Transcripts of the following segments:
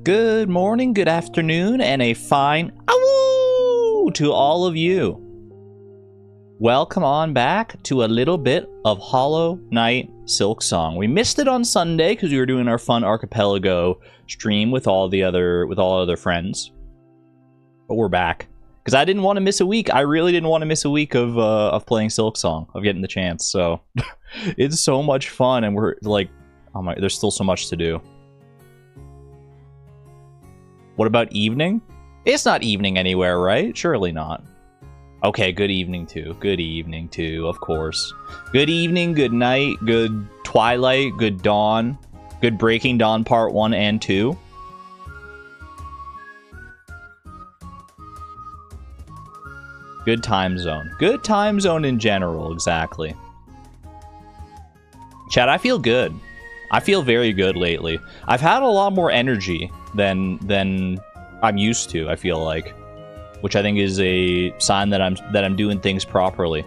Good morning, good afternoon, and a fine ow to all of you. Welcome on back to a little bit of Hollow Knight Silksong. We missed it on Sunday because we were doing our fun archipelago stream with all other friends. But we're back because I didn't want to miss a week. I really didn't want to miss a week of playing Silksong, of getting the chance. So it's so much fun, and we're like, oh my, there's still so much to do. What about evening? It's not evening anywhere, right? Surely not. Okay, good evening too. Good evening too, of course. Good evening, good night, good twilight, good dawn. Good breaking dawn part 1 and 2. Good time zone. Good time zone in general, exactly. Chat, I feel good. I feel very good lately. I've had a lot more energy than I'm used to, I feel like, which I think is a sign that I'm doing things properly.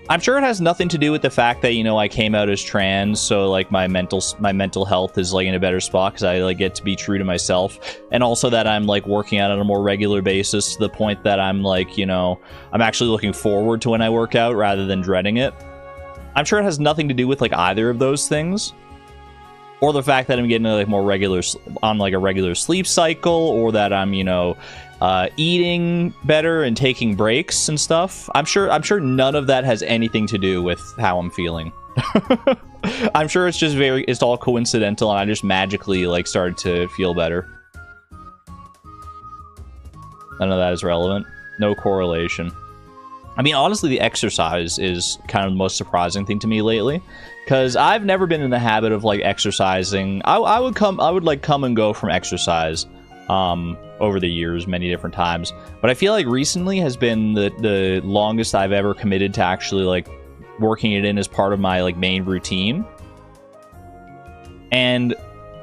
I'm sure it has nothing to do with the fact that, you know, I came out as trans, so like my mental health is like in a better spot because I like get to be true to myself, and also that I'm like working out on a more regular basis to the point that I'm like, you know, I'm actually looking forward to when I work out rather than dreading it. I'm sure it has nothing to do with like either of those things. Or the fact that I'm getting like more regular on like a regular sleep cycle, or that I'm, you know, eating better and taking breaks and stuff. I'm sure none of that has anything to do with how I'm feeling. I'm sure it's all coincidental, and I just magically like started to feel better. None of that is relevant. No correlation. I mean, honestly, the exercise is kind of the most surprising thing to me lately, because I've never been in the habit of like exercising. I would like come and go from exercise over the years many different times, but I feel like recently has been the longest I've ever committed to actually like working it in as part of my like main routine. And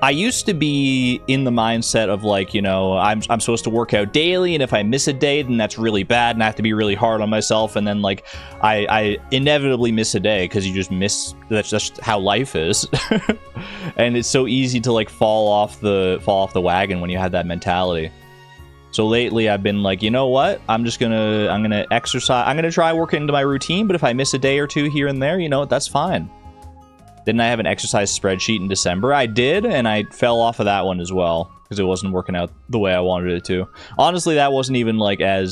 I used to be in the mindset of like, you know, I'm supposed to work out daily, and if I miss a day, then that's really bad, and I have to be really hard on myself. And then like I inevitably miss a day because you just miss. That's just how life is. And it's so easy to like fall off the wagon when you have that mentality. So lately I've been like, you know what? I'm gonna exercise. I'm gonna try working into my routine, but if I miss a day or two here and there, you know, that's fine. Didn't I have an exercise spreadsheet in December? I did, and I fell off of that one as well because it wasn't working out the way I wanted it to. Honestly, that wasn't even like that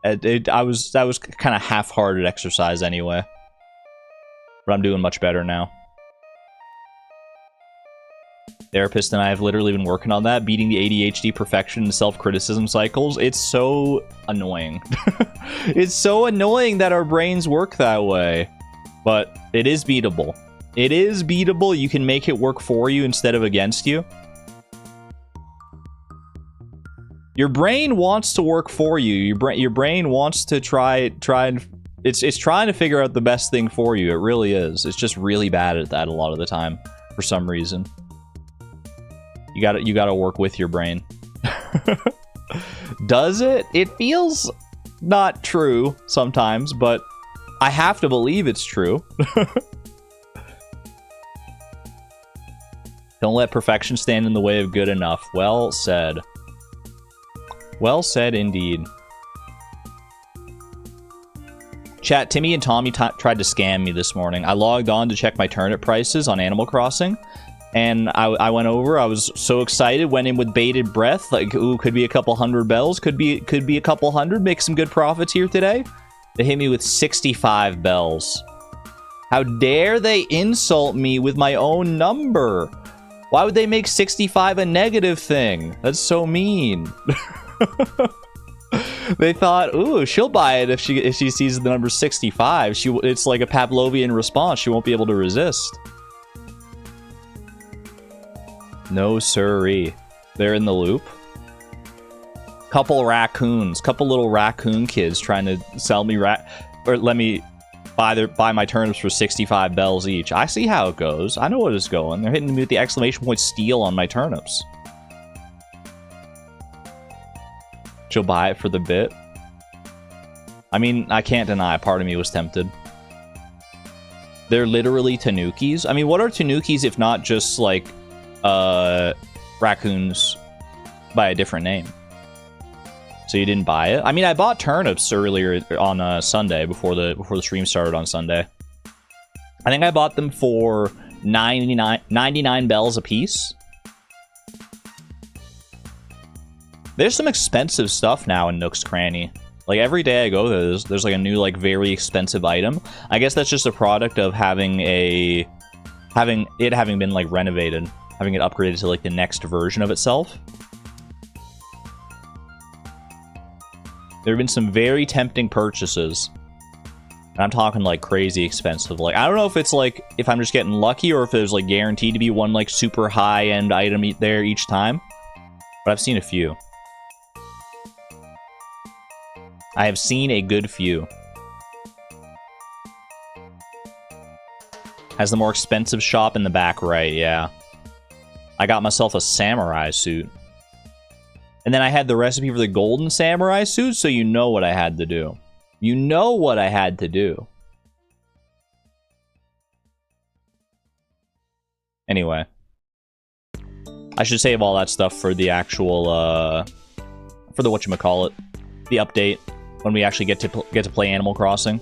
was kind of half-hearted exercise anyway. But I'm doing much better now. Therapist and I have literally been working on that, beating the ADHD perfection and self-criticism cycles. It's so annoying. It's so annoying that our brains work that way, but it is beatable. It is beatable. You can make it work for you instead of against you. Your brain wants to work for you. Your brain wants to try and it's trying to figure out the best thing for you. It really is. It's just really bad at that a lot of the time for some reason. You gotta work with your brain. Does it? It feels not true sometimes, but I have to believe it's true. Don't let perfection stand in the way of good enough. Well said. Well said indeed. Chat, Timmy and Tommy tried to scam me this morning. I logged on to check my turnip prices on Animal Crossing, and I went over. I was so excited, went in with bated breath, like, ooh, could be a couple hundred bells, could be a couple hundred, make some good profits here today. They hit me with 65 bells. How dare they insult me with my own number? Why would they make 65 a negative thing? That's so mean. They thought, ooh, she'll buy it if she sees the number 65. It's like a Pavlovian response. She won't be able to resist. No siree. They're in the loop. Couple little raccoon kids trying to sell me let me buy my turnips for 65 bells each. I see how it goes. I know what it's going. They're hitting me with the exclamation point steal on my turnips. She'll buy it for the bit. I mean, I can't deny, part of me was tempted. They're literally tanukis. I mean, what are tanukis if not just like raccoons by a different name. So you didn't buy it? I mean, I bought turnips earlier on Sunday before the stream started on Sunday. I think I bought them for 99 bells a piece. There's some expensive stuff now in Nook's Cranny. Like, every day I go there, there's like a new, like, very expensive item. I guess that's just a product of having it been, like, renovated. Having it upgraded to, like, the next version of itself. There have been some very tempting purchases. And I'm talking, like, crazy expensive. Like, I don't know if it's, like, if I'm just getting lucky or if there's, like, guaranteed to be one, like, super high-end item there each time. But I've seen a few. I have seen a good few. Has the more expensive shop in the back right, yeah. I got myself a samurai suit. And then I had the recipe for the golden samurai suit, so you know what I had to do. You know what I had to do. Anyway. I should save all that stuff for the actual, for the whatchamacallit. The update. When we actually get to play Animal Crossing.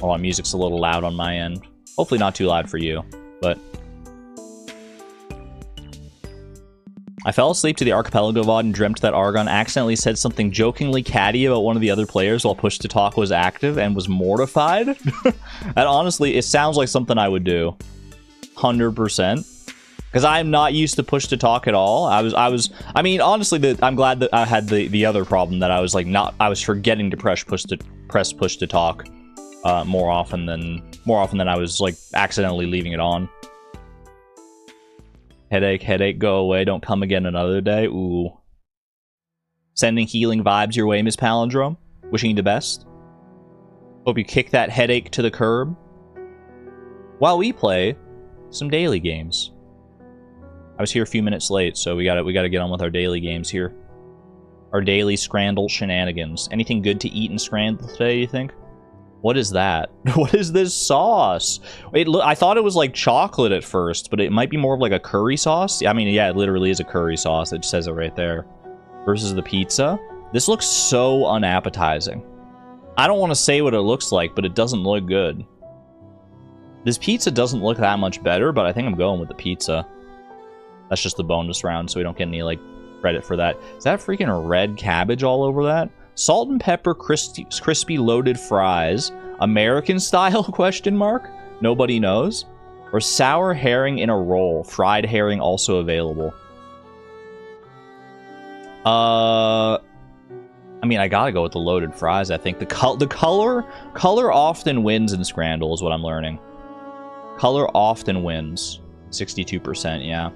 Hold on, music's a little loud on my end. Hopefully not too loud for you, but... I fell asleep to the Archipelago VOD and dreamt that Argon accidentally said something jokingly catty about one of the other players while Push to Talk was active and was mortified. And honestly, it sounds like something I would do. 100%. Because I'm not used to Push to Talk at all. I mean, honestly, I'm glad that I had the other problem that I was like I was forgetting to press Push to Talk more often than I was like accidentally leaving it on. Headache, go away, don't come again another day. Ooh. Sending healing vibes your way, Miss Palindrome. Wishing you the best. Hope you kick that headache to the curb. While we play some daily games. I was here a few minutes late, so we gotta get on with our daily games here. Our daily Scrandle shenanigans. Anything good to eat in Scrandle today, you think? What is that? What is this sauce? I thought it was like chocolate at first, but it might be more of like a curry sauce. I mean, yeah, it literally is a curry sauce. It says it right there. Versus the pizza. This looks so unappetizing. I don't want to say what it looks like, but it doesn't look good. This pizza doesn't look that much better, but I think I'm going with the pizza. That's just the bonus round, so we don't get any, like, credit for that. Is that freaking red cabbage all over that? Salt and pepper crispy loaded fries. American style, question mark? Nobody knows. Or sour herring in a roll. Fried herring also available. I mean, I gotta go with the loaded fries, I think. The color often wins in Scrandle is what I'm learning. Color often wins. 62%, yeah.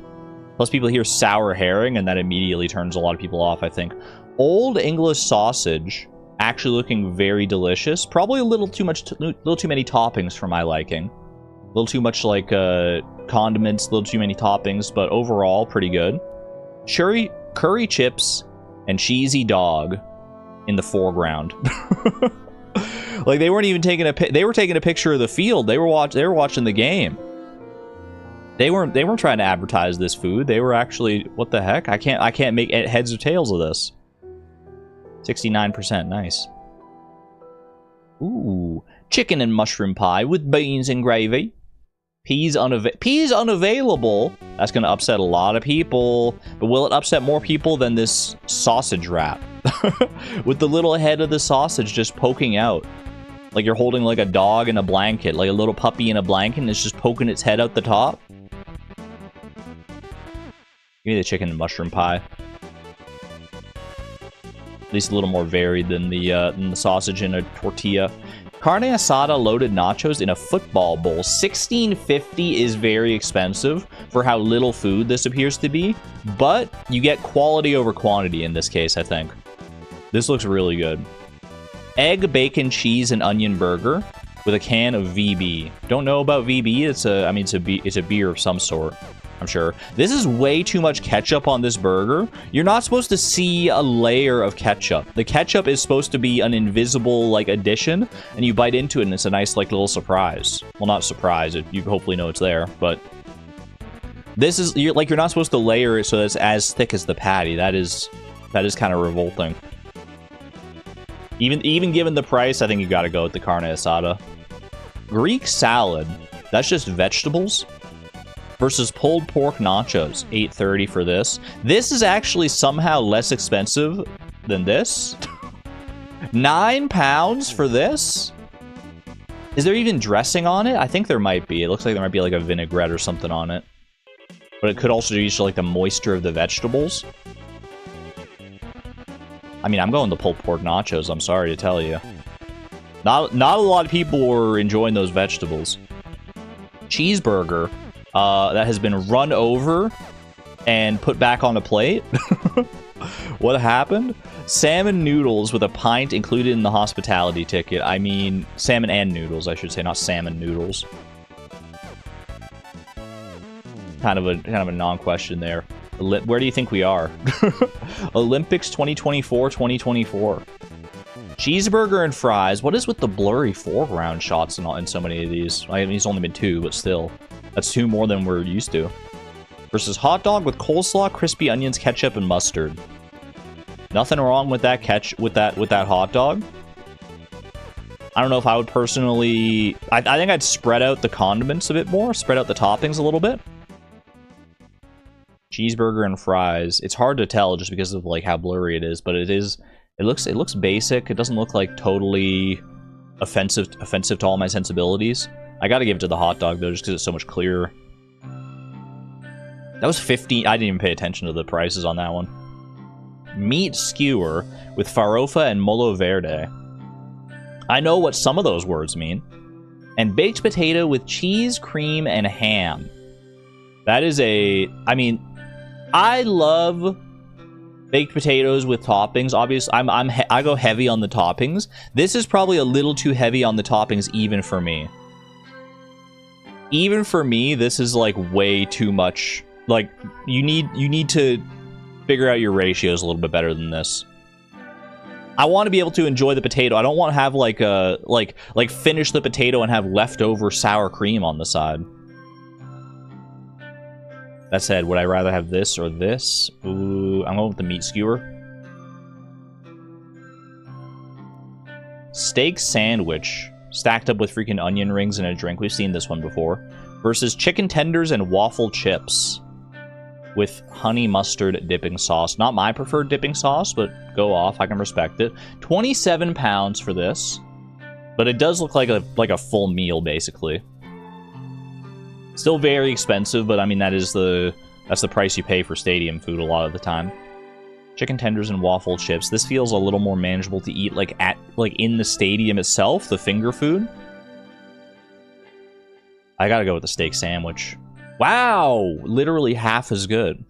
Plus people hear sour herring, and that immediately turns a lot of people off, I think. Old English sausage, actually looking very delicious. Probably a little too many toppings for my liking. A little too much, like, condiments, a little too many toppings, but overall, pretty good. Curry chips and cheesy dog in the foreground. Like, they weren't even taking they were taking a picture of the field. They were watching the game. They weren't trying to advertise this food. They were actually, what the heck? I can't make heads or tails of this. 69%, nice. Ooh, chicken and mushroom pie with beans and gravy. Peas unavailable. That's gonna upset a lot of people. But will it upset more people than this sausage wrap? With the little head of the sausage just poking out. Like you're holding like a dog in a blanket. Like a little puppy in a blanket and it's just poking its head out the top. Give me the chicken and mushroom pie. At least a little more varied than the sausage in a tortilla. Carne asada loaded nachos in a football bowl. $16.50 is very expensive for how little food this appears to be, but you get quality over quantity in this case, I think. This looks really good. Egg, bacon, cheese, and onion burger with a can of VB. Don't know about VB. It's a beer of some sort. I'm sure. This is way too much ketchup on this burger. You're not supposed to see a layer of ketchup. The ketchup is supposed to be an invisible, like, addition, and you bite into it, and it's a nice, like, little surprise. Well, not surprise. You hopefully know it's there, but This is, you're not supposed to layer it so it's as thick as the patty. That is kind of revolting. Even given the price, I think you gotta go with the carne asada. Greek salad, that's just vegetables. Versus pulled pork nachos, $8.30 for this. This is actually somehow less expensive than this. £9 for this? Is there even dressing on it? I think there might be. It looks like there might be like a vinaigrette or something on it. But it could also use like the moisture of the vegetables. I mean, I'm going the pulled pork nachos, I'm sorry to tell you. Not a lot of people were enjoying those vegetables. Cheeseburger that has been run over and put back on a plate. What happened? Salmon noodles with a pint included in the hospitality ticket. I mean, salmon and noodles, I should say, not salmon noodles. Kind of a non-question there. Where do you think we are? Olympics 2024, 2024. Cheeseburger and fries. What is with the blurry foreground shots in so many of these? I mean, it's only been 2, but still. That's 2 more than we're used to. Versus hot dog with coleslaw, crispy onions, ketchup, and mustard. Nothing wrong with that with that hot dog. I don't know if I would personally... I think I'd spread out the condiments a bit more. Spread out the toppings a little bit. Cheeseburger and fries. It's hard to tell just because of like how blurry it is, but it is. It looks basic. It doesn't look like totally offensive to all my sensibilities. I gotta give it to the hot dog though, just because it's so much clearer. That was 15. I didn't even pay attention to the prices on that one. Meat skewer with farofa and molo verde. I know what some of those words mean. And baked potato with cheese, cream, and ham. That is a... I mean, I love baked potatoes with toppings. Obviously, I go heavy on the toppings. This is probably a little too heavy on the toppings even for me. Even for me, this is like way too much. Like, you need to figure out your ratios a little bit better than this. I want to be able to enjoy the potato. I don't want to have like a like finish the potato and have leftover sour cream on the side. That said, would I rather have this or this? Ooh, I'm going with the meat skewer. Steak sandwich stacked up with freaking onion rings and a drink. We've seen this one before. Versus chicken tenders and waffle chips with honey mustard dipping sauce. Not my preferred dipping sauce, but go off. I can respect it. £27 for this, but it does look like a full meal basically. Still very expensive, but I mean that's the price you pay for stadium food a lot of the time. Chicken tenders and waffle chips. This feels a little more manageable to eat like in the stadium itself, the finger food. I gotta go with the steak sandwich. Wow! Literally half as good.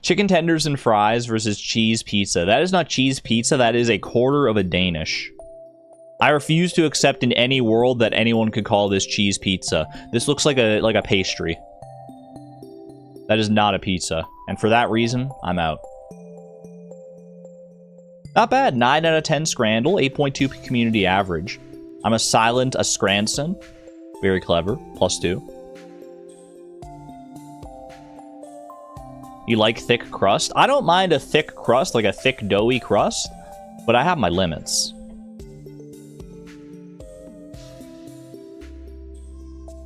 Chicken tenders and fries versus cheese pizza. That is not cheese pizza, that is a quarter of a Danish. I refuse to accept in any world that anyone could call this cheese pizza. This looks like a pastry. That is not a pizza. And for that reason, I'm out. Not bad. 9 out of 10 Scrandle, 8.2 community average. I'm a silent Scranson. Very clever. +2. You like thick crust? I don't mind a thick crust, like a thick doughy crust, but I have my limits.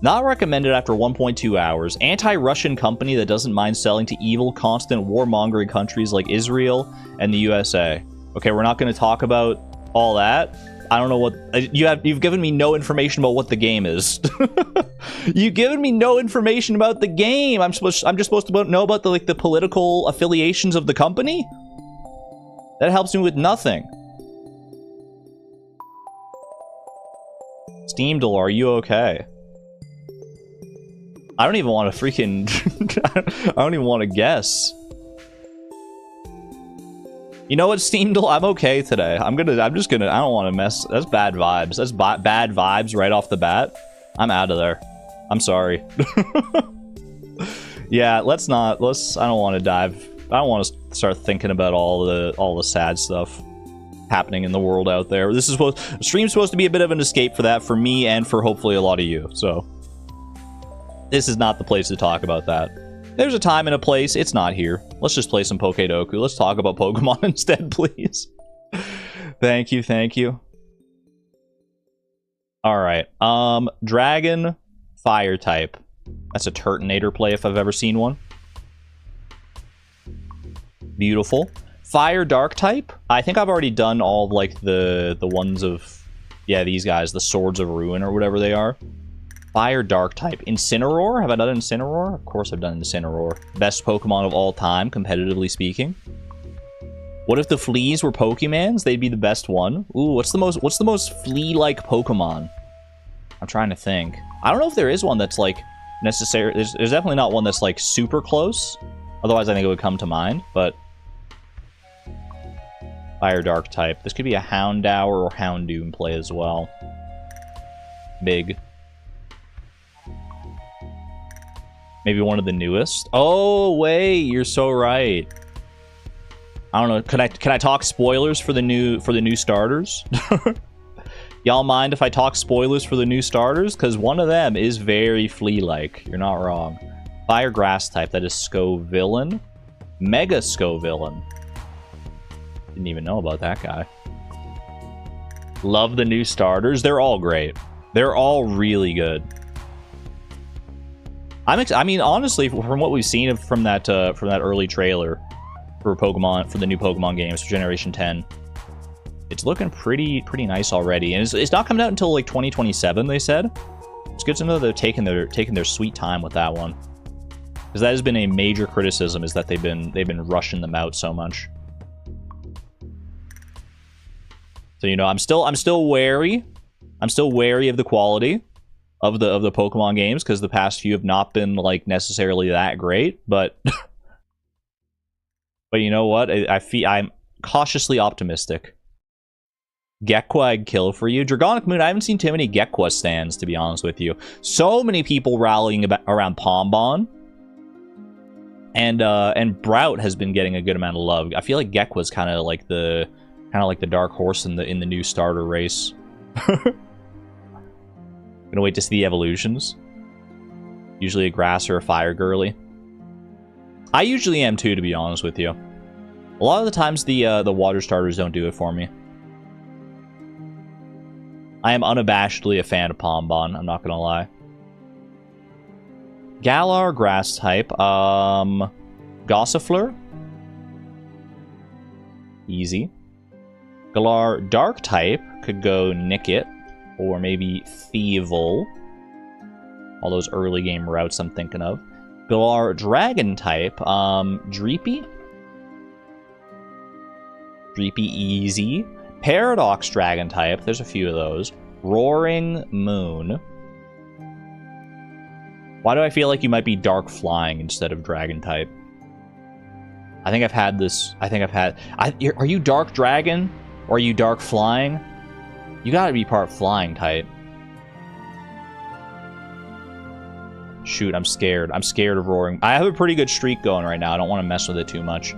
Not recommended after 1.2 hours. Anti-Russian company that doesn't mind selling to evil, constant warmongering countries like Israel and the USA. Okay, we're not going to talk about all that. I don't know what... You've given me no information about what the game is. You've given me no information about the game. I'm just supposed to know about the political affiliations of the company? That helps me with nothing. Steamdle, are you okay? I don't even want to freaking... I don't even want to guess. You know what, Steamdle? I'm okay today. I don't want to mess... That's bad vibes. That's bad vibes right off the bat. I'm out of there. I'm sorry. Yeah, I don't want to dive... I don't want to start thinking about all the sad stuff happening in the world out there. Stream's supposed to be a bit of an escape for that, for me and for hopefully a lot of you, so... This is not the place to talk about that. There's a time and a place. It's not here. Let's just play some Pokedoku. Let's talk about Pokemon instead, please. Thank you, thank you. Alright. Dragon, fire type. That's a Turtonator play if I've ever seen one. Beautiful. Fire dark type. I think I've already done all of, like, the ones of... Yeah, these guys. The Swords of Ruin or whatever they are. Fire dark type. Incineroar? Have I done Incineroar? Of course I've done Incineroar. Best Pokemon of all time, competitively speaking. What if the fleas were Pokemans? They'd be the best one. Ooh, what's the most flea-like Pokemon? I'm trying to think. I don't know if there is one that's, like, necessary. There's definitely not one that's, like, super close. Otherwise, I think it would come to mind, but... Fire dark type. This could be a Houndour or Houndoom play as well. Big. Maybe one of the newest. Oh, wait, you're so right. I don't know. Can I talk spoilers for the new starters? Y'all mind if I talk spoilers for the new starters? Because one of them is very flea-like. You're not wrong. Fire grass type. That is Scovillain. Mega Scovillain. Didn't even know about that guy. Love the new starters. They're all great. They're all really good. I mean, honestly, from what we've seen from that early trailer for Pokemon, for the new Pokemon games for Generation 10, it's looking pretty nice already. And it's not coming out until like 2027. They said. It's good to know they're taking their sweet time with that one, because that has been a major criticism, is that they've been rushing them out so much. So, you know, I'm still wary. I'm still wary of the quality of the Pokemon games, because the past few have not been, like, necessarily that great, but but you know what? I'm cautiously optimistic. Gekwa I'd kill for you. Dragonic Moon, I haven't seen too many Gekwa stands, to be honest with you. So many people rallying around Pombon. And Brout has been getting a good amount of love. I feel like Gekwa's kind of like the dark horse in the new starter race. Gonna wait to see the evolutions. Usually a grass or a fire girly. I usually am too, to be honest with you. A lot of the times the water starters don't do it for me. I am unabashedly a fan of Pombon, I'm not gonna lie. Galar, grass type. Gossifleur. Easy. Galar, dark type. Could go Nickit. Or maybe Thievul. All those early game routes I'm thinking of. Galar, dragon type. Dreepy. Dreepy, easy. Paradox, dragon type. There's a few of those. Roaring Moon. Why do I feel like you might be dark flying instead of dragon type? I think I've had this. Are you dark dragon? Or are you dark flying? You gotta be part flying type. Shoot, I'm scared. I'm scared of roaring. I have a pretty good streak going right now. I don't want to mess with it too much.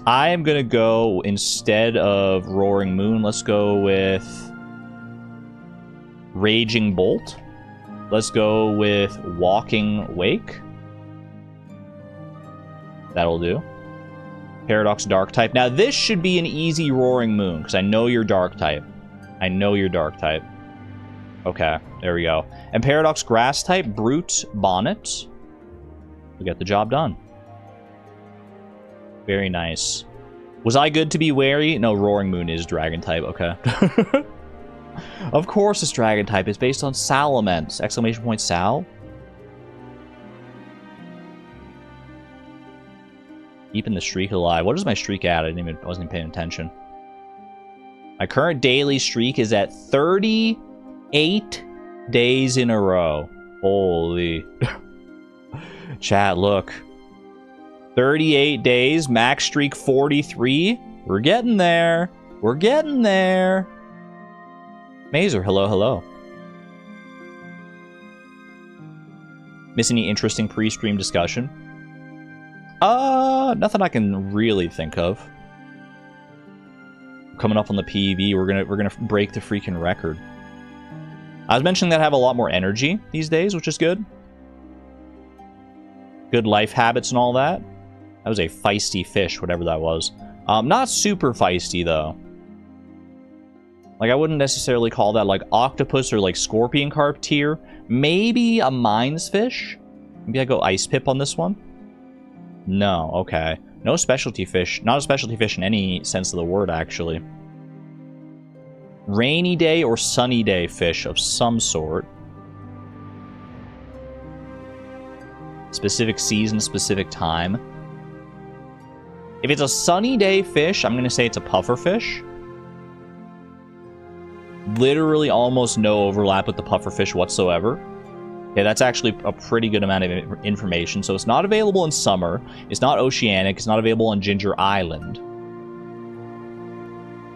I am gonna go, instead of Roaring Moon, let's go with Raging Bolt. Let's go with Walking Wake. That'll do. Paradox Dark type. Now this should be an easy Roaring Moon, because I know you're Dark type. I know you're Dark type. Okay, there we go. And Paradox Grass type, Brute Bonnet. We get the job done. Very nice. Was I good to be wary? No, Roaring Moon is Dragon type, okay. Of course it's Dragon type. It's based on Salamence. Exclamation point Sal. Keeping the streak alive. What is my streak at? I wasn't even paying attention. My current daily streak is at 38 days in a row. Holy. Chat, look. 38 days, max streak 43. We're getting there. We're getting there. Mazer, hello, hello. Miss any interesting pre-stream discussion? Nothing I can really think of. Coming up on the PEV, we're gonna break the freaking record. I was mentioning that I have a lot more energy these days, which is good. Good life habits and all that. That was a feisty fish, whatever that was. Not super feisty, though. Like, I wouldn't necessarily call that, like, octopus or, like, scorpion carp tier. Maybe a mines fish? Maybe I go ice pip on this one? No, okay. No specialty fish. Not a specialty fish in any sense of the word, actually. Rainy day or sunny day fish of some sort. Specific season, specific time. If it's a sunny day fish, I'm going to say it's a puffer fish. Literally almost no overlap with the puffer fish whatsoever. Okay, that's actually a pretty good amount of information. So it's not available in summer. It's not oceanic. It's not available on Ginger Island.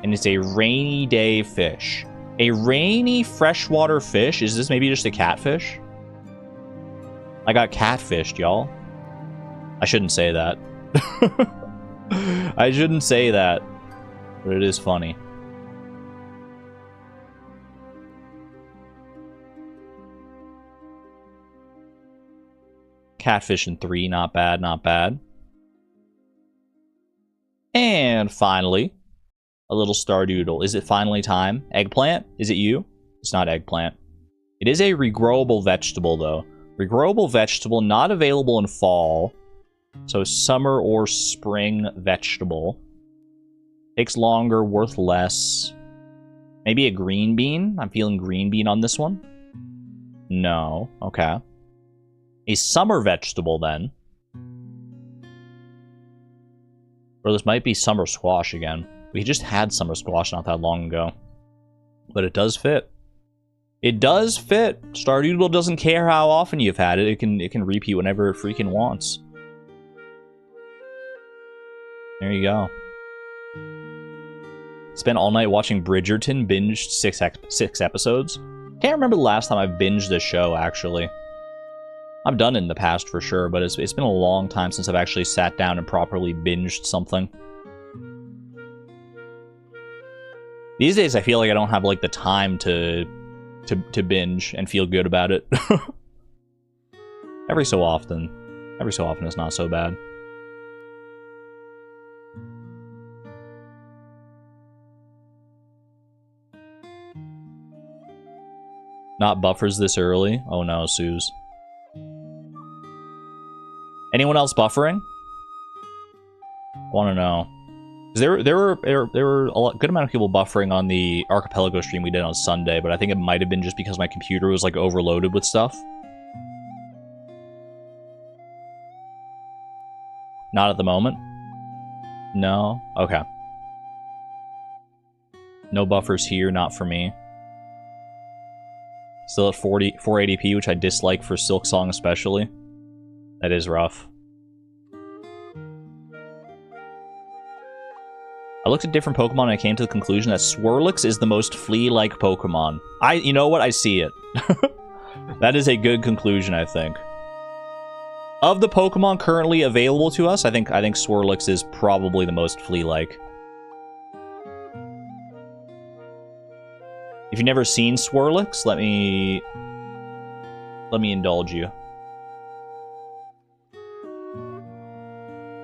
And it's a rainy day fish. A rainy freshwater fish? Is this maybe just a catfish? I got catfished, y'all. I shouldn't say that. I shouldn't say that. But it is funny. Catfish in 3, not bad, not bad. And finally, a little Stardewdle. Is it finally time? Eggplant? Is it you? It's not eggplant. It is a regrowable vegetable, though. Regrowable vegetable, not available in fall. So summer or spring vegetable. Takes longer, worth less. Maybe a green bean? I'm feeling green bean on this one. No. Okay. A summer vegetable, then. Or this might be summer squash again. We just had summer squash not that long ago. But it does fit. It does fit. Stardewdle doesn't care how often you've had it. It can repeat whenever it freaking wants. There you go. Spent all night watching Bridgerton. Binged 6 episodes. Can't remember the last time I've binged this show, actually. I've done it in the past for sure, but it's been a long time since I've actually sat down and properly binged something. These days, I feel like I don't have like the time to binge and feel good about it. Every so often it's not so bad. Not buffers this early? Oh no, Suze. Anyone else buffering? I want to know. There were a good amount of people buffering on the Archipelago stream we did on Sunday, but I think it might have been just because my computer was like overloaded with stuff. Not at the moment. No? Okay. No buffers here, not for me. Still at 480p, which I dislike for Silksong especially. That is rough. I looked at different Pokemon and I came to the conclusion that Swirlix is the most flea-like Pokemon. You know what? I see it. That is a good conclusion, I think. Of the Pokemon currently available to us, I think Swirlix is probably the most flea-like. If you've never seen Swirlix, let me indulge you.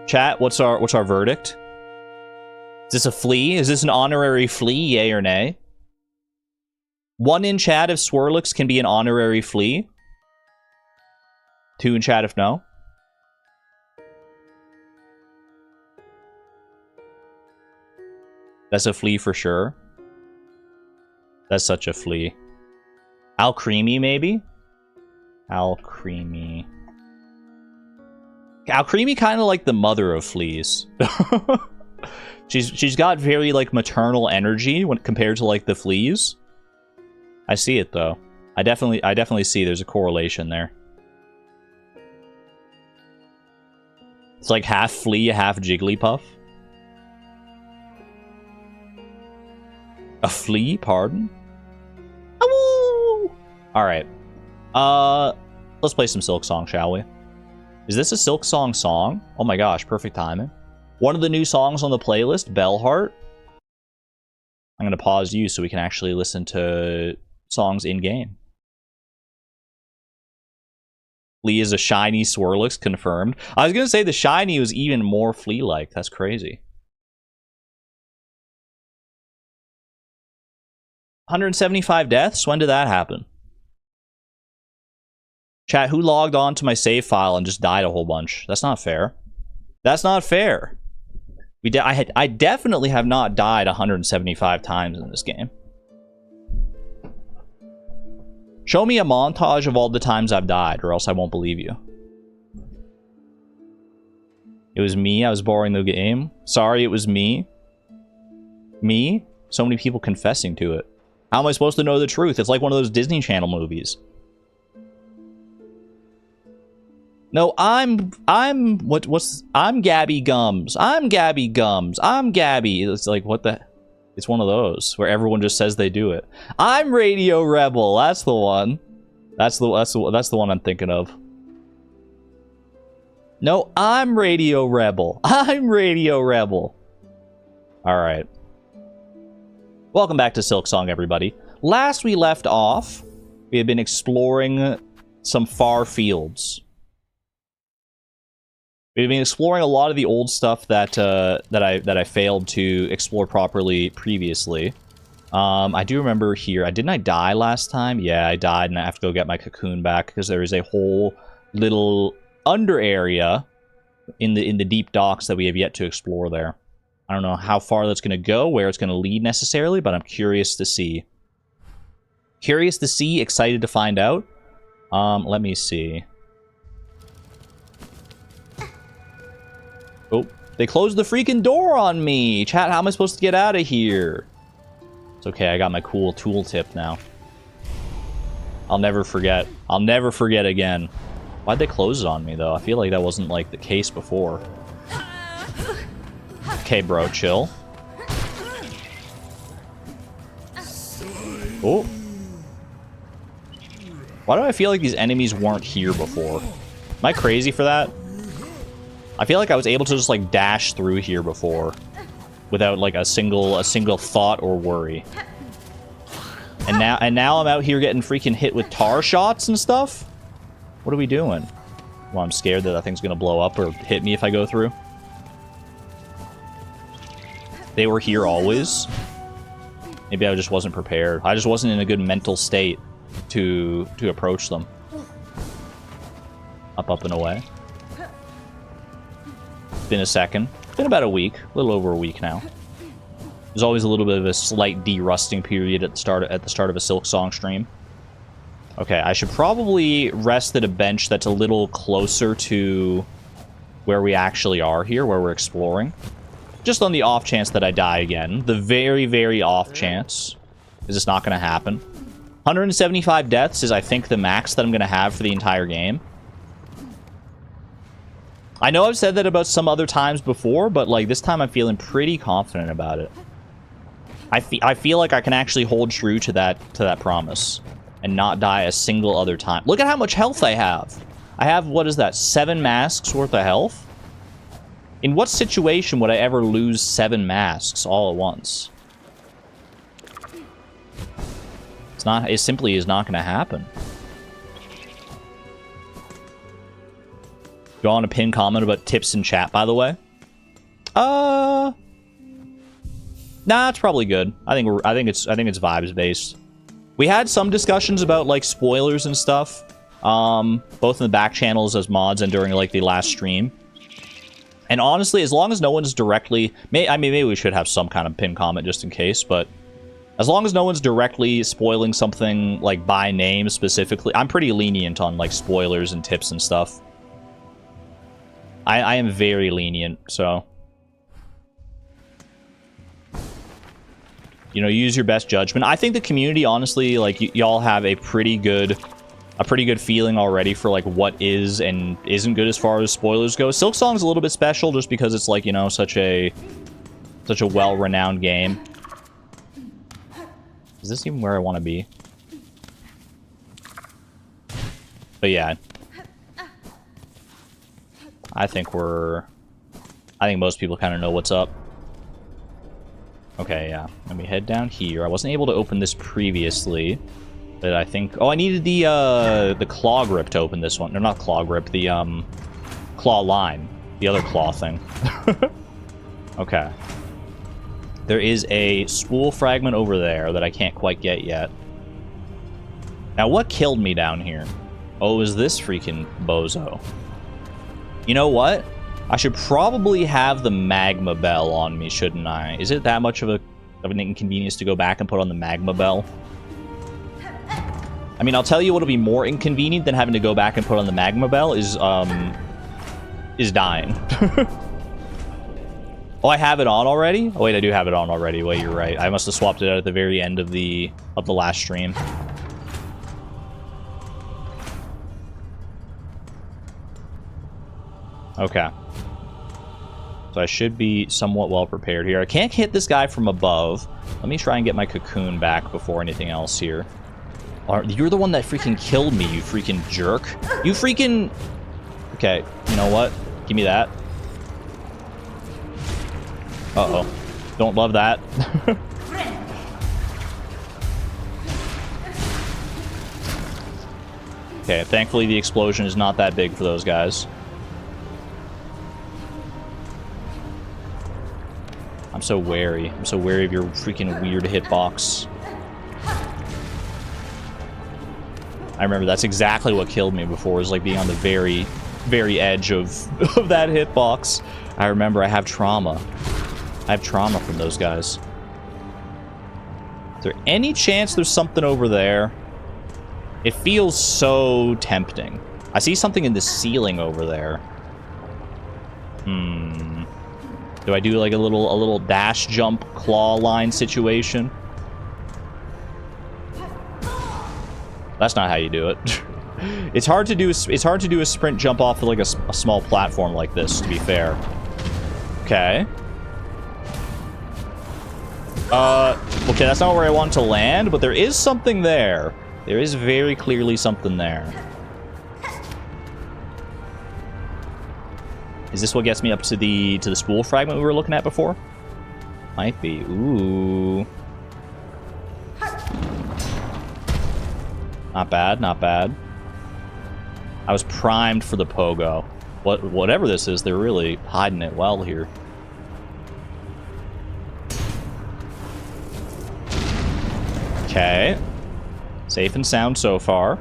Chat, what's our verdict? Is this a flea? Is this an honorary flea, yay or nay? 1 in chat if Swirlix can be an honorary flea. 2 in chat if no. That's a flea for sure. That's such a flea. Alcremie, maybe? Alcremie. Alcremie kind of like the mother of fleas. She's got very like maternal energy when compared to like the fleas. I see it though. I definitely see there's a correlation there. It's like half flea, half Jigglypuff. A flea, pardon? Alright. Let's play some Silksong, shall we? Is this a Silksong song? Oh my gosh, perfect timing. One of the new songs on the playlist, Bellheart. I'm gonna pause you so we can actually listen to songs in game. Flea is a shiny Swirlix, confirmed. I was gonna say the shiny was even more Flea-like. That's crazy. 175 deaths? When did that happen? Chat, who logged on to my save file and just died a whole bunch? That's not fair. That's not fair. I definitely have not died 175 times in this game. Show me a montage of all the times I've died, or else I won't believe you. It was me. I was borrowing the game. Sorry, it was me. Me? So many people confessing to it. How am I supposed to know the truth? It's like one of those Disney Channel movies. No, I'm Gabby Gums. I'm Gabby Gums. I'm Gabby. It's like, what the... It's one of those where everyone just says they do it. I'm Radio Rebel. That's the one. That's the one I'm thinking of. No, I'm Radio Rebel. I'm Radio Rebel. All right. Welcome back to Silksong, everybody. Last we left off, we had been exploring some far fields. We've been exploring a lot of the old stuff that I failed to explore properly previously. I do remember here. Didn't I die last time? Yeah, I died, and I have to go get my cocoon back because there is a whole little under area in the deep docks that we have yet to explore there. I don't know how far that's going to go, where it's going to lead necessarily, but I'm curious to see. Curious to see, excited to find out. Let me see. Oh, they closed the freaking door on me! Chat, how am I supposed to get out of here? It's okay, I got my cool tooltip now. I'll never forget. I'll never forget again. Why'd they close it on me, though? I feel like that wasn't, like, the case before. Okay, bro, chill. Oh. Why do I feel like these enemies weren't here before? Am I crazy for that? I feel like I was able to just, like, dash through here before without, like, a single thought or worry. And now I'm out here getting freaking hit with tar shots and stuff? What are we doing? Well, I'm scared that thing's gonna blow up or hit me if I go through. They were here always. Maybe I just wasn't prepared. I just wasn't in a good mental state to approach them. Up and away. Been a second. Been about a week. A little over a week now. There's always a little bit of a slight de-rusting period at the start of a Silksong stream. Okay, I should probably rest at a bench that's a little closer to where we actually are here, where we're exploring. Just on the off chance that I die again. The very, very off chance. Is this not going to happen? 175 deaths is, I think, the max that I'm going to have for the entire game. I know I've said that about some other times before, but, like, this time I'm feeling pretty confident about it. I feel like I can actually hold true to that promise and not die a single other time. Look at how much health I have. I have, what is that, 7 masks worth of health? In what situation would I ever lose 7 masks all at once? It simply is not going to happen. You want to pin comment about tips in chat, by the way? Nah, it's probably good. I think it's vibes based. We had some discussions about, like, spoilers and stuff, both in the back channels as mods and during, like, the last stream. And honestly, as long as no one's directly... maybe we should have some kind of pin comment just in case, but... As long as no one's directly spoiling something, like, by name specifically... I'm pretty lenient on, like, spoilers and tips and stuff. I am very lenient, so... You know, use your best judgment. I think the community, honestly, like, y'all have a pretty good feeling already for, like, what is and isn't good as far as spoilers go. Silksong's a little bit special just because it's, like, you know, such a well-renowned game. Is this even where I want to be? But yeah. I think most people kind of know what's up. Okay, yeah. Let me head down here. I wasn't able to open this previously, but I think... Oh, I needed the claw grip to open this one. No, not claw grip. The, claw line. The other claw thing. Okay. There is a spool fragment over there that I can't quite get yet. Now, what killed me down here? Oh, is this freaking bozo. You know what? I should probably have the magma bell on me, shouldn't I? Is it that much of an inconvenience to go back and put on the magma bell? I mean, I'll tell you what'll be more inconvenient than having to go back and put on the magma bell is dying. Oh, I have it on already? Oh, wait, I do have it on already. Wait, you're right. I must have swapped it out at the very end of the last stream. Okay. So I should be somewhat well prepared here. I can't hit this guy from above. Let me try and get my cocoon back before anything else here. You're the one that freaking killed me, you freaking jerk. You freaking... Okay, you know what? Give me that. Uh-oh. Don't love that. Okay, thankfully the explosion is not that big for those guys. I'm so wary. I'm so wary of your freaking weird hitbox. I remember that's exactly what killed me before, was like being on the very, very edge of that hitbox. I remember I have trauma. I have trauma from those guys. Is there any chance there's something over there? It feels so tempting. I see something in the ceiling over there. Do I do like a little dash jump claw line situation? That's not how you do it. It's hard to do a sprint jump off of like a small platform like this, to be fair. Okay. Okay, that's not where I want to land, but there is something there. There is very clearly something there. Is this what gets me up to the spool fragment we were looking at before? Might be. Ooh. Not bad, not bad. I was primed for the pogo. Whatever this is, they're really hiding it well here. Okay. Safe and sound so far.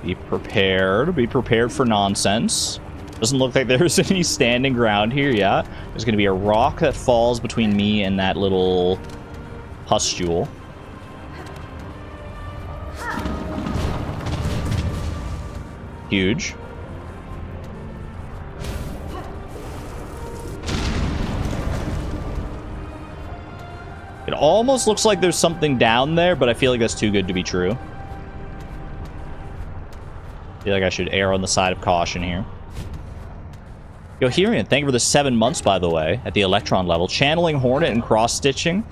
Be prepared. Be prepared for nonsense. Doesn't look like there's any standing ground here yet. There's going to be a rock that falls between me and that little pustule. Huge. It almost looks like there's something down there, but I feel like that's too good to be true. I feel like I should err on the side of caution here. Yo, Hirian, thank you for the 7 months, by the way, at the Electron level. Channeling Hornet and cross-stitching.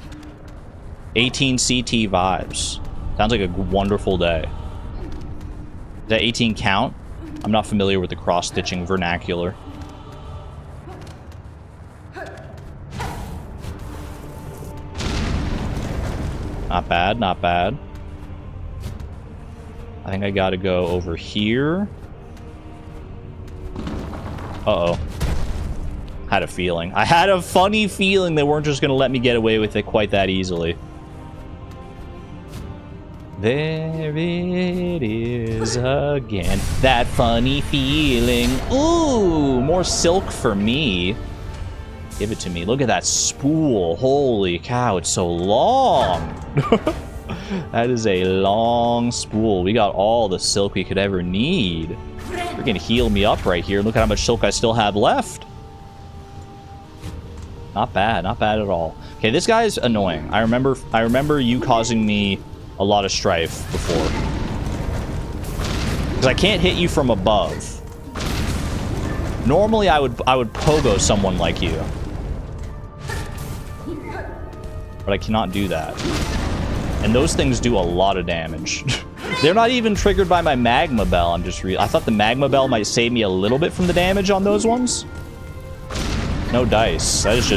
18 CT vibes. Sounds like a wonderful day. Does that 18 count? I'm not familiar with the cross-stitching vernacular. Not bad, not bad. I think I gotta go over here. Uh-oh. Had a feeling. I had a funny feeling they weren't just gonna let me get away with it quite that easily. There it is again. That funny feeling. Ooh, more silk for me. Give it to me. Look at that spool. Holy cow, it's so long. That is a long spool. We got all the silk we could ever need. Freaking heal me up right here. Look at how much silk I still have left. Not bad. Not bad at all. Okay, this guy's annoying. I remember you causing me a lot of strife before. Because I can't hit you from above. Normally I would pogo someone like you. But I cannot do that. And those things do a lot of damage. They're not even triggered by my magma bell. I thought the magma bell might save me a little bit from the damage on those ones. No dice. That is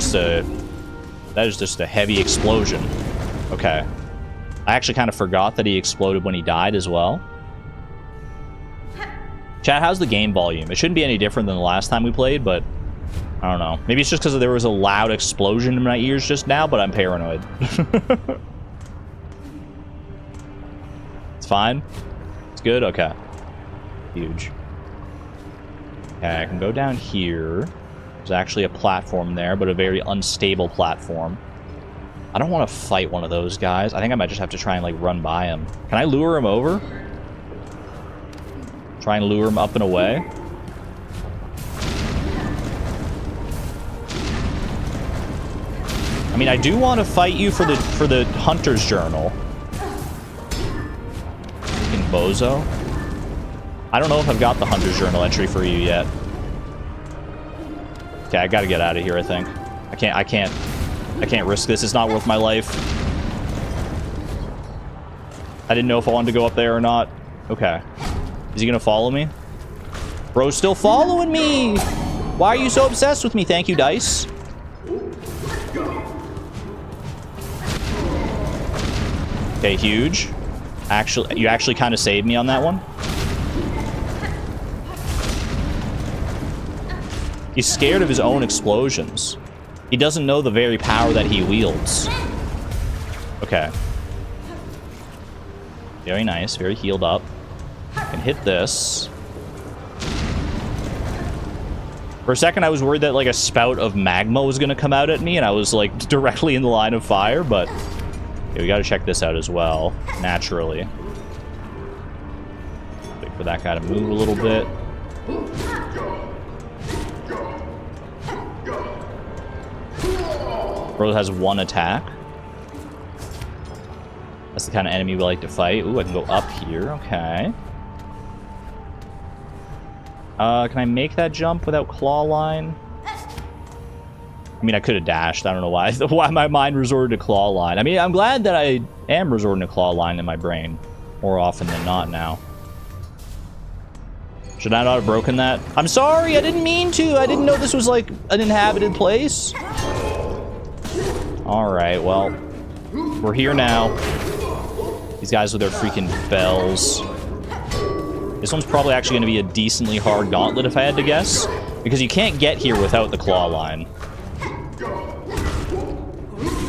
just a heavy explosion. Okay. I actually kind of forgot that he exploded when he died as well. Chat, how's the game volume? It shouldn't be any different than the last time we played, but I don't know. Maybe it's just because there was a loud explosion in my ears just now, but I'm paranoid. It's fine? It's good? Okay. Huge. Okay, I can go down here. There's actually a platform there, but a very unstable platform. I don't want to fight one of those guys. I think I might just have to try and, like, run by him. Can I lure him over? Try and lure him up and away. I mean, I do want to fight you for the Hunter's Journal. Fucking bozo. I don't know if I've got the Hunter's Journal entry for you yet. Okay, I gotta get out of here, I think. I can't risk this. It's not worth my life. I didn't know if I wanted to go up there or not. Okay. Is he gonna follow me? Bro's still following me! Why are you so obsessed with me? Thank you, Dice. Okay, huge. Actually, you actually kind of saved me on that one. He's scared of his own explosions. He doesn't know the very power that he wields. Okay. Very nice, very healed up. I can hit this. For a second, I was worried that, like, a spout of magma was going to come out at me, and I was, like, directly in the line of fire, but... Okay, we got to check this out as well, naturally. Wait for that guy to move a little bit. Bro has one attack. That's the kind of enemy we like to fight. Ooh, I can go up here. Okay. Can I make that jump without claw line? I mean, I could have dashed. I don't know why my mind resorted to claw line. I mean, I'm glad that I am resorting to claw line in my brain more often than not now. Should I not have broken that? I'm sorry, I didn't mean to. I didn't know this was, like, an inhabited place. Alright, well, we're here now. These guys with their freaking bells. This one's probably actually going to be a decently hard gauntlet if I had to guess, because you can't get here without the claw line.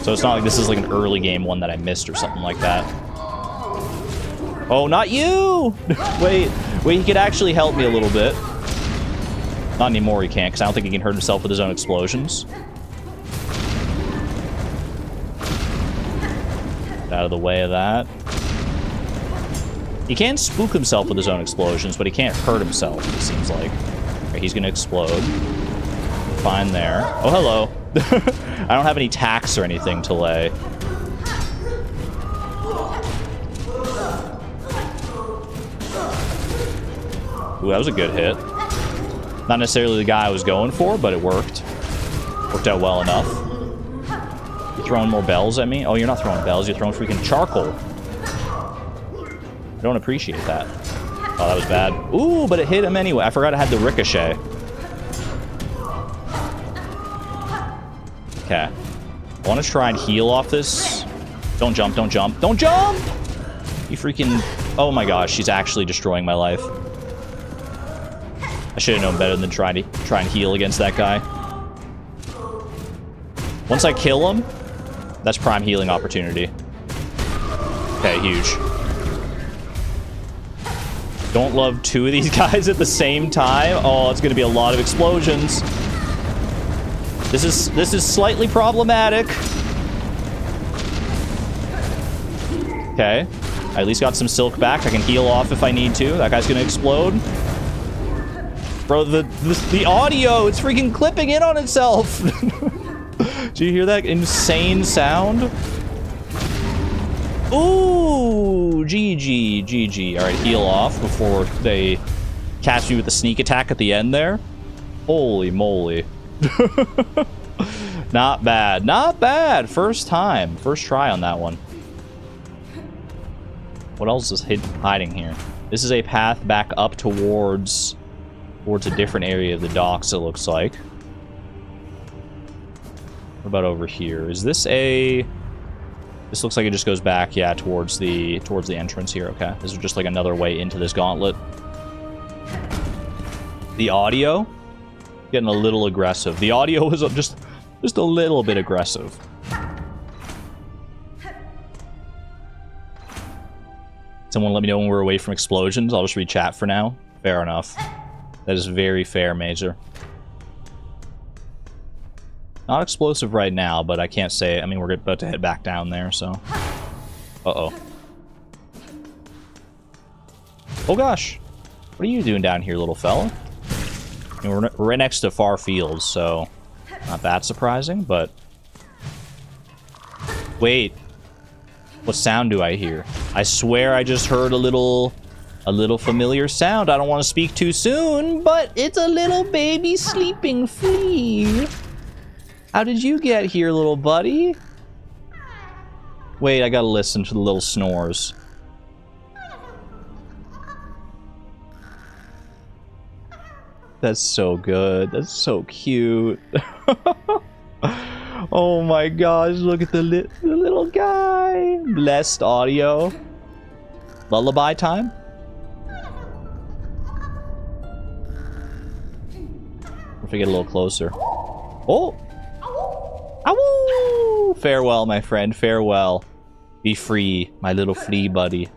So it's not like this is like an early game one that I missed or something like that. Oh, not you! Wait, he could actually help me a little bit. Not anymore, he can't, because I don't think he can hurt himself with his own explosions. Get out of the way of that. He can spook himself with his own explosions, but he can't hurt himself, it seems like. Okay, he's gonna explode. Fine there. Oh, hello. I don't have any tacks or anything to lay. Ooh, that was a good hit. Not necessarily the guy I was going for, but it worked. Worked out well enough. You throwing more bells at me? Oh, you're not throwing bells. You're throwing freaking charcoal. I don't appreciate that. Oh, that was bad. Ooh, but it hit him anyway. I forgot I had the ricochet. Okay. I want to try and heal off this. Don't jump, don't jump. Don't jump! You freaking... Oh my gosh, she's actually destroying my life. I should have known better than try and heal against that guy. Once I kill him, that's prime healing opportunity. Okay, huge. Don't love two of these guys at the same time. Oh, it's gonna be a lot of explosions. This is slightly problematic. Okay. I at least got some silk back. I can heal off if I need to. That guy's gonna explode. Bro, the audio, it's freaking clipping in on itself. Do you hear that insane sound? Ooh, GG, GG. All right, heal off before they catch me with the sneak attack at the end there. Holy moly. Not bad, not bad. First time, first try on that one. What else is hiding here? This is a path back up towards a different area of the docks, it looks like. What about over here? Is this a... This looks like it just goes back, yeah, towards the entrance here. Okay, this is just like another way into this gauntlet. The audio getting a little aggressive. The audio was just a little bit aggressive. Someone let me know when we're away from explosions. I'll just read chat for now. Fair enough. That is very fair, Major. Not explosive right now, but I can't say... I mean, we're about to head back down there, so... Uh-oh. Oh, gosh. What are you doing down here, little fella? I mean, we're right next to far fields, so... Not that surprising, but... Wait. What sound do I hear? I swear I just heard a little familiar sound. I don't want to speak too soon, but it's a little baby sleeping flea. How did you get here, little buddy? Wait, I gotta listen to the little snores. That's so good. That's so cute. Oh my gosh, look at the little guy. Blessed audio. Lullaby time? If we get a little closer. Oh! Ow! Farewell, my friend. Farewell. Be free, my little flea buddy.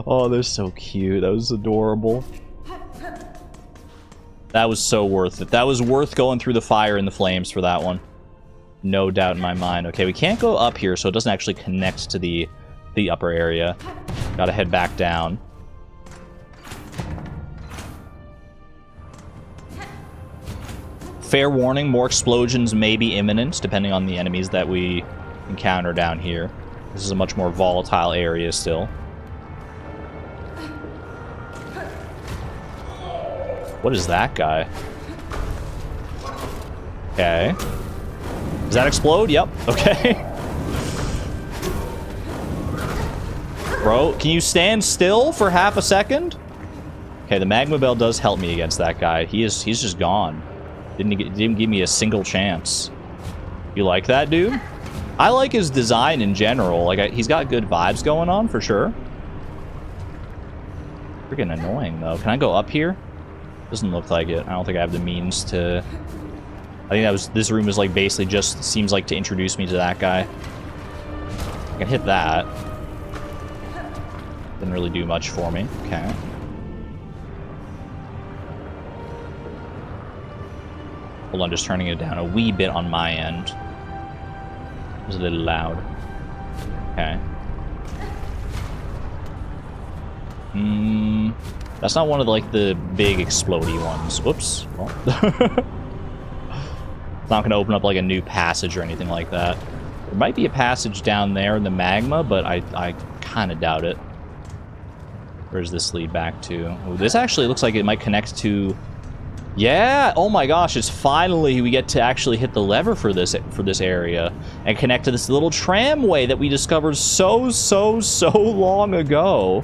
Oh, they're so cute. That was adorable. That was so worth it. That was worth going through the fire and the flames for that one. No doubt in my mind. Okay, we can't go up here, so it doesn't actually connect to the upper area. Gotta head back down. Fair warning, more explosions may be imminent, depending on the enemies that we encounter down here. This is a much more volatile area still. What is that guy? Okay. Does that explode? Yep. Okay. Bro, can you stand still for half a second? Okay, the magma bell does help me against that guy. He's just gone. Didn't give me a single chance. You like that, dude? I like his design in general. Like, he's got good vibes going on, for sure. Freaking annoying, though. Can I go up here? Doesn't look like it. I don't think I have the means to... I think this room is, like, basically just seems like to introduce me to that guy. I can hit that. Didn't really do much for me. Okay. Hold on, just turning it down a wee bit on my end. It was a little loud. Okay. That's not one of, like, the big explodey ones. Whoops. Well. It's not going to open up, like, a new passage or anything like that. There might be a passage down there in the magma, but I kind of doubt it. Where does this lead back to? Ooh, this actually looks like it might connect to... Yeah! Oh my gosh, it's finally we get to actually hit the lever for this area and connect to this little tramway that we discovered so long ago.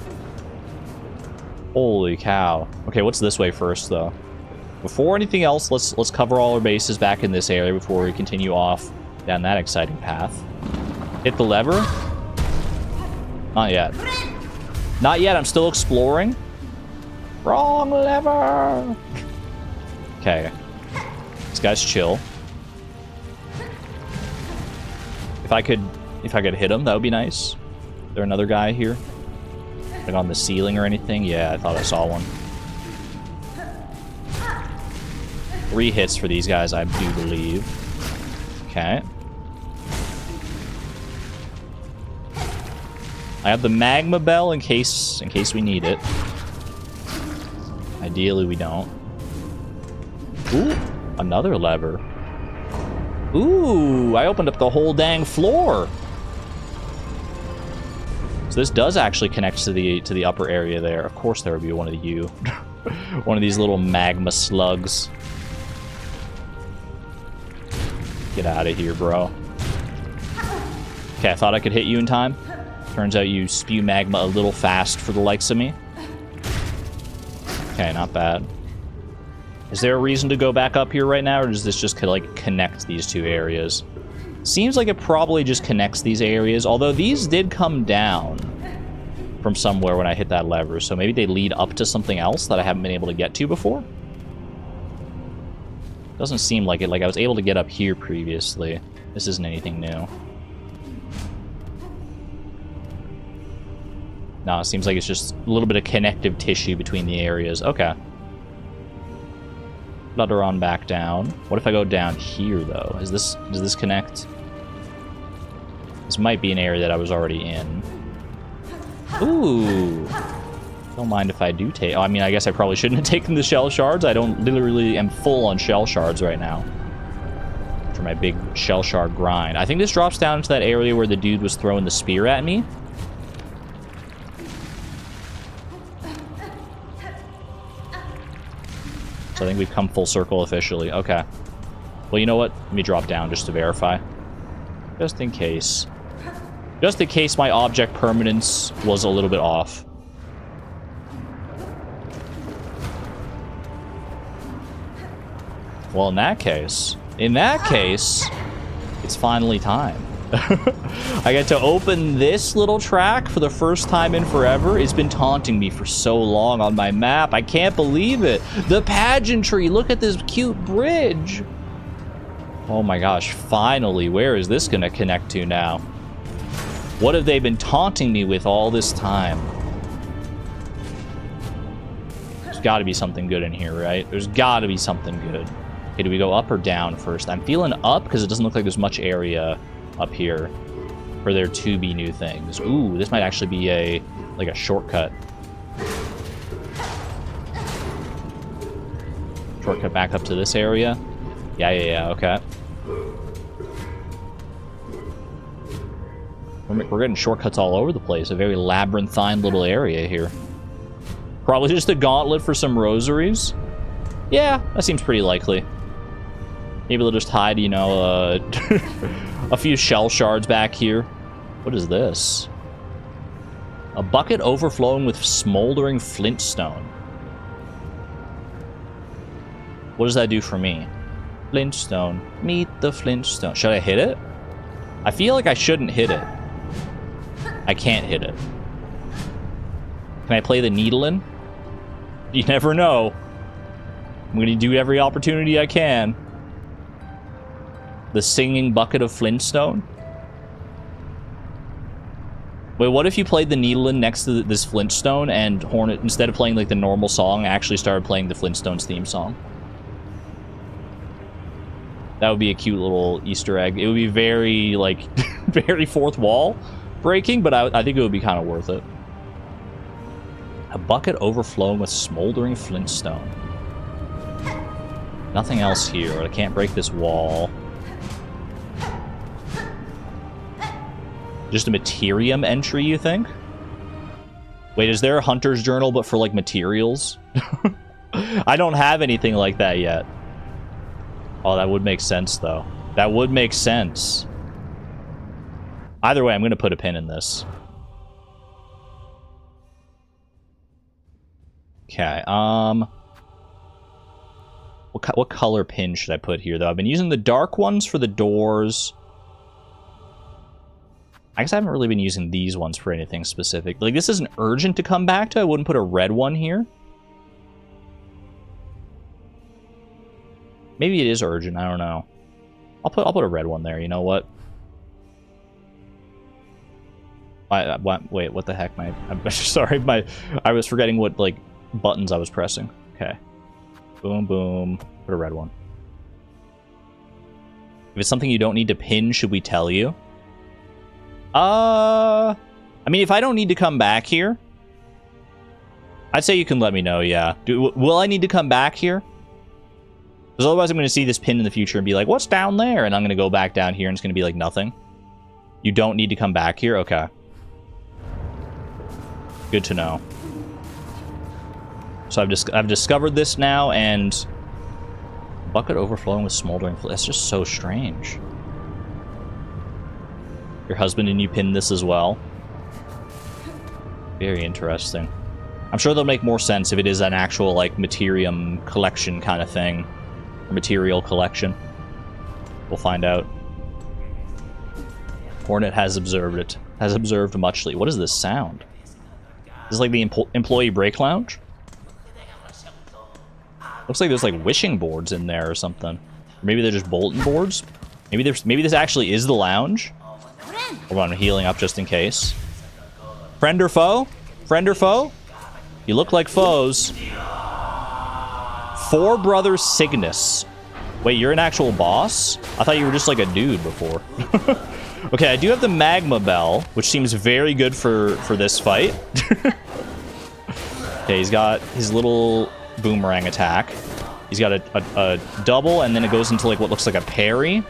Holy cow. Okay, what's this way first, though? Before anything else, let's cover all our bases back in this area before we continue off down that exciting path. Hit the lever? Not yet. Not yet, I'm still exploring. Wrong lever! Okay. This guy's chill. If I could hit him, that would be nice. Is there another guy here? Like on the ceiling or anything? Yeah, I thought I saw one. 3 hits for these guys, I do believe. Okay. I have the magma bell in case we need it. Ideally, we don't. Ooh, another lever. Ooh, I opened up the whole dang floor. So this does actually connect to the upper area there. Of course there would be one of you. One of these little magma slugs. Get out of here, bro. Okay, I thought I could hit you in time. Turns out you spew magma a little fast for the likes of me. Okay, not bad. Is there a reason to go back up here right now, or does this just like connect these two areas? Seems like it probably just connects these areas, although these did come down from somewhere when I hit that lever, so maybe they lead up to something else that I haven't been able to get to before? Doesn't seem like it. Like, I was able to get up here previously. This isn't anything new. No, it seems like it's just a little bit of connective tissue between the areas. Okay. Flutter on back down. What if I go down here, though? Does this connect? This might be an area that I was already in. Ooh. Don't mind if I do take... Oh, I mean, I guess I probably shouldn't have taken the shell shards. I don't literally am full on shell shards right now. For my big shell shard grind. I think this drops down into that area where the dude was throwing the spear at me. So I think we've come full circle officially. Okay. Well, you know what? Let me drop down just to verify. Just in case. Just in case my object permanence was a little bit off. Well, in that case, it's finally time. I get to open this little track for the first time in forever. It's been taunting me for so long on my map. I can't believe it. The pageantry. Look at this cute bridge. Oh my gosh, finally. Where is this going to connect to now? What have they been taunting me with all this time? There's got to be something good in here, right? There's got to be something good. Okay, do we go up or down first? I'm feeling up because it doesn't look like there's much area up here for there to be new things. Ooh, this might actually be a shortcut. Shortcut back up to this area. Yeah, okay. We're getting shortcuts all over the place. A very labyrinthine little area here. Probably just a gauntlet for some rosaries. Yeah, that seems pretty likely. Maybe they'll just hide, you know, a few shell shards back here. What is this? A bucket overflowing with smoldering flintstone. What does that do for me? Flintstone. Meet the flintstone. Should I hit it? I feel like I shouldn't hit it. I can't hit it. Can I play the needle in? You never know. I'm going to do every opportunity I can. The singing bucket of flintstone? Wait, what if you played the needle in next to this flintstone and Hornet, instead of playing like the normal song, actually started playing the Flintstones theme song? That would be a cute little Easter egg. It would be very, like, very fourth wall breaking, but I think it would be kind of worth it. A bucket overflowing with smoldering flintstone. Nothing else here. I can't break this wall. Just a Materium entry, you think? Wait, is there a hunter's journal but for, like, materials? I don't have anything like that yet. Oh, that would make sense, though. That would make sense. Either way, I'm going to put a pin in this. Okay, what color pin should I put here, though? I've been using the dark ones for the doors. I guess I haven't really been using these ones for anything specific. Like, this isn't urgent to come back to. I wouldn't put a red one here. Maybe it is urgent. I don't know. I'll put a red one there. You know what? Wait, what the heck? I'm sorry. I was forgetting what, like, buttons I was pressing. Okay. Boom, boom. Put a red one. If it's something you don't need to pin, should we tell you? I mean, if I don't need to come back here, I'd say you can let me know, yeah. Will I need to come back here? Because otherwise I'm going to see this pin in the future and be like, what's down there? And I'm going to go back down here and it's going to be like nothing. You don't need to come back here? Okay. Good to know. So I've discovered this now, and bucket overflowing with smoldering. That's just so strange. Your husband and you pinned this as well. Very interesting. I'm sure they'll make more sense if it is an actual, like, Materium collection kind of thing. Or material collection. We'll find out. Hornet has observed it. Has observed muchly. What is this sound? This is like the employee break lounge? Looks like there's like wishing boards in there or something. Or maybe they're just bulletin boards? Maybe this actually is the lounge? Hold on, I'm healing up just in case. Friend or foe? Friend or foe? You look like foes. Four Brothers Cygnus. Wait, you're an actual boss? I thought you were just like a dude before. Okay, I do have the Magma Bell, which seems very good for this fight. Okay, he's got his little boomerang attack. He's got a double, and then it goes into like what looks like a parry.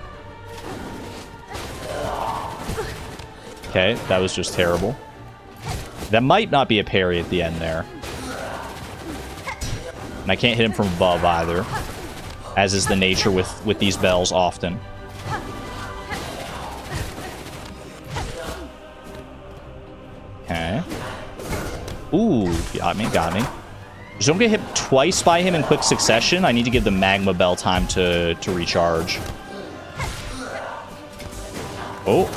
Okay, that was just terrible. That might not be a parry at the end there. And I can't hit him from above either, as is the nature with these bells often. Okay. Ooh, got me, got me. Just don't get hit twice by him in quick succession. I need to give the Magma Bell time to recharge. Oh.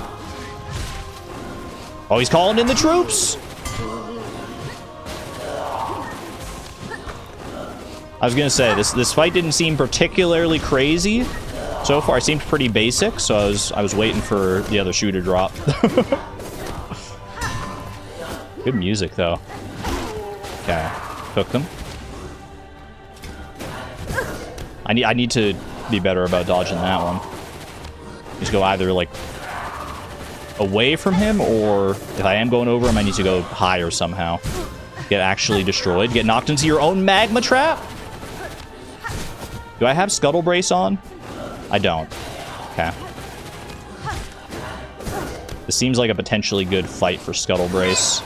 Oh, he's calling in the troops! I was gonna say, this fight didn't seem particularly crazy so far. It seemed pretty basic, so I was waiting for the other shoe to drop. Good music, though. Okay, cook them. I need to be better about dodging that one. Just go either like away from him, or if I am going over him, I need to go higher somehow. Get actually destroyed. Get knocked into your own magma trap. Do I have Scuttle Brace on? I don't. Okay. This seems like a potentially good fight for Scuttle Brace.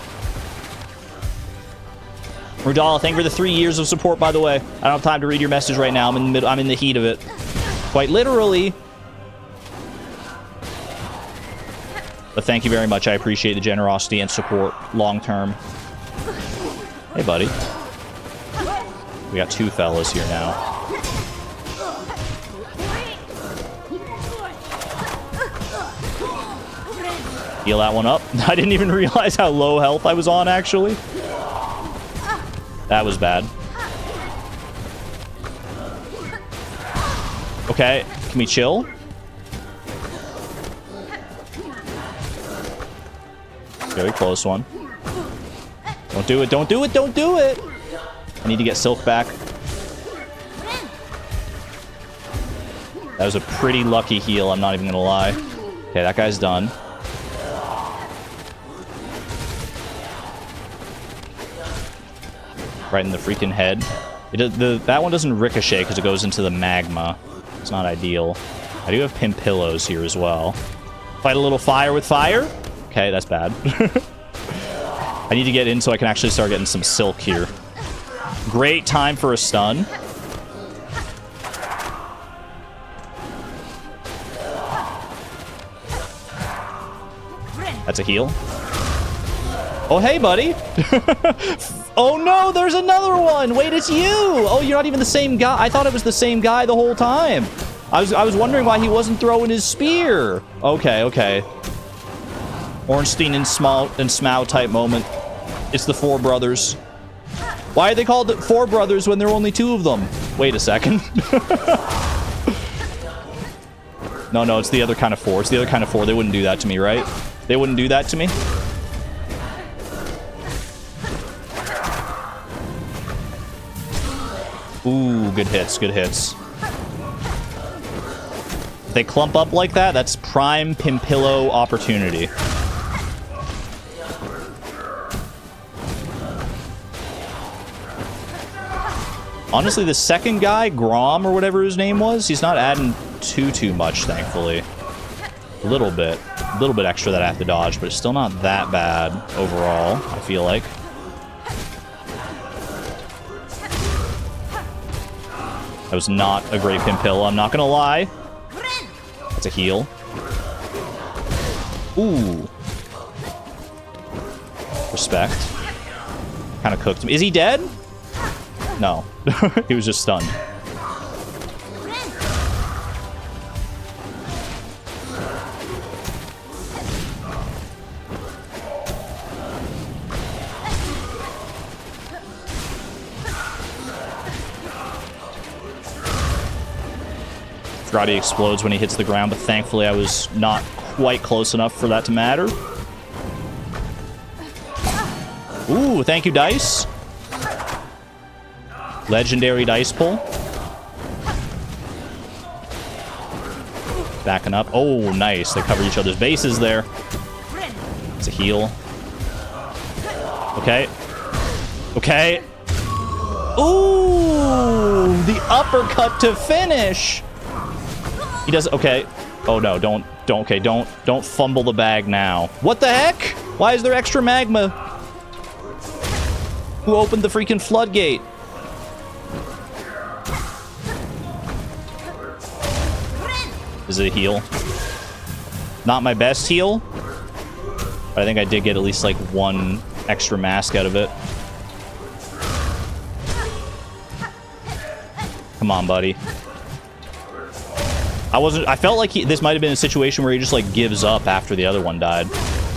Rudala, thank you for the 3 years of support, by the way. I don't have time to read your message right now. I'm in the heat of it. Quite literally. But thank you very much. I appreciate the generosity and support long term. Hey, buddy. We got two fellas here now. Heal that one up. I didn't even realize how low health I was on, actually. That was bad. Okay, can we chill? Very close one. Don't do it, don't do it, don't do it! I need to get Silk back. That was a pretty lucky heal, I'm not even gonna lie. Okay, that guy's done. Right in the freaking head. That one doesn't ricochet because it goes into the magma. It's not ideal. I do have Pimpillos here as well. Fight a little fire with fire? Okay, that's bad. I need to get in so I can actually start getting some silk here. Great time for a stun. That's a heal. Oh, hey, buddy. Oh, no, there's another one. Wait, it's you. Oh, you're not even the same guy. I thought it was the same guy the whole time. I was wondering why he wasn't throwing his spear. Okay, okay. Ornstein and Smough type moment. It's the Four Brothers. Why are they called the Four Brothers when there are only two of them? Wait a second. No, it's the other kind of four. It's the other kind of four. They wouldn't do that to me, right? They wouldn't do that to me? Ooh, good hits, good hits. If they clump up like that, that's prime Pimpillo opportunity. Honestly, the second guy, Grom or whatever his name was, he's not adding too much, thankfully. A little bit extra that I have to dodge, but it's still not that bad overall, I feel like. That was not a great Pimpillo, I'm not gonna lie. That's a heal. Ooh. Respect. kind of cooked him. Is he dead? No. He was just stunned. Forgot he explodes when he hits the ground, but thankfully I was not quite close enough for that to matter. Ooh, thank you, dice. Legendary dice pull. Backing up. Oh, nice. They cover each other's bases there. It's a heal. Okay. Okay. Ooh, the uppercut to finish. He does. Okay. Oh no! Don't fumble the bag now. What the heck? Why is there extra magma? Who opened the freaking floodgate? Is it a heal? Not my best heal, but I think I did get at least like one extra mask out of it. Come on, buddy. I felt like this might have been a situation where he just like gives up after the other one died.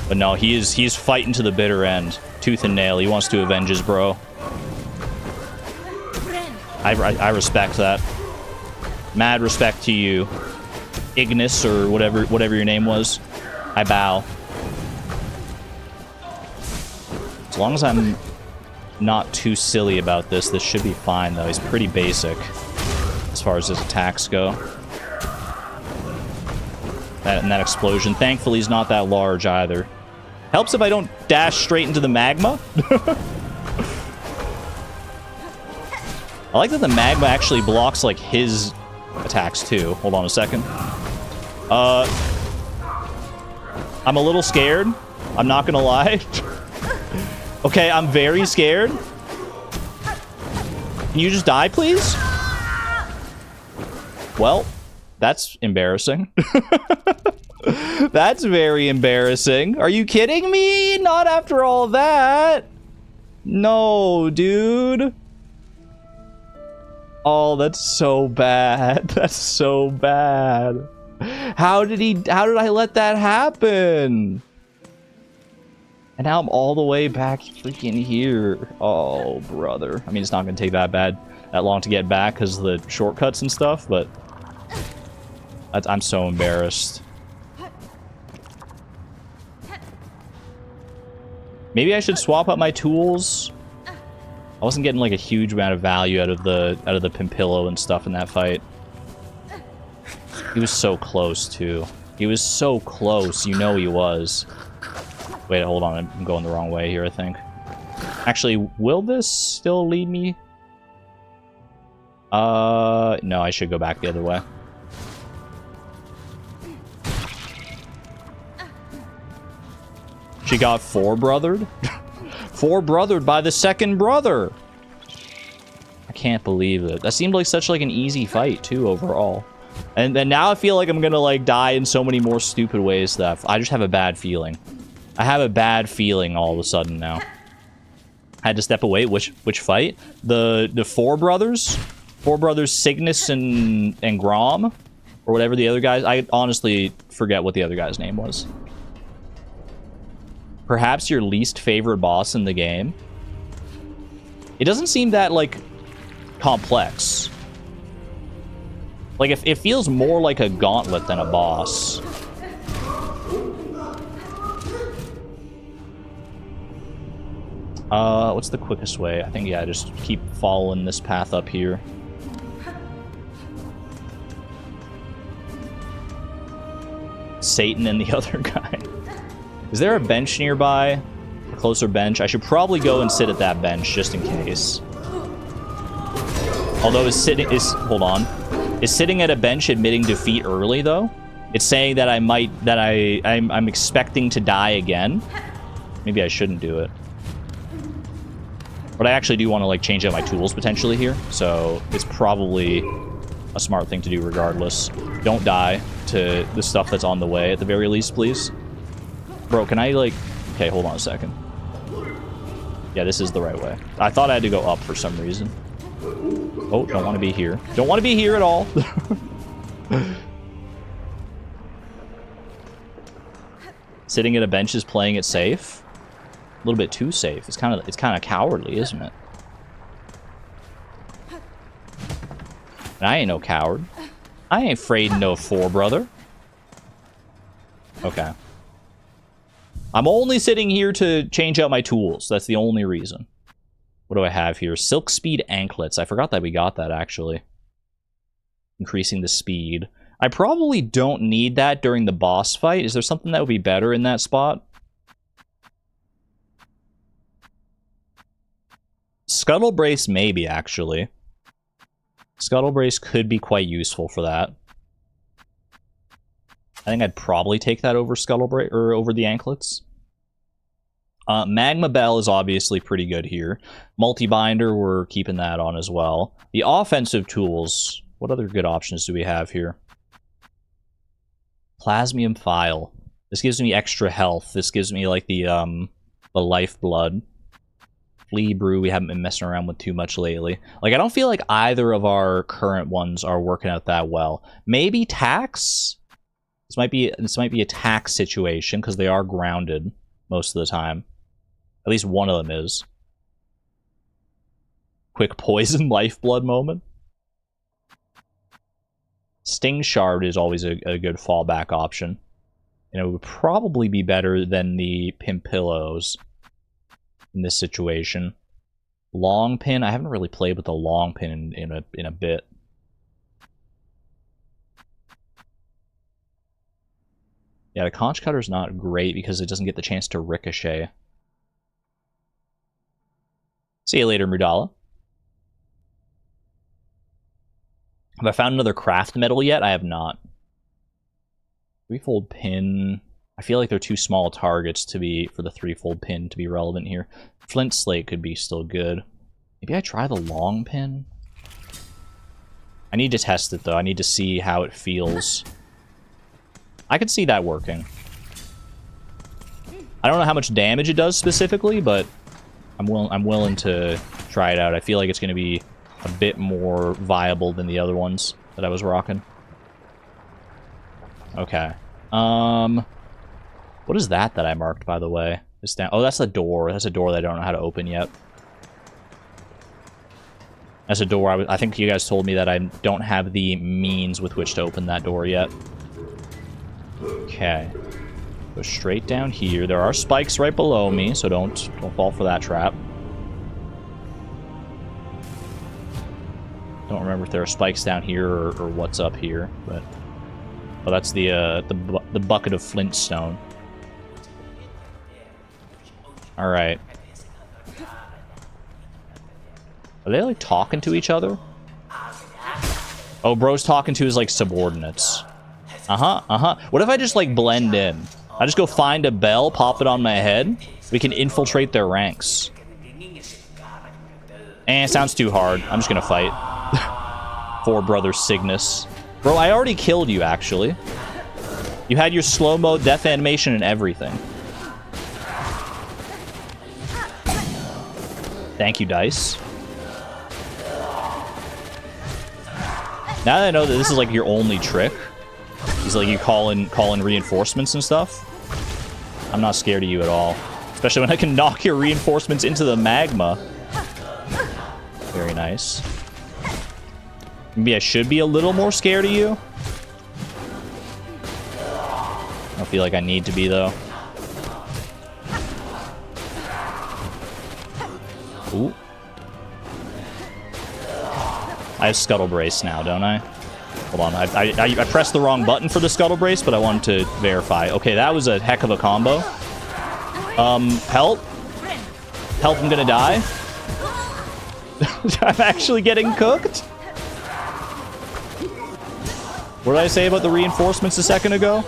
But no, he's fighting to the bitter end. Tooth and nail. He wants to avenge his bro. I respect that. Mad respect to you. Ignis or whatever your name was. I bow. As long as I'm not too silly about this should be fine though. He's pretty basic as far as his attacks go. And that explosion. Thankfully, he's not that large either. Helps if I don't dash straight into the magma. I like that the magma actually blocks, like, his attacks, too. Hold on a second. I'm a little scared. I'm not gonna lie. Okay, I'm very scared. Can you just die, please? Well... That's embarrassing. That's very embarrassing. Are you kidding me? Not after all that. No, dude. Oh, that's so bad. That's so bad. How did I let that happen? And now I'm all the way back freaking here. Oh, brother. I mean, it's not going to take that long to get back because of the shortcuts and stuff, but... I'm so embarrassed. Maybe I should swap out my tools. I wasn't getting like a huge amount of value out of the Pimpillo and stuff in that fight. He was so close too. He was so close. You know he was. Wait, hold on. I'm going the wrong way here, I think. Actually, will this still lead me? No, I should go back the other way. She got four-brothered? Four-brothered by the second brother! I can't believe it. That seemed like such like an easy fight, too, overall. And then now I feel like I'm gonna, like, die in so many more stupid ways that I just have a bad feeling. I have a bad feeling all of a sudden now. I had to step away. Which fight? The four brothers? Four brothers Cygnus and Grom? Or whatever the other guys... I honestly forget what the other guy's name was. Perhaps your least favorite boss in the game? It doesn't seem that, like, complex. Like, it feels more like a gauntlet than a boss. What's the quickest way? I think, yeah, just keep following this path up here. Satan and the other guy. Is there a bench nearby? A closer bench? I should probably go and sit at that bench just in case. Although hold on. Is sitting at a bench admitting defeat early though? It's saying that I'm expecting to die again. Maybe I shouldn't do it. But I actually do want to like change out my tools potentially here, so it's probably a smart thing to do regardless. Don't die to the stuff that's on the way at the very least, please. Bro, can I, like... Okay, hold on a second. Yeah, this is the right way. I thought I had to go up for some reason. Oh, don't want to be here. Don't want to be here at all. Sitting at a bench is playing it safe. A little bit too safe. It's kind of cowardly, isn't it? And I ain't no coward. I ain't afraid no four, brother. Okay. I'm only sitting here to change out my tools. That's the only reason. What do I have here? Silk speed anklets. I forgot that we got that, actually. Increasing the speed. I probably don't need that during the boss fight. Is there something that would be better in that spot? Scuttle Brace, maybe, actually. Scuttle Brace could be quite useful for that. I think I'd probably take that over Scuttle Brace, or over the anklets. Magma Bell is obviously pretty good here. Multi-binder, we're keeping that on as well. The offensive tools, what other good options do we have here? Plasmium File. This gives me extra health. This gives me, like, the lifeblood. Flea Brew, we haven't been messing around with too much lately. Like, I don't feel like either of our current ones are working out that well. Maybe Tax? This might be a tax situation, because they are grounded most of the time. At least one of them is. Quick poison lifeblood moment. Sting Shard is always a good fallback option. And it would probably be better than the Pimp Pillows in this situation. Long Pin, I haven't really played with the Long Pin in a bit. Yeah, the Conch Cutter's not great because it doesn't get the chance to ricochet. See you later, Mudala. Have I found another craft metal yet? I have not. Threefold pin. I feel like they're too small targets for the threefold pin to be relevant here. Flint slate could be still good. Maybe I try the long pin? I need to test it though. I need to see how it feels. I could see that working. I don't know how much damage it does specifically, but I'm willing to try it out. I feel like it's going to be a bit more viable than the other ones that I was rocking. Okay. What is that I marked, by the way? It's down. Oh, that's a door. That's a door that I don't know how to open yet. That's a door. I think you guys told me that I don't have the means with which to open that door yet. Okay. Go straight down here. There are spikes right below me, so don't fall for that trap. Don't remember if there are spikes down here or what's up here, but oh, that's the bucket of flintstone. All right. Are they like talking to each other? Oh, bro's talking to his like subordinates. What if I just like blend in? I just go find a bell, pop it on my head. We can infiltrate their ranks. Sounds too hard. I'm just gonna fight. Four Brother Cygnus. Bro, I already killed you, actually. You had your slow-mo death animation and everything. Thank you, Dice. Now that I know that this is like your only trick, is like you call in reinforcements and stuff, I'm not scared of you at all. Especially when I can knock your reinforcements into the magma. Very nice. Maybe I should be a little more scared of you. I don't feel like I need to be, though. Ooh. I have Scuttle Brace now, don't I? Hold on. I pressed the wrong button for the Scuttle Brace, but I wanted to verify. Okay, that was a heck of a combo. Help. Help, I'm gonna die. I'm actually getting cooked? What did I say about the reinforcements a second ago?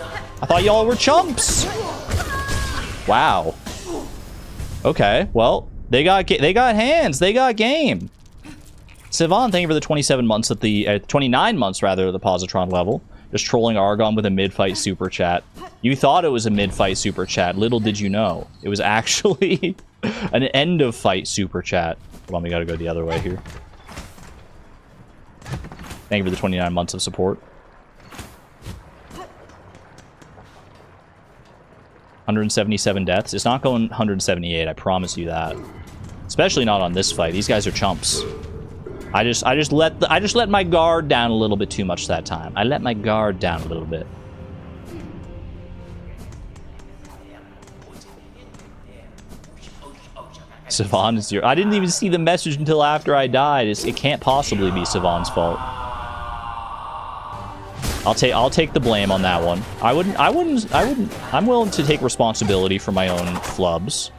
I thought y'all were chumps. Wow. Okay, well, they got hands. They got game. Sivan, thank you for the 27 months at the 29 months rather at the Positron level. Just trolling Argon with a mid-fight super chat. You thought it was a mid-fight super chat. Little did you know. It was actually An end of fight super chat. Hold on, we gotta go the other way here. Thank you for the 29 months of support. 177 deaths. It's not going 178, I promise you that. Especially not on this fight. These guys are chumps. I just let my guard down a little bit too much that time. I let my guard down a little bit. Savon is your... I didn't even see the message until after I died. It can't possibly be Savon's fault. I'll take the blame on that one. I wouldn't. I'm willing to take responsibility for my own flubs.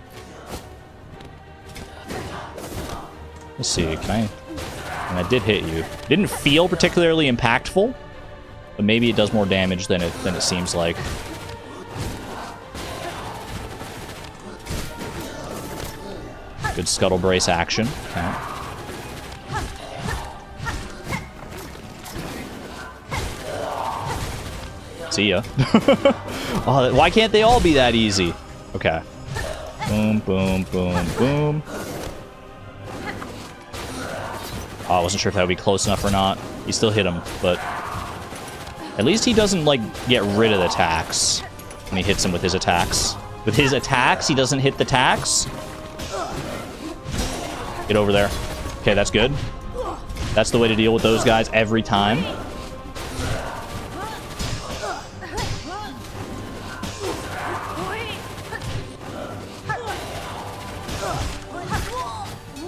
Let's see. Can I? And I did hit you. Didn't feel particularly impactful, but maybe it does more damage than it seems like. Good scuttle brace action. Okay. See ya. Oh, why can't they all be that easy? Okay. Boom, boom, boom, boom. Oh, I wasn't sure if that would be close enough or not. He still hit him, but at least he doesn't, like, get rid of the tax when he hits him with his attacks. With his attacks, he doesn't hit the tax. Get over there. Okay, that's good. That's the way to deal with those guys every time.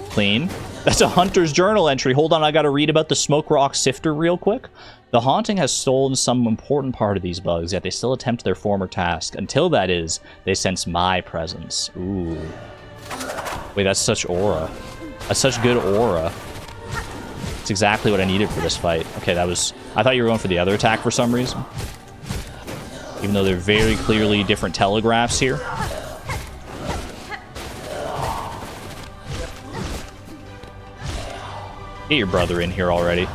Clean. That's a Hunter's Journal entry. Hold on, I gotta read about the Smoke Rock Sifter real quick. The haunting has stolen some important part of these bugs, yet they still attempt their former task. Until that is, they sense my presence. Ooh. Wait, that's such aura. That's such good aura. It's exactly what I needed for this fight. Okay, that was... I thought you were going for the other attack for some reason. Even though they're very clearly different telegraphs here. Get your brother in here already.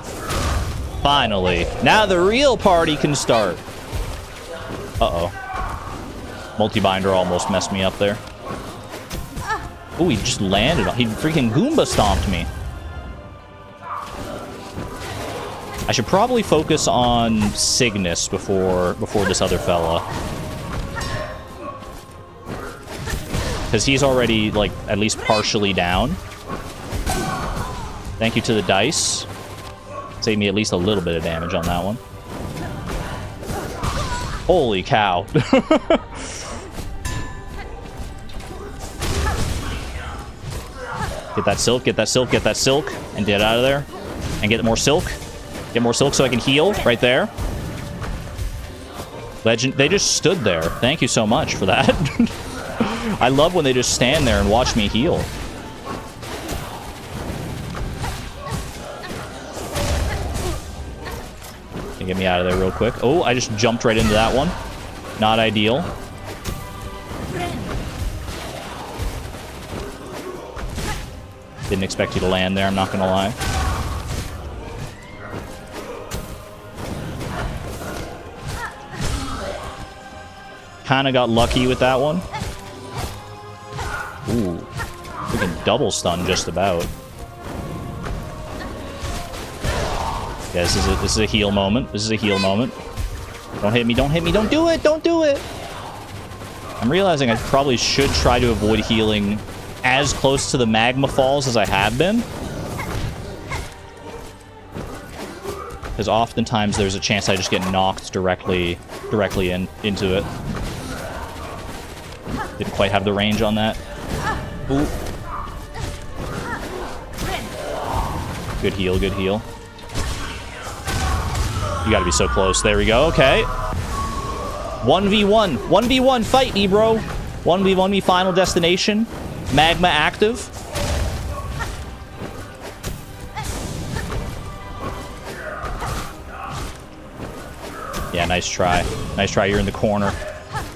Finally. Now the real party can start. Uh-oh. Multi-binder almost messed me up there. Ooh, he just landed on... He freaking Goomba stomped me. I should probably focus on Cygnus before this other fella. Because he's already, like, at least partially down. Thank you to the dice. Saved me at least a little bit of damage on that one. Holy cow. Get that silk, get that silk, get that silk, and get out of there. And get more silk. Get more silk so I can heal right there. Legend. They just stood there. Thank you so much for that. I love when they just stand there and watch me heal. Get me out of there real quick. Oh, I just jumped right into that one. Not ideal. Didn't expect you to land there, I'm not gonna lie. Kinda got lucky with that one. Ooh. Freaking double stun just about. Yeah, this is a heal moment. This is a heal moment. Don't hit me, don't hit me, don't do it, don't do it! I'm realizing I probably should try to avoid healing as close to the magma falls as I have been. Because oftentimes there's a chance I just get knocked directly into it. Didn't quite have the range on that. Ooh. Good heal, good heal. You gotta be so close. There we go. Okay. 1v1. 1v1. Fight me, bro. 1v1 me final destination. Magma active. Yeah, nice try. Nice try. You're in the corner.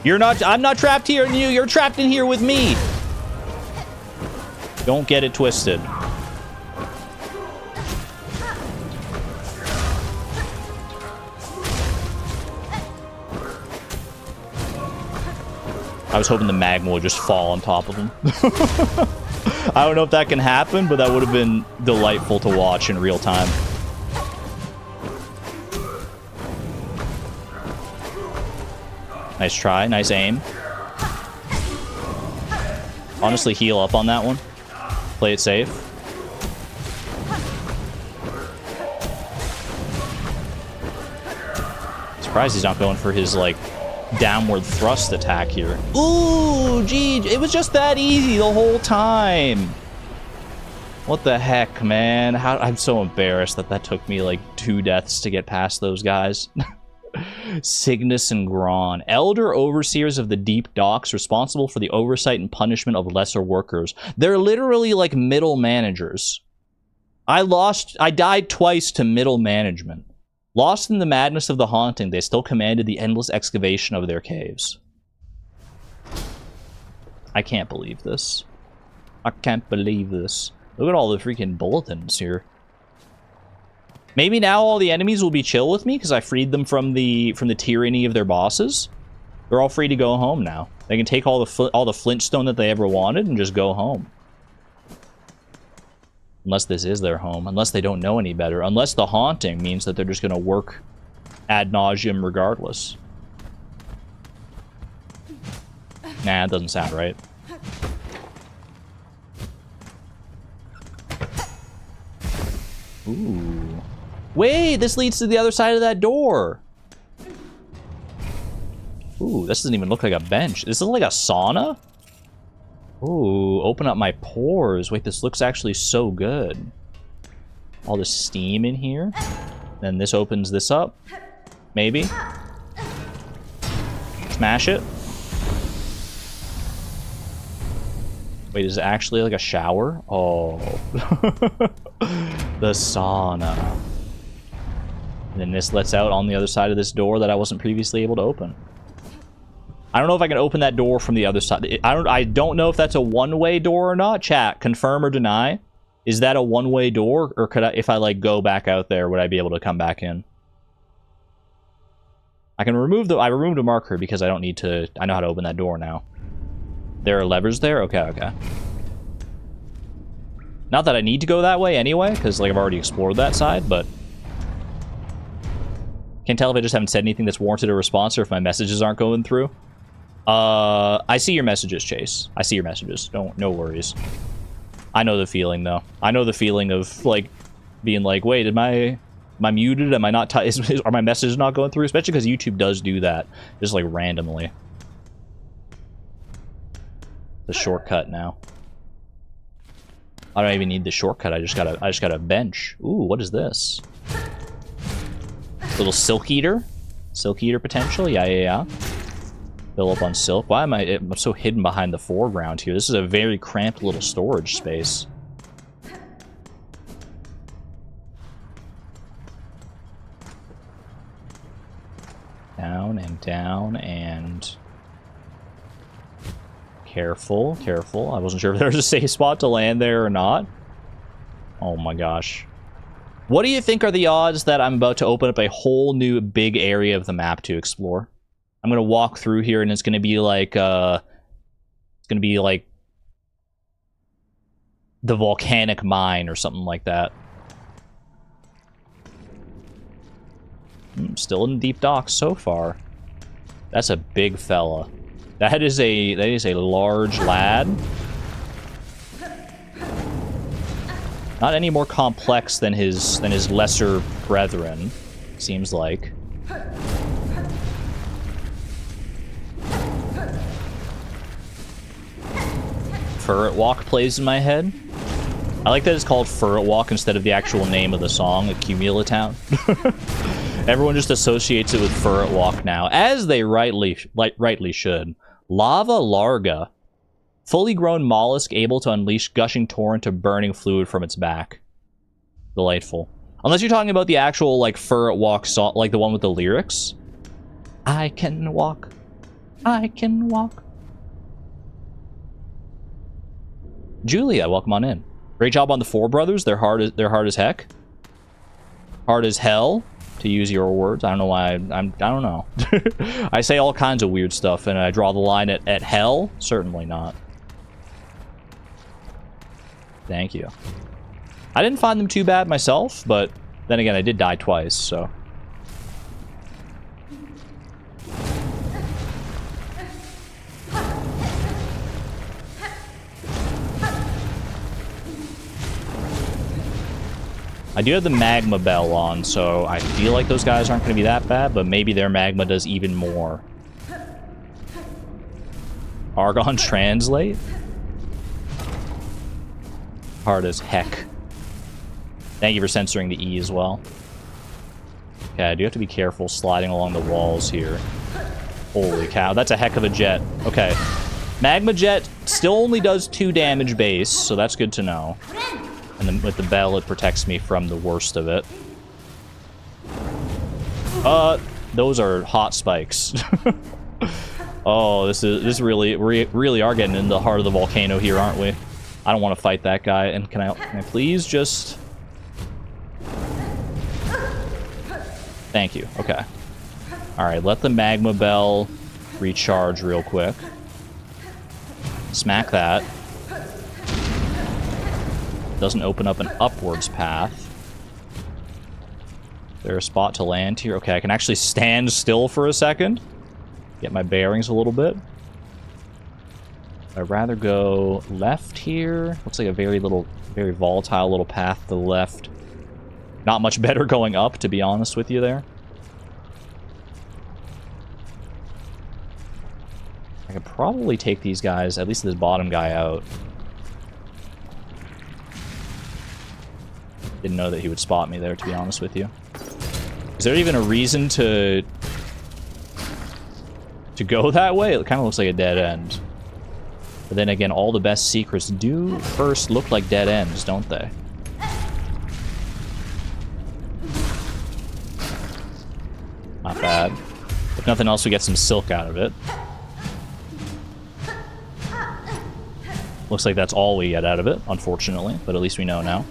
You're not... I'm not trapped here in you. You're trapped in here with me. Don't get it twisted. I was hoping the magma would just fall on top of him. I don't know if that can happen, but that would have been delightful to watch in real time. Nice try, nice aim. Honestly, heal up on that one. Play it safe. Surprised he's not going for his, like, downward thrust attack here. Ooh, gee, it was just that easy the whole time. What the heck, man? I'm so embarrassed that took me, like, 2 deaths to get past those guys. Cygnus and Gron, elder overseers of the deep docks, responsible for the oversight and punishment of lesser workers. They're literally like middle managers. I died twice to middle management. Lost in the madness of the haunting, they still commanded the endless excavation of their caves. I can't believe this. I can't believe this. Look at all the freaking bulletins here. Maybe now all the enemies will be chill with me because I freed them from the tyranny of their bosses. They're all free to go home now. They can take all the flintstone that they ever wanted and just go home. Unless this is their home. Unless they don't know any better. Unless the haunting means that they're just going to work ad nauseum regardless. Nah, it doesn't sound right. Ooh. Wait, this leads to the other side of that door. Ooh, this doesn't even look like a bench. This is like a sauna? Ooh, open up my pores. Wait, this looks actually so good. All this steam in here. Then this opens this up. Maybe. Smash it. Wait, is it actually like a shower? Oh. The sauna. And then this lets out on the other side of this door that I wasn't previously able to open. I don't know if I can open that door from the other side. I don't know if that's a one-way door or not. Chat, confirm or deny. Is that a one-way door, or could I, if I like go back out there, would I be able to come back in? I can remove I removed a marker because I don't need to. I know how to open that door now. There are levers there. Okay, okay. Not that I need to go that way anyway, because like I've already explored that side, but. Can't tell if I just haven't said anything that's warranted a response or if my messages aren't going through. I see your messages, Chase. I see your messages. No worries. I know the feeling, though. I know the feeling of, like, being like, wait, am I muted? Am I not... Are my messages not going through? Especially because YouTube does do that. Just, like, randomly. The shortcut now. I don't even need the shortcut. I just got a bench. Ooh, what is this? Little silk eater. Silk eater potential. Yeah. Fill up on silk. Why am I'm so hidden behind the foreground here? This is a very cramped little storage space. Down and down and... Careful, careful. I wasn't sure if there was a safe spot to land there or not. Oh my gosh. What do you think are the odds that I'm about to open up a whole new big area of the map to explore? I'm going to walk through here and it's going to be like, the volcanic mine or something like that. Still in deep docks so far. That's a big fella. That is a large lad. Not any more complex than his lesser brethren, seems like. Furret Walk plays in my head. I like that it's called Furret Walk instead of the actual name of the song, Accumulatown. Everyone just associates it with Furret Walk now, as they rightly should. Lava Larga. Fully grown mollusk able to unleash gushing torrent of burning fluid from its back. Delightful. Unless you're talking about the actual, like, Furret Walk song, like the one with the lyrics. I can walk. I can walk. Julia, welcome on in. Great job on the Four Brothers. They're hard as heck. Hard as hell, to to use your words. I don't know why. I don't know. I say all kinds of weird stuff, and I draw the line at hell. Certainly not. Thank you. I didn't find them too bad myself, but then again, I did die twice, so. I do have the magma bell on, so I feel like those guys aren't going to be that bad, but maybe their magma does even more. Argon translate? Hard as heck. Thank you for censoring the E as well. Okay, I do have to be careful sliding along the walls here. Holy cow, that's a heck of a jet. Okay. Magma jet still only does 2 damage base, so that's good to know. And then with the bell, it protects me from the worst of it. Those are hot spikes. Oh, this really, we really are getting into the heart of the volcano here, aren't we? I don't want to fight that guy. And can I please just... Thank you. Okay. Alright, let the magma bell recharge real quick. Smack that. Doesn't open up an upwards path. Is there a spot to land here? Okay, I can actually stand still for a second. Get my bearings a little bit. I'd rather go left here. Looks like a very volatile little path to the left. Not much better going up, to be honest with you there. I could probably take these guys, at least this bottom guy, out. Didn't know that he would spot me there, to be honest with you. Is there even a reason to go that way? It kind of looks like a dead end. But then again, all the best secrets do first look like dead ends, don't they? Not bad. If nothing else, we get some silk out of it. Looks like that's all we get out of it, unfortunately, but at least we know now.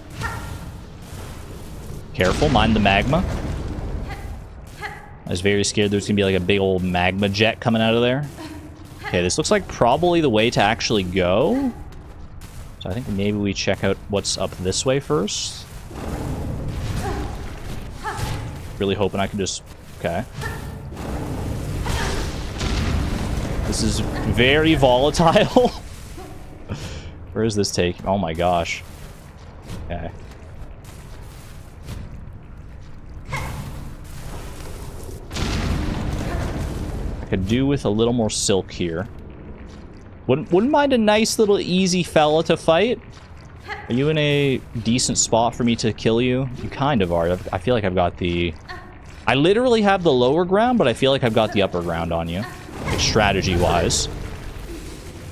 Careful, mind the magma. I was very scared there's gonna be like a big old magma jet coming out of there. Okay, this looks like probably the way to actually go. So I think maybe we check out what's up this way first. Really hoping I can just... Okay. This is very volatile. Where is this taking? Oh my gosh. Okay. I could do with a little more silk here. Wouldn't mind a nice little easy fella to fight. Are you in a decent spot for me to kill you? You kind of are. I feel like I've got the... I literally have the lower ground, but I feel like I've got the upper ground on you. Like, strategy-wise.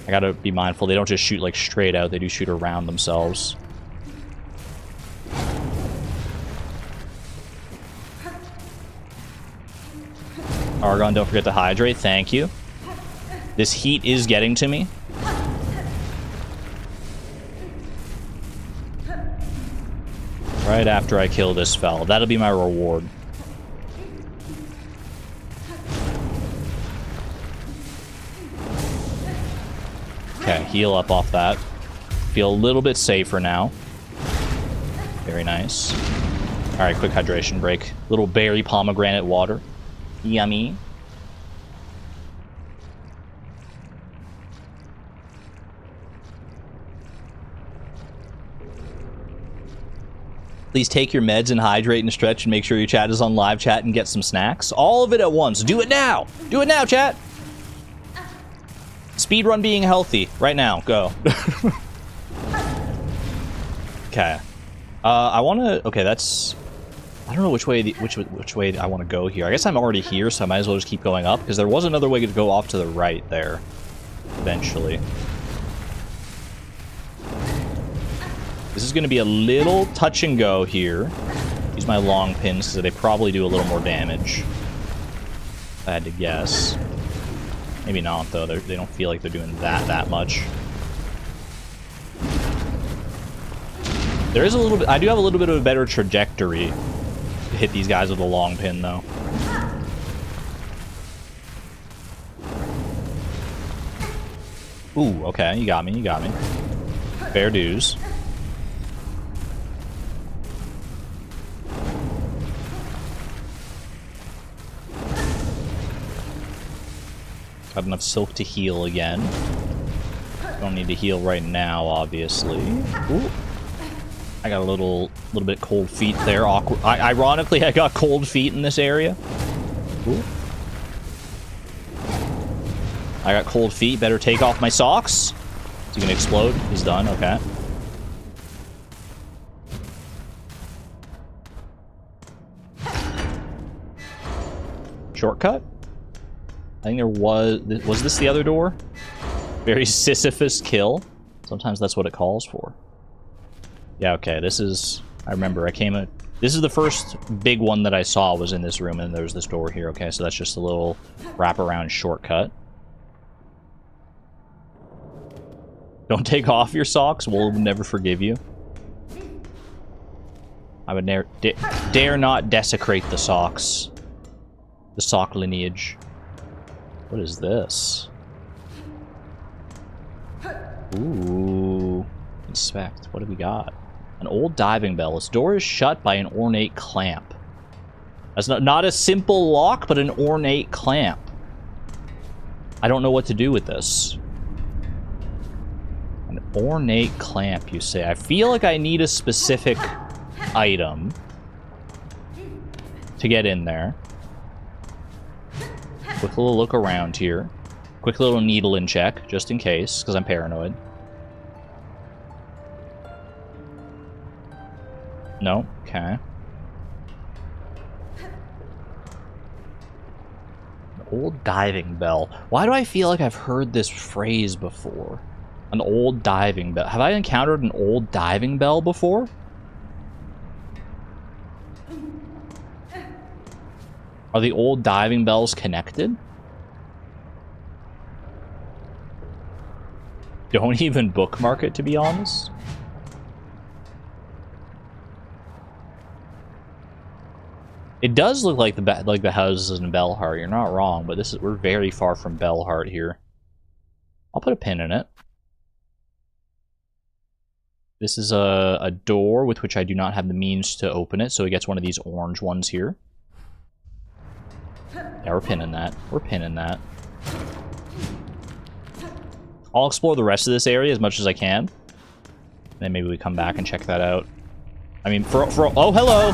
I gotta be mindful. They don't just shoot, like, straight out. They do shoot around themselves. Argon, don't forget to hydrate. Thank you. This heat is getting to me. Right after I kill this fella. That'll be my reward. Okay, heal up off that. Feel a little bit safer now. Very nice. Alright, quick hydration break. Little berry pomegranate water. Yummy. Please take your meds and hydrate and stretch and make sure your chat is on live chat and get some snacks. All of it at once. Do it now. Do it now, chat. Speedrun being healthy. Right now. Go. Okay. I want to... Okay, that's... I don't know which way which way I want to go here. I guess I'm already here, so I might as well just keep going up, because there was another way to go off to the right there. Eventually. This is going to be a little touch and go here. Use my long pins, because they probably do a little more damage. If I had to guess. Maybe not, though. They don't feel like they're doing that much. There is a little bit... I do have a little bit of a better trajectory hit these guys with a long pin, though. Ooh, okay, you got me, you got me. Fair dues. Got enough silk to heal again. Don't need to heal right now, obviously. Ooh. I got a little bit cold feet there. Awkward. Ironically, I got cold feet in this area. Ooh. I got cold feet. Better take off my socks. Is he gonna explode? He's done. Okay. Shortcut? I think there was... Was this the other door? Very Sisyphus kill. Sometimes that's what it calls for. Yeah, okay, this is... I remember, I came at... This is the first big one that I saw was in this room, and there's this door here. Okay, so that's just a little wraparound shortcut. Don't take off your socks. We'll never forgive you. I would dare not desecrate the socks. The sock lineage. What is this? Ooh. Inspect. What do we got? An old diving bell. Its door is shut by an ornate clamp. That's not a simple lock, but an ornate clamp. I don't know what to do with this. An ornate clamp, you say? I feel like I need a specific item to get in there. Quick little look around here. Quick little needle in check, just in case, because I'm paranoid. No? Okay. An old diving bell. Why do I feel like I've heard this phrase before? An old diving bell. Have I encountered an old diving bell before? Are the old diving bells connected? Don't even bookmark it, to be honest. It does look like the houses in Bellheart. You're not wrong, but we're very far from Bellheart here. I'll put a pin in it. This is a door with which I do not have the means to open it, so it gets one of these orange ones here. Yeah, we're pinning that. We're pinning that. I'll explore the rest of this area as much as I can. Then maybe we come back and check that out. I mean, oh, hello!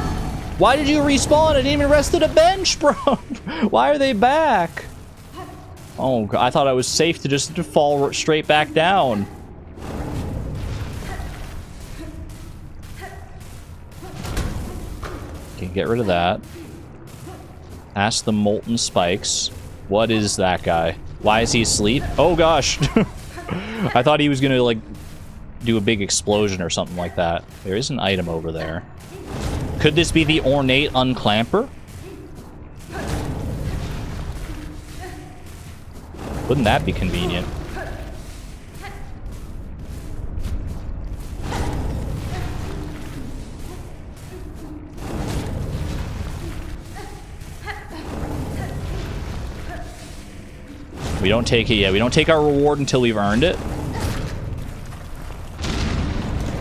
Why did you respawn? I didn't even rest at a bench, bro! Why are they back? Oh, God, I thought I was safe to just fall straight back down. Okay, get rid of that. Ask the molten spikes. What is that guy? Why is he asleep? Oh gosh. I thought he was gonna like do a big explosion or something like that. There is an item over there. Could this be the ornate unclamper? Wouldn't that be convenient? We don't take it yet. We don't take our reward until we've earned it.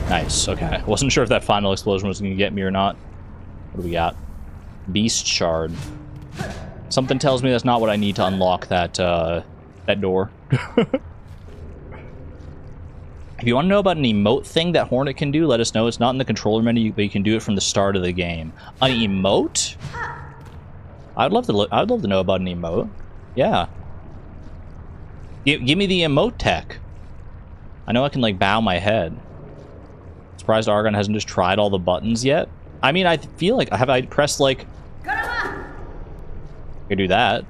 Nice. Okay. Wasn't sure if that final explosion was going to get me or not. What do we got? Beast shard. Something tells me that's not what I need to unlock that that door. If you want to know about an emote thing that Hornet can do, let us know. It's not in the controller menu, but you can do it from the start of the game. An emote? I'd love to know about an emote. Yeah. Give me the emote tech. I know I can, like, bow my head. Surprised Argon hasn't just tried all the buttons yet. I mean, I feel like... Have I pressed, like... I can do that.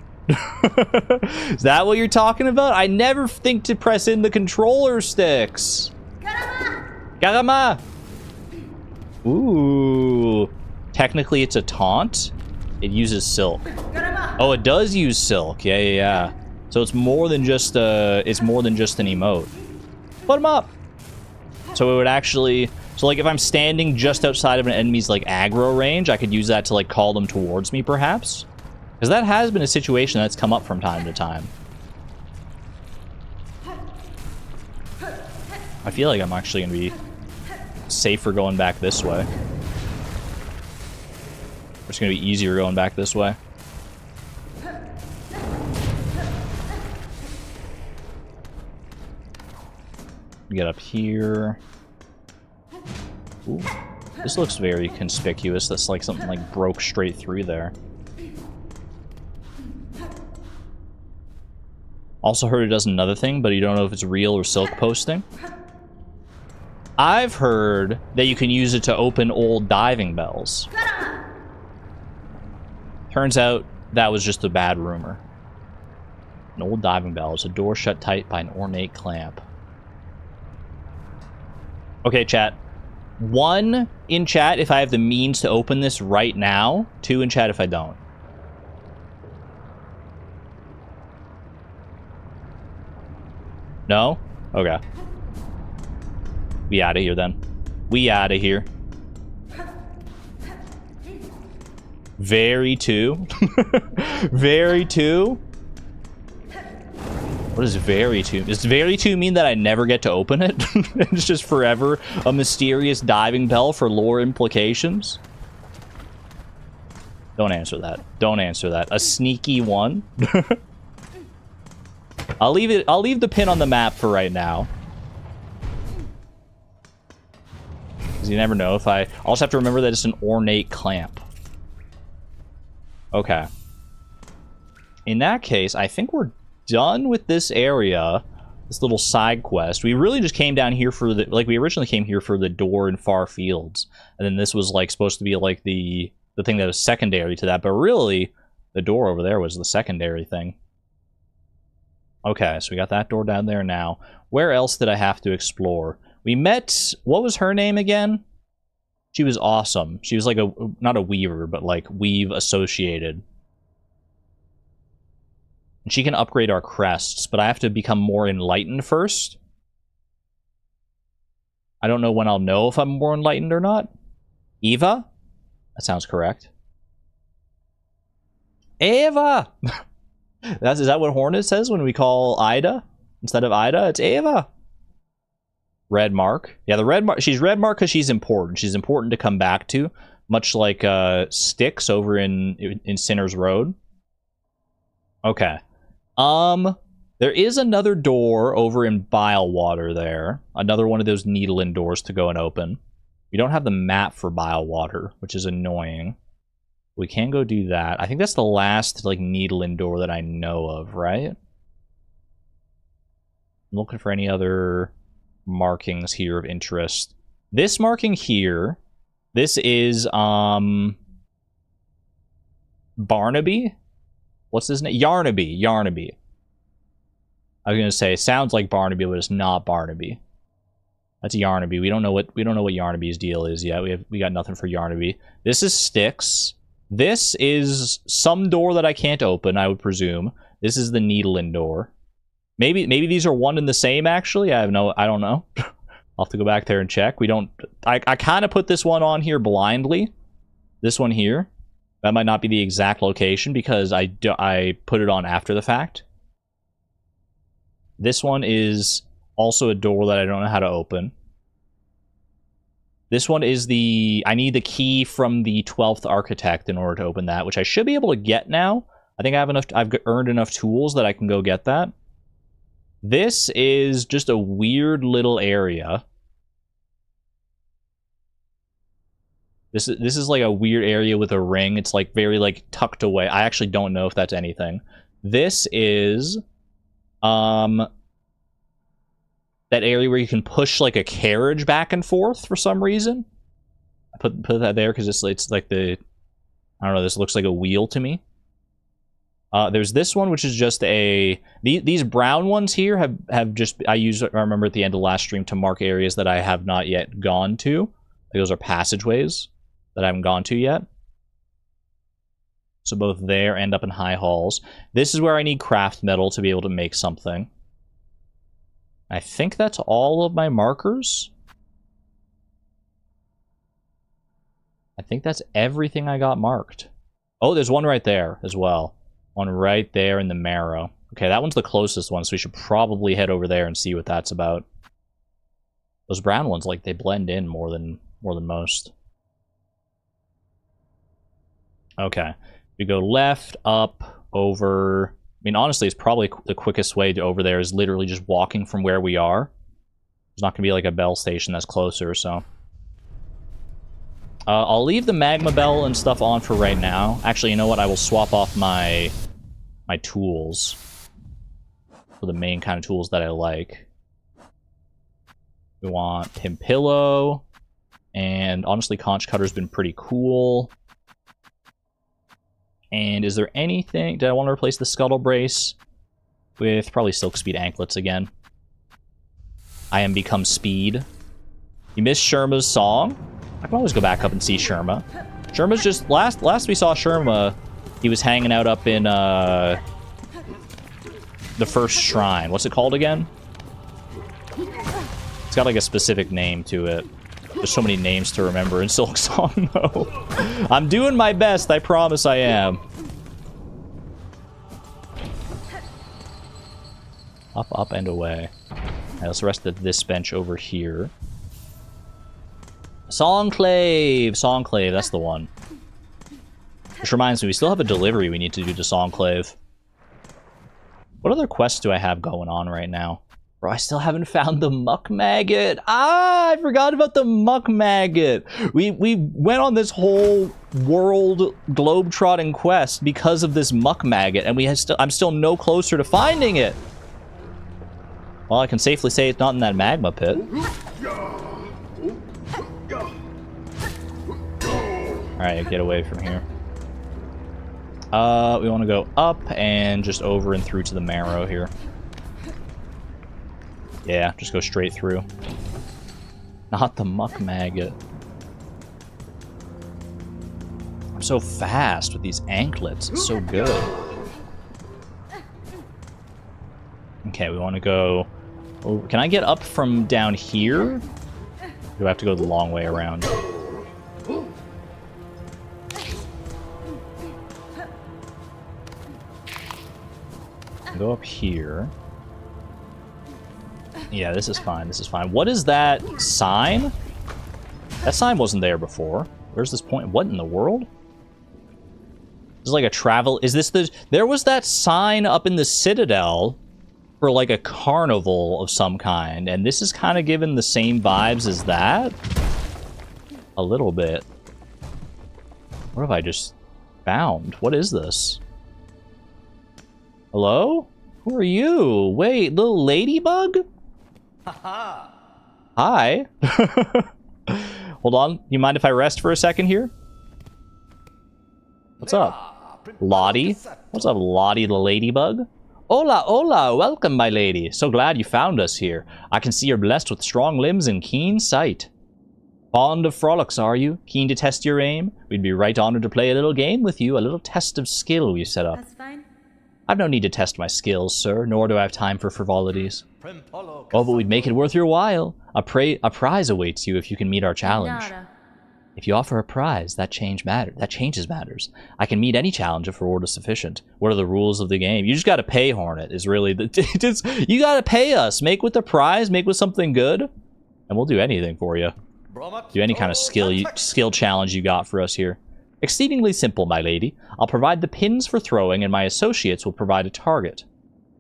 Is that what you're talking about? I never think to press in the controller sticks. Garama! Ooh. Technically, it's a taunt. It uses silk. Oh, it does use silk. Yeah. So it's more than just an emote. Put him up. So it would actually. So, like, if I'm standing just outside of an enemy's, like, aggro range, I could use that to, like, call them towards me, perhaps. Because that has been a situation that's come up from time to time. I feel like I'm actually going to be safer going back this way. It's going to be easier going back this way. Get up here. Ooh, this looks very conspicuous. That's like something like broke straight through there. Also heard it does another thing, but you don't know if it's real or silk posting. I've heard that you can use it to open old diving bells. Turns out that was just a bad rumor. An old diving bell is a door shut tight by an ornate clamp. Okay, chat. 1 in chat if I have the means to open this right now. 2 in chat if I don't. No? Okay. We out of here then. We out of here. Very 2. Very 2. What does very 2? Does very 2 mean that I never get to open it? It's just forever a mysterious diving bell for lore implications? Don't answer that. Don't answer that. A sneaky 1? I'll leave the pin on the map for right now. Because you never know if I also have to remember that it's an ornate clamp. Okay. In that case, I think we're done with this area, this little side quest. We really just came down here for the, like, we originally came here for the door in Far Fields, and then this was like supposed to be like the thing that was secondary to that, but really the door over there was the secondary thing. Okay, so we got that door down there now. Where else did I have to explore? We met, what was her name again? She was awesome. She was like a, not a weaver, but like weave associated. And she can upgrade our crests, but I have to become more enlightened first. I don't know when I'll know if I'm more enlightened or not. Eva? That sounds correct. Eva! Is that what Hornet says when we call Ida? Instead of Ida, it's Eva. Red mark. Yeah, the red mark. She's red mark because she's important. She's important to come back to. Much like Styx over in Sinner's Road. Okay. There is another door over in Bilewater there. Another one of those needle-in doors to go and open. We don't have the map for Bilewater, which is annoying. We can go do that. I think that's the last, like, needle-in door that I know of, right? I'm looking for any other markings here of interest. This marking here, this is, Barnaby? What's his name? Yarnaby. Yarnaby. I was gonna say, it sounds like Barnaby, but it's not Barnaby. That's Yarnaby. We don't know what Yarnaby's deal is yet. We got nothing for Yarnaby. This is Styx. This is some door that I can't open, I would presume. This is the needle-in door. Maybe these are one and the same, actually. I don't know. I'll have to go back there and check. I kind of put this one on here blindly. This one here. That might not be the exact location because I put it on after the fact. This one is also a door that I don't know how to open. This one is I need the key from the 12th Architect in order to open that, which I should be able to get now. I think I've earned enough tools that I can go get that. This is just a weird little area. This is like a weird area with a ring. It's like very like tucked away. I actually don't know if that's anything. This is that area where you can push like a carriage back and forth for some reason. I put that there because it's like the, I don't know, this looks like a wheel to me. There's this one, which is just these brown ones here have just, I remember at the end of last stream to mark areas that I have not yet gone to. Those are passageways that I haven't gone to yet. So both there and up in High Halls. This is where I need craft metal to be able to make something. I think that's all of my markers. I think that's everything I got marked. Oh, there's one right there as well. One right there in the marrow. Okay, that one's the closest one, so we should probably head over there and see what that's about. Those brown ones, like, they blend in more than most. Okay. We go left, up, over. I mean, honestly, it's probably the quickest way to over there is literally just walking from where we are. There's not going to be, like, a bell station that's closer, so... I'll leave the magma bell and stuff on for right now. Actually, you know what? I will swap off my tools for the main kind of tools that I like. We want him pillow, and honestly, conch cutter's been pretty cool. And is there anything? Did I want to replace the scuttle brace with probably silk speed anklets again? I am become speed. You missed Sherma's song? I can always go back up and see Sherma. Sherma's just last we saw Sherma, he was hanging out up in the first shrine. What's it called again? It's got like a specific name to it. There's so many names to remember in Silksong, though. I'm doing my best, I promise I am. Up, up, and away. Alright, let's rest at this bench over here. Songclave! Songclave, that's the one. Which reminds me, we still have a delivery we need to do to Songclave. What other quests do I have going on right now? Bro, I still haven't found the muck maggot. Ah, I forgot about the muck maggot. We went on this whole world globe-trotting quest because of this muck maggot, and I'm still no closer to finding it. Well, I can safely say it's not in that magma pit. Alright, get away from here. We want to go up and just over and through to the marrow here. Yeah, just go straight through. Not the muck maggot. I'm so fast with these anklets. It's so good. Okay, we want to go... over. Can I get up from down here? Or do I have to go the long way around? Go up here. Yeah, this is fine. This is fine. What is that sign? That sign wasn't there before. Where's this point? What in the world? This is like a travel... Is this the... There was that sign up in the Citadel for like a carnival of some kind, and this is kind of given the same vibes as that? A little bit. What have I just found? What is this? Hello? Who are you? Wait, little Ladybug? Hi. Hold on. You mind if I rest for a second here? What's up? Lottie? What's up, Lottie the Ladybug? Hola, hola. Welcome, my lady. So glad you found us here. I can see you're blessed with strong limbs and keen sight. Fond of frolics, are you? Keen to test your aim? We'd be right honored to play a little game with you, a little test of skill we've set up. That's fine. I've no need to test my skills, sir, nor do I have time for frivolities. Oh, but we'd make it worth your while. A prize awaits you if you can meet our challenge. Nada. If you offer a prize, that changes matters. I can meet any challenge if reward is sufficient. What are the rules of the game? You just gotta pay, Hornet, is really the... you gotta pay us. Make with the prize, make with something good, and we'll do anything for you. Do any kind of skill challenge you got for us here. Exceedingly simple, my lady. I'll provide the pins for throwing, and my associates will provide a target.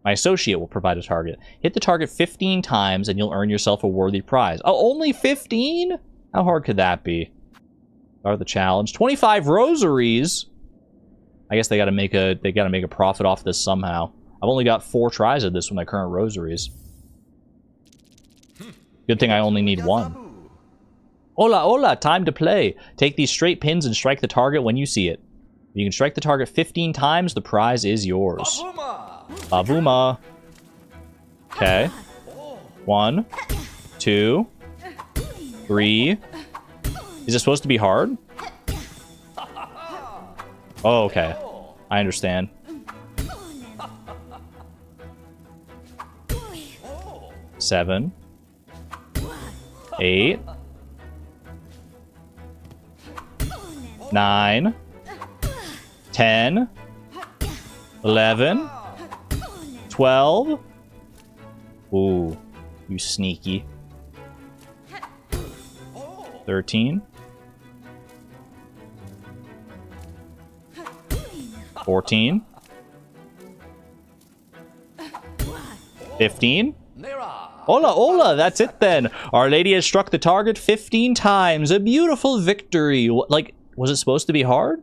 My associate will provide a target. Hit the target 15 times, and you'll earn yourself a worthy prize. Oh, only 15? How hard could that be? Start the challenge. 25 rosaries? I guess they gotta make a profit off this somehow. I've only got 4 tries of this with my current rosaries. Good thing I only need 1. Hola, hola, time to play. Take these straight pins and strike the target when you see it. If you can strike the target 15 times, the prize is yours. Bavuma. Okay. 1, 2, 3. Is it supposed to be hard? Oh, okay. I understand. 7, 8, 9, 10, 11, 12. Ooh, you sneaky. 13. 14. 15. Hola, hola, that's it then. Our Lady has struck the target 15 times. A beautiful victory. Like, was it supposed to be hard?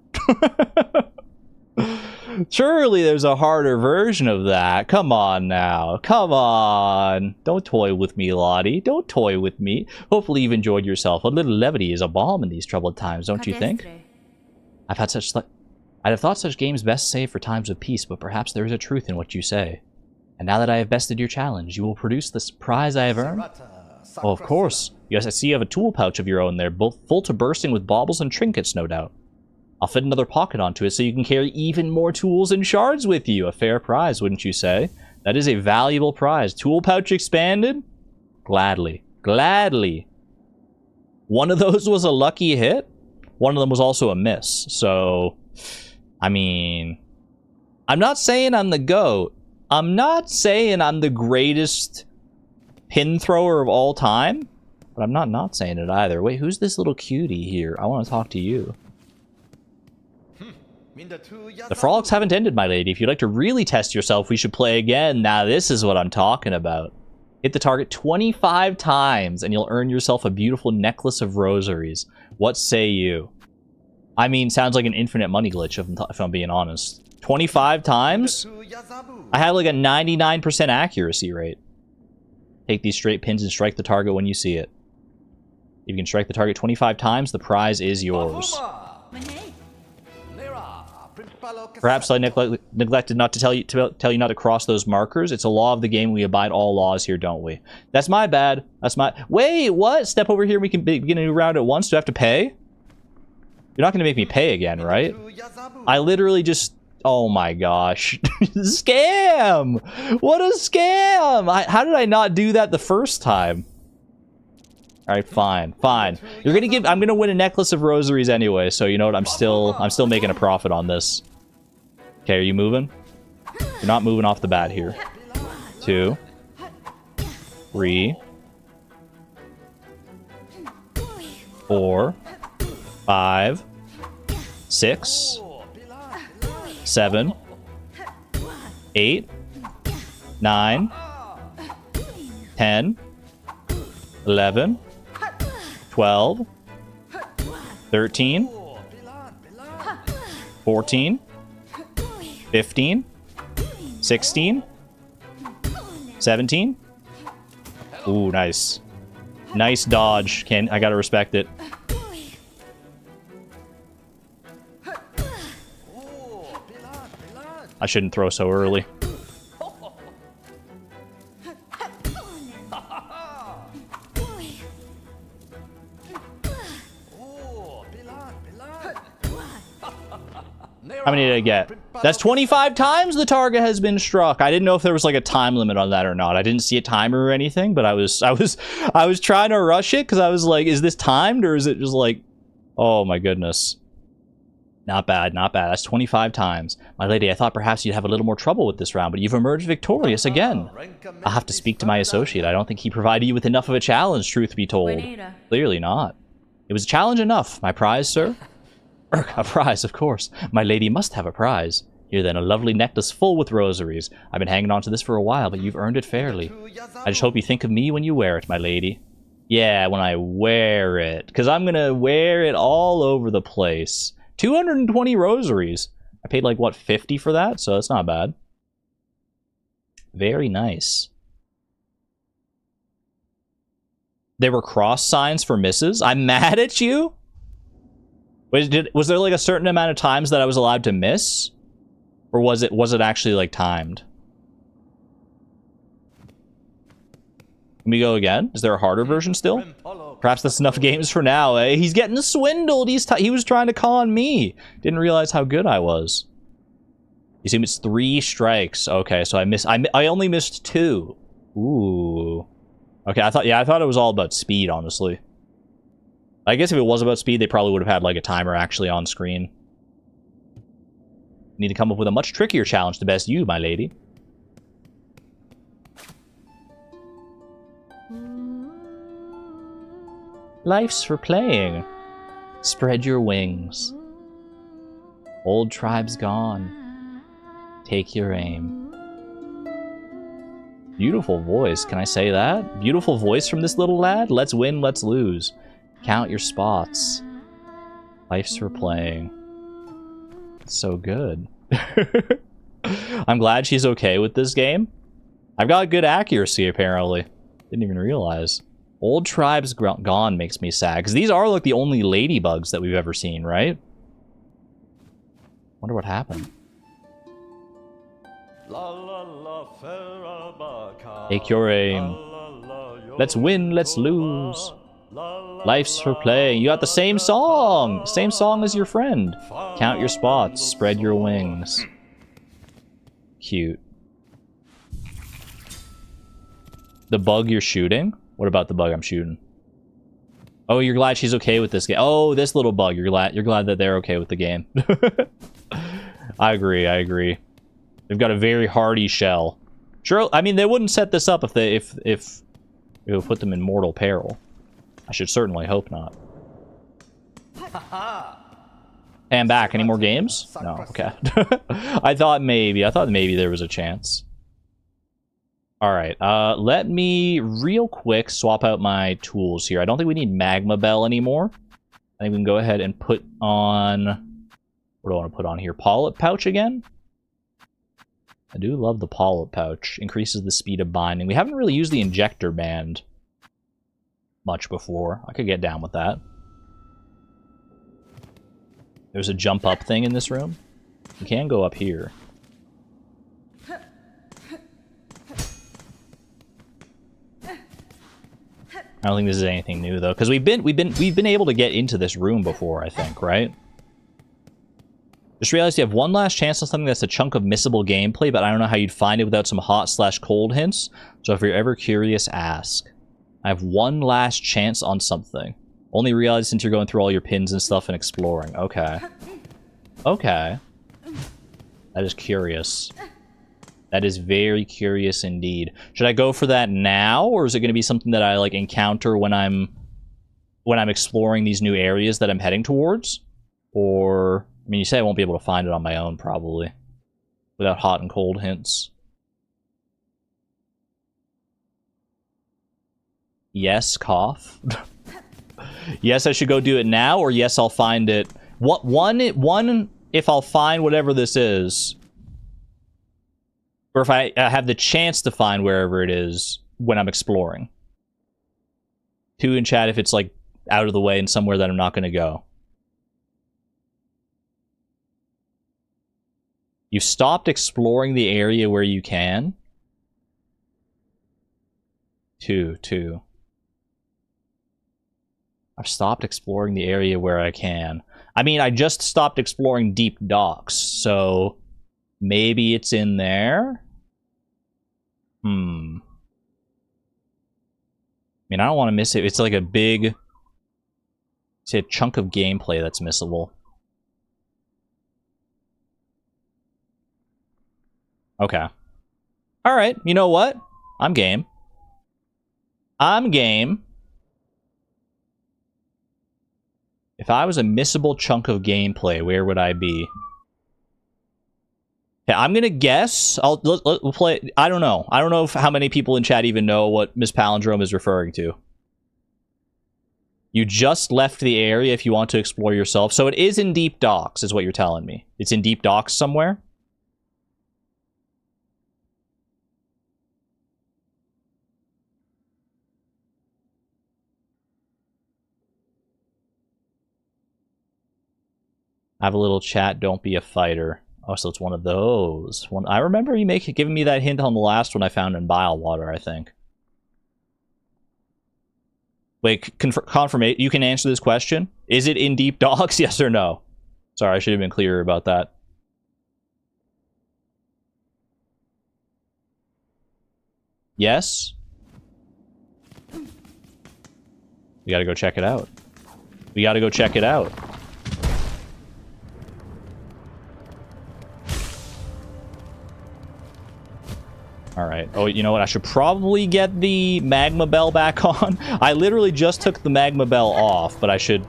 Surely there's a harder version of that. Come on now. Come on. Don't toy with me, Lottie. Don't toy with me. Hopefully you've enjoyed yourself. A little levity is a balm in these troubled times, don't you think? I'd have thought such games best saved for times of peace, but perhaps there is a truth in what you say. And now that I have bested your challenge, you will produce this prize I have earned? Oh, of course. Yes, I see you have a tool pouch of your own there, both full to bursting with baubles and trinkets, no doubt. I'll fit another pocket onto it so you can carry even more tools and shards with you. A fair prize, wouldn't you say? That is a valuable prize. Tool pouch expanded? Gladly. Gladly. One of those was a lucky hit. One of them was also a miss. So, I mean, I'm not saying I'm the GOAT. I'm not saying I'm the greatest pin thrower of all time, but I'm not saying it either. Wait, who's this little cutie here? I want to talk to you. The frolics haven't ended, my lady. If you'd like to really test yourself, we should play again. Now this is what I'm talking about. Hit the target 25 times, and you'll earn yourself a beautiful necklace of rosaries. What say you? I mean, sounds like an infinite money glitch, if I'm being honest. 25 times? I have like a 99% accuracy rate. Take these straight pins and strike the target when you see it. If you can strike the target 25 times, the prize is yours. Perhaps I neglected not to tell you not to cross those markers. It's a law of the game. We abide all laws here, don't we? That's my bad. That's my... Wait, what? Step over here. We can begin a new round at once. Do I have to pay? You're not going to make me pay again, right? I literally just... Oh my gosh. Scam! What a scam! How did I not do that the first time? Alright, fine. Fine. You're gonna give... I'm gonna win a necklace of rosaries anyway, so you know what? I'm still making a profit on this. Okay, are you moving? You're not moving off the bat here. 2. 3. 4. 5. 6. 7, 8, 9, 10, 11, 12, 13, 14, 15, 16, 17. Ooh, nice. Nice dodge. I gotta respect it. I shouldn't throw so early. How many did I get? That's 25 times the target has been struck. I didn't know if there was like a time limit on that or not. I didn't see a timer or anything, but I was trying to rush it because I was like, is this timed or is it just like, oh my goodness. Not bad, not bad. That's 25 times. My lady, I thought perhaps you'd have a little more trouble with this round, but you've emerged victorious again. I'll have to speak to my associate. I don't think he provided you with enough of a challenge, truth be told. Clearly not. It was a challenge enough. My prize, sir? A prize, of course. My lady must have a prize. Here then, a lovely necklace full with rosaries. I've been hanging on to this for a while, but you've earned it fairly. I just hope you think of me when you wear it, my lady. Yeah, when I wear it. Because I'm going to wear it all over the place. 220 rosaries. I paid like, what, 50 for that? So that's not bad. Very nice. There were cross signs for misses? I'm mad at you? Was there like a certain amount of times that I was allowed to miss? Or was it actually like timed? Can we go again? Is there a harder version still? Perhaps that's enough games for now, eh? He's getting swindled. He was trying to con me. Didn't realize how good I was. You see, it's 3 strikes. Okay, so I only missed 2. Ooh. Okay, I thought it was all about speed, honestly. I guess if it was about speed, they probably would have had like a timer actually on screen. Need to come up with a much trickier challenge to best you, my lady. Life's for playing. Spread your wings. Old tribe's gone. Take your aim. Beautiful voice, can I say that? Beautiful voice from this little lad? Let's win, let's lose. Count your spots. Life's for playing. So good. I'm glad she's okay with this game. I've got good accuracy, apparently. Didn't even realize. Old tribe's gone makes me sad, because these are like the only ladybugs that we've ever seen, right? Wonder what happened. Take your aim. Let's win, let's lose. Life's for playing. You got the same song! Same song as your friend. Count your spots, spread your wings. Cute. The bug you're shooting? What about the bug I'm shooting? Oh, you're glad she's okay with this game. Oh, this little bug. You're glad that they're okay with the game. I agree, I agree. They've got a very hardy shell. Sure, I mean, they wouldn't set this up if it would put them in mortal peril. I should certainly hope not. Hey, I'm back. Any more games? No, okay. I thought maybe there was a chance. Alright, let me real quick swap out my tools here. I don't think we need Magma Bell anymore. I think we can go ahead and put on... What do I want to put on here? Polyp Pouch again? I do love the Polyp Pouch. Increases the speed of binding. We haven't really used the Injector Band much before. I could get down with that. There's a jump up thing in this room. You can go up here. I don't think this is anything new though, because we've been able to get into this room before, I think, right? Just realized you have one last chance on something that's a chunk of missable gameplay, but I don't know how you'd find it without some hot/cold hints. So if you're ever curious, ask. I have one last chance on something. Only realized since you're going through all your pins and stuff and exploring. Okay. Okay. That is curious. That is very curious indeed. Should I go for that now, or is it going to be something that I like encounter when I'm exploring these new areas that I'm heading towards? Or I mean, you say I won't be able to find it on my own probably without hot and cold hints. Yes, cough. Yes, I should go do it now, or yes, I'll find it. One, if I'll find whatever this is. Or if I have the chance to find wherever it is when I'm exploring. 2 in chat if it's like out of the way and somewhere that I'm not going to go. You've stopped exploring the area where you can. 2. I've stopped exploring the area where I can. I mean, I just stopped exploring deep docks, so maybe it's in there? I mean, I don't want to miss it. It's like a big... It's a chunk of gameplay that's missable. Okay. Alright, you know what? I'm game. I'm game. If I was a missable chunk of gameplay, where would I be? Yeah, I'm gonna guess. We'll play. I don't know. I don't know how many people in chat even know what Miss Palindrome is referring to. You just left the area if you want to explore yourself. So it is in deep docks, is what you're telling me. It's in deep docks somewhere? Have a little chat, don't be a fighter. Oh, so it's one of those. I remember you giving me that hint on the last one I found in Bile Water, I think. Wait, confirmation. You can answer this question. Is it in deep docks? Yes or no? Sorry, I should have been clearer about that. Yes? We gotta go check it out. We gotta go check it out. Alright. Oh, you know what? I should probably get the magma bell back on. I literally just took the magma bell off, but I should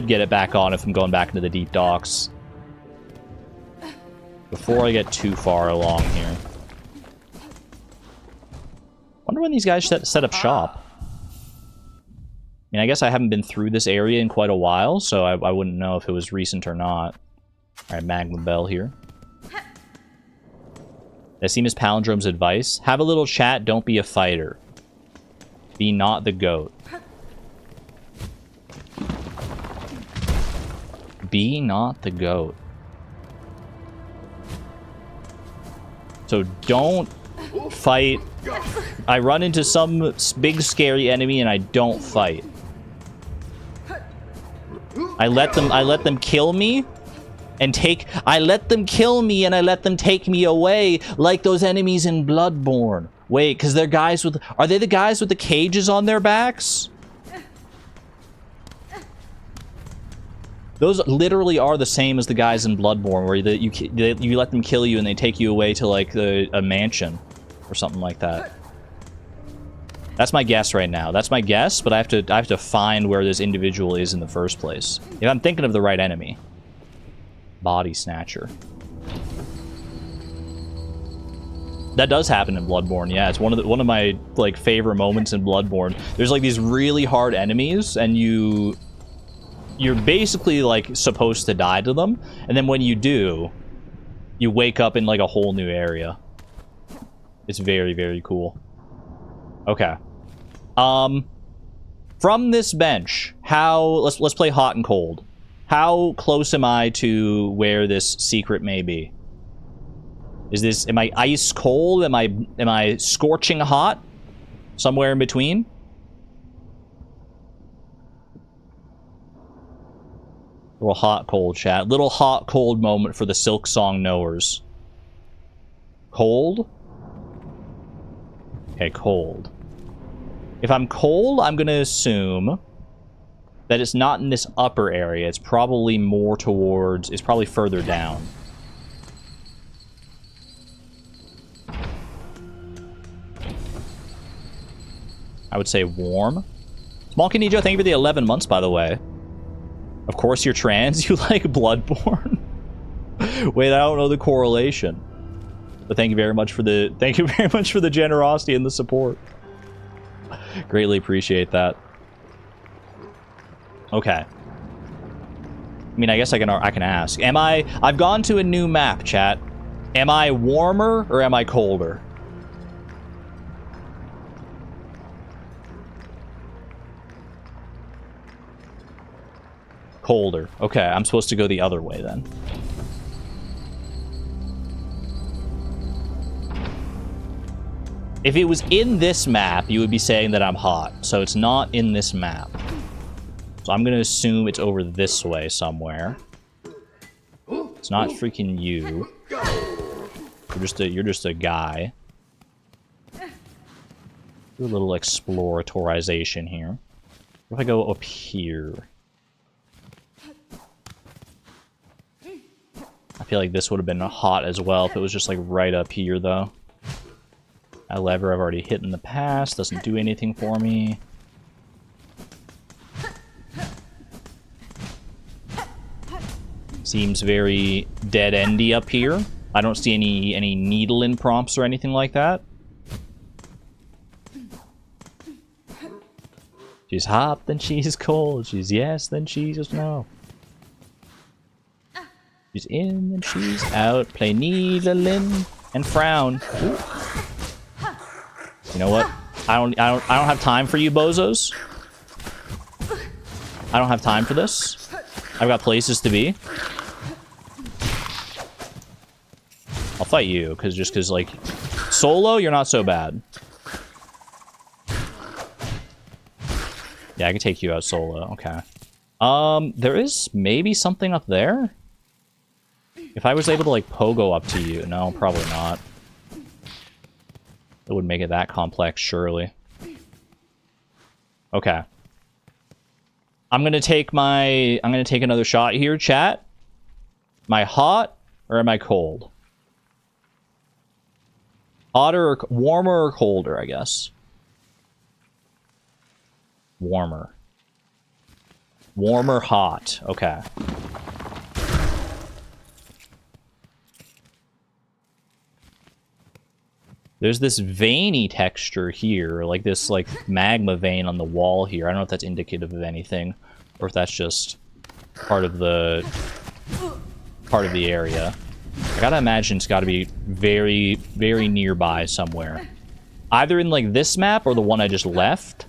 get it back on if I'm going back into the deep docks. Before I get too far along here. Wonder when these guys set up shop. I mean, I guess I haven't been through this area in quite a while, so I wouldn't know if it was recent or not. Alright, magma bell here. Nasima's Palindrome's advice. Have a little chat, don't be a fighter. Be not the goat. Be not the goat. So don't fight. I run into some big scary enemy and I don't fight. I let them kill me. And I let them kill me and I let them take me away like those enemies in Bloodborne. Wait, because they're guys with... Are they the guys with the cages on their backs? Those literally are the same as the guys in Bloodborne, where you let them kill you and they take you away to, like, a mansion or something like that. That's my guess right now. That's my guess, but I have to find where this individual is in the first place. If I'm thinking of the right enemy. Body snatcher. That does happen in Bloodborne. Yeah, it's one of my like favorite moments in Bloodborne. There's like these really hard enemies, and you're basically like supposed to die to them, and then when you do, you wake up in like a whole new area. It's very, very cool. Okay. From this bench, let's play hot and cold. How close am I to where this secret may be? Am I ice cold? Am I scorching hot? Somewhere in between? Little hot cold chat. Little hot cold moment for the Silksong knowers. Cold? Okay, cold. If I'm cold, I'm gonna assume that it's not in this upper area. It's probably more towards... It's probably further down. I would say warm. Small Kinijo, thank you for the 11 months, by the way. Of course you're trans. You like Bloodborne? Wait, I don't know the correlation. But thank you very much for the... Thank you very much for the generosity and the support. Greatly appreciate that. Okay. I mean, I guess I can ask. I've gone to a new map, chat. Am I warmer or am I colder? Colder. Okay, I'm supposed to go the other way then. If it was in this map, you would be saying that I'm hot. So it's not in this map. So I'm gonna assume it's over this way somewhere. It's not freaking you. You're just a guy. Do a little exploratorization here. What if I go up here? I feel like this would have been hot as well if it was just like right up here though. That lever I've already hit in the past. Doesn't do anything for me. Seems very dead-endy up here. I don't see any needle-in prompts or anything like that. She's hot, then she's cold. She's yes, then she's just no. She's in, then she's out. Play needle-in and frown. Ooh. You know what? I don't have time for you bozos. I don't have time for this. I've got places to be. I'll fight you, because like, solo, you're not so bad. Yeah, I can take you out solo. Okay. There is maybe something up there? If I was able to, like, pogo up to you. No, probably not. It wouldn't make it that complex, surely. Okay. I'm gonna take another shot here, chat. Am I hot or am I cold? Hotter or warmer or colder, I guess. Warmer. Warmer, hot. Okay. There's this veiny texture here, like this like magma vein on the wall here. I don't know if that's indicative of anything, or if that's just part of the area. I gotta imagine it's gotta be very, very nearby somewhere. Either in like this map or the one I just left.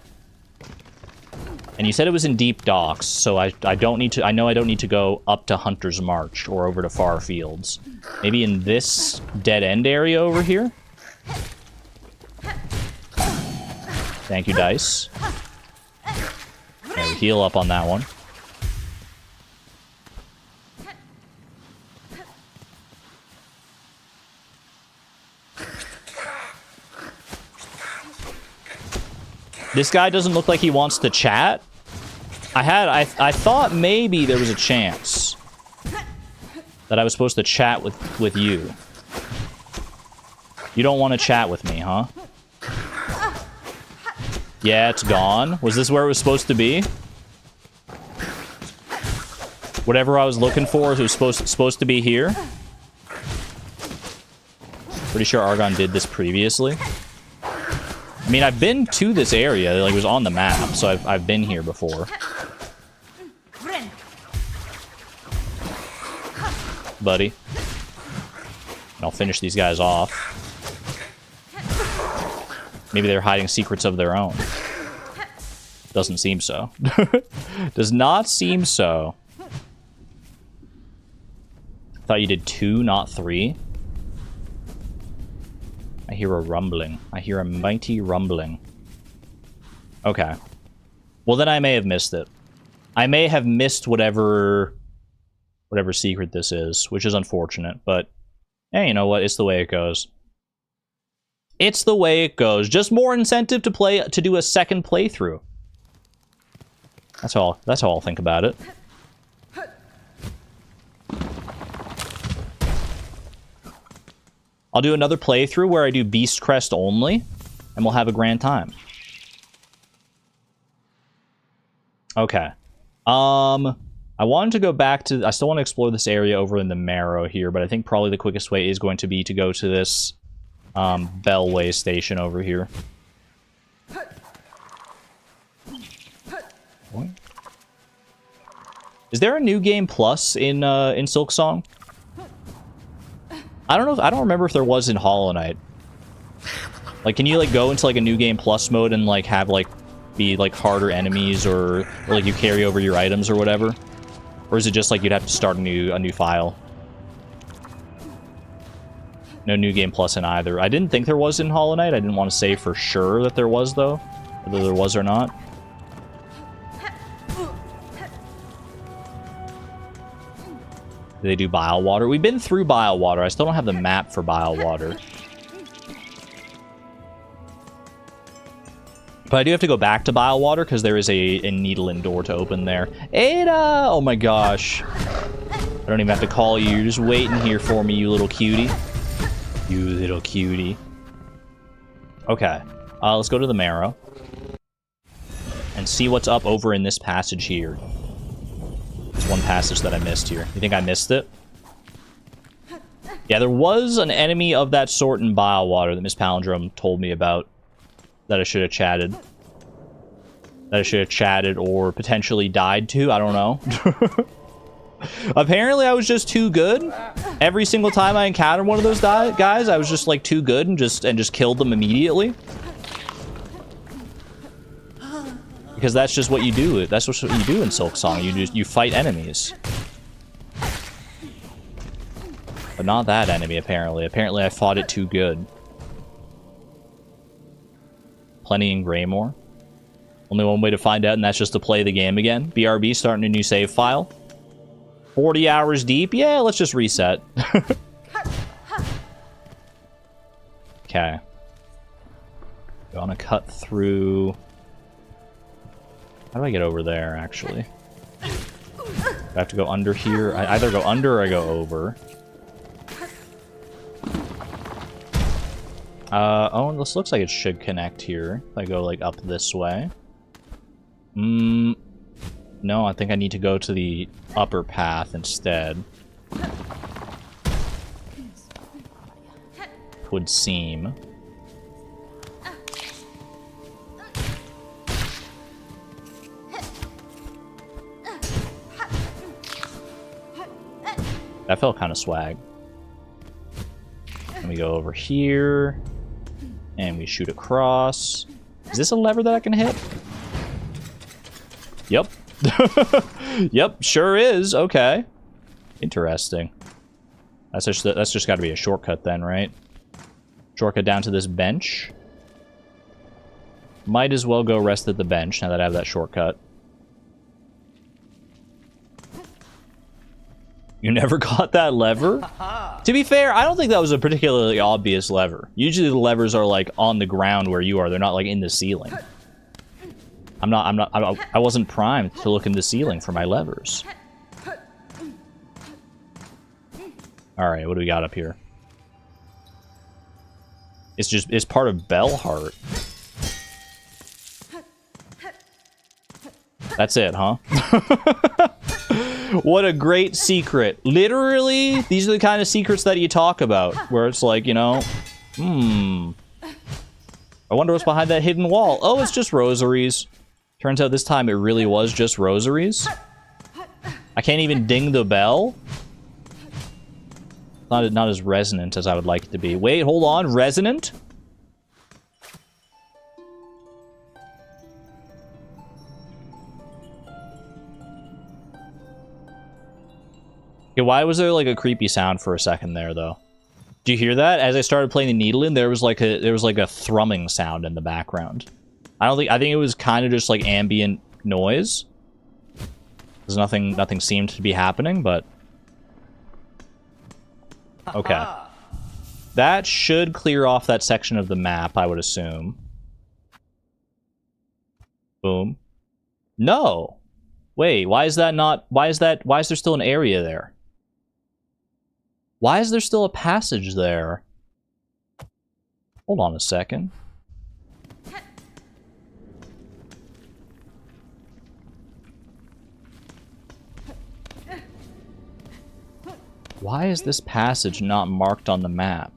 And you said it was in Deep Docks, so I don't need to, I know I don't need to go up to Hunter's March or over to Far Fields. Maybe in this dead end area over here? Thank you, Dice. Yeah, we heal up on that one. This guy doesn't look like he wants to chat. I thought maybe there was a chance that I was supposed to chat with you. You don't want to chat with me, huh? Yeah, it's gone. Was this where it was supposed to be? Whatever I was looking for, it was supposed to be here. Pretty sure Argon did this previously. I mean, I've been to this area, like it was on the map, so I've been here before. Buddy. And I'll finish these guys off. Maybe they're hiding secrets of their own. Doesn't seem so. Does not seem so. Thought you did 2, not 3. I hear a rumbling. I hear a mighty rumbling. Okay. Well, then I may have missed it. I may have missed whatever secret this is, which is unfortunate, but hey, you know what? It's the way it goes. It's the way it goes. Just more incentive to do a second playthrough. That's all I'll think about it. I'll do another playthrough where I do Beast Crest only, and we'll have a grand time. Okay. I wanted to go back to... I still want to explore this area over in the Marrow here, but I think probably the quickest way is going to be to go to this Bellway station over here. What? Is there a New Game Plus in Silksong? I don't know. I don't remember if there was in Hollow Knight. Like, can you like go into like a New Game Plus mode and like have like be like harder enemies or like you carry over your items or whatever? Or is it just like you'd have to start a new file? No New Game Plus in either. I didn't think there was in Hollow Knight. I didn't want to say for sure that there was though, whether there was or not. Do they do Bile Water? We've been through Bile Water. I still don't have the map for Bile Water. But I do have to go back to Bile Water because there is a Needle door to open there. Ada! Oh my gosh. I don't even have to call you. You're just waiting here for me, you little cutie. You little cutie. Okay. Let's go to the Marrow. And see what's up over in this passage here. There's one passage that I missed here. You think I missed it? Yeah, there was an enemy of that sort in Bile Water that Miss Palindrome told me about. That I should have chatted. That I should have chatted or potentially died to. I don't know. Apparently, I was just too good. Every single time I encountered one of those guys, I was just like too good and just killed them immediately. Because that's just what you do. That's what you do in Silksong. You fight enemies. But not that enemy, apparently. Apparently, I fought it too good. Plenty in Greymore. Only one way to find out, and that's just to play the game again. BRB starting a new save file. 40 hours deep? Yeah, let's just reset. Okay. Gonna cut through... How do I get over there, actually? I have to go under here. I either go under or I go over. Oh, this looks like it should connect here. If I go, like, up this way. No, I think I need to go to the upper path instead. Would seem. That felt kind of swag. Let me go over here. And we shoot across. Is this a lever that I can hit? Yep. Yep, sure is. Okay. Interesting. That's just got to be a shortcut then, right? Shortcut down to this bench. Might as well go rest at the bench now that I have that shortcut. You never got that lever? To be fair, I don't think that was a particularly obvious lever. Usually the levers are like on the ground where you are. They're not like in the ceiling. I wasn't primed to look in the ceiling for my levers. Alright, what do we got up here? It's part of Bellheart. That's it, huh? What a great secret. Literally, these are the kind of secrets that you talk about. Where it's like, you know, I wonder what's behind that hidden wall. Oh, it's just rosaries. Turns out this time it really was just rosaries. I can't even ding the bell. Not as resonant as I would like it to be. Wait, hold on. Resonant? Okay, why was there like a creepy sound for a second there though? Do you hear that? As I started playing the needle in, there was like a thrumming sound in the background. I think it was kind of just like ambient noise. There's nothing seemed to be happening, but okay. That should clear off that section of the map, I would assume. Boom. No. Wait, why is there still an area there? Why is there still a passage there? Hold on a second. Why is this passage not marked on the map?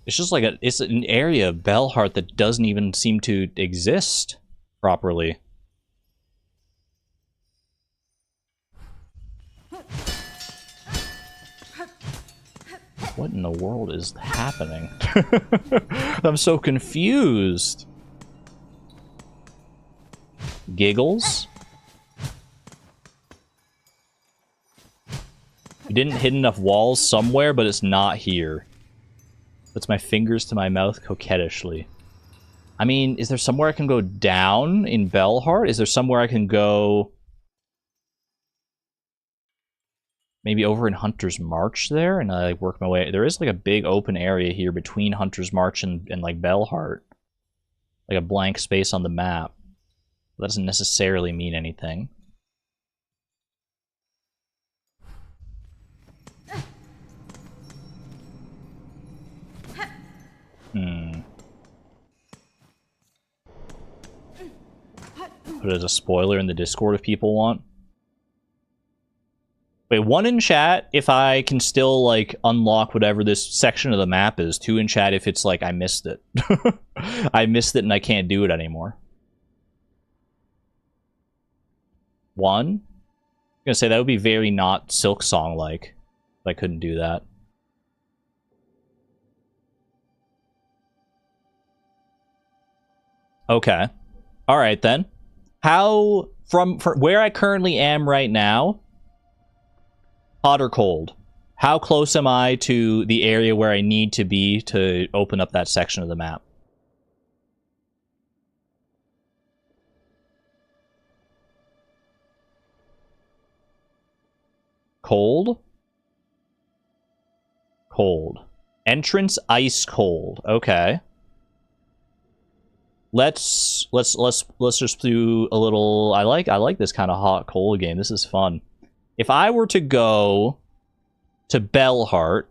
It's just like it's an area of Bellheart that doesn't even seem to exist properly. What in the world is happening? I'm so confused. Giggles? You didn't hit enough walls somewhere, but it's not here. Puts my fingers to my mouth coquettishly. I mean, is there somewhere I can go down in Bellheart? Is there somewhere I can go... maybe over in Hunter's March there, and I like work my way. There is like a big open area here between Hunter's March and like Bellheart, like a blank space on the map. That doesn't necessarily mean anything. Put it as a spoiler in the Discord if people want. Wait, 1 in chat if I can still, like, unlock whatever this section of the map is. 2 in chat if it's like, I missed it. I missed it and I can't do it anymore. 1? I'm gonna say that would be very not Silksong-like if I couldn't do that. Okay. Alright then. How, from where I currently am right now... hot or cold? How close am I to the area where I need to be to open up that section of the map? Cold. Cold. Entrance ice cold. Okay. Let's just do a little. I like this kind of hot cold game. This is fun. If I were to go to Bellheart,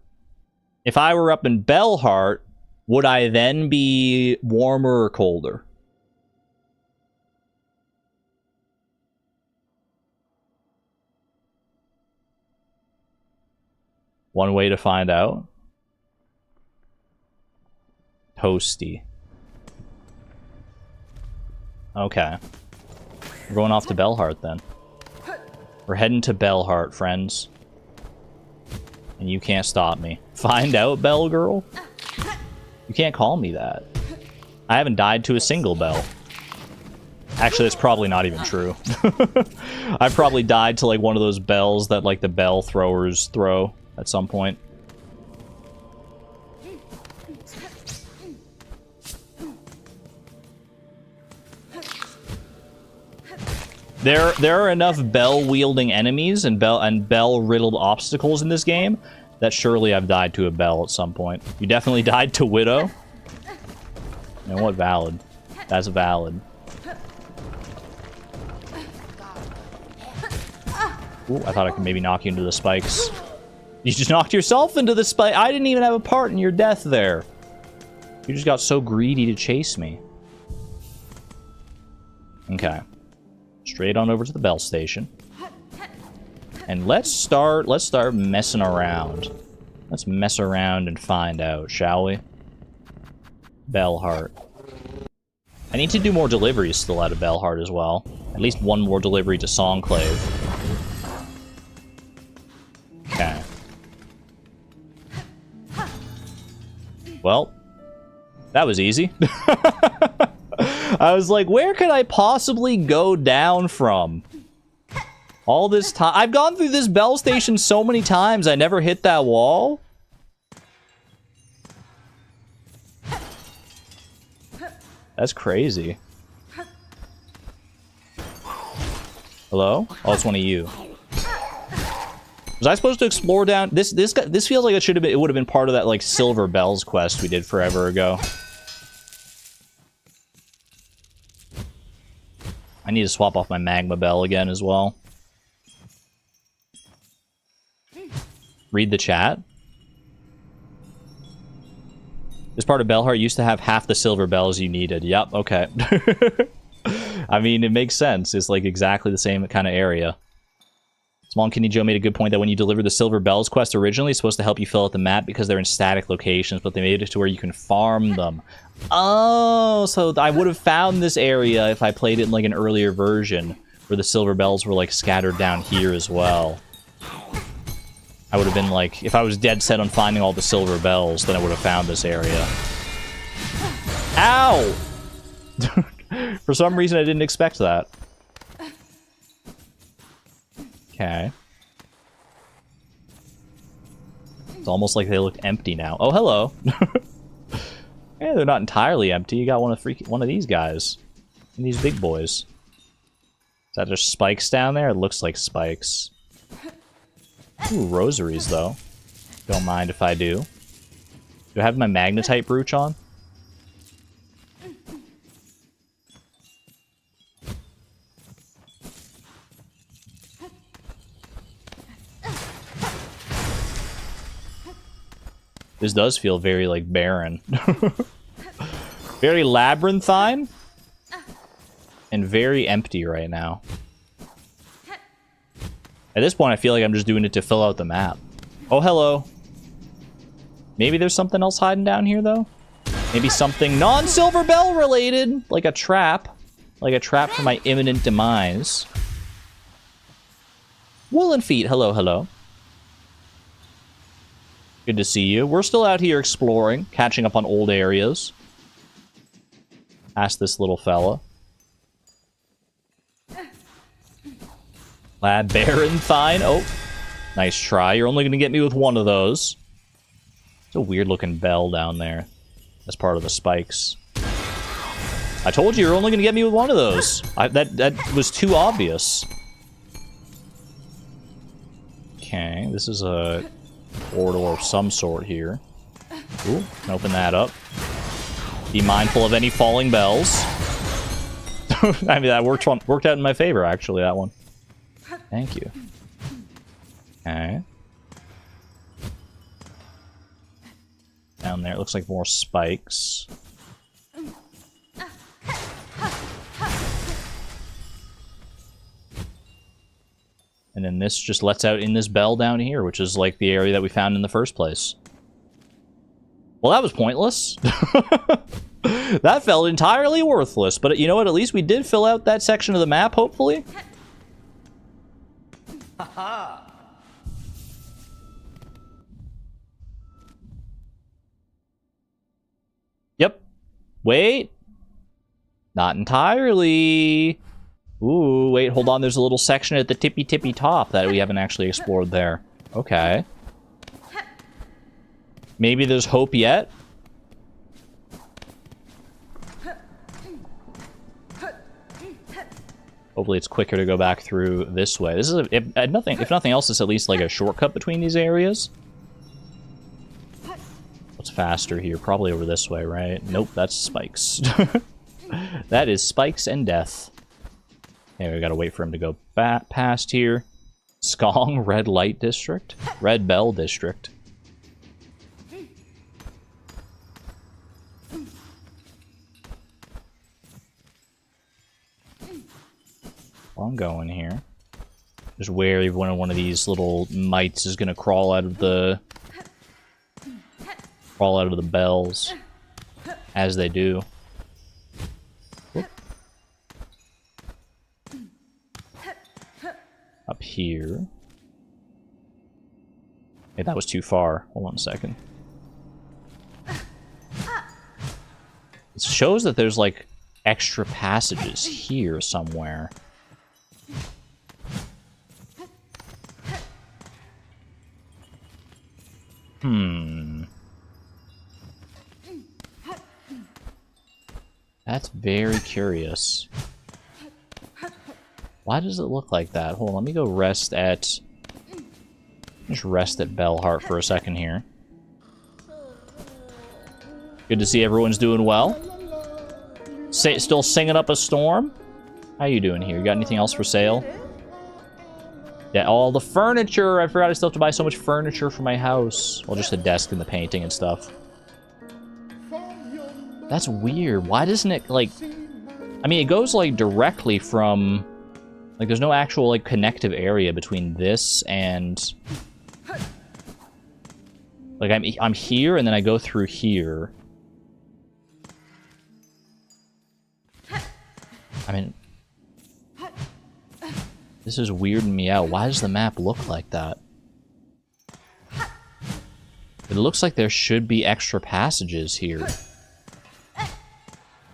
if I were up in Bellheart, would I then be warmer or colder? One way to find out. Toasty. Okay. We're going off to Bellheart then. We're heading to Bellheart, friends. And you can't stop me. Find out, Bell Girl? You can't call me that. I haven't died to a single bell. Actually, that's probably not even true. I probably died to like one of those bells that like the bell throwers throw at some point. There are enough bell-wielding enemies and bell-riddled obstacles in this game that surely I've died to a bell at some point. You definitely died to Widow? And what valid? That's valid. Ooh, I thought I could maybe knock you into the spikes. You just knocked yourself into the spike. I didn't even have a part in your death there. You just got so greedy to chase me. Okay. Straight on over to the bell station. And let's start messing around. Let's mess around and find out, shall we? Bellheart. I need to do more deliveries still out of Bellheart as well. At least one more delivery to Songclave. Okay. Well, that was easy. I was like, where could I possibly go down from? All this time. I've gone through this bell station so many times, I never hit that wall. That's crazy. Hello? Oh, it's one of you. Was I supposed to explore down? This feels like it would have been part of that like Silver Bells quest we did forever ago. I need to swap off my Magma Bell again as well. Read the chat. This part of Bellheart used to have half the silver bells you needed. Yep, okay. I mean, it makes sense. It's like exactly the same kind of area. Small Kidney Joe made a good point that when you deliver the Silver Bells quest originally, it's supposed to help you fill out the map because they're in static locations, but they made it to where you can farm them. Oh, so I would have found this area if I played it in like an earlier version where the Silver Bells were like scattered down here as well. I would have been like, if I was dead set on finding all the Silver Bells, then I would have found this area. Ow! For some reason, I didn't expect that. Okay. It's almost like they look empty now. Oh, hello. Yeah, they're not entirely empty. You got one of these guys. And these big boys. Is that just spikes down there? It looks like spikes. Ooh, rosaries, though. Don't mind if I do. Do I have my magnetite brooch on? This does feel very, like, barren. Very labyrinthine. And very empty right now. At this point, I feel like I'm just doing it to fill out the map. Oh, hello. Maybe there's something else hiding down here, though? Maybe something non-Silver Bell related. Like a trap. Like a trap for my imminent demise. Woolen Feet, hello, hello. Good to see you. We're still out here exploring, catching up on old areas. Ask this little fella. Lad Barenthine. Oh, nice try. You're only going to get me with one of those. It's a weird-looking bell down there. That's part of the spikes. I told you, you're only going to get me with one of those. That was too obvious. Okay, this is a corridor of some sort here. Ooh, can open that up. Be mindful of any falling bells. I mean, that worked out in my favor, actually, that one. Thank you. Okay. Down there, it looks like more spikes. And then this just lets out in this bell down here, which is like the area that we found in the first place. Well, that was pointless. That felt entirely worthless. But you know what? At least we did fill out that section of the map, hopefully. Yep. Wait. Not entirely. Ooh, wait, hold on. There's a little section at the tippy top that we haven't actually explored there. Okay. Maybe there's hope yet? Hopefully it's quicker to go back through this way. This is, if nothing else, it's at least like a shortcut between these areas. What's faster here? Probably over this way, right? Nope, that's spikes. That is spikes and death. Okay, we gotta wait for him to go past here. Skong, Red Light District? Red Bell District. Well, I'm going here. Just wary of when one of these little mites is gonna crawl out of the bells, as they do. Whoop. Up here. Hey, that was too far. Hold on a second. It shows that there's like extra passages here somewhere. That's very curious. Why does it look like that? Hold on, let me go rest at... Just rest at Bellheart for a second here. Good to see everyone's doing well. Still singing up a storm? How you doing here? You got anything else for sale? Yeah, all the furniture! I forgot I still have to buy so much furniture for my house. Well, just the desk and the painting and stuff. That's weird. Why doesn't it, like... I mean, it goes, like, directly from... Like, there's no actual, like, connective area between this and... Like, I'm here, and then I go through here. I mean... This is weirding me out. Why does the map look like that? It looks like there should be extra passages here.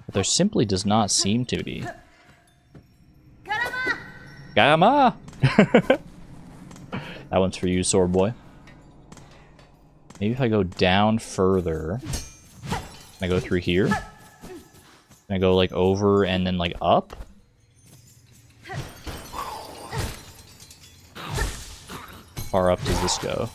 But there simply does not seem to be. Gama! That one's for you, sword boy. Maybe if I go down further... Can I go through here? Can I go, like, over and then, like, up? How far up does this go?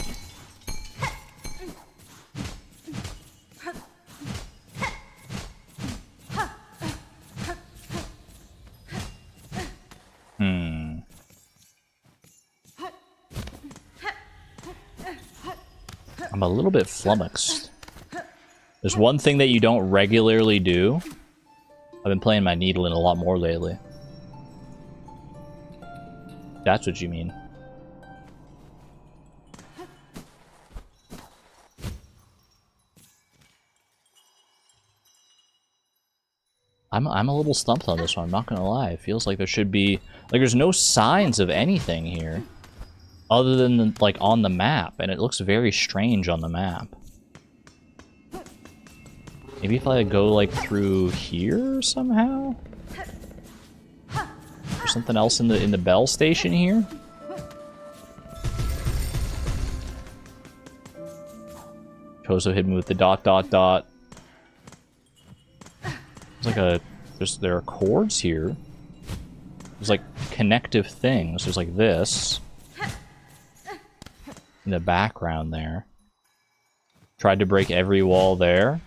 I'm a little bit flummoxed. There's one thing that you don't regularly do. I've been playing my needle in a lot more lately. That's what you mean. I'm a little stumped on this one, I'm not gonna lie. It feels like there should be... Like, there's no signs of anything here. Other than, like, on the map. And it looks very strange on the map. Maybe if I go, like, through here somehow? Or something else in the bell station here? Kozo hit me with the ... It's like a... there are chords here. There's like connective things. There's like this. in the background there. Tried to break every wall there.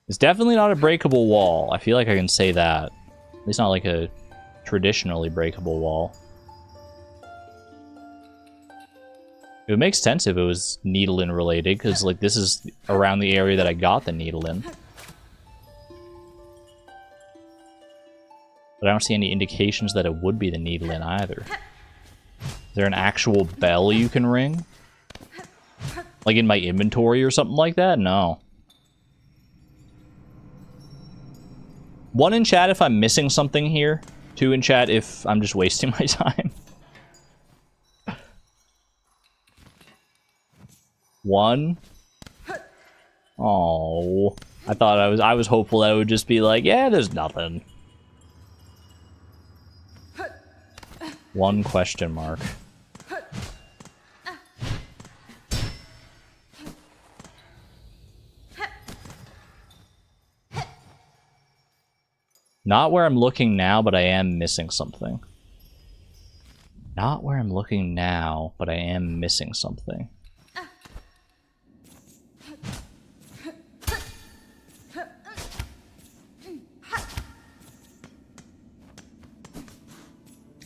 It's definitely not a breakable wall. I feel like I can say that. At least not like a traditionally breakable wall. It would make sense if it was Needle-in related, because like this is around the area that I got the needle in. But I don't see any indications that it would be the Needle-in either. Is there an actual bell you can ring? Like in my inventory or something like that? No. 1 in chat if I'm missing something here. 2 in chat if I'm just wasting my time. 1. Oh, I thought I was hopeful that it would just be like, yeah, there's nothing. 1 question mark. Not where I'm looking now, but I am missing something. Not where I'm looking now, but I am missing something.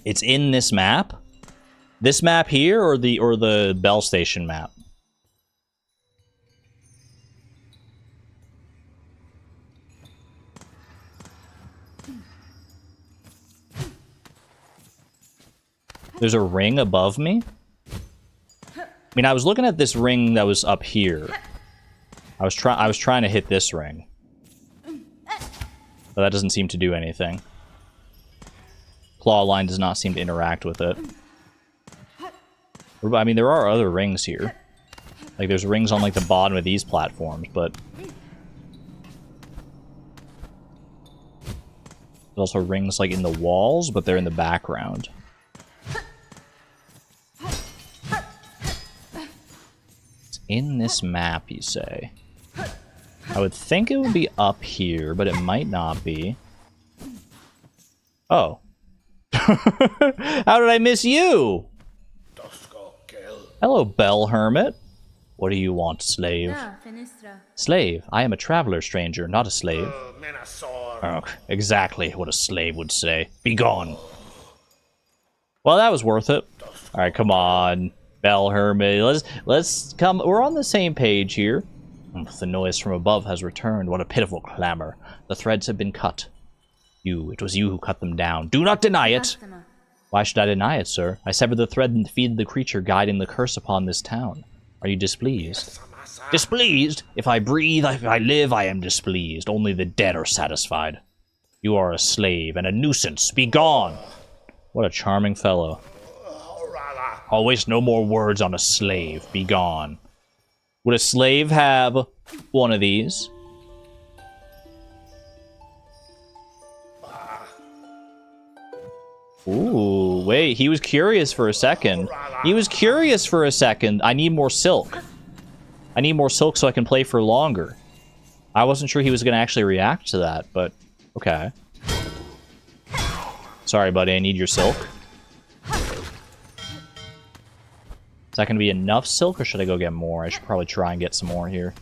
It's in this map? This map here or the Bell Station map? There's a ring above me? I mean, I was looking at this ring that was up here. I was trying to hit this ring. But that doesn't seem to do anything. Claw line does not seem to interact with it. I mean, there are other rings here. Like, there's rings on, like, the bottom of these platforms, but... There's also rings, like, in the walls, but they're in the background. It's in this map, you say? I would think it would be up here, but it might not be. Oh. How did I miss you? Hello, Bell Hermit. What do you want, slave? Slave, I am a traveler stranger, not a slave. Oh, exactly what a slave would say. Be gone. Well, that was worth it. Alright, come on, Bell Hermit. Let's come. We're on the same page here. The noise from above has returned. What a pitiful clamor. The threads have been cut. It was you who cut them down. Do not deny it! Why should I deny it, sir? I severed the thread and defeated the creature guiding the curse upon this town. Are you displeased? Displeased? If I breathe, if I live, I am displeased. Only the dead are satisfied. You are a slave and a nuisance. Be gone! What a charming fellow. I'll waste no more words on a slave. Be gone. Would a slave have one of these? Ooh, wait, he was curious for a second. He was curious for a second. I need more silk. I need more silk so I can play for longer. I wasn't sure he was going to actually react to that, but okay. Sorry, buddy, I need your silk. Is that going to be enough silk, or should I go get more? I should probably try and get some more here.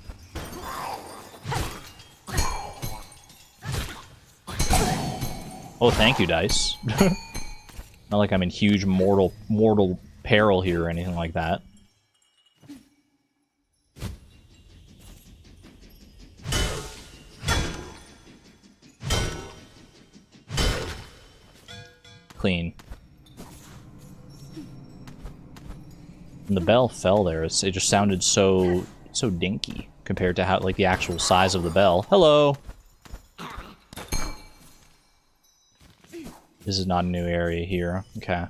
Oh, thank you, dice. Not like I'm in huge mortal peril here or anything like that. Clean. And the bell fell there. It just sounded so dinky compared to how, like, the actual size of the bell. Hello. This is not a new area here. Okay.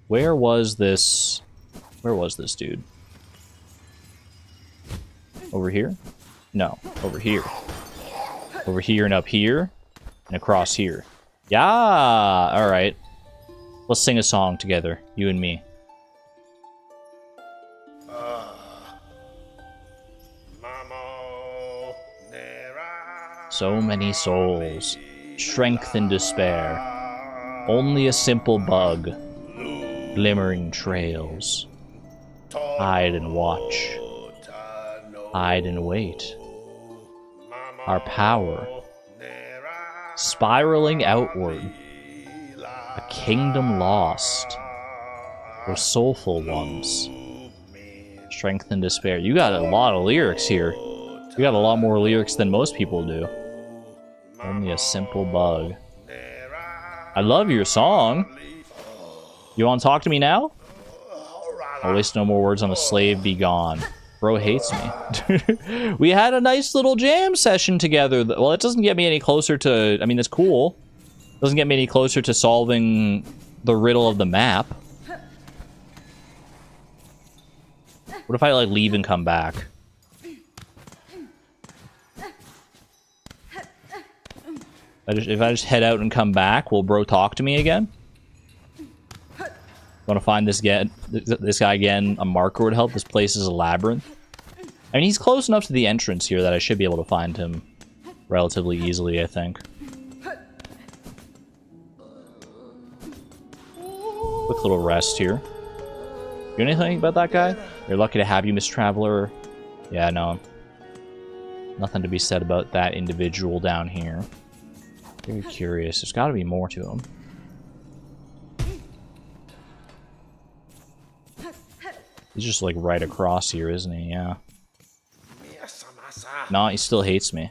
Where was this dude? Over here? No, over here. Over here and up here and across here. Yeah. All right. Let's sing a song together, you and me. So many souls, strength and despair. Only a simple bug, glimmering trails. Hide and watch. Hide and wait. Our power. Spiraling outward. A kingdom lost. For soulful ones. Strength and despair. You got a lot of lyrics here. You got a lot more lyrics than most people do. Only a simple bug. I love your song. You want to talk to me now? I'll waste no more words on a slave, be gone. Bro hates me. We had a nice little jam session together. Well, it doesn't get me any closer to... I mean, it's cool. It doesn't get me any closer to solving the riddle of the map. What if I, like, leave and come back? If I just head out and come back, will bro talk to me again? Want to find this guy again? A marker would help. This place is a labyrinth. I mean, he's close enough to the entrance here that I should be able to find him relatively easily, I think. Quick little rest here. You know anything about that guy? You're lucky to have you, Miss Traveler. Yeah, no. Nothing to be said about that individual down here. Very curious. There's got to be more to him. He's just like right across here, isn't he? Yeah. Nah, he still hates me.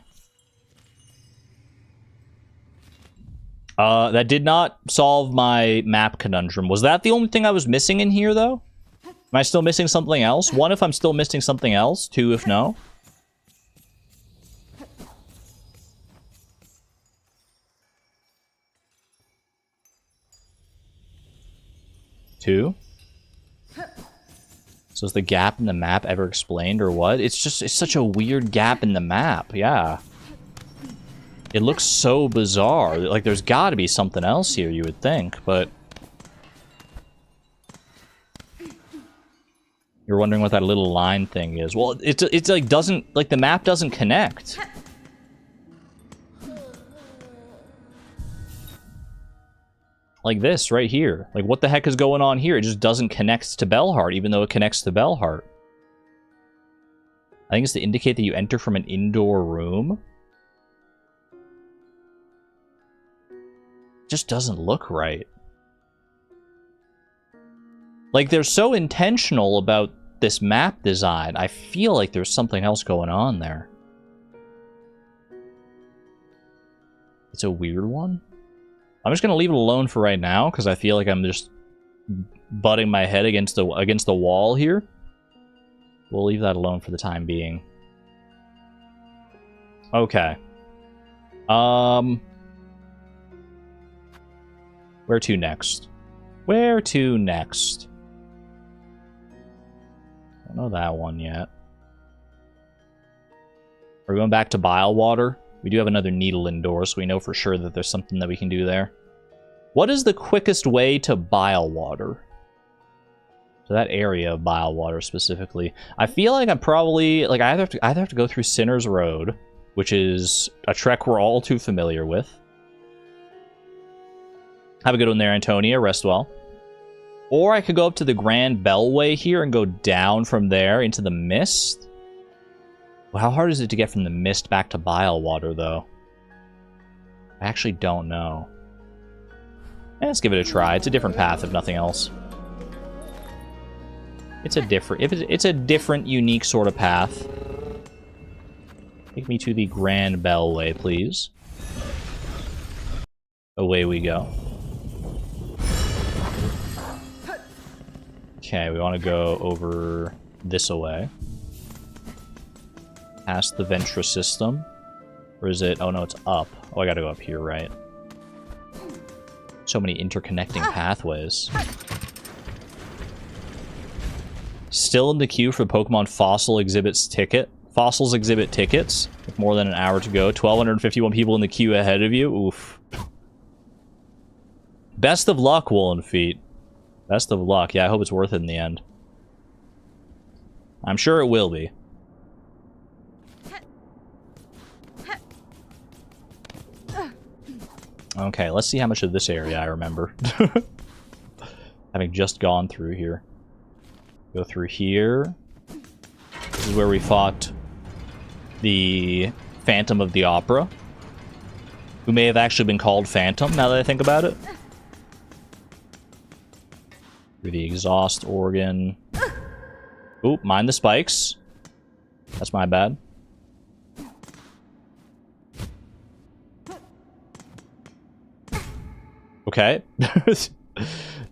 That did not solve my map conundrum. Was that the only thing I was missing in here, though? Am I still missing something else? 1, if I'm still missing something else. 2, if no. Two. So is the gap in the map ever explained or what? It's such a weird gap in the map, yeah. It looks so bizarre. Like, there's gotta be something else here, you would think, but... You're wondering what that little line thing is. Well, it's like, doesn't... Like, the map doesn't connect. Like this, right here. Like, what the heck is going on here? It just doesn't connect to Bellheart, even though it connects to Bellheart. I think it's to indicate that you enter from an indoor room. It just doesn't look right. Like, they're so intentional about this map design. I feel like there's something else going on there. It's a weird one. I'm just gonna leave it alone for right now because I feel like I'm just butting my head against the wall here. We'll leave that alone for the time being. Okay. Where to next? Where to next? I don't know that one yet. We're going back to Bilewater. We do have another needle indoors, so we know for sure that there's something that we can do there. What is the quickest way to Bilewater? To that area of Bilewater specifically. I feel like I'm probably... Like, I either have to go through Sinner's Road, which is a trek we're all too familiar with. Have a good one there, Antonia. Rest well. Or I could go up to the Grand Bellway here and go down from there into the mist. Well, how hard is it to get from the mist back to Bilewater, though? I actually don't know. Let's give it a try. It's a different path, if nothing else. It's a different, unique sort of path. Take me to the Grand Bellway, please. Away we go. Okay, we want to go over this away. Past the Ventra system. Or is it... Oh, no, it's up. Oh, I gotta go up here, right? So many interconnecting pathways. Still in the queue for the Pokemon Fossil Exhibits ticket. Fossils exhibit tickets. With more than an hour to go. 1,251 people in the queue ahead of you. Oof. Best of luck, Woolen Feet. Best of luck. Yeah, I hope it's worth it in the end. I'm sure it will be. Okay, let's see how much of this area I remember. Having just gone through here. Go through here. This is where we fought the Phantom of the Opera, who may have actually been called Phantom, now that I think about it. Through the exhaust organ. Oop, mind the spikes. That's my bad. Okay.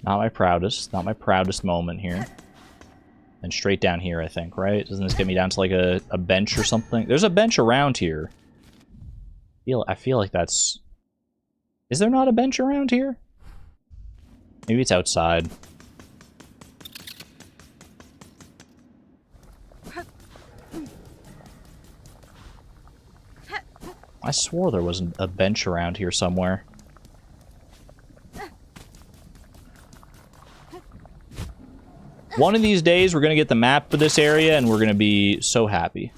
Not my proudest moment here. And straight down here, I think, right? Doesn't this get me down to like a bench or something? There's a bench around here. I feel like that's... Is there not a bench around here? Maybe it's outside. I swore there was a bench around here somewhere. One of these days, we're going to get the map for this area, and we're going to be so happy.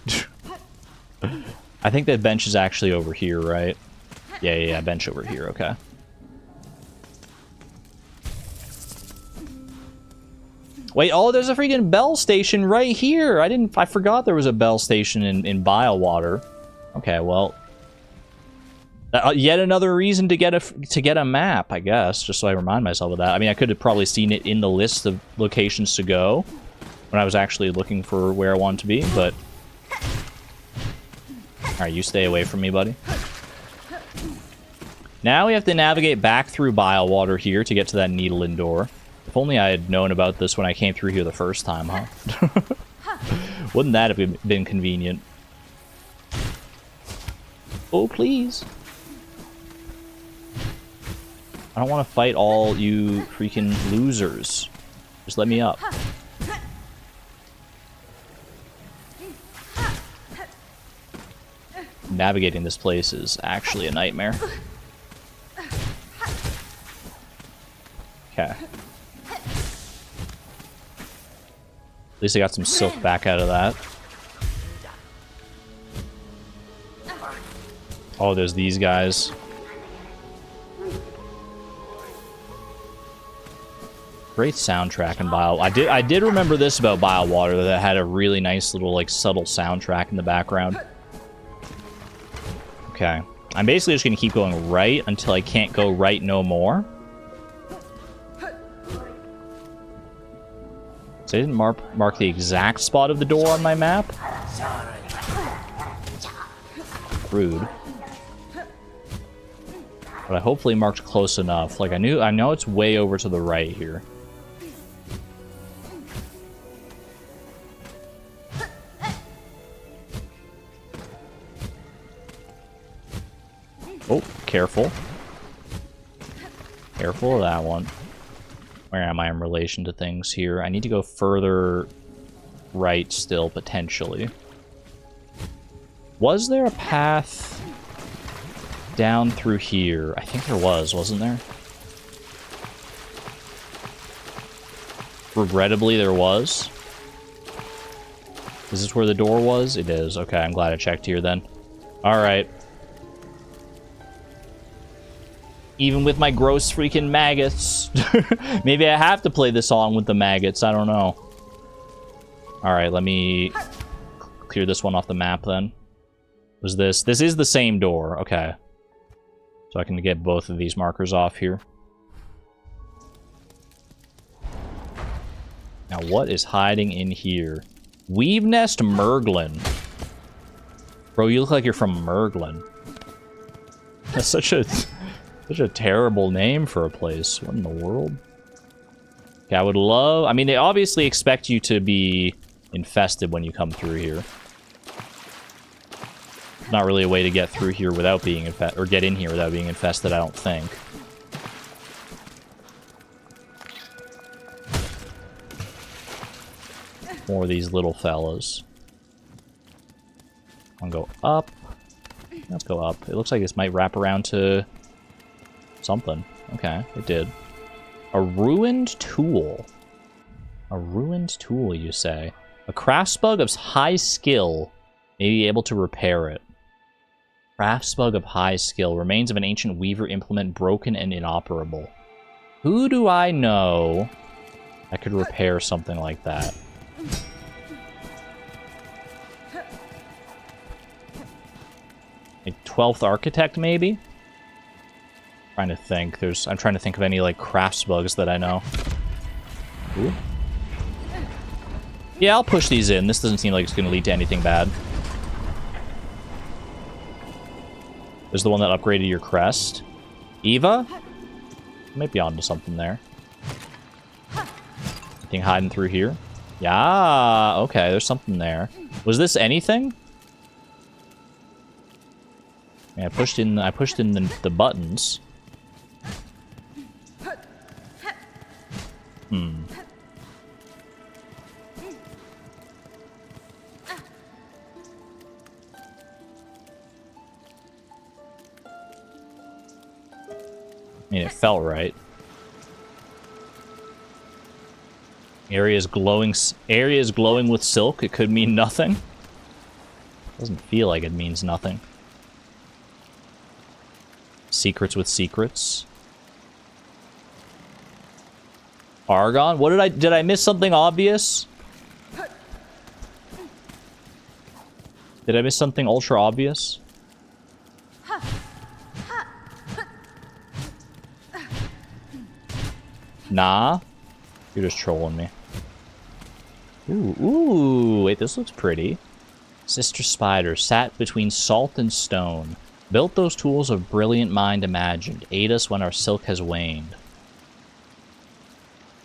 I think that bench is actually over here, right? Yeah, bench over here, okay. Wait, oh, there's a freaking bell station right here! I forgot there was a bell station in Bilewater. Okay, well... yet another reason to get a map, I guess, just so I remind myself of that. I mean, I could have probably seen it in the list of locations to go when I was actually looking for where I wanted to be, but... Alright, you stay away from me, buddy. Now we have to navigate back through Bilewater here to get to that Needle door. If only I had known about this when I came through here the first time, huh? Wouldn't that have been convenient? Oh, please. I don't want to fight all you freaking losers. Just let me up. Navigating this place is actually a nightmare. Okay. At least I got some silk back out of that. Oh, there's these guys. Great soundtrack in Bilewater. I did remember this about Bilewater, that it had a really nice little, like, subtle soundtrack in the background. Okay. I'm basically just gonna keep going right until I can't go right no more. So I didn't mark the exact spot of the door on my map. Rude. But I hopefully marked close enough. Like, I know it's way over to the right here. Oh, careful. Careful of that one. Where am I in relation to things here? I need to go further right still, potentially. Was there a path down through here? I think there was, wasn't there? Regrettably, there was. Is this where the door was? It is. Okay, I'm glad I checked here then. Alright. Even with my gross freaking maggots. Maybe I have to play this song with the maggots. I don't know. Alright, let me clear this one off the map then. Was this? This is the same door. Okay. So I can get both of these markers off here. Now, what is hiding in here? Weavenest Merglin. Bro, you look like you're from Merglin. That's such a terrible name for a place. What in the world? Okay, I would love... I mean, they obviously expect you to be infested when you come through here. Not really a way to get through here without being infested, or get in here without being infested, I don't think. More of these little fellas. I'll go up. Let's go up. It looks like this might wrap around to something. Okay, it did. A ruined tool. A ruined tool, you say? A craftsbug of high skill may be able to repair it. Craftsbug of high skill. Remains of an ancient weaver implement broken and inoperable. Who do I know that could repair something like that? A 12th architect, maybe? Trying to think. I'm trying to think of any, like, crafts bugs that I know. Ooh. Yeah, I'll push these in. This doesn't seem like it's going to lead to anything bad. There's the one that upgraded your crest. Eva? Might be onto something there. Anything hiding through here? Yeah, okay, there's something there. Was this anything? Yeah, I pushed in the buttons. Hmm. I mean, it felt right. Areas glowing with silk. It could mean nothing. Doesn't feel like it means nothing. Secrets with secrets. Argon? What did I miss something obvious? Did I miss something ultra obvious? Nah. You're just trolling me. Ooh, wait, this looks pretty. Sister Spider sat between salt and stone. Built those tools of brilliant mind imagined. Aid us when our silk has waned.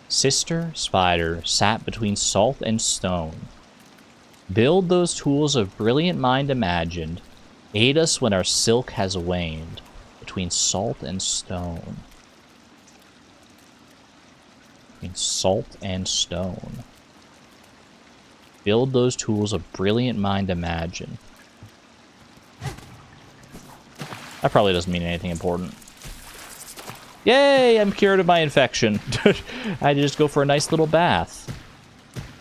Sister Spider sat between salt and stone. Build those tools of brilliant mind imagined. Aid us when our silk has waned. Between salt and stone. Between salt and stone. Build those tools of brilliant mind imagined. That probably doesn't mean anything important. Yay! I'm cured of my infection. I had to just go for a nice little bath.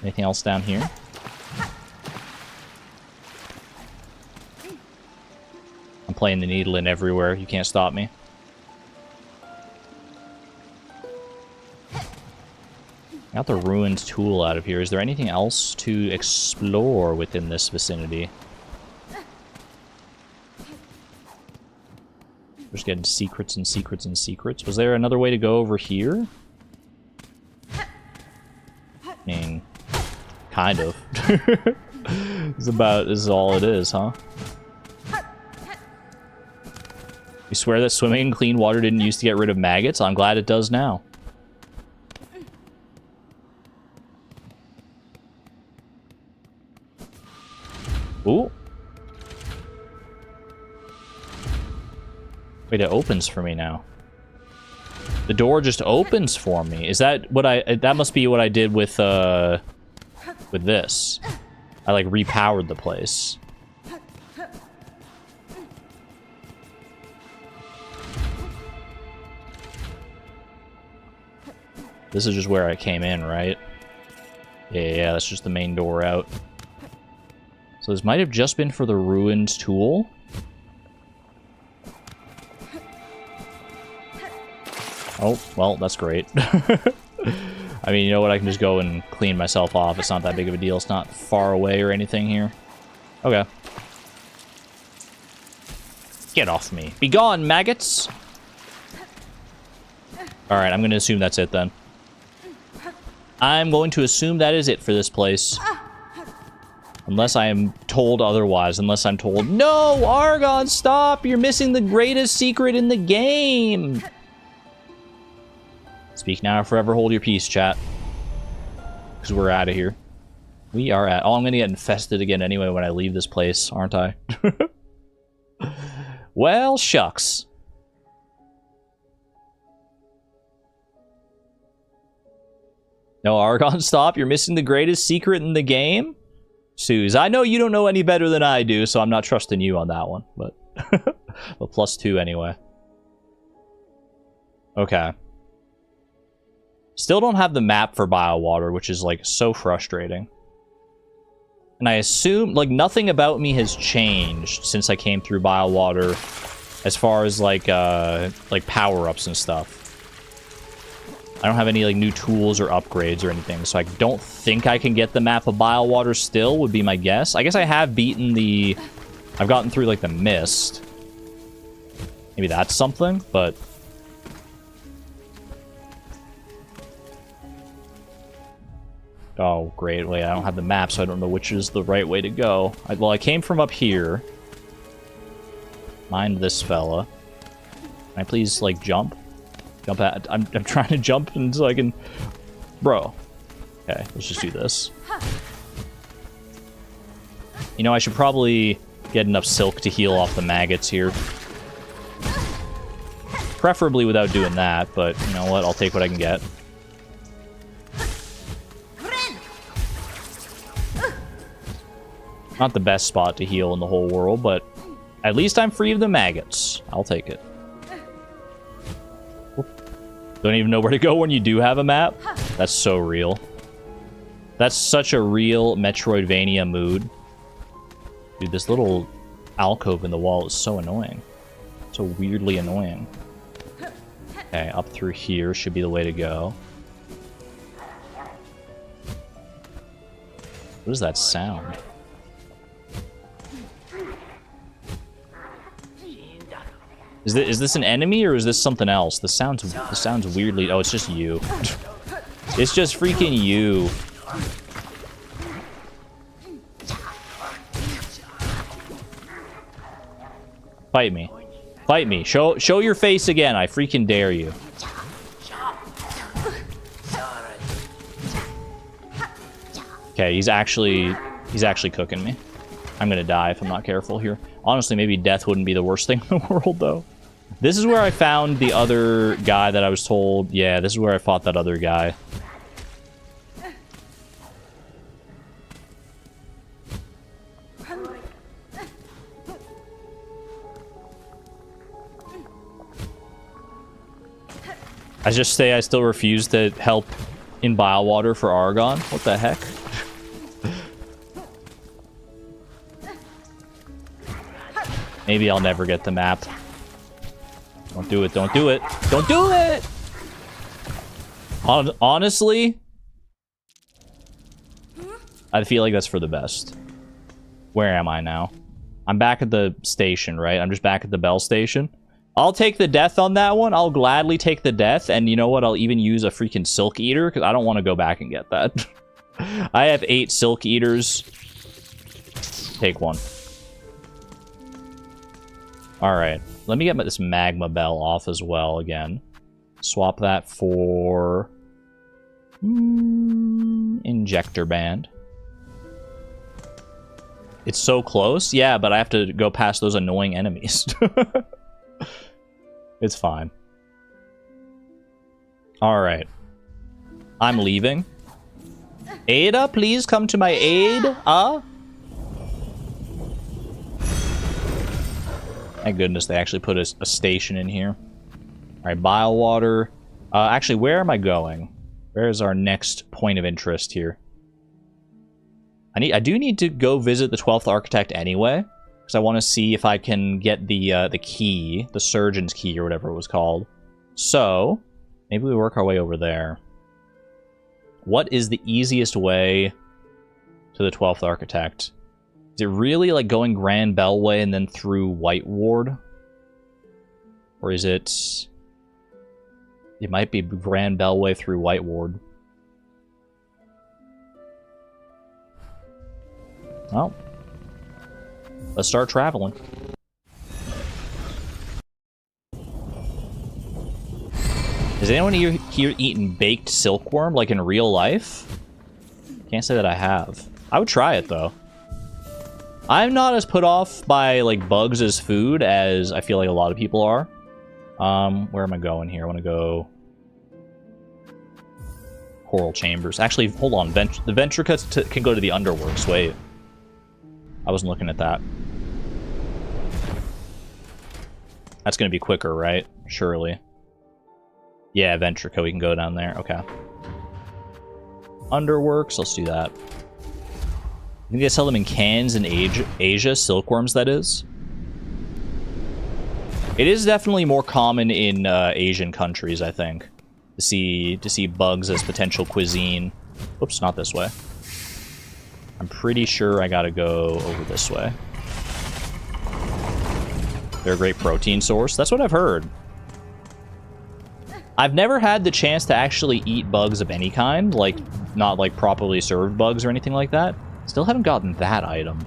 Anything else down here? I'm playing the needle in everywhere. You can't stop me. Got the ruined tool out of here. Is there anything else to explore within this vicinity? Just getting secrets and secrets and secrets. Was there another way to go over here? I mean, kind of. This is all it is, huh? You swear that swimming in clean water didn't used to get rid of maggots? I'm glad it does now. Ooh. Wait, it opens for me now. The door just opens for me. Is that what that must be what I did with this. I, like, repowered the place. This is just where I came in, right? Yeah, that's just the main door out. So this might have just been for the ruined tool. Oh, well, that's great. I mean, you know what? I can just go and clean myself off. It's not that big of a deal. It's not far away or anything here. Okay. Get off me. Be gone, maggots! Alright, I'm going to assume that's it then. I'm going to assume that is it for this place. Unless I am told otherwise. Unless I'm told, no, Argon, stop! You're missing the greatest secret in the game! Speak now or forever hold your peace, chat. Because we're out of here. We are at... Oh, I'm going to get infested again anyway when I leave this place, aren't I? Well, shucks. No, Argon, stop. You're missing the greatest secret in the game? Suze, I know you don't know any better than I do, so I'm not trusting you on that one. But, but +2 anyway. Okay. Still don't have the map for Biowater, which is, like, so frustrating. And I assume, like, nothing about me has changed since I came through Biowater as far as, like power-ups and stuff. I don't have any like new tools or upgrades or anything, so I don't think I can get the map of Bilewater still, would be my guess. I guess I have beaten the... I've gotten through like the mist. Maybe that's something, but... Oh, great. Wait, I don't have the map, so I don't know which is the right way to go. Well, I came from up here. Mind this fella. Can I please, like, jump? Jump at... I'm trying to jump so I can... Bro. Okay, let's just do this. You know, I should probably get enough silk to heal off the maggots here. Preferably without doing that, but you know what? I'll take what I can get. Not the best spot to heal in the whole world, but at least I'm free of the maggots. I'll take it. Don't even know where to go when you do have a map. That's so real. That's such a real Metroidvania mood. Dude, this little alcove in the wall is so annoying. So weirdly annoying. Okay, up through here should be the way to go. What is that sound? Is this an enemy or is this something else? This sounds weirdly... Oh, it's just you. It's just freaking you. Fight me. Fight me. Show your face again. I freaking dare you. Okay, he's actually cooking me. I'm gonna die if I'm not careful here. Honestly, maybe death wouldn't be the worst thing in the world, though. This is where I found the other guy that I was told... Yeah, this is where I fought that other guy. I just say I still refuse to help in Bilewater for Argon. What the heck? Maybe I'll never get the map. Don't do it, don't do it. Don't do it! Honestly, I feel like that's for the best. Where am I now? I'm back at the station, right? I'm just back at the Bell station. I'll take the death on that one. I'll gladly take the death. And you know what? I'll even use a freaking Silk Eater because I don't want to go back and get that. I have 8 Silk Eaters. Take one. Alright. Let me get this Magma Bell off as well again. Swap that for... Injector Band. It's so close. Yeah, but I have to go past those annoying enemies. It's fine. Alright. I'm leaving. Ada, please come to my aid. Thank goodness they actually put a station in here. Alright, Bilewater. Actually, where am I going? Where is our next point of interest here? I do need to go visit the 12th Architect anyway. Because I want to see if I can get the key. The Surgeon's Key or whatever it was called. So, maybe we work our way over there. What is the easiest way to the 12th Architect? Is it really like going Grand Bellway and then through White Ward? Or is it... It might be Grand Bellway through White Ward. Well, let's start traveling. Has anyone here eaten baked silkworm, like in real life? Can't say that I have. I would try it, though. I'm not as put off by, like, bugs as food as I feel like a lot of people are. Where am I going here? I want to go... Coral Chambers. Actually, hold on. The Ventrica can go to the Underworks. Wait. I wasn't looking at that. That's going to be quicker, right? Surely. Yeah, Ventrica, we can go down there. Okay. Underworks, let's do that. I think they sell them in cans in Asia, silkworms, that is. It is definitely more common in Asian countries, I think. to see bugs as potential cuisine. Oops, not this way. I'm pretty sure I gotta go over this way. They're a great protein source. That's what I've heard. I've never had the chance to actually eat bugs of any kind, like, not like properly served bugs or anything like that. Still haven't gotten that item.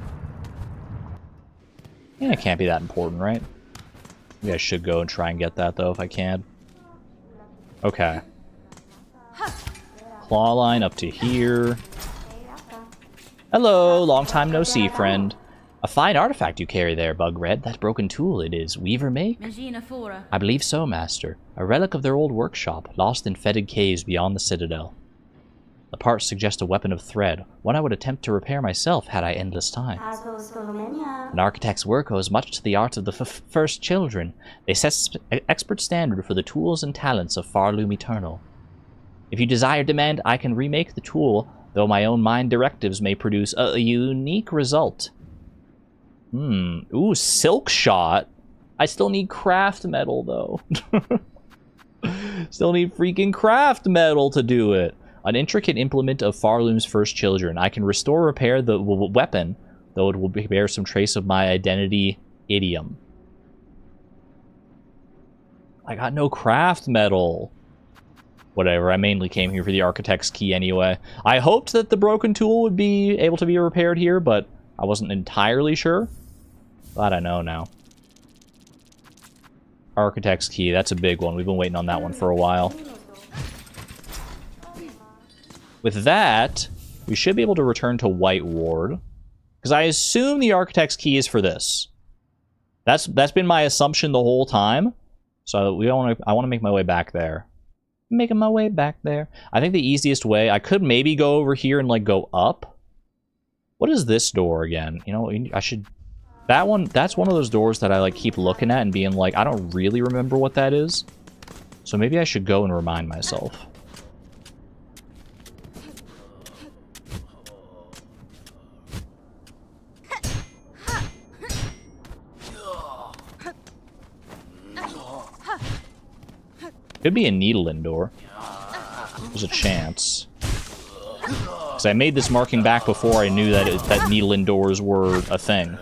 Yeah, it can't be that important, right? Maybe I should go and try and get that, though, if I can. Okay. Claw line up to here. Hello, long time no see, friend. A fine artifact you carry there, Bug Red. That broken tool it is. Weaver make? I believe so, Master. A relic of their old workshop, lost in fetid caves beyond the Citadel. The parts suggest a weapon of thread, one I would attempt to repair myself had I endless time. An architect's work owes much to the arts of the first children. They set expert standard for the tools and talents of Farloom Eternal. If you desire demand, I can remake the tool, though my own mind directives may produce a unique result. Ooh, silk shot. I still need craft metal, though. Still need freaking craft metal to do it. An intricate implement of Farloom's first children. I can restore repair the weapon, though it will bear some trace of my identity idiom. I got no craft metal. Whatever, I mainly came here for the architect's key anyway. I hoped that the broken tool would be able to be repaired here, but I wasn't entirely sure. Glad I know now. Architect's key, that's a big one. We've been waiting on that one for a while. With that, we should be able to return to White Ward. Because I assume the architect's key is for this. That's been my assumption the whole time. So I want to make my way back there. Making my way back there. I think the easiest way, I could maybe go over here and like go up. What is this door again? You know, I should... That one, that's one of those doors that I like keep looking at and being like, I don't really remember what that is. So maybe I should go and remind myself. Could be a needle-in door. There's a chance. Because I made this marking back before I knew that needle-in doors were a thing.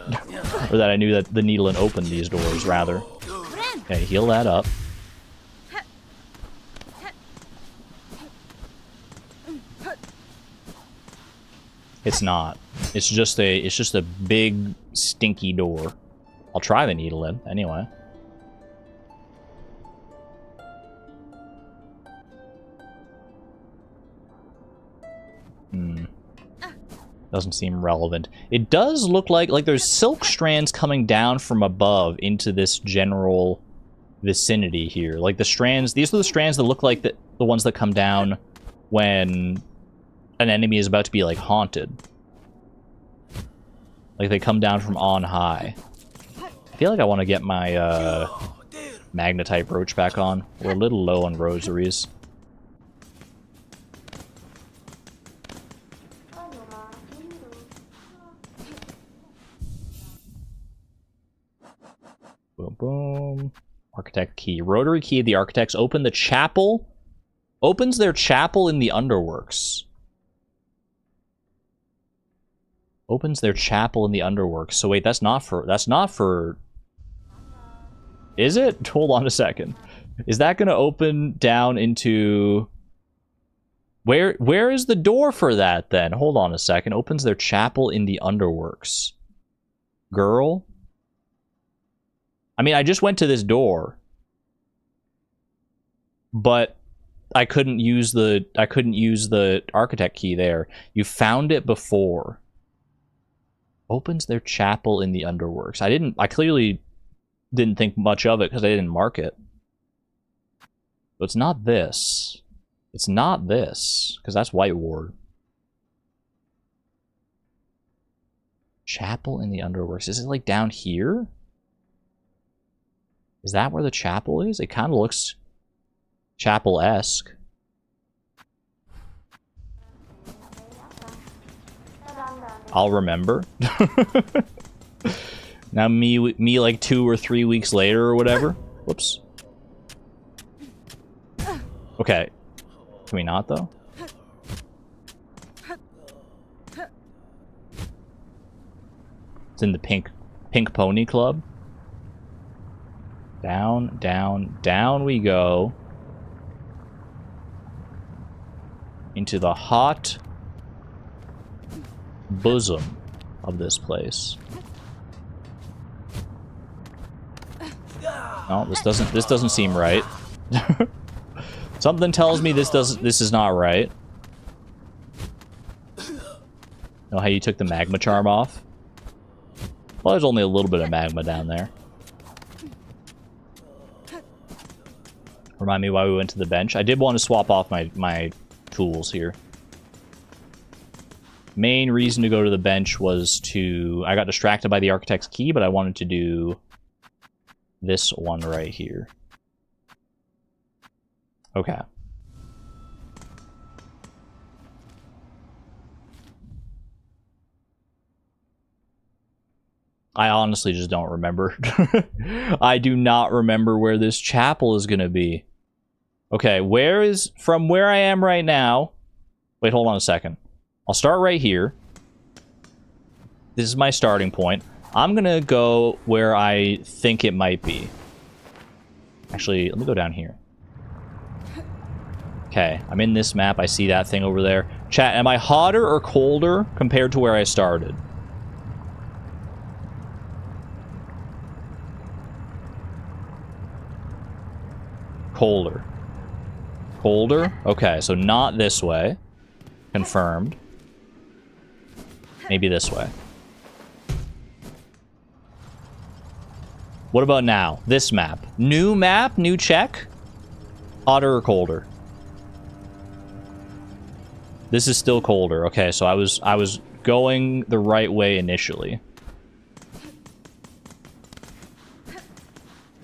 Or that I knew that the needle-in opened these doors, rather. Okay, heal that up. It's not. It's just a big, stinky door. I'll try the needle-in, anyway. Doesn't seem relevant. It does look like there's silk strands coming down from above into this general vicinity here. Like the strands, these are the strands that look like the ones that come down when an enemy is about to be like haunted. Like they come down from on high. I feel like I want to get my magnetite brooch back on. We're a little low on rosaries. Boom, boom. Architect key. Rotary key of the architects. Open the chapel. Opens their chapel in the underworks. Opens their chapel in the underworks. So wait, that's not for... Is it? Hold on a second. Is that going to open down into... Where is the door for that, then? Hold on a second. Opens their chapel in the underworks. Girl? I mean, I just went to this door. But I couldn't use the architect key there. You found it before. Opens their chapel in the underworks. I clearly didn't think much of it because I didn't mark it. But it's not this. It's not this, because that's White Ward. Chapel in the underworks. Is it like down here? Is that where the chapel is? It kind of looks chapel-esque. I'll remember. Now me like 2 or 3 weeks later or whatever. Whoops. Okay, Can we not, though? It's in the pink pony club. Down, down, down we go. Into the hot bosom of this place. No, this doesn't seem right. Something tells me this is not right. Know how you took the magma charm off? Well, there's only a little bit of magma down there. Remind me why we went to the bench. I did want to swap off my tools here. Main reason to go to the bench was I got distracted by the architect's key, but I wanted to do this one right here. Okay. I honestly just don't remember. I do not remember where this chapel is going to be. Okay, from where I am right now... Wait, hold on a second. I'll start right here. This is my starting point. I'm going to go where I think it might be. Actually, let me go down here. Okay, I'm in this map. I see that thing over there. Chat, am I hotter or colder compared to where I started? Colder. Colder? Okay, so not this way. Confirmed. Maybe this way. What about now? This map. New map, new check? Hotter or colder? This is still colder. Okay, so I was going the right way initially.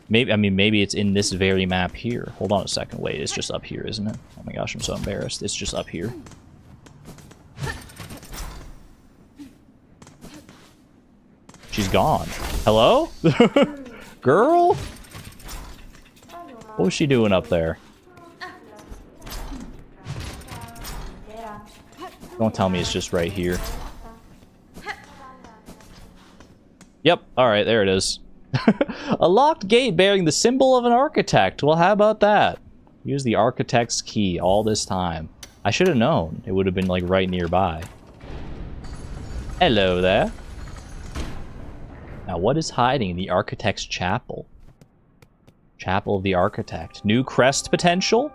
Maybe it's in this very map here. Hold on a second. Wait, it's just up here, isn't it? Oh my gosh, I'm so embarrassed. It's just up here. She's gone. Hello? Girl? What was she doing up there? Don't tell me it's just right here. Yep, alright, there it is. A locked gate bearing the symbol of an architect. Well, how about that? Use the architect's key all this time. I should have known. It would have been, like, right nearby. Hello there. Now, what is hiding in the architect's chapel? Chapel of the architect. New crest potential?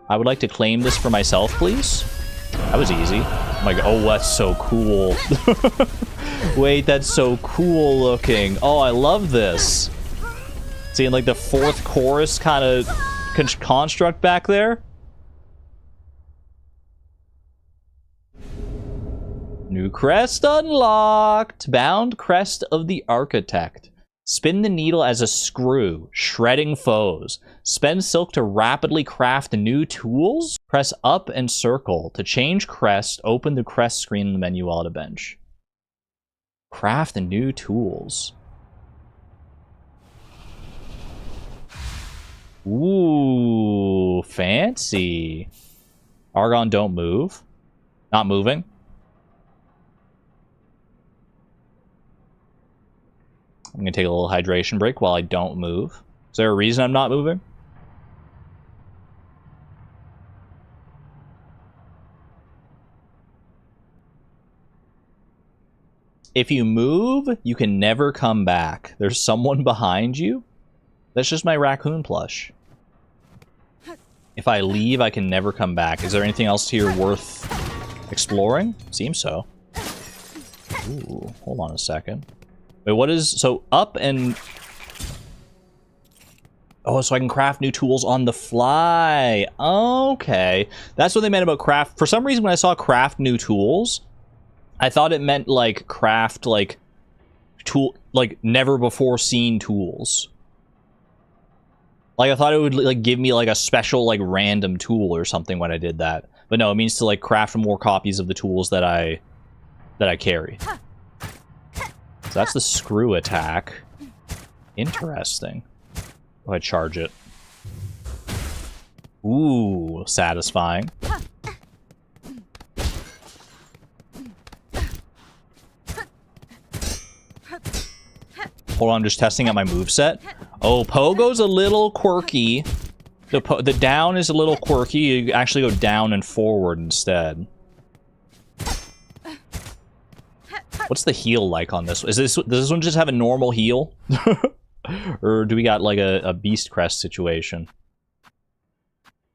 I would like to claim this for myself, please. That was easy. Oh my god. Oh, that's so cool. Wait, that's so cool looking. Oh, I love this. Seeing like the fourth chorus kind of construct back there. New crest unlocked. Bound crest of the architect. Spin the needle as a screw, shredding foes. Spend silk to rapidly craft new tools. Press up and circle to change crest. Open the crest screen in the menu while at a bench. Craft the new tools. Ooh, fancy. Argon, don't move. Not moving. I'm gonna take a little hydration break while I don't move. Is there a reason I'm not moving? If you move, you can never come back. There's someone behind you. That's just my raccoon plush. If I leave, I can never come back. Is there anything else here worth exploring? Seems so. Ooh, hold on a second. Wait, what is... So, up and... Oh, so I can craft new tools on the fly. Okay. That's what they meant about craft. For some reason, when I saw craft new tools... I thought it meant, like, craft, like, tool, like, never before seen tools. Like, I thought it would, like, give me, like, a special, like, random tool or something when I did that. But no, it means to, like, craft more copies of the tools that I carry. So that's the screw attack. Interesting. Go ahead, charge it. Ooh, satisfying. Hold on, I'm just testing out my moveset. Oh, Pogo's a little quirky. The down is a little quirky. You actually go down and forward instead. What's the heal like on this? Does this one just have a normal heal? Or do we got like a Beast Crest situation?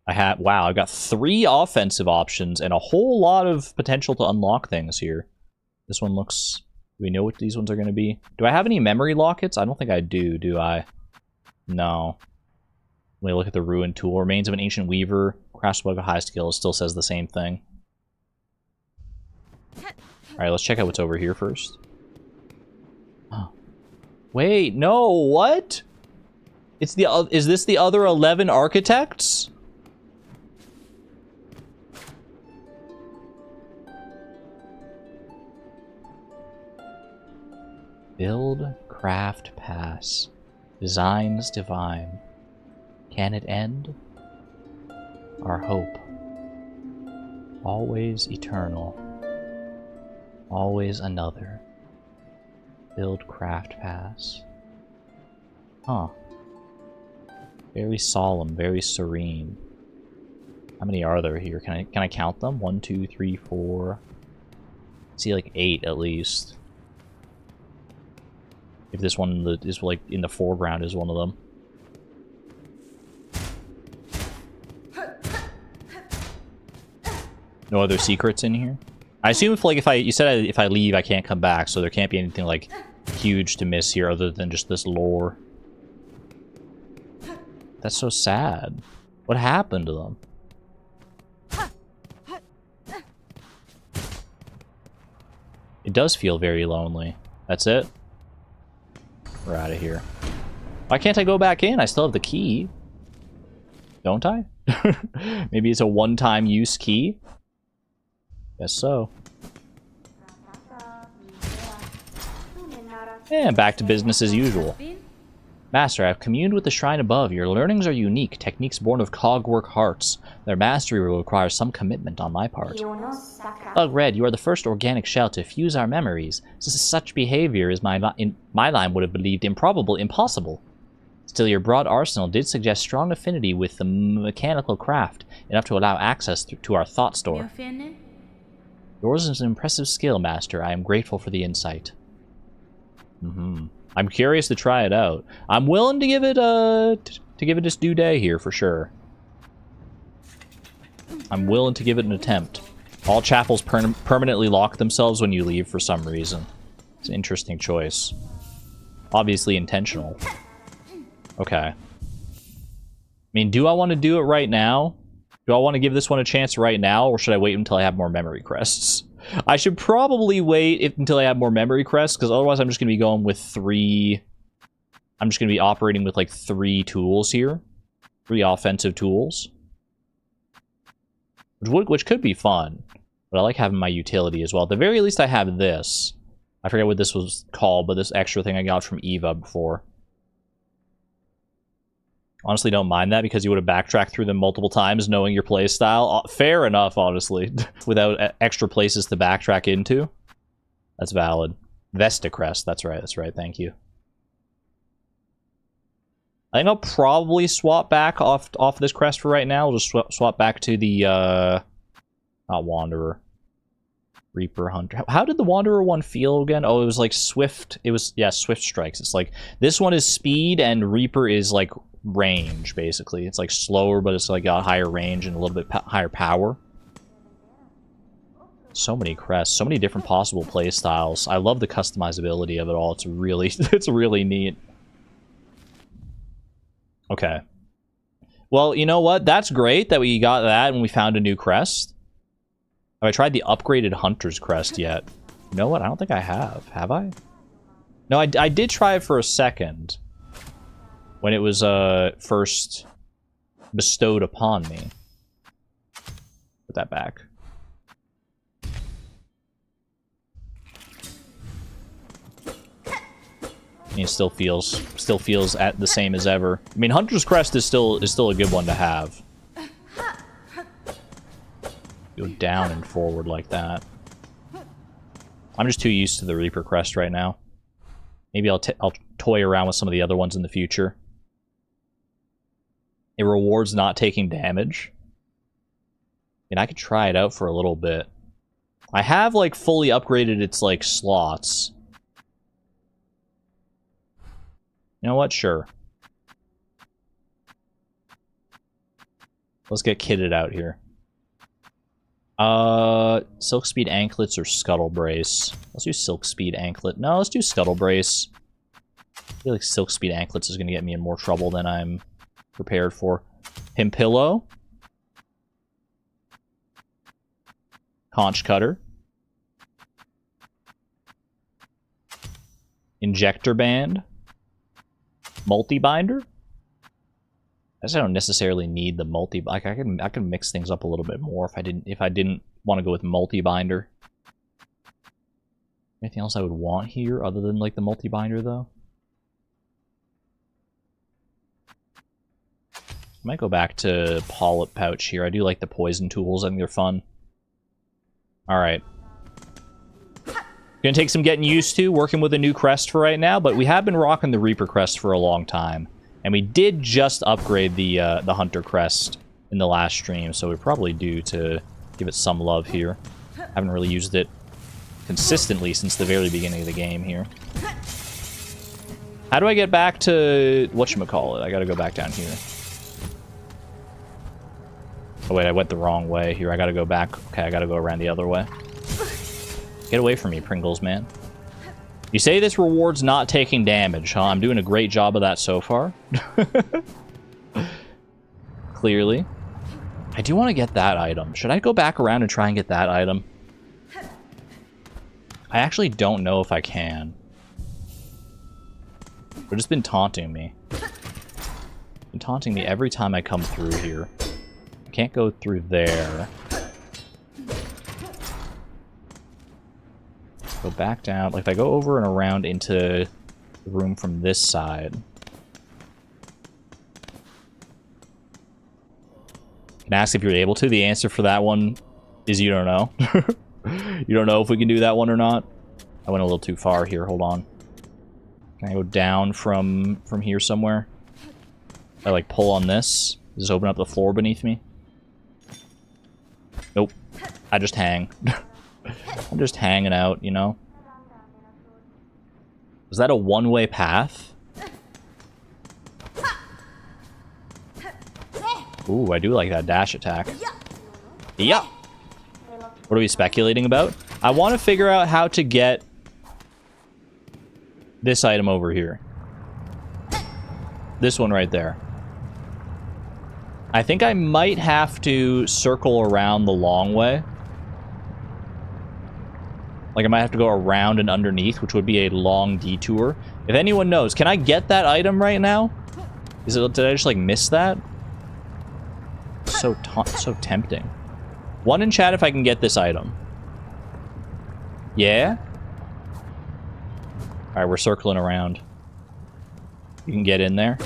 Wow, I've got 3 offensive options and a whole lot of potential to unlock things here. This one looks... Do we know what these ones are going to be? Do I have any memory lockets? I don't think I do I? No. Let me look at the Ruin Tool. Remains of an Ancient Weaver. Craftsbug of high skill. It still says the same thing. Alright, let's check out what's over here first. Oh. Wait, no, what? It's the... Is this the other 11 architects? Build, craft, pass. Designs divine. Can it end? Our hope. Always eternal. Always another. Build, craft, pass. Huh. Very solemn, very serene. How many are there here? Can I count them? 1, 2, 3, 4. I see like 8 at least. If this one is like in the foreground is one of them. No other secrets in here? I assume if like you said if I leave I can't come back, so there can't be anything like huge to miss here other than just this lore. That's so sad. What happened to them? It does feel very lonely. That's it? We're out of here. Why can't I go back in? I still have the key. Don't I? Maybe it's a one-time use key? Guess so. And back to business as usual. Master, I've communed with the shrine above. Your learnings are unique, techniques born of cogwork hearts. Their mastery will require some commitment on my part. Bug Red, you are the first organic shell to fuse our memories. Such behavior is in my line would have believed improbable, impossible. Still, your broad arsenal did suggest strong affinity with the mechanical craft, enough to allow access to our thought store. Yours is an impressive skill, Master. I am grateful for the insight. I'm curious to try it out. I'm willing to give it its due day here for sure. I'm willing to give it an attempt. All chapels permanently lock themselves when you leave for some reason. It's an interesting choice. Obviously intentional. Okay. I mean, do I want to do it right now? Do I want to give this one a chance right now, or should I wait until I have more memory crests? I should probably wait until I have more memory crests, because otherwise I'm just going to be going with 3... I'm just going to be operating with, like, 3 tools here. 3 offensive tools. Which could be fun. But I like having my utility as well. At the very least, I have this. I forget what this was called, but this extra thing I got from Eva before. Honestly, don't mind that, because you would have backtracked through them multiple times knowing your playstyle. Fair enough, honestly. Without extra places to backtrack into. That's valid. Vestacrest, that's right, thank you. I think I'll probably swap back off this crest for right now. We'll just swap back to the, not Wanderer. Reaper Hunter. How did the Wanderer one feel again? Oh, it was like Swift. It was, yeah, Swift Strikes. It's like, this one is speed and Reaper is like range, basically. It's like slower, but it's like got higher range and a little bit higher power. So many crests, so many different possible play styles. I love the customizability of it all. It's really, it's really neat. Okay. Well, you know what? That's great that we got that and we found a new crest. Have I tried the upgraded Hunter's Crest yet? You know what? I don't think I have. Have I? No, I did try it for a second. When it was first bestowed upon me. Put that back. It still feels at the same as ever. I mean, Hunter's Crest is still a good one to have. go down and forward like that. I'm just too used to the Reaper Crest right now. Maybe I'll toy around with some of the other ones in the future. It rewards not taking damage. And I could try it out for a little bit. I have, like, fully upgraded its, like, slots. You know what? Sure. Let's get kitted out here. Silk Speed Anklets or Scuttle Brace? Let's do Silk Speed Anklet. No, let's do Scuttle Brace. I feel like Silk Speed Anklets is going to get me in more trouble than I'm prepared for. Pimpillo. Conch Cutter. Injector Band. Multi-binder? I just don't necessarily need the multi. Like I can mix things up a little bit more if I didn't want to go with multi-binder. Anything else I would want here other than like the multi-binder though? I might go back to Polyp Pouch here. I do like the poison tools. I think they're fun. Alright. Gonna take some getting used to, working with a new crest for right now, but we have been rocking the Reaper Crest for a long time. And we did just upgrade the Hunter Crest in the last stream, so we're probably due to give it some love here. Haven't really used it consistently since the very beginning of the game here. How do I get back to whatchamacallit? I gotta go back down here. Oh wait, I went the wrong way here. I gotta go back. Okay, I gotta go around the other way. Get away from me, Pringles, man. You say this rewards not taking damage, huh? I'm doing a great job of that so far. Clearly. I do want to get that item. Should I go back around and try and get that item? I actually don't know if I can. They've just been taunting me. Been taunting me every time I come through here. I can't go through there. Go back down. Like, if I go over and around into the room from this side. Can ask if you're able to. The answer for that one is you don't know. You don't know if we can do that one or not. I went a little too far here. Hold on. Can I go down from here somewhere? I, like, pull on this. Does this open up the floor beneath me? Nope. I just hang. I'm just hanging out, you know? Was that a one-way path? Ooh, I do like that dash attack. Yeah. What are we speculating about? I want to figure out how to get this item over here. This one right there. I think I might have to circle around the long way. Like, I might have to go around and underneath, which would be a long detour. If anyone knows, can I get that item right now? Did I just, like, miss that? So tempting. One in chat if I can get this item. Yeah? Alright, we're circling around. You can get in there.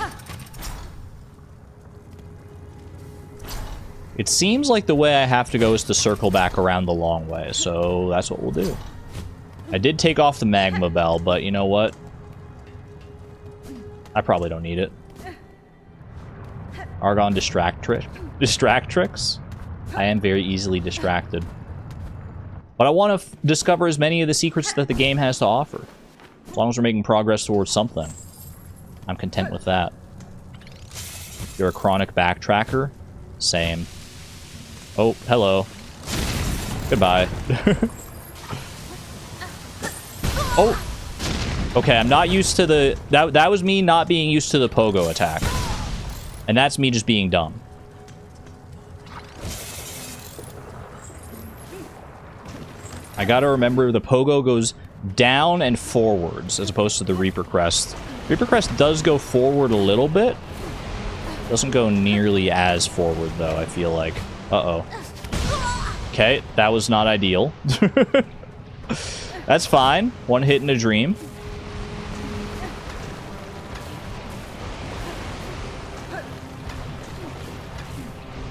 It seems like the way I have to go is to circle back around the long way, so that's what we'll do. I did take off the magma bell, but you know what? I probably don't need it. Argon distractrix? I am very easily distracted. But I want to discover as many of the secrets that the game has to offer. As long as we're making progress towards something. I'm content with that. You're a chronic backtracker? Same. Oh, hello. Goodbye. Oh! Okay, I'm not used to the... That was me not being used to the pogo attack. And that's me just being dumb. I gotta remember the pogo goes down and forwards as opposed to the Reaper Crest. Reaper Crest does go forward a little bit. Doesn't go nearly as forward, though, I feel like. Uh-oh. Okay, that was not ideal. That's fine. One hit in a dream.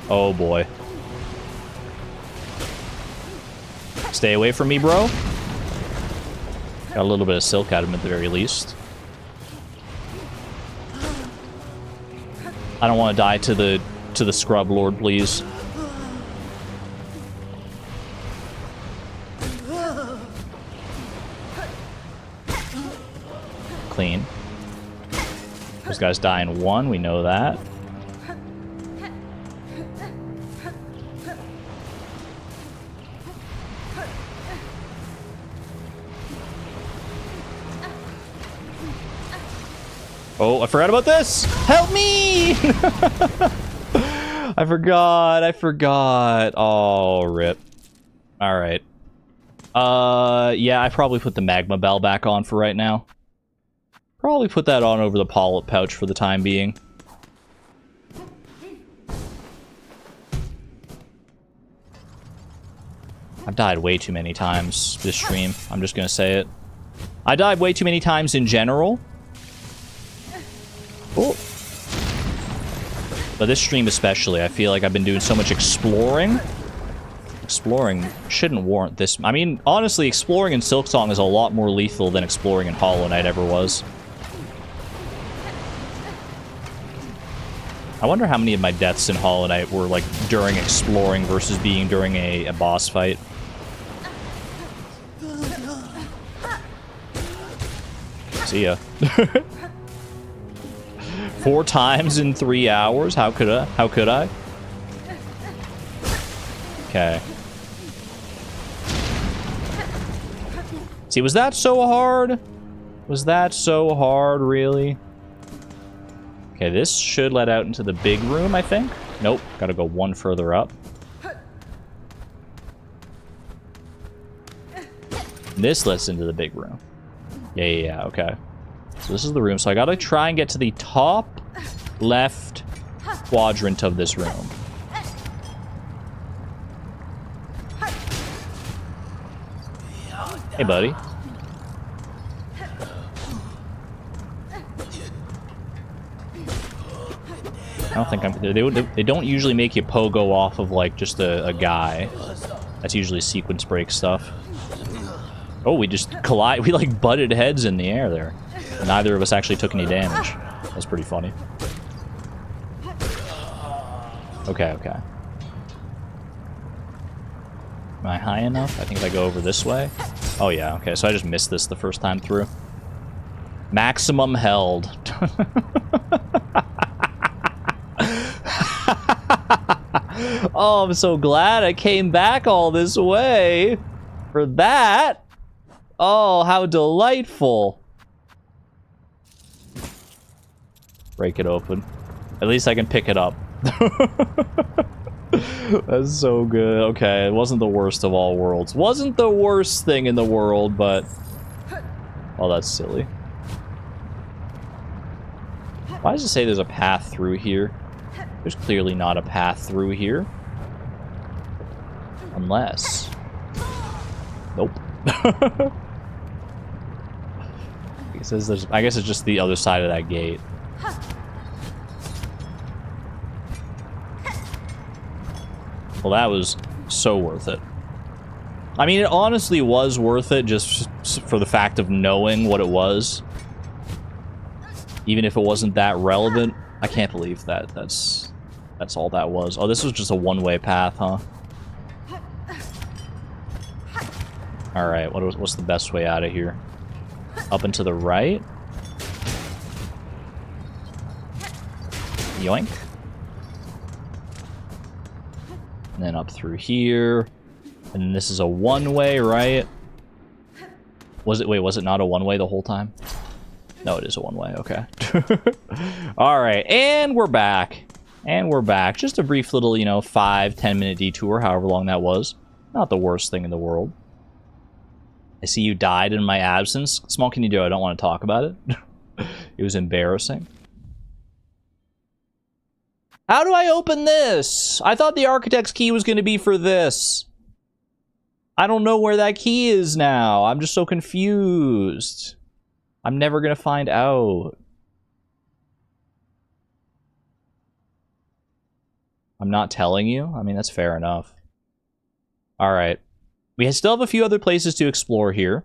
Oh, boy. Stay away from me, bro. Got a little bit of silk out of him at the very least. I don't want to die to the scrub lord, please. Clean. Those guys die in one, we know that. Oh, I forgot about this! Help me! I forgot. Oh, rip. Alright. Yeah, I probably put the magma bell back on for right now. Probably put that on over the polyp pouch for the time being. I've died way too many times this stream. I'm just gonna say it. I died way too many times in general. Oh. But this stream especially, I feel like I've been doing so much exploring. Exploring shouldn't warrant this. I mean, honestly, exploring in Silksong is a lot more lethal than exploring in Hollow Knight ever was. I wonder how many of my deaths in Hollow Knight were, like, during exploring versus being during a boss fight. See ya. 4 times in 3 hours? How could I? How could I? Okay. See, was that so hard? Was that so hard, really? Okay, this should let out into the big room, I think. Nope, gotta go one further up. This lets into the big room. Yeah, okay. So this is the room, so I gotta try and get to the top left quadrant of this room. Hey, buddy. I don't think they don't usually make you pogo off of, like, just a guy. That's usually sequence break stuff. Oh, we just collide. We, like, butted heads in the air there. Neither of us actually took any damage. That's pretty funny. Okay. Am I high enough? I think if I go over this way. Oh, yeah, okay. So I just missed this the first time through. Maximum held. Oh, I'm so glad I came back all this way for that. Oh, how delightful. Break it open. At least I can pick it up. That's so good. Okay, it wasn't the worst of all worlds. Wasn't the worst thing in the world, but... Oh, that's silly. Why does it say there's a path through here? There's clearly not a path through here. Unless... Nope. It says there's... I guess it's just the other side of that gate. Well, that was so worth it. I mean, it honestly was worth it just for the fact of knowing what it was. Even if it wasn't that relevant. I can't believe that. That's all that was. Oh, this was just a one-way path, huh? Alright, what's the best way out of here? Up and to the right? Yoink. And then up through here. And this is a one-way, right? Was it not a one-way the whole time? No, it is a one-way, okay. Alright, and we're back. And we're back. Just a brief little, 5-10 minute detour, however long that was. Not the worst thing in the world. I see you died in my absence. Small can you do? I don't want to talk about it. It was embarrassing. How do I open this? I thought the architect's key was going to be for this. I don't know where that key is now. I'm just so confused. I'm never going to find out. I'm not telling you? I mean, that's fair enough. Alright. We still have a few other places to explore here.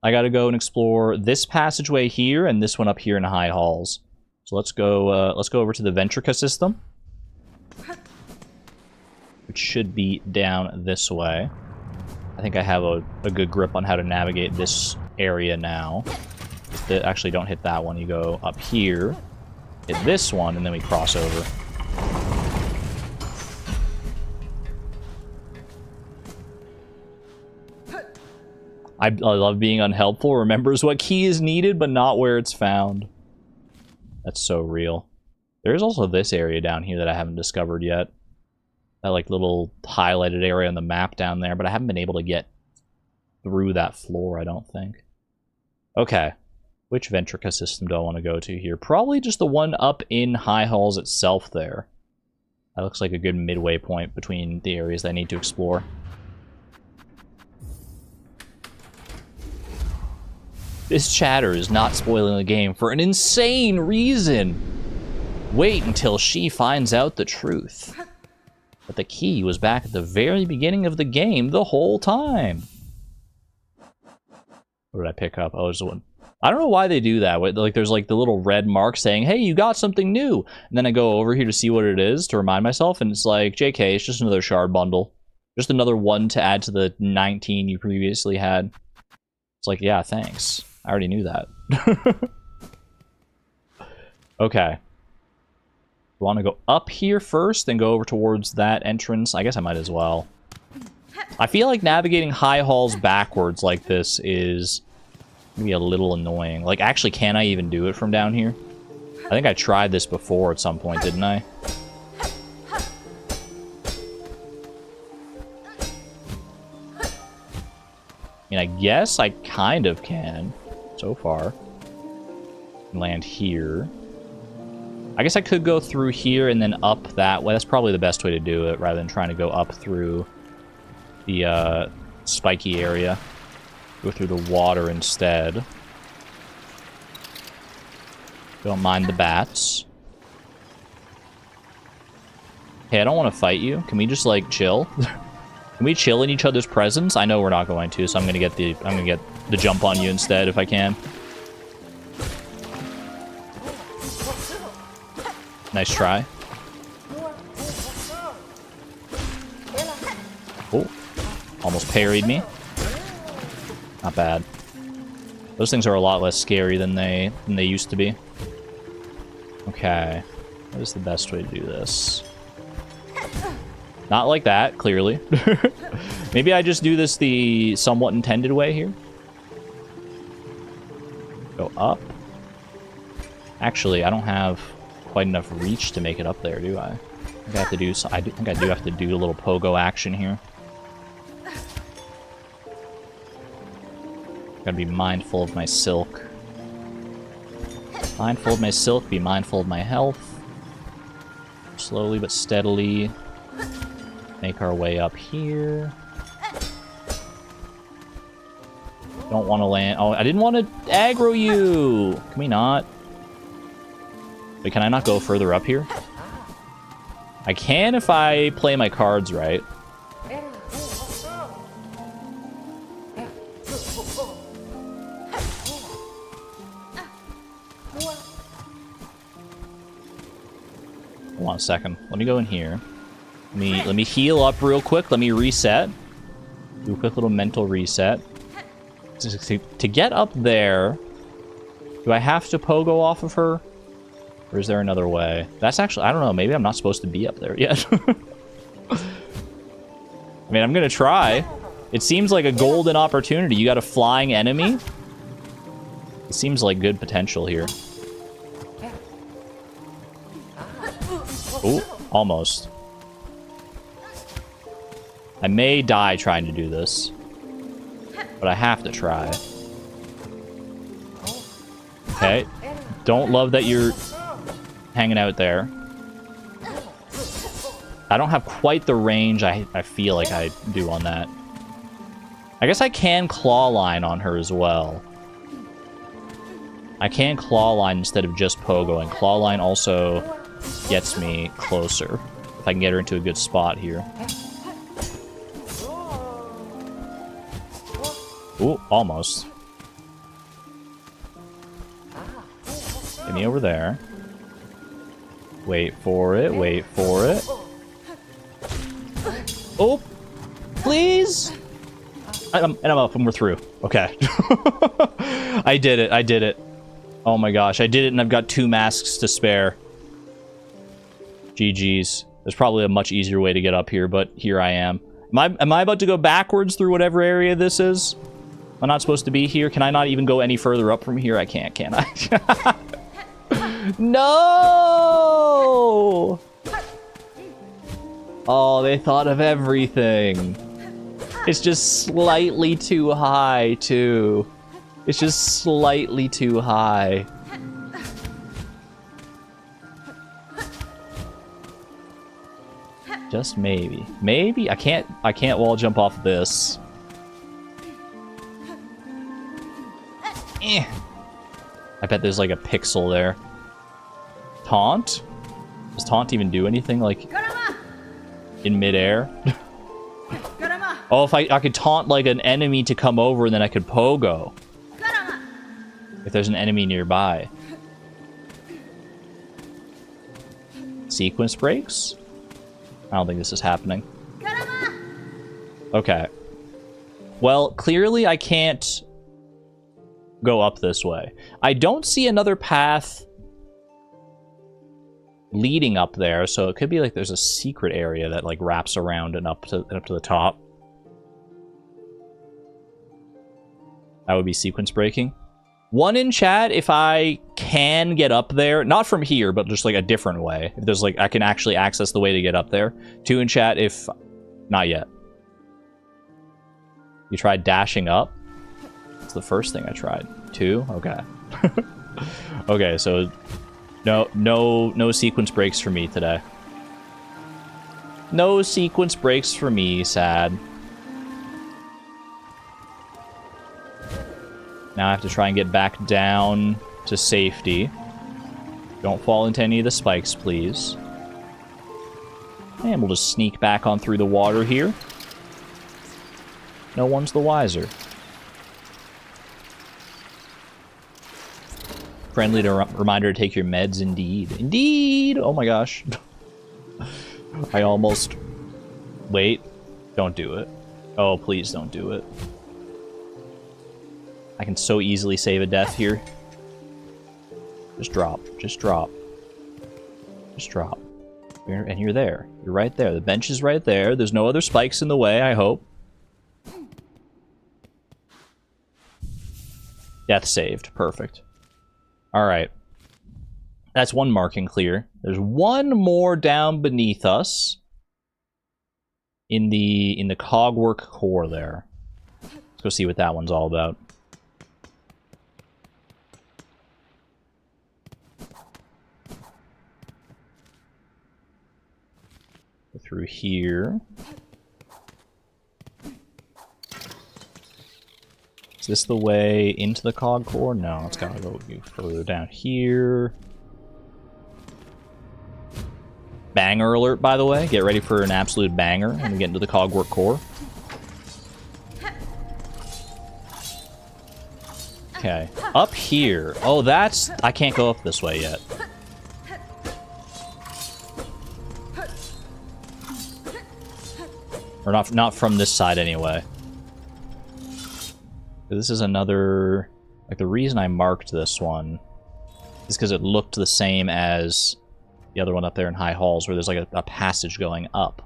I gotta go and explore this passageway here and this one up here in High Halls. So let's go over to the Ventrica system, which should be down this way. I think I have a good grip on how to navigate this area now. Actually, don't hit that one. You go up here, hit this one, and then we cross over. I love being unhelpful. Remembers what key is needed, but not where it's found. That's so real. There's also this area down here that I haven't discovered yet. That like little highlighted area on the map down there, but I haven't been able to get through that floor, I don't think. Okay. Which Ventrica system do I want to go to here? Probably just the one up in High Halls itself there. That looks like a good midway point between the areas that I need to explore. This chatter is not spoiling the game for an insane reason. Wait until she finds out the truth. But the key was back at the very beginning of the game the whole time. What did I pick up? Oh, there's one. I don't know why they do that. Like, there's like the little red mark saying, hey, you got something new. And then I go over here to see what it is to remind myself, and it's like, JK, it's just another shard bundle. Just another one to add to the 19 you previously had. It's like, yeah, thanks. I already knew that. Okay. We want to go up here first, then go over towards that entrance. I guess I might as well. I feel like navigating High Halls backwards like this is maybe a little annoying. Like, actually, can I even do it from down here? I think I tried this before at some point, didn't I? I mean, I guess I kind of can, so far. Land here. I guess I could go through here and then up that way. That's probably the best way to do it, rather than trying to go up through the spiky area. Go through the water instead. Don't mind the bats. Hey, I don't want to fight you. Can we just, like, chill? Can we chill in each other's presence? I know we're not going to, so I'm gonna get the jump on you instead if I can. Nice try. Oh, almost parried me. Not bad. Those things are a lot less scary than they used to be. Okay, what is the best way to do this? Not like that, clearly. Maybe I just do this the somewhat intended way here. Go up. Actually, I don't have quite enough reach to make it up there, do I? I think I have to do. I think I do have to do a little pogo action here. Gotta be mindful of my silk. Mindful of my silk. Be mindful of my health. Slowly but steadily. Make our way up here. Don't want to land. Oh, I didn't want to aggro you. Can we not? Wait, can I not go further up here? I can if I play my cards right. Hold on a second. Let me go in here. Let me heal up real quick. Let me reset. Do a quick little mental reset. To get up there, do I have to pogo off of her? Or is there another way? That's actually, I don't know, maybe I'm not supposed to be up there yet. I mean, I'm gonna try. It seems like a golden opportunity. You got a flying enemy? It seems like good potential here. Oh, almost. I may die trying to do this, but I have to try. Okay. Don't love that you're hanging out there. I don't have quite the range I feel like I do on that. I guess I can claw line on her as well. I can claw line instead of just pogoing. Claw line also gets me closer if I can get her into a good spot here. Ooh, almost. Get me over there. Wait for it, wait for it. Oh! Please! And I'm up and we're through. Okay. I did it, I did it. Oh my gosh, I did it and I've got 2 masks to spare. GG's. There's probably a much easier way to get up here, but here I am. Am I about to go backwards through whatever area this is? Am I not supposed to be here? Can I not even go any further up from here? I can't, can I? No! Oh, they thought of everything. It's just slightly too high, too. It's just slightly too high. Just maybe. Maybe? I can't wall jump off this. Eh. I bet there's like a pixel there. Taunt? Does taunt even do anything, like, in midair? Oh, if I could taunt, like, an enemy to come over, and then I could pogo. If there's an enemy nearby. Sequence breaks? I don't think this is happening. Okay. Well, clearly I can't go up this way. I don't see another path leading up there, so it could be like there's a secret area that like wraps around and up to the top. That would be sequence breaking. 1 in chat if I can get up there, not from here, but just like a different way. If there's like I can actually access the way to get up there. 2 in chat if not yet. You tried dashing up? It's the first thing I tried. 2? Okay. Okay, so no sequence breaks for me today. No sequence breaks for me, sad. Now I have to try and get back down to safety. Don't fall into any of the spikes, please. And we'll just sneak back on through the water here. No one's the wiser. Friendly reminder to take your meds, indeed. Indeed! Oh my gosh. I almost... Wait. Don't do it. Oh, please don't do it. I can so easily save a death here. Just drop. Just drop. Just drop. And you're there. You're right there. The bench is right there. There's no other spikes in the way, I hope. Death saved. Perfect. Alright. That's 1 marking clear. There's 1 more down beneath us. In the cogwork core there. Let's go see what that one's all about. Go through here. Is this the way into the cog core? No, it's gotta go further down here. Banger alert, by the way. Get ready for an absolute banger when we get into the cogwork core. Okay. Up here. Oh, that's... I can't go up this way yet. Or not from this side, anyway. This is another... Like, the reason I marked this one is because it looked the same as the other one up there in High Halls, where there's like a passage going up.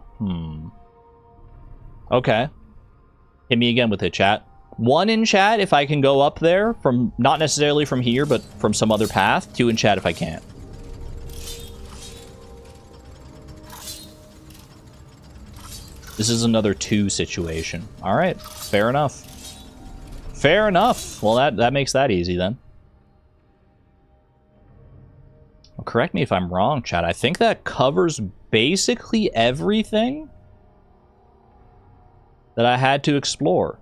Okay. Hit me again with it, chat. 1 in chat if I can go up there, from not necessarily from here, but from some other path. 2 in chat if I can't. This is another 2 situation. Alright, fair enough. Fair enough. Well, that makes that easy, then. Well, correct me if I'm wrong, chat. I think that covers basically everything that I had to explore.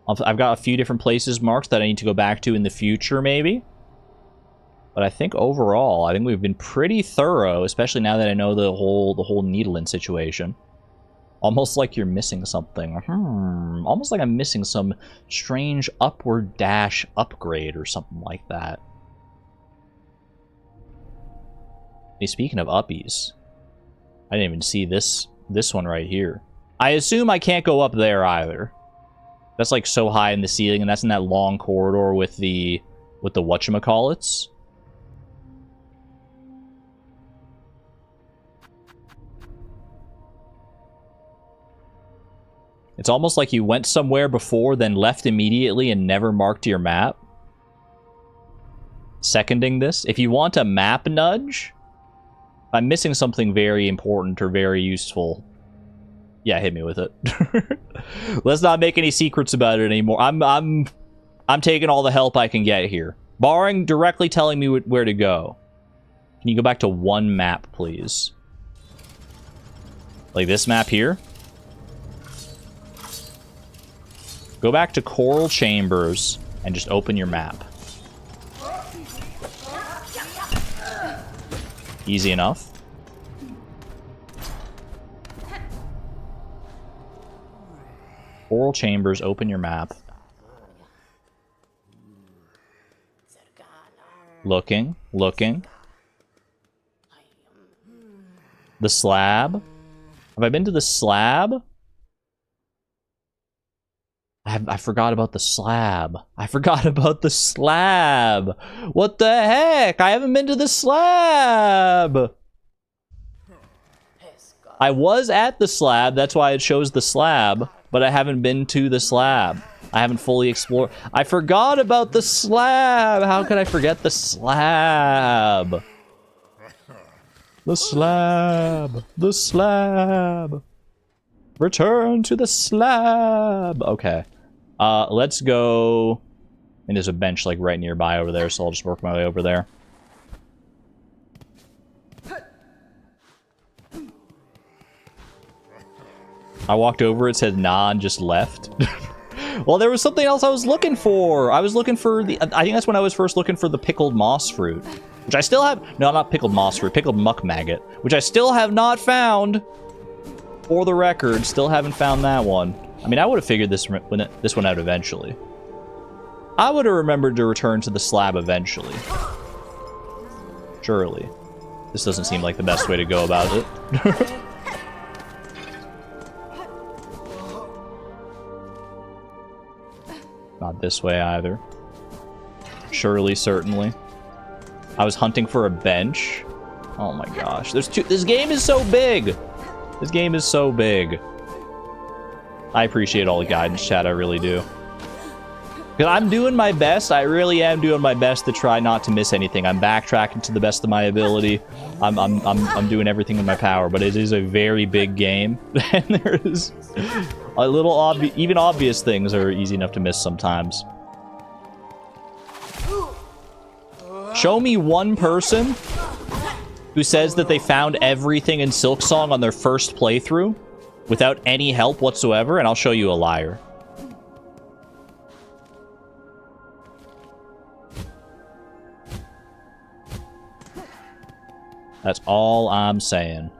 I've got a few different places marked that I need to go back to in the future, maybe. But I think overall, I think we've been pretty thorough, especially now that I know the whole Needlein situation. Almost like you're missing something. Almost like I'm missing some strange upward dash upgrade or something like that. Hey, speaking of uppies, I didn't even see this one right here. I assume I can't go up there either. That's like so high in the ceiling, and that's in that long corridor with the whatchamacallits. It's almost like you went somewhere before, then left immediately and never marked your map. Seconding this. If you want a map nudge, if I'm missing something very important or very useful, yeah, hit me with it. Let's not make any secrets about it anymore. I'm taking all the help I can get here. Barring directly telling me where to go. Can you go back to one map, please? Like this map here? Go back to Coral Chambers and just open your map. Easy enough. Coral Chambers, open your map. Looking. The slab. Have I been to the slab? I forgot about the slab. I forgot about the slab. What the heck? I haven't been to the slab. I was at the slab. That's why it shows the slab. But I haven't been to the slab. I haven't fully explored. I forgot about the slab. How could I forget the slab? The slab. The slab. Return to the slab. Okay. Let's go. And there's a bench like right nearby over there, so I'll just work my way over there. I walked over, it said nah, and just left. Well, there was something else I was looking for. I was looking for the... I think that's when I was first looking for the pickled moss fruit. Which I still have... No, not pickled moss fruit. Pickled muck maggot. Which I still have not found. For the record, still haven't found that one. I mean, I would have figured this one out eventually. I would have remembered to return to the slab eventually. Surely. This doesn't seem like the best way to go about it. Not this way either. Surely, certainly. I was hunting for a bench. Oh my gosh. There's two. This game is so big. This game is so big. I appreciate all the guidance, chat. I really do. Because I'm doing my best. I really am doing my best to try not to miss anything. I'm backtracking to the best of my ability. I'm doing everything in my power. But it is a very big game. And there is a little obvious... Even obvious things are easy enough to miss sometimes. Show me one person who says that they found everything in Silksong on their first playthrough without any help whatsoever, and I'll show you a liar. That's all I'm saying.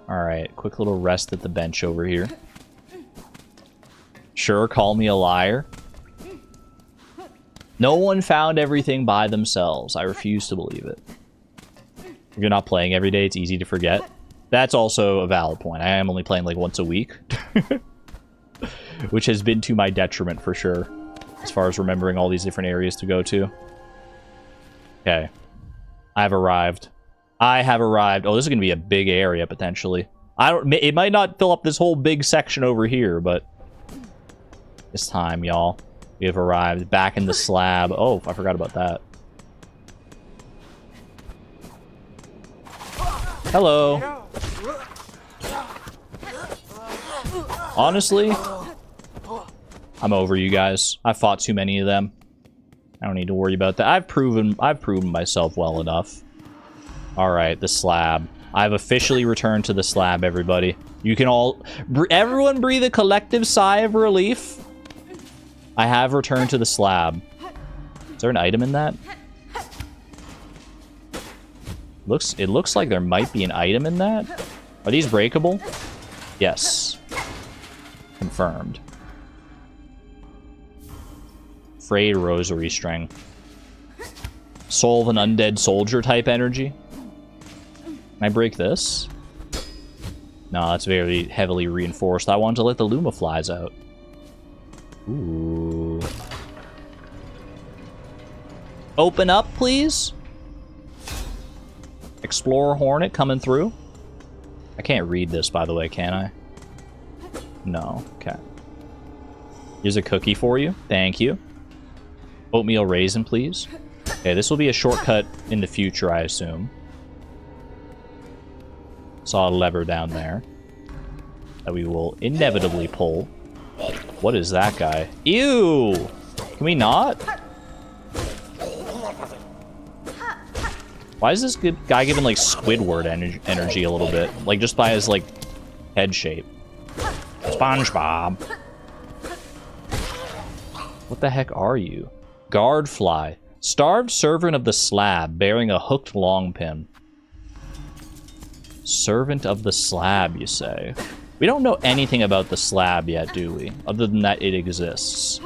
Alright, quick little rest at the bench over here. Sure, call me a liar. No one found everything by themselves. I refuse to believe it. If you're not playing every day, it's easy to forget. That's also a valid point. I am only playing like once a week. Which has been to my detriment for sure. As far as remembering all these different areas to go to. Okay. I've arrived. I have arrived. Oh, this is going to be a big area, potentially. It might not fill up this whole big section over here, but... This time, y'all. We have arrived back in the slab. Oh, I forgot about that. Hello. Honestly, I'm over you guys. I fought too many of them. I don't need to worry about that. I've proven myself well enough. Alright, the slab. I've officially returned to the slab, everybody. You can all... Everyone breathe a collective sigh of relief. I have returned to the slab. Is there an item in that? It looks like there might be an item in that. Are these breakable? Yes. Confirmed. Frayed rosary string. Soul of an undead soldier type energy. Can I break this? No, that's very heavily reinforced. I want to let the Luma flies out. Ooh. Open up, please. Explorer Hornet coming through. I can't read this, by the way, can I? No. Okay. Here's a cookie for you. Thank you. Oatmeal raisin, please. Okay, this will be a shortcut in the future, I assume. Saw a lever down there that we will inevitably pull. What is that guy? Ew! Can we not? Why is this guy giving, like, Squidward energy a little bit? Like, just by his, like, head shape. SpongeBob. What the heck are you? Guard fly. Starved servant of the slab, bearing a hooked long pin. Servant of the slab, you say? We don't know anything about the slab yet, do we? Other than that it exists.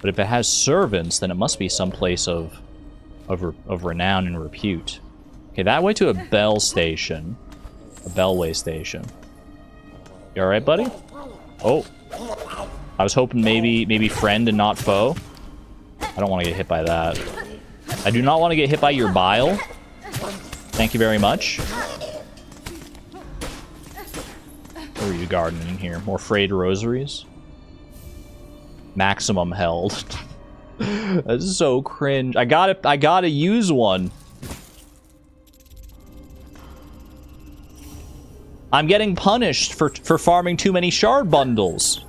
But if it has servants, then it must be some place of renown and repute. Okay, that way to a bell station. A bellway station. You alright, buddy? Oh. I was hoping maybe friend and not foe. I don't want to get hit by that. I do not want to get hit by your bile. Thank you very much. What are you gardening here? More frayed rosaries? Maximum held. That's so cringe. I gotta use one. I'm getting punished for farming too many shard bundles.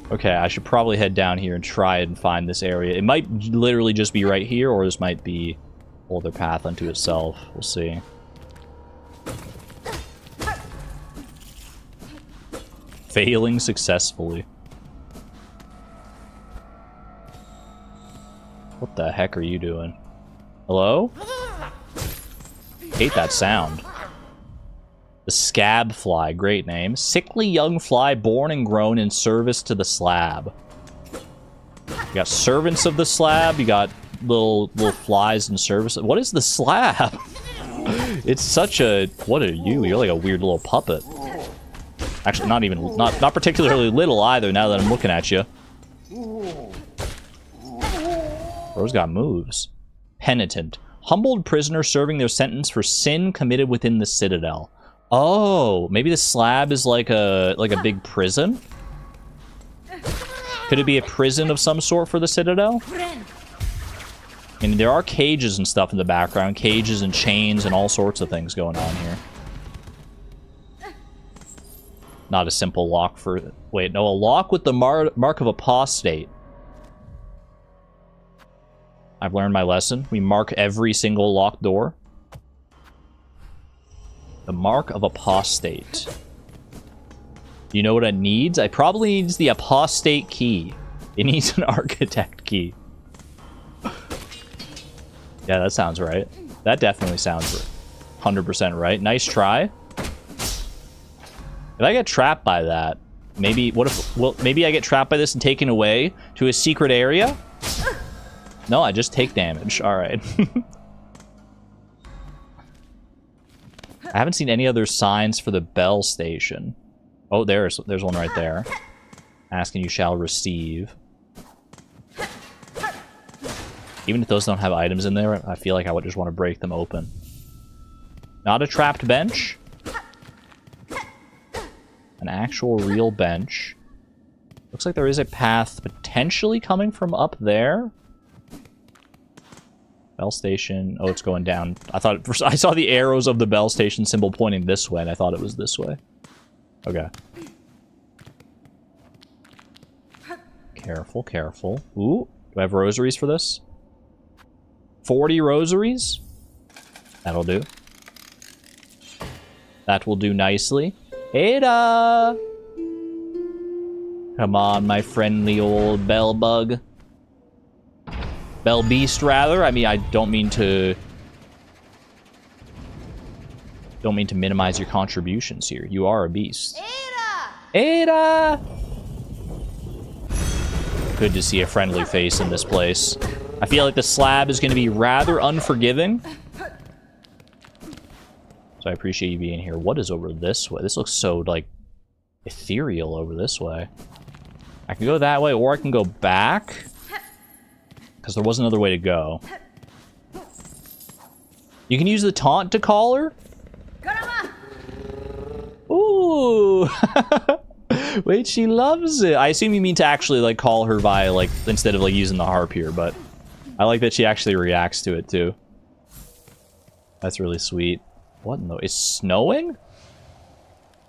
Okay, I should probably head down here and try and find this area. It might literally just be right here, or this might be a whole other path unto itself. We'll see. Failing successfully. What the heck are you doing? Hello? Hate that sound. The scab fly, great name. Sickly young fly born and grown in service to the slab. You got servants of the slab, you got little flies in service. What is the slab? It's such a... What are you? You're like a weird little puppet. Actually, not particularly little either, now that I'm looking at you. Bro's got moves. Penitent. Humbled prisoner serving their sentence for sin committed within the Citadel. Oh, maybe the slab is like a big prison? Could it be a prison of some sort for the Citadel? I mean, there are cages and stuff in the background. Cages and chains and all sorts of things going on here. Not a simple lock for... Wait, no, a lock with the mark of apostate. I've learned my lesson. We mark every single locked door. The mark of apostate. You know what it needs? It probably needs the apostate key. It needs an architect key. Yeah, that sounds right. That definitely sounds 100% right. Nice try. If I get trapped by that, maybe... What if... Well, maybe I get trapped by this and taken away to a secret area? No, I just take damage. Alright. I haven't seen any other signs for the bell station. Oh, there's one right there. Asking you shall receive. Even if those don't have items in there, I feel like I would just want to break them open. Not a trapped bench. An actual real bench. Looks like there is a path potentially coming from up there. Bell station. Oh, it's going down. I saw the arrows of the bell station symbol pointing this way, and I thought it was this way. Okay. Careful, careful. Ooh, do I have rosaries for this? 40 rosaries? That'll do. That will do nicely. Ada! Come on, my friendly old bell bug. Bell beast, rather. I mean, I don't mean to Don't mean to minimize your contributions here. You are a beast. Ada! Good to see a friendly face in this place. I feel like the slab is going to be rather unforgiving. So I appreciate you being here. What is over this way? This looks so, like, ethereal over this way. I can go that way, or I can go back. Because there was another way to go. You can use the taunt to call her? Ooh! Wait, she loves it. I assume you mean to actually, like, call her via, like, instead of, like, using the harp here, but I like that she actually reacts to it, too. That's really sweet. What in the... It's snowing?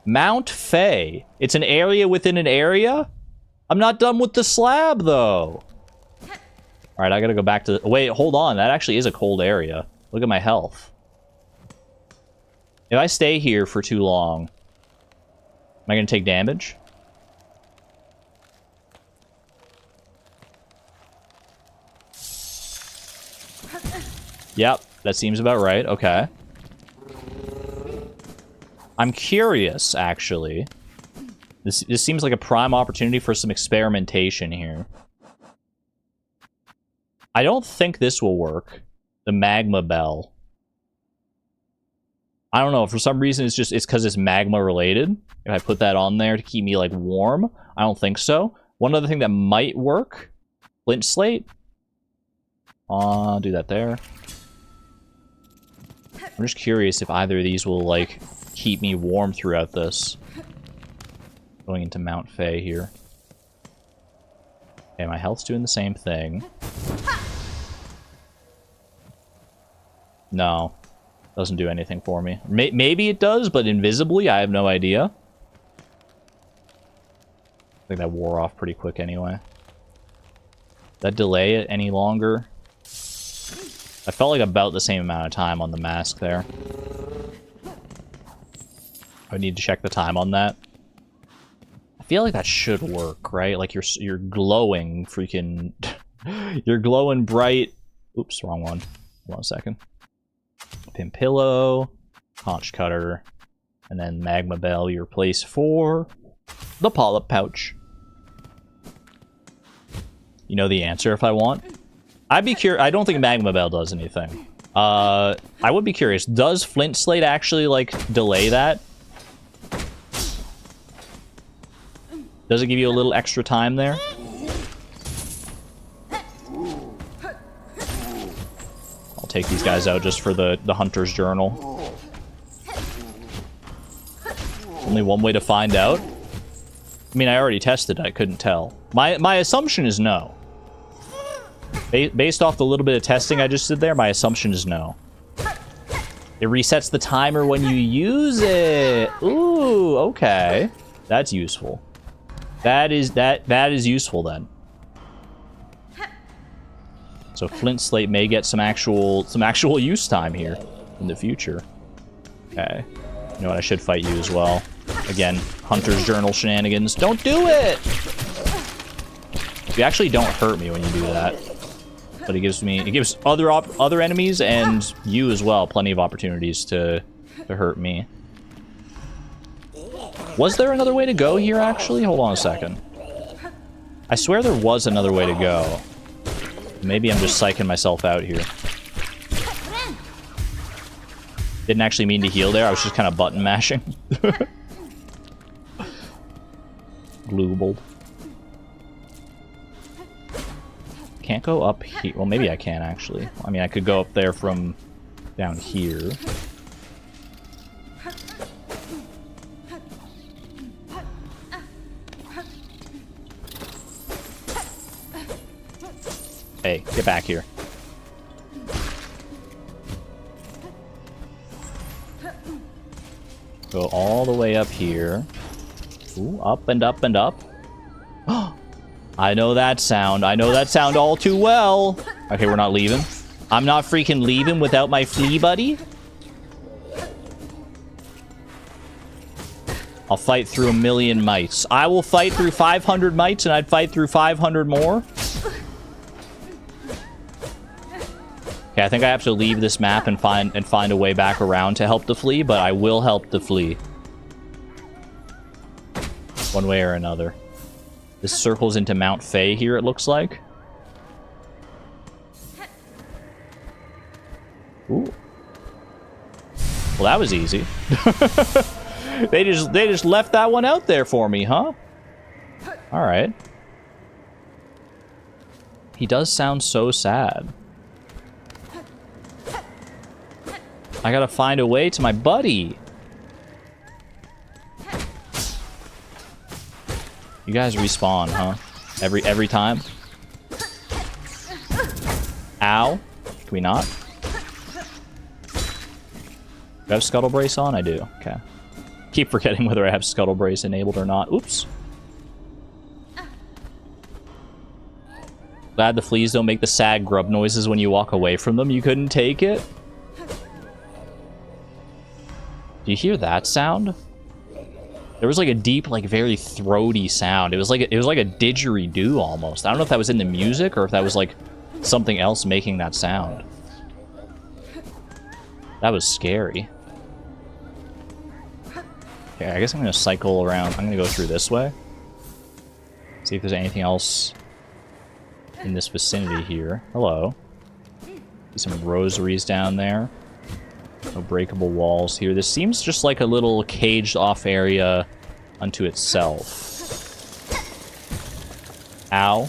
Mount Fay. It's an area within an area? I'm not done with the slab, though. Alright, I gotta go back to... Wait, hold on. That actually is a cold area. Look at my health. If I stay here for too long, am I gonna take damage? Yep, that seems about right. Okay. I'm curious, actually. This seems like a prime opportunity for some experimentation here. I don't think this will work. The magma bell. I don't know. For some reason, it's because it's magma related. If I put that on there to keep me, like, warm, I don't think so. One other thing that might work. Flint slate. Do that there. I'm just curious if either of these will, like, keep me warm throughout this. Going into Mount Fay here. Okay, my health's doing the same thing. No. Doesn't do anything for me. Maybe it does, but invisibly, I have no idea. I think that wore off pretty quick anyway. That delay it any longer? I felt like about the same amount of time on the mask there. I need to check the time on that. I feel like that should work, right? Like you're glowing freaking... You're glowing bright... Oops, wrong one. Hold on a second. Pin pillow, conch cutter, and then magma bell you replace for the polyp pouch. You know the answer if I want? I'd be curious. I don't think magma bell does anything. I would be curious. Does flint slate actually, like, delay that? Does it give you a little extra time there? I'll take these guys out just for the hunter's journal. Only one way to find out? I mean, I already tested it. I couldn't tell. My assumption is no. Based off the little bit of testing I just did there, my assumption is no. It resets the timer when you use it. Ooh, okay. That's useful. That is useful then. So flint slate may get some actual use time here in the future. Okay. You know what? I should fight you as well. Again, hunter's journal shenanigans. Don't do it! You actually don't hurt me when you do that. But it gives other enemies and you as well plenty of opportunities to hurt me. Was there another way to go here, actually? Hold on a second. I swear there was another way to go. Maybe I'm just psyching myself out here. Didn't actually mean to heal there. I was just kind of button mashing. Gloobled. Can't go up here. Well, maybe I can, actually. I mean, I could go up there from down here. Hey, get back here. Go all the way up here. Ooh, up and up and up. I know that sound. I know that sound all too well. Okay, we're not leaving. I'm not freaking leaving without my flea buddy. I'll fight through 1,000,000 mites. I will fight through 500 mites and I'd fight through 500 more. Okay, I think I have to leave this map and find a way back around to help the flea, but I will help the flea. One way or another. This circles into Mount Fay here, it looks like. Ooh. Well, that was easy. They just left that one out there for me, huh? All right. He does sound so sad. I gotta find a way to my buddy. You guys respawn, huh? Every time? Ow. Can we not? Do I have Scuttle Brace on? I do. Okay. Keep forgetting whether I have Scuttle Brace enabled or not. Oops. Glad the fleas don't make the sad grub noises when you walk away from them. You couldn't take it? Do you hear that sound? There was like a deep, like very throaty sound. It was like a didgeridoo almost. I don't know if that was in the music or if that was like something else making that sound. That was scary. Okay, I guess I'm gonna cycle around. I'm gonna go through this way. See if there's anything else in this vicinity here. Hello. See some rosaries down there. No breakable walls here. This seems just like a little caged off area unto itself. Ow.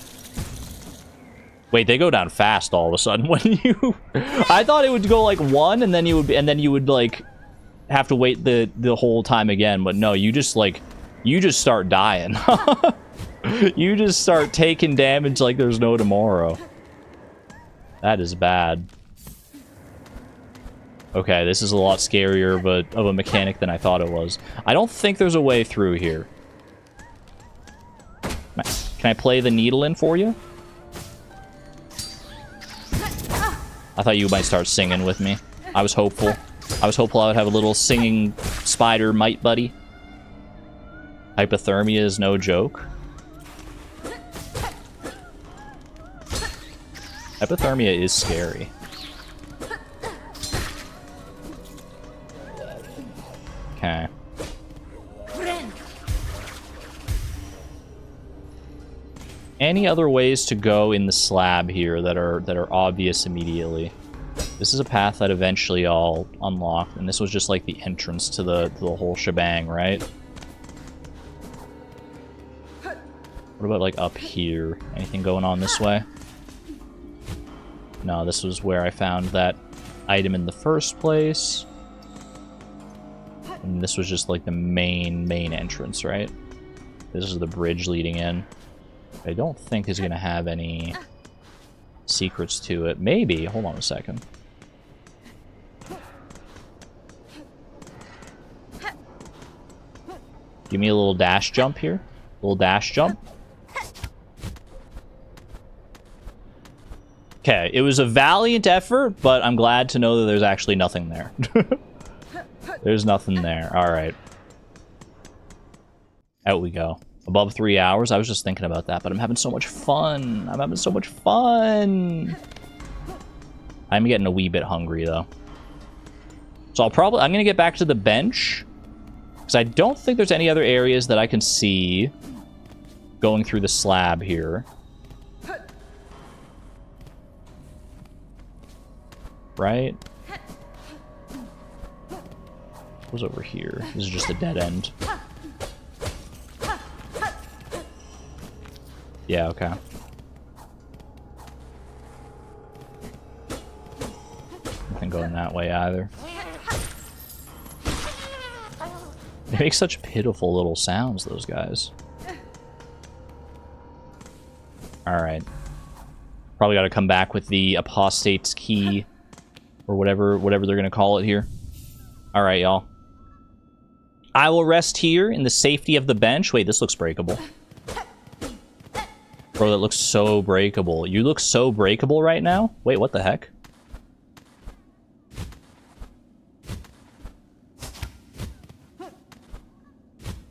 Wait, they go down fast all of a sudden when you... I thought it would go like one and then you would like have to wait the whole time again, but no, you just start dying. You just start taking damage like there's no tomorrow. That is bad. Okay, this is a lot scarier, but of a mechanic than I thought it was. I don't think there's a way through here. Can I play the needle in for you? I thought you might start singing with me. I was hopeful. I was hopeful I would have a little singing spider mite buddy. Hypothermia is no joke. Hypothermia is scary. Okay. Any other ways to go in the slab here that are obvious immediately? This is a path that eventually I'll unlock, and this was just like the entrance to the whole shebang, right? What about like up here? Anything going on this way? No, this was where I found that item in the first place. And this was just like the main entrance, right? This is the bridge leading in. I don't think is going to have any secrets to it. Maybe. Hold on a second. Give me a little dash jump here. A little dash jump. Okay, it was a valiant effort, but I'm glad to know that there's actually nothing there. There's nothing there. Alright. Out we go. Above 3 hours? I was just thinking about that, but I'm having so much fun. I'm having so much fun. I'm getting a wee bit hungry, though. So I'm going to get back to the bench. Because I don't think there's any other areas that I can see going through the slab here. Right? What's over here? This is just a dead end. Yeah, okay. Nothing going that way either. They make such pitiful little sounds, those guys. Alright. Probably gotta come back with the apostate's key. Or whatever they're gonna call it here. Alright, y'all. I will rest here in the safety of the bench. Wait, this looks breakable. Bro, that looks so breakable. You look so breakable right now? Wait, what the heck?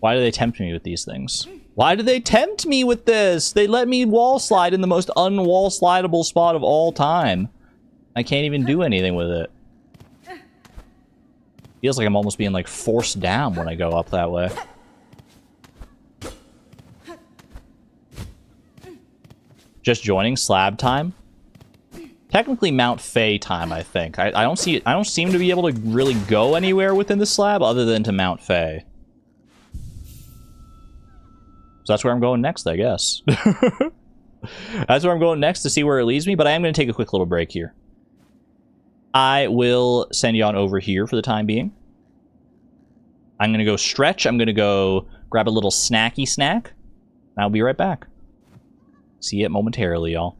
Why do they tempt me with these things? Why do they tempt me with this? They let me wall slide in the most unwall slidable spot of all time. I can't even do anything with it. Feels like I'm almost being, like, forced down when I go up that way. Just joining slab time? Technically Mount Fay time, I think. I don't seem to be able to really go anywhere within the slab other than to Mount Fay. So that's where I'm going next, I guess. That's where I'm going next to see where it leads me, but I am going to take a quick little break here. I will send you on over here for the time being. I'm going to go stretch. I'm going to go grab a little snacky snack. I'll be right back. See it momentarily, y'all.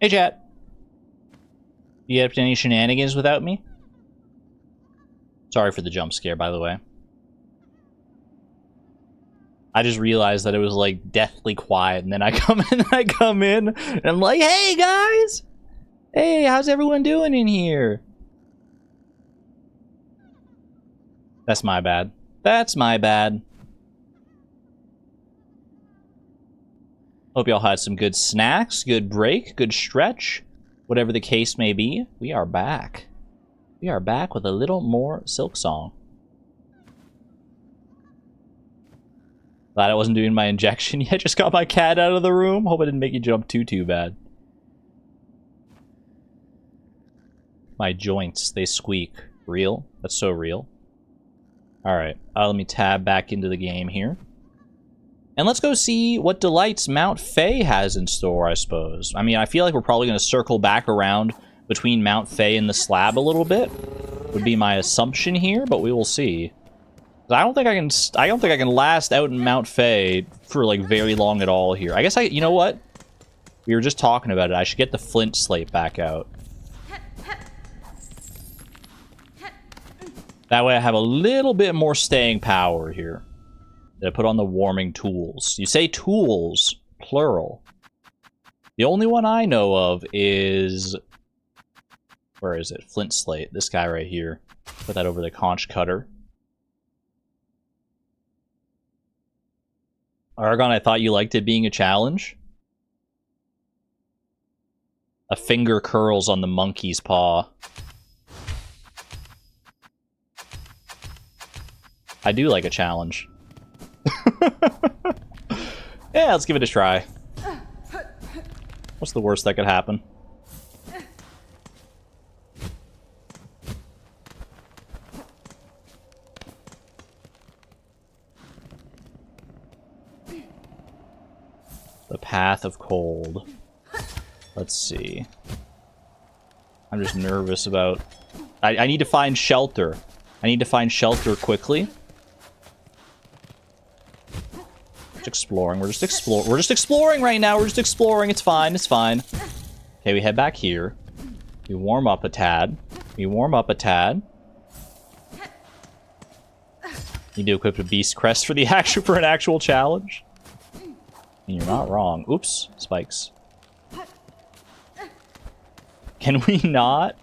Hey, chat. You get up to any shenanigans without me? Sorry for the jump scare, by the way. I just realized that it was like deathly quiet, and then I come in, and I'm like, "Hey guys, hey, how's everyone doing in here?" That's my bad. That's my bad. Hope y'all had some good snacks, good break, good stretch, whatever the case may be. We are back. We are back with a little more Silksong. Glad I wasn't doing my injection yet. Just got my cat out of the room. Hope I didn't make you jump too bad. My joints, they squeak. Real? That's so real. Alright, let me tab back into the game here. And let's go see what delights Mount Fay has in store, I suppose. I mean, I feel like we're probably going to circle back around between Mount Fay and the slab a little bit. Would be my assumption here, but we will see. I don't think I can last out in Mount Fay for like very long at all here. I guess you know what? We were just talking about it. I should get the flint slate back out. That way I have a little bit more staying power here. Did I put on the warming tools? You say tools, plural. The only one I know of is... Where is it? Flint slate. This guy right here. Put that over the conch cutter. Aragon, I thought you liked it being a challenge. A finger curls on the monkey's paw. I do like a challenge. Yeah, let's give it a try. What's the worst that could happen? The path of cold. Let's see. I'm just nervous about... I need to find shelter. I need to find shelter quickly. Just exploring. We're just exploring right now. We're just exploring. It's fine. It's fine. Okay, we head back here. We warm up a tad. We warm up a tad. Need to equip a beast crest for the for an actual challenge. And you're not wrong. Oops, spikes. Can we not?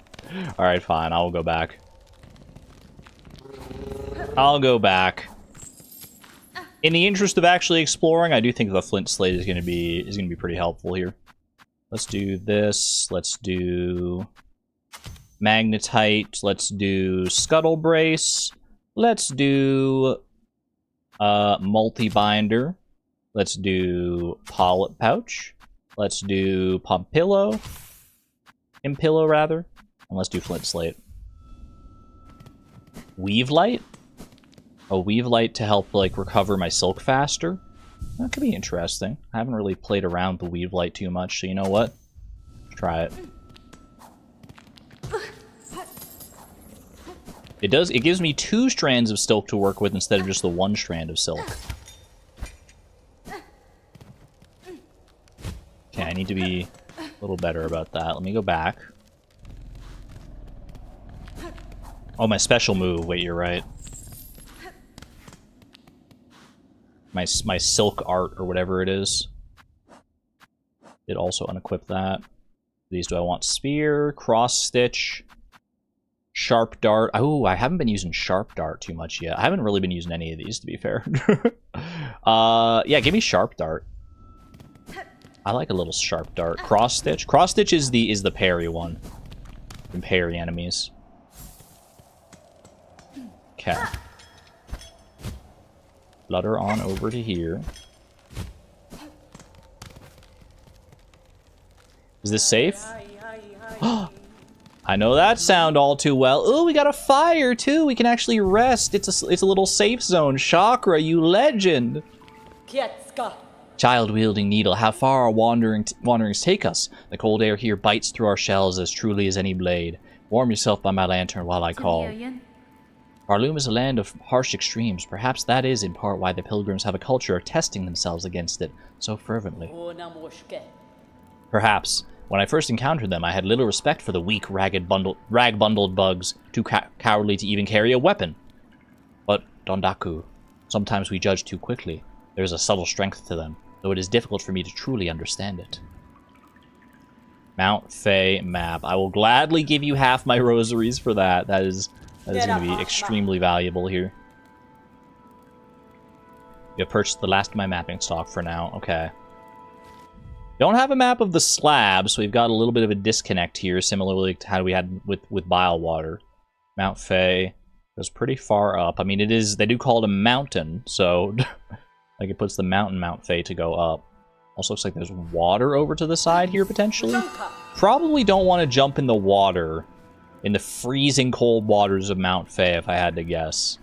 Alright, fine. I'll go back. I'll go back. In the interest of actually exploring, I do think the flint slate is gonna be pretty helpful here. Let's do this. Let's do magnetite. Let's do scuttle brace. Let's do multi-binder. Let's do polyp pouch. Let's do Impillo rather. And let's do flint slate. Weave light? A weave light to help like recover my silk faster. That could be interesting. I haven't really played around with the weave light too much, so you know what? Try it. It gives me 2 strands of silk to work with instead of just the 1 strand of silk. Okay, I need to be a little better about that. Let me go back. Oh, my special move. Wait, you're right. My silk art or whatever it is. Did also unequip that. These do I want? Spear, cross stitch, sharp dart. Oh, I haven't been using sharp dart too much yet. I haven't really been using any of these, to be fair. Yeah, give me sharp dart. I like a little sharp dart. Cross stitch. Cross stitch is the parry one. Can parry enemies. Okay. Flutter on over to here. Is this safe? I know that sound all too well. Ooh, we got a fire too. We can actually rest. It's a little safe zone. Chakra, you legend. Child-wielding needle, how far our wanderings take us? The cold air here bites through our shells as truly as any blade. Warm yourself by my lantern while I call. Barloom is a land of harsh extremes. Perhaps that is in part why the pilgrims have a culture of testing themselves against it so fervently. Perhaps. When I first encountered them, I had little respect for the weak, rag-bundled bugs, too cowardly to even carry a weapon. But, Dondaku, sometimes we judge too quickly. There is a subtle strength to them, though it is difficult for me to truly understand it. Mount Fay map. I will gladly give you half my rosaries for that. That is going to be extremely valuable here. You have purchased the last of my mapping stock for now. Okay. Don't have a map of the slab, so we've got a little bit of a disconnect here, similarly to how we had with Bile Water. Mount Fay goes pretty far up. I mean, it is, they do call it a mountain, so like it puts the mountain Mount Fay to go up. Also looks like there's water over to the side here, potentially. Probably don't want to jump in the water, in the freezing cold waters of Mount Fay, if I had to guess.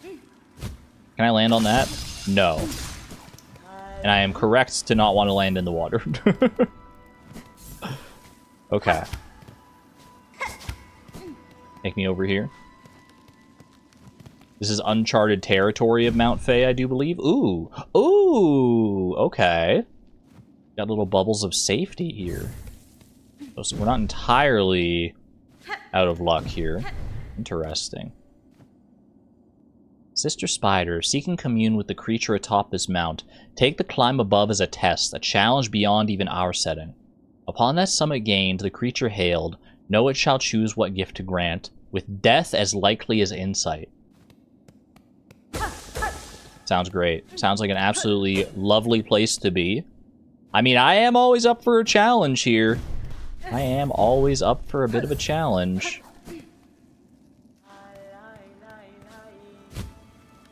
Can I land on that? No. And I am correct to not want to land in the water. Okay. Take me over here. This is uncharted territory of Mount Fay, I do believe. Ooh. Ooh. Okay. Got little bubbles of safety here. So we're not entirely out of luck here. Interesting. Sister Spider, seeking commune with the creature atop this mount. Take the climb above as a test, a challenge beyond even our setting. Upon that summit gained, the creature hailed, know it shall choose what gift to grant, with death as likely as insight. Sounds great. Sounds like an absolutely lovely place to be. I mean, I am always up for a challenge here. I am always up for a bit of a challenge.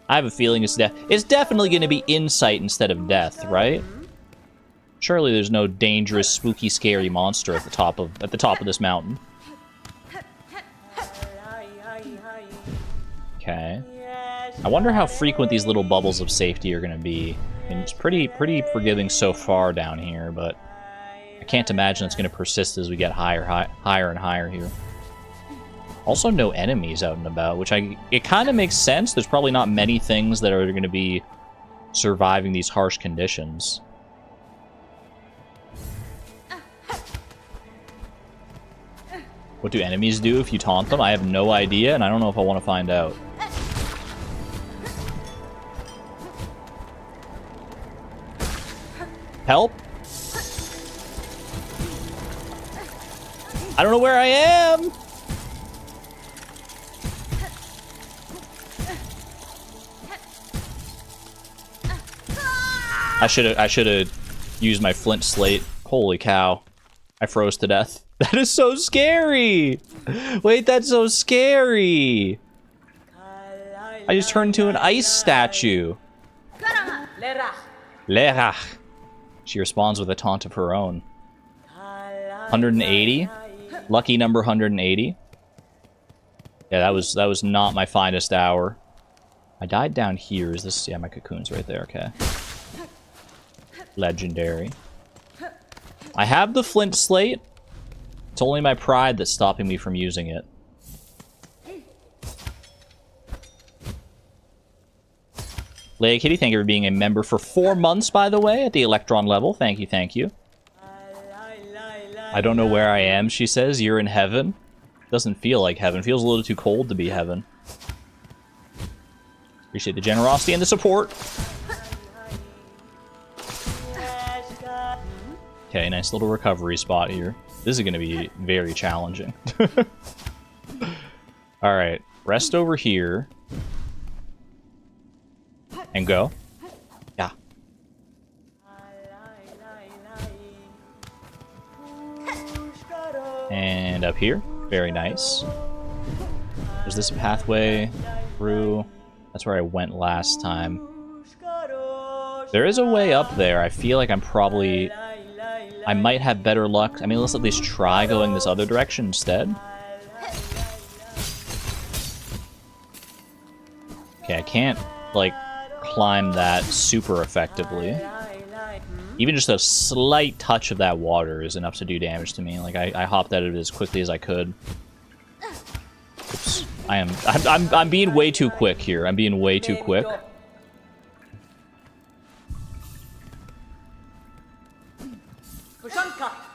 I have a feeling it's definitely going to be insight instead of death, right? Surely there's no dangerous, spooky, scary monster at the top of this mountain. Okay. I wonder how frequent these little bubbles of safety are going to be. I mean, it's pretty forgiving so far down here, but I can't imagine it's going to persist as we get higher and higher here. Also, no enemies out and about, which it kind of makes sense. There's probably not many things that are going to be surviving these harsh conditions. What do enemies do if you taunt them? I have no idea, and I don't know if I want to find out. Help? I don't know where I am! I should have used my flint slate. Holy cow. I froze to death. That is so scary! Wait, that's so scary! I just turned into an ice statue. Lerach. She responds with a taunt of her own. 180? Lucky number 180. Yeah, that was not my finest hour. I died down here. Is this... Yeah, my cocoon's right there. Okay. Legendary. I have the flint slate. It's only my pride that's stopping me from using it. Leia Kitty, thank you for being a member for 4 months, by the way, at the Electron level. Thank you, thank you. I don't know where I am, she says. You're in heaven. Doesn't feel like heaven. Feels a little too cold to be heaven. Appreciate the generosity and the support. Okay, nice little recovery spot here. This is going to be very challenging. Alright, rest over here. And go. Yeah. And up here. Very nice. Is this a pathway through? That's where I went last time. There is a way up there. I feel like I might have better luck. I mean, let's at least try going this other direction instead. Okay, I can't, like, climb that super effectively. Even just a slight touch of that water is enough to do damage to me. Like, I hopped out of it as quickly as I could. Oops. I'm being way too quick here. I'm being way too quick.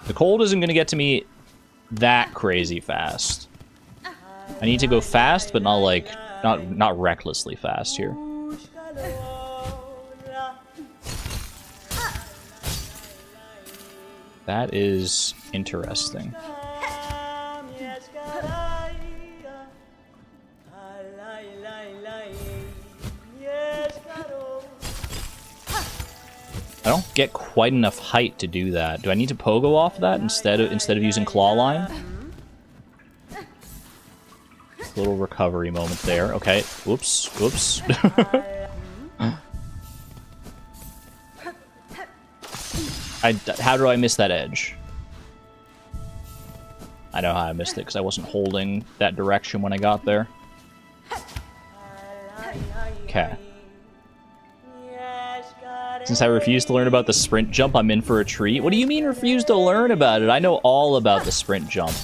The cold isn't going to get to me that crazy fast. I need to go fast, but not like, not recklessly fast here. That is interesting. I don't get quite enough height to do that. Do I need to pogo off that instead of using claw line? Little recovery moment there. Okay. Whoops. Whoops. How do I miss that edge? I know how I missed it because I wasn't holding that direction when I got there. Okay. Since I refuse to learn about the sprint jump, I'm in for a treat. What do you mean refuse to learn about it? I know all about the sprint jump.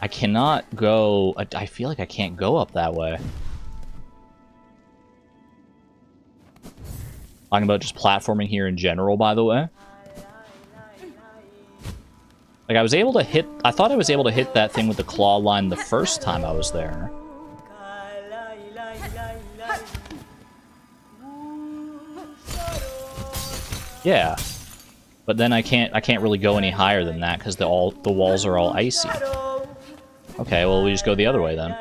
I cannot go... I feel like I can't go up that way. Talking about just platforming here in general, by the way. Like, I was able to hit... I thought I was able to hit that thing with the claw line the first time I was there. Yeah. But then I can't really go any higher than that because the walls are all icy. Okay, well, we just go the other way then.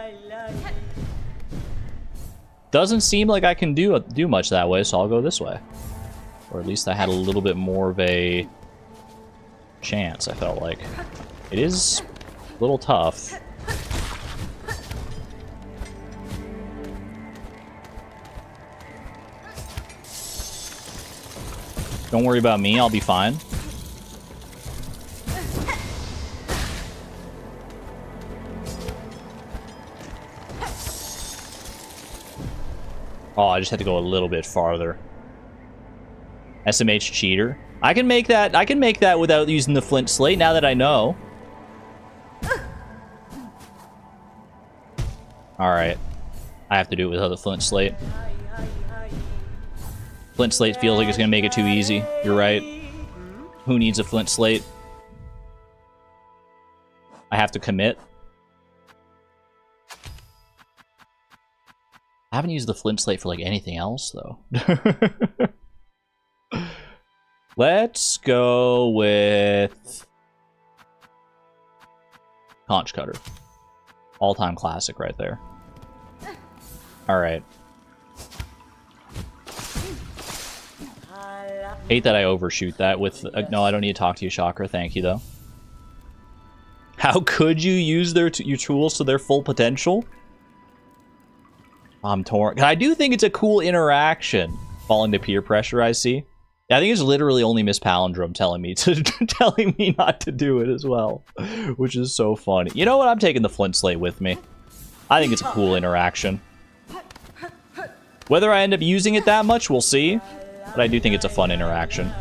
Doesn't seem like I can do much that way, so I'll go this way. Or at least I had a little bit more of a chance, I felt like. It is a little tough. Don't worry about me, I'll be fine. Oh, I just had to go a little bit farther. SMH cheater. I can make that without using the flint slate now that I know. Alright. I have to do it without the flint slate. Flint slate feels like it's gonna make it too easy. You're right. Who needs a flint slate? I have to commit. I haven't used the flint slate for like anything else though. Let's go with conch cutter. All-time classic right there. Alright. Hate that I overshoot that with... no, I don't need to talk to you, Chakra. Thank you, though. How could you use your tools to their full potential? I'm torn. I do think it's a cool interaction. Falling to peer pressure, I see. I think it's literally only Miss Palindrome telling me not to do it as well. Which is so funny. You know what? I'm taking the flint slate with me. I think it's a cool interaction. Whether I end up using it that much, we'll see. But I do think it's a fun interaction.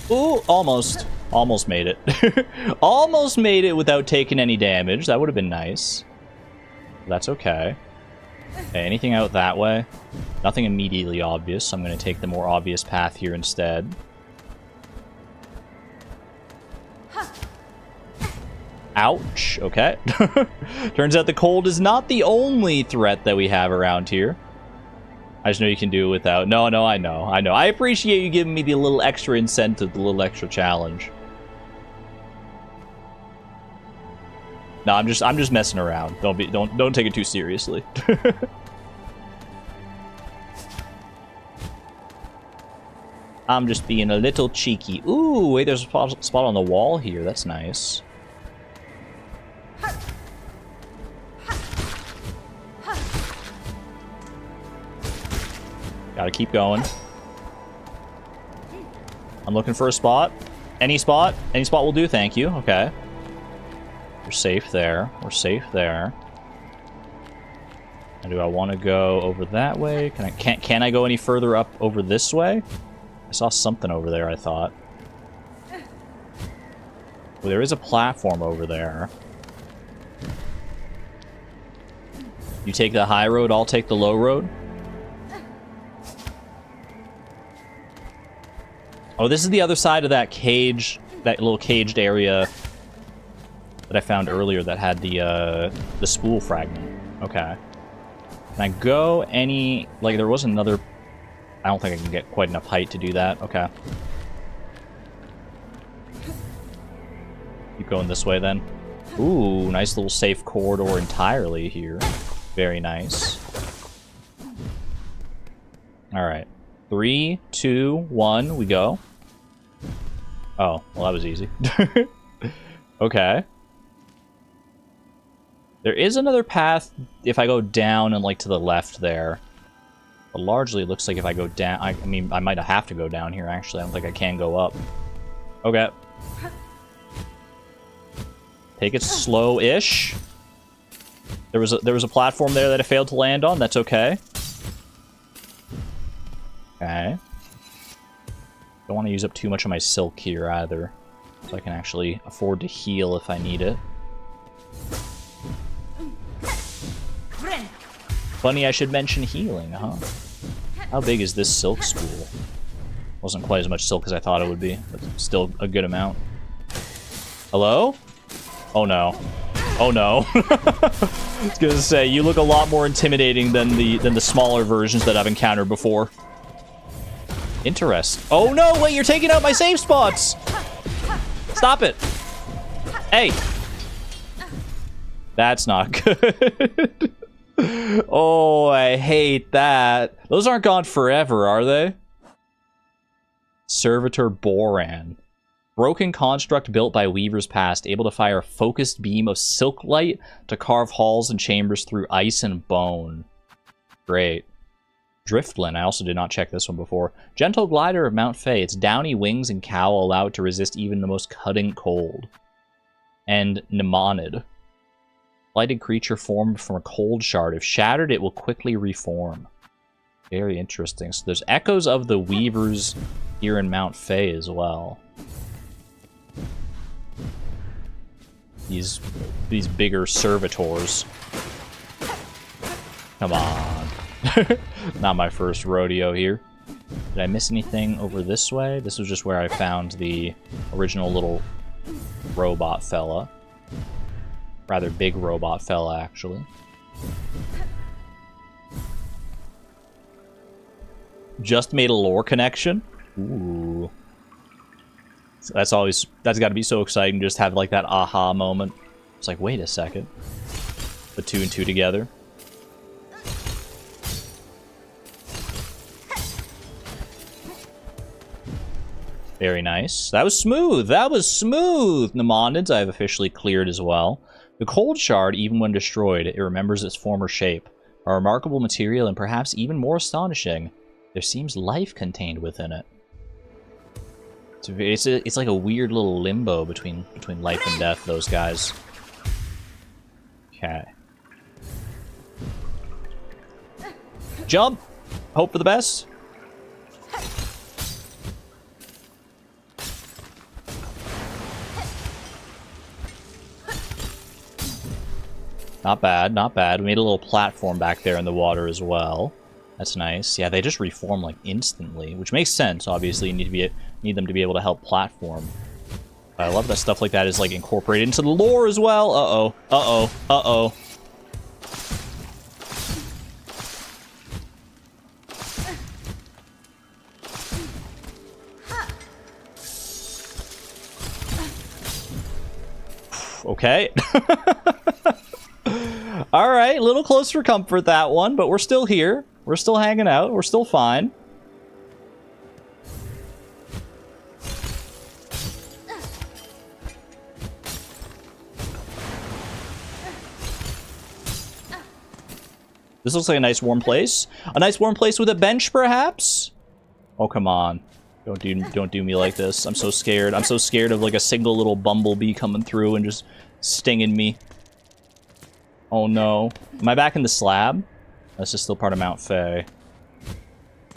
Ooh, almost. Almost made it. Almost made it without taking any damage. That would have been nice. That's okay. Okay, anything out that way? Nothing immediately obvious, so I'm going to take the more obvious path here instead. Ouch. Okay. Turns out the cold is not the only threat that we have around here. I just know you can do it without... No, I know. I appreciate you giving me the little extra incentive, the little extra challenge. No, I'm just messing around. Don't take it too seriously. I'm just being a little cheeky. Ooh, wait, there's a spot on the wall here. That's nice. Gotta keep going. I'm looking for a spot. Any spot? Any spot will do, thank you. Okay. We're safe there. We're safe there. And do I want to go over that way? Can I go any further up over this way? I saw something over there, I thought. Well, there is a platform over there. You take the high road, I'll take the low road. Oh, this is the other side of that cage, that little caged area that I found earlier that had the spool fragment. Okay. Can I go any... Like, there was another... I don't think I can get quite enough height to do that. Okay. Keep going this way, then. Ooh, nice little safe corridor entirely here. Very nice. Alright. 3, 2, 1, we go. Oh, well, that was easy. Okay. There is another path if I go down and, like, to the left there. But largely, it looks like if I go down... I mean, I might have to go down here, actually. I don't think I can go up. Okay. Take it slow-ish. There was a platform there that I failed to land on. That's okay. Okay. Don't want to use up too much of my silk here, either. So I can actually afford to heal if I need it. Funny I should mention healing, huh? How big is this silk spool? Wasn't quite as much silk as I thought it would be, but still a good amount. Hello? Oh no. Oh no. I was gonna say, you look a lot more intimidating than the smaller versions that I've encountered before. Interest. Oh no, wait, you're taking out my save spots! Stop it! Hey! That's not good. Oh, I hate that. Those aren't gone forever, are they? Servitor Boran. Broken construct built by Weaver's past, able to fire a focused beam of silk light to carve halls and chambers through ice and bone. Great. Driftlin, I also did not check this one before. Gentle glider of Mount Fay. Its downy wings and cowl allow it to resist even the most cutting cold. And Mnemonid. Blighted creature formed from a cold shard. If shattered, it will quickly reform. Very interesting. So there's echoes of the Weavers here in Mount Fay as well. These bigger servitors. Come on. Not my first rodeo here. Did I miss anything over this way? This was just where I found the original little robot fella. Rather big robot fella, actually. Just made a lore connection? Ooh. That's got to be so exciting, just have like that aha moment. It's like, wait a second. Put 2 and 2 together. Very nice. That was smooth. That was smooth. Mnemonids I have officially cleared as well. The cold shard, even when destroyed, it remembers its former shape. A remarkable material and perhaps even more astonishing. There seems life contained within it. It's like a weird little limbo between life and death, those guys. Okay. Jump! Hope for the best. Not bad, not bad. We made a little platform back there in the water as well. That's nice. Yeah, they just reform like instantly, which makes sense. Obviously, you need them to be able to help platform. But I love that stuff like that is like incorporated into the lore as well. Uh-oh. Uh-oh. Uh-oh. Okay. Alright, a little close for comfort, that one, but we're still here. We're still hanging out. We're still fine. This looks like a nice warm place. A nice warm place with a bench, perhaps? Oh, come on. Don't do me like this. I'm so scared. I'm so scared of like a single little bumblebee coming through and just stinging me. Oh no. Am I back in the slab? This is still part of Mount Fay.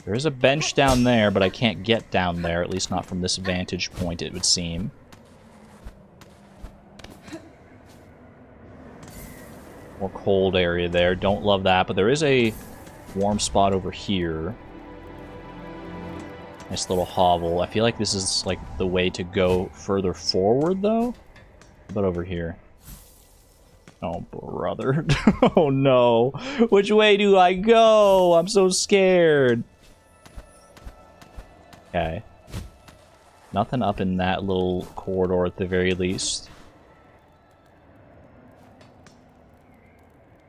There is a bench down there, but I can't get down there, at least not from this vantage point, it would seem. More cold area there. Don't love that, but there is a warm spot over here. Nice little hovel. I feel like this is, like, the way to go further forward, though. But over here. Oh, brother. Oh, no. Which way do I go? I'm so scared. Okay. Nothing up in that little corridor at the very least.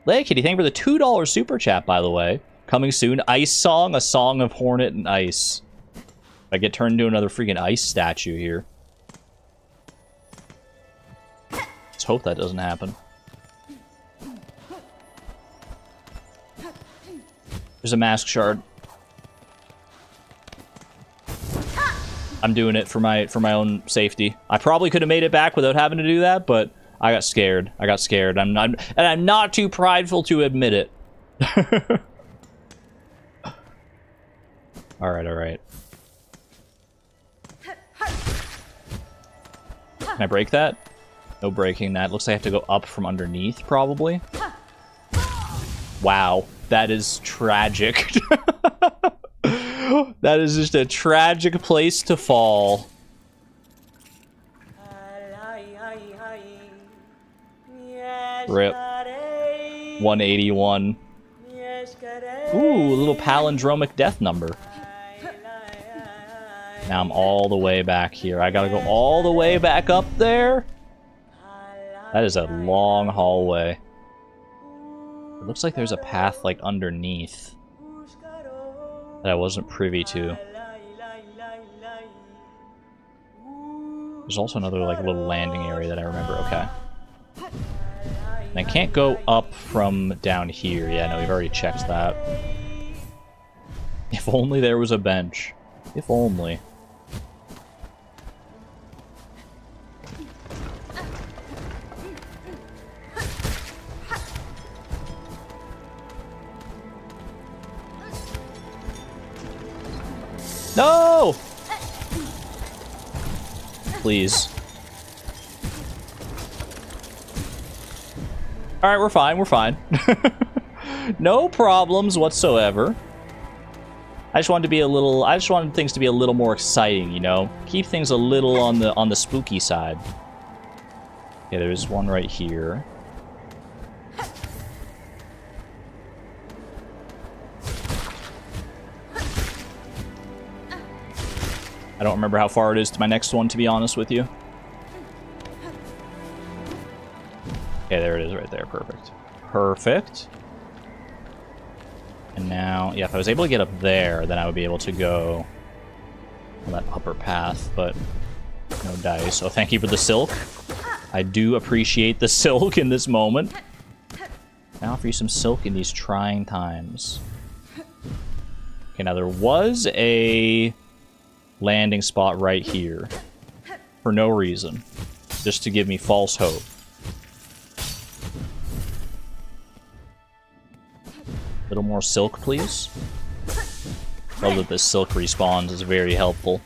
Hey, Kitty, thank you for the $2 super chat, by the way. Coming soon. Ice Song, a song of Hornet and Ice. I get turned into another freaking ice statue here. Let's hope that doesn't happen. There's a mask shard. I'm doing it for my own safety. I probably could have made it back without having to do that, but I got scared. I got scared. And I'm not too prideful to admit it. Alright, alright. Can I break that? No breaking that. Looks like I have to go up from underneath, probably. Wow. That is tragic. That is just a tragic place to fall. Rip. 181. Ooh, a little palindromic death number. Now I'm all the way back here. I gotta go all the way back up there? That is a long hallway. It looks like there's a path, like, underneath that I wasn't privy to. There's also another, like, little landing area that I remember. Okay. And I can't go up from down here. Yeah, no, we've already checked that. If only there was a bench. If only. No! Please. Alright, we're fine, we're fine. No problems whatsoever. I just wanted to be a little, I just wanted things to be a little more exciting, you know? Keep things a little on the spooky side. Okay, there's one right here. I don't remember how far it is to my next one, to be honest with you. Okay, there it is right there. Perfect. Perfect. And now, yeah, if I was able to get up there, then I would be able to go on that upper path, but no dice. So thank you for the silk. I do appreciate the silk in this moment. I offer you some silk in these trying times. Okay, now there was a landing spot right here for no reason, just to give me false hope. A little more silk, please. Love that this silk respawns is very helpful.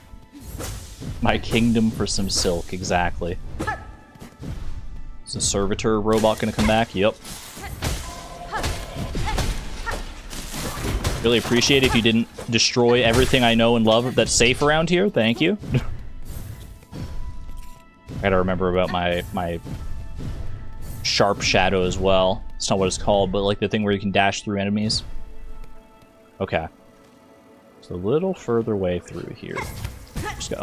My kingdom for some silk, exactly. Is the servitor robot gonna come back? Yep. Really appreciate it if you didn't destroy everything I know and love that's safe around here. Thank you. I gotta remember about my sharp shadow as well. It's not what it's called, but like the thing where you can dash through enemies. Okay. It's a little further way through here.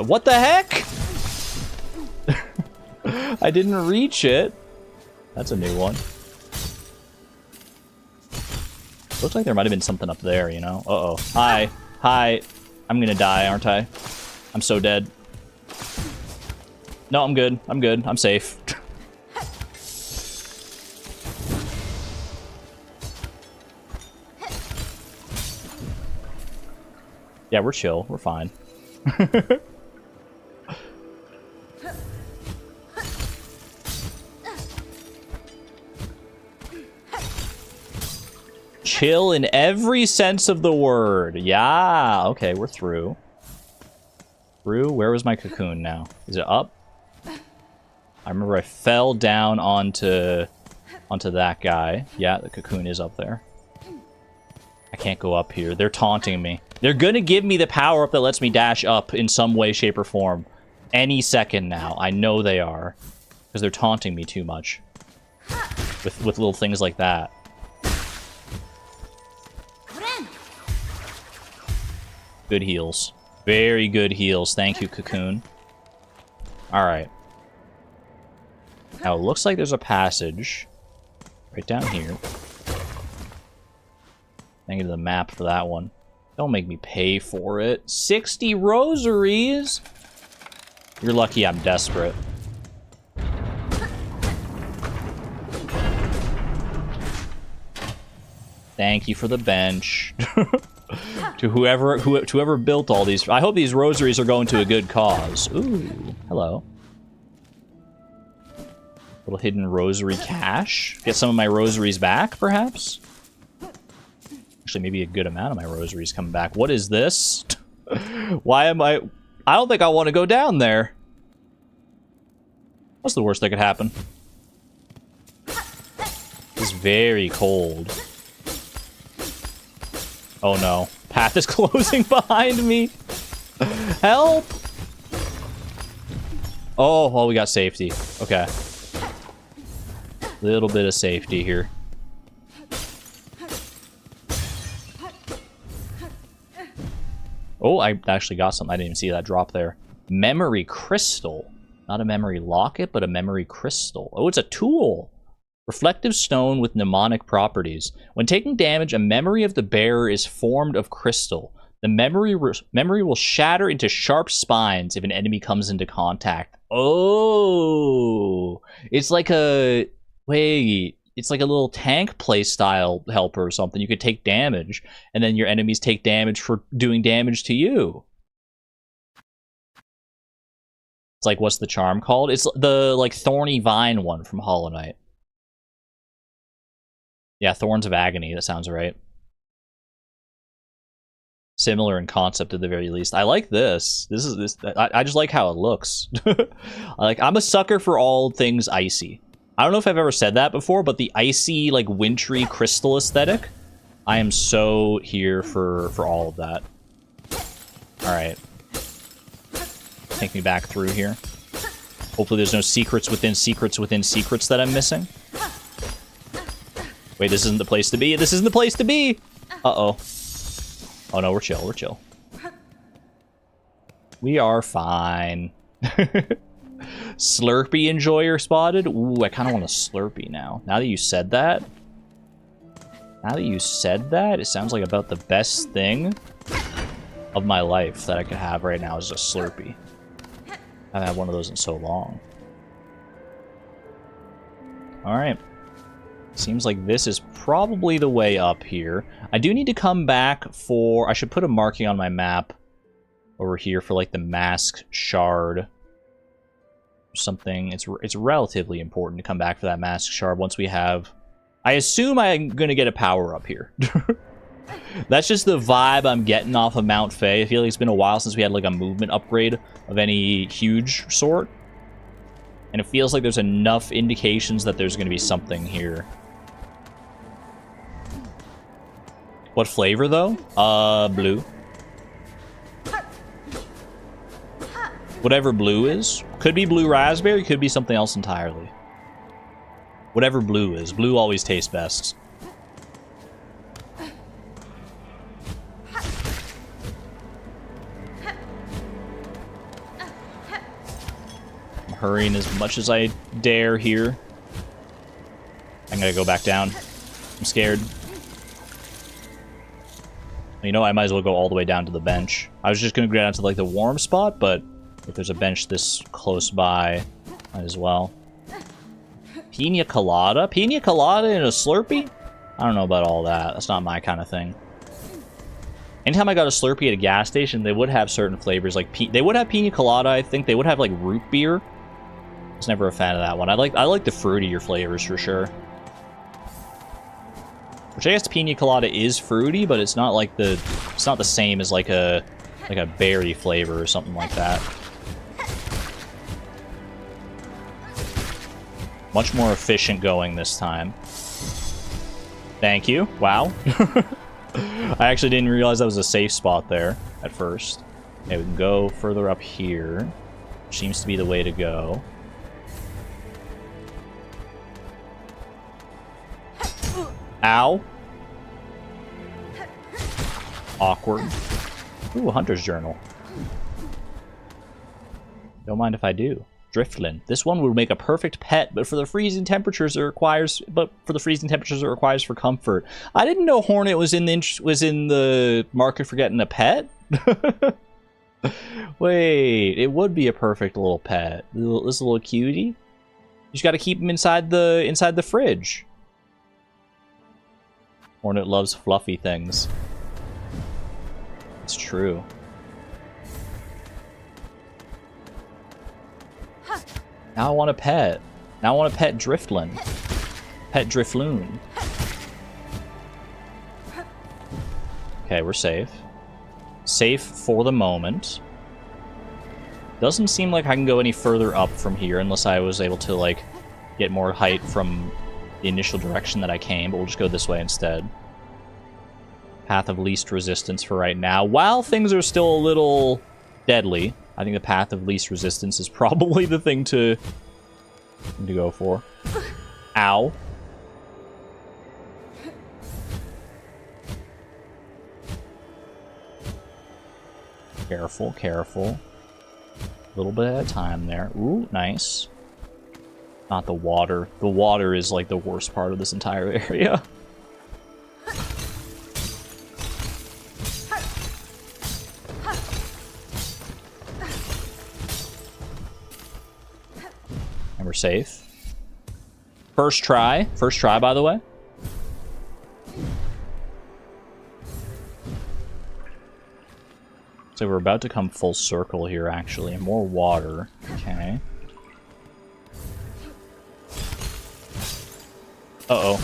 What the heck? I didn't reach it. That's a new one. Looks like there might have been something up there, you know? Uh-oh. Hi. Hi. I'm gonna die, aren't I? I'm so dead. No, I'm good. I'm good. I'm safe. Yeah, we're chill. We're fine. Chill in every sense of the word. Yeah. Okay, we're through. Through? Where was my cocoon now? Is it up? I remember I fell down onto that guy. Yeah, the cocoon is up there. I can't go up here. They're taunting me. They're gonna give me the power-up that lets me dash up in some way, shape, or form. Any second now. I know they are. Because they're taunting me too much. With little things like that. Good heals. Very good heals. Thank you, cocoon. Alright. Now, it looks like there's a passage. Right down here. Thank you to the map for that one. Don't make me pay for it. 60 rosaries? You're lucky I'm desperate. Thank you for the bench. To whoever built all these. I hope these rosaries are going to a good cause. Ooh, hello. Little hidden rosary cache. Get some of my rosaries back, perhaps? Actually, maybe a good amount of my rosaries coming back. What is this? Why am I don't think I want to go down there. What's the worst that could happen? It's very cold. Oh no. Path is closing behind me. Help! Oh, well, we got safety. Okay. Little bit of safety here. Oh, I actually got something. I didn't even see that drop there. Memory crystal. Not a memory locket, but a memory crystal. Oh, it's a tool. Reflective stone with mnemonic properties. When taking damage, a memory of the bearer is formed of crystal. The memory will shatter into sharp spines if an enemy comes into contact. Oh, it's like a... Wait, it's like a little tank playstyle helper or something. You could take damage, and then your enemies take damage for doing damage to you. It's like, what's the charm called? It's the, like, Thorny Vine one from Hollow Knight. Yeah, Thorns of Agony, that sounds right. Similar in concept at the very least. I like this. I just like how it looks. I'm a sucker for all things icy. I don't know if I've ever said that before, but the icy, like, wintry crystal aesthetic, I am so here for all of that. Alright. Take me back through here. Hopefully there's no secrets within secrets within secrets that I'm missing. Wait, this isn't the place to be. This isn't the place to be! Uh-oh. Oh no, we're chill, we're chill. We are fine. Slurpee enjoyer spotted? Ooh, I kind of want a Slurpee now. Now that you said that... it sounds like about the best thing of my life that I could have right now is a Slurpee. I haven't had one of those in so long. Alright. Seems like this is probably the way up here. I do need to come back for... I should put a marking on my map over here for, like, the mask shard. Something. It's relatively important to come back for that mask shard once we have... I assume I'm going to get a power-up here. That's just the vibe I'm getting off of Mount Fay. I feel like it's been a while since we had, like, a movement upgrade of any huge sort. And it feels like there's enough indications that there's going to be something here. What flavor, though? Blue. Whatever blue is. Could be blue raspberry, could be something else entirely. Whatever blue is. Blue always tastes best. I'm hurrying as much as I dare here. I'm gonna go back down. I'm scared. You know, I might as well go all the way down to the bench. I was just gonna go down to, like, the warm spot, but if there's a bench this close by, might as well. Pina colada? Pina colada in a Slurpee? I don't know about all that. That's not my kind of thing. Anytime I got a Slurpee at a gas station, they would have certain flavors. Like, they would have pina colada, I think. They would have, like, root beer. I was never a fan of that one. I like the fruitier flavors for sure. Which I guess pina colada is fruity, but it's not like it's not the same as like a berry flavor or something like that. Much more efficient going this time. Thank you. Wow. I actually didn't realize that was a safe spot there at first. Okay, we can go further up here. Which seems to be the way to go. Ow. Awkward. Ooh, a hunter's journal. Don't mind if I do. Driftland. This one would make a perfect pet, but for the freezing temperatures it requires for comfort. I didn't know Hornet was in the market for getting a pet. Wait, it would be a perfect little pet. This little cutie. You just got to keep him inside the fridge. Hornet loves fluffy things. It's true. Now I want a pet. Now I want a pet Driftland. Pet Driftloon. Okay, we're safe. Safe for the moment. Doesn't seem like I can go any further up from here unless I was able to, like, get more height from the initial direction that I came, but we'll just go this way instead. Path of least resistance for right now. While things are still a little deadly, I think the path of least resistance is probably the thing to go for. Ow. Careful, careful. A little bit at a time there. Ooh, nice. Not the water. The water is like the worst part of this entire area. And we're safe. First try. First try, by the way. So we're about to come full circle here, actually. More water. Okay. Uh-oh.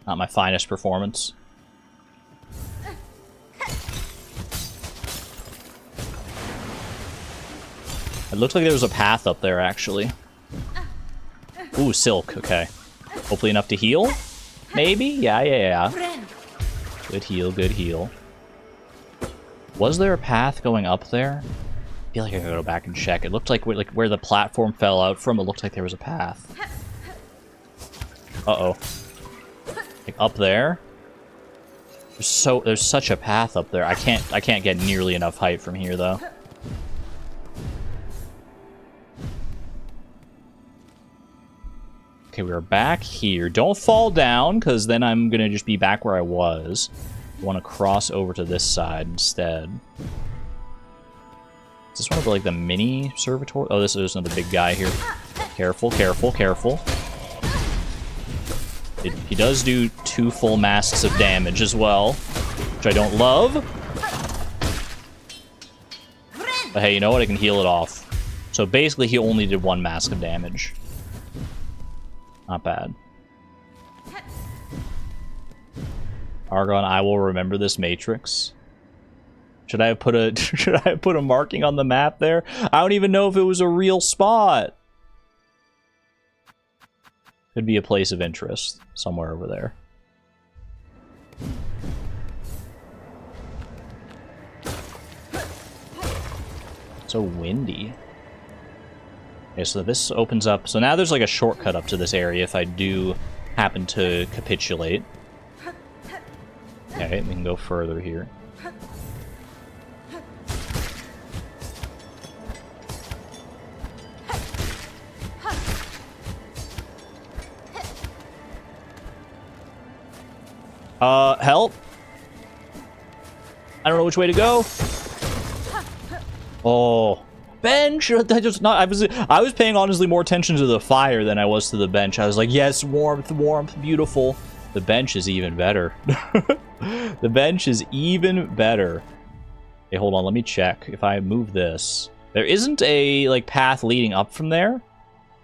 Not my finest performance. It looks like there was a path up there, actually. Ooh, silk. Okay. Hopefully enough to heal? Maybe? Yeah. Good heal, good heal. Was there a path going up there? I feel like I gotta go back and check. It looked like where the platform fell out from, it looked like there was a path. Uh-oh. Like up there? There's such a path up there. I can't get nearly enough height from here, though. Okay, we're back here. Don't fall down, because then I'm going to just be back where I was. I want to cross over to this side instead. Is this one of the mini servitor? Oh, this is another big guy here. Careful, careful, careful. He does do 2 full masks of damage as well, which I don't love. But hey, you know what? I can heal it off. So basically, he only did 1 mask of damage. Not bad. Argon, I will remember this matrix. Should I have put a marking on the map there? I don't even know if it was a real spot. Could be a place of interest somewhere over there. So windy. Okay, so this opens up. So now there's like a shortcut up to this area if I do happen to capitulate. Okay, we can go further here. Help! I don't know which way to go. Oh. Bench! I was paying honestly more attention to the fire than I was to the bench. I was like, yes, warmth, warmth, beautiful. The bench is even better. The bench is even better. Okay, hold on, let me check. If I move this. There isn't a path leading up from there.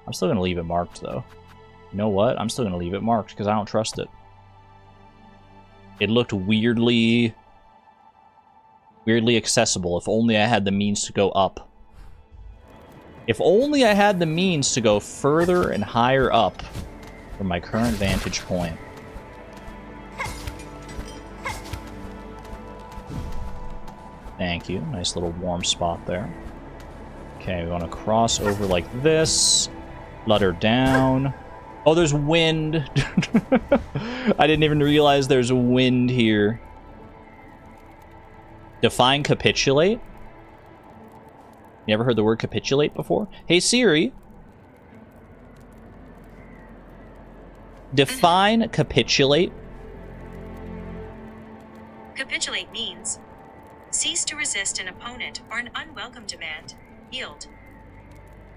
I'm still gonna leave it marked though. You know what? I'm still going to leave it marked because I don't trust it. It looked weirdly accessible. If only I had the means to go up. If only I had the means to go further and higher up from my current vantage point. Thank you. Nice little warm spot there. Okay, we want to cross over like this. Let her down. Oh, there's wind. I didn't even realize there's wind here. Define capitulate? You ever heard the word capitulate before? Hey Siri. Define capitulate. Capitulate means cease to resist an opponent or an unwelcome demand. Yield.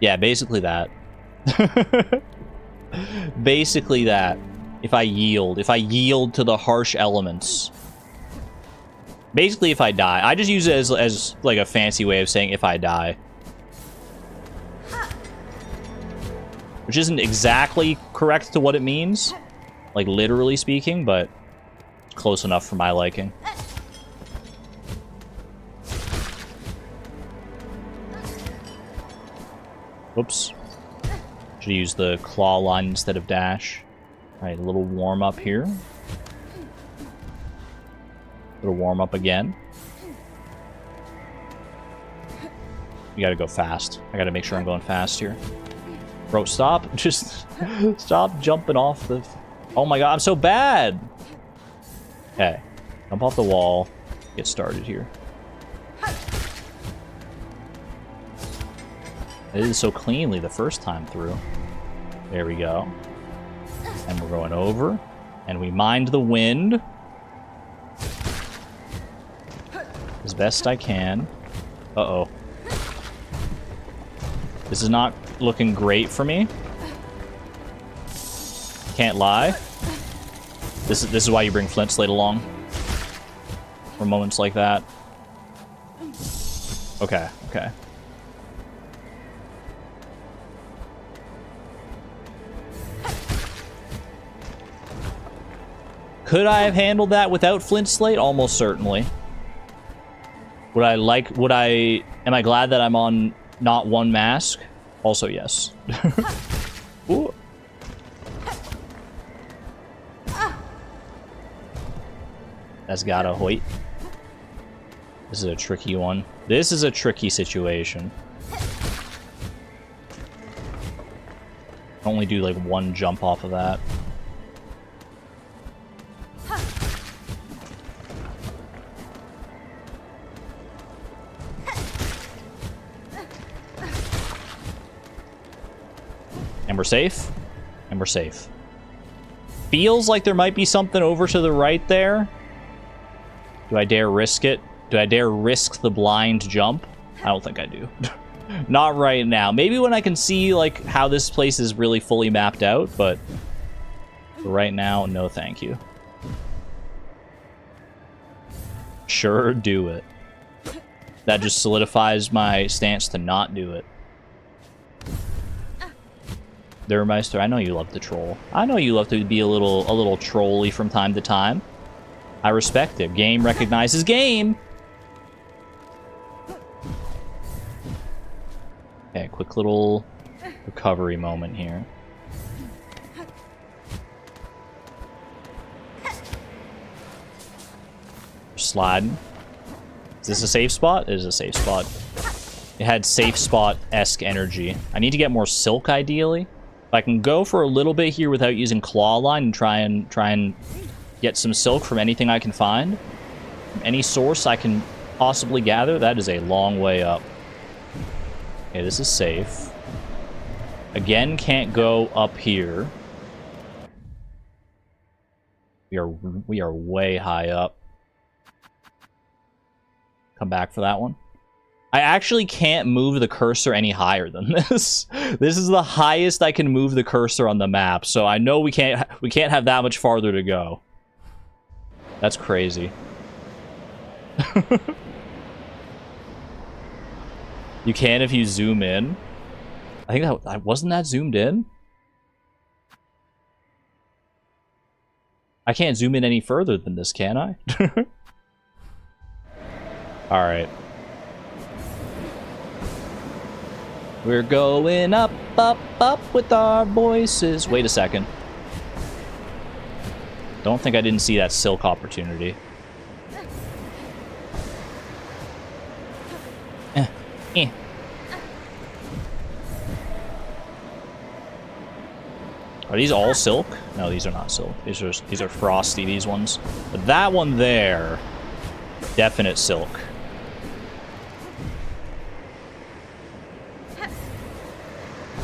Yeah, basically that. Basically that. If I yield to the harsh elements. Basically if I die. I just use it as like a fancy way of saying if I die. Which isn't exactly correct to what it means. Like literally speaking, but close enough for my liking. Whoops. Should use the claw line instead of dash. Alright, a little warm up here. A little warm up again. You gotta go fast. I gotta make sure I'm going fast here. Bro, stop. Just stop jumping off the... Oh my god, I'm so bad! Okay. Jump off the wall. Get started here. I did it so cleanly the first time through. There we go. And we're going over. And we mind the wind. As best I can. Uh-oh. This is not looking great for me. Can't lie. This is why you bring Flint Slate along. For moments like that. Okay, okay. Could I have handled that without Flint Slate? Almost certainly. Am I glad that I'm on not one mask? Also, yes. Ooh. That's gotta hoit. This is a tricky one. This is a tricky situation. Only do like one jump off of that. And we're safe. And we're safe. Feels like there might be something over to the right there. Do I dare risk it? Do I dare risk the blind jump? I don't think I do. Not right now. Maybe when I can see like how this place is really fully mapped out, but for right now, no thank you. Sure, do it. That just solidifies my stance to not do it. Durmeister, I know you love to troll. I know you love to be a little trolly from time to time. I respect it. Game recognizes game. Okay, quick little recovery moment here. Sliding. Is this a safe spot? It is a safe spot. It had safe spot-esque energy. I need to get more silk, ideally. If I can go for a little bit here without using claw line and try and get some silk from anything I can find, any source I can possibly gather, that is a long way up. Okay, this is safe. Again, can't go up here. We are way high up. Come back for that one. I actually can't move the cursor any higher than this. This is the highest I can move the cursor on the map, so I know we can't have that much farther to go. That's crazy. You can if you zoom in. I think that wasn't that zoomed in? I can't zoom in any further than this, can I? Alright. We're going up, up, up with our voices. Wait a second. Don't think I didn't see that silk opportunity. Are these all silk? No, these are not silk. These are frosty, these ones. But that one there, definite silk.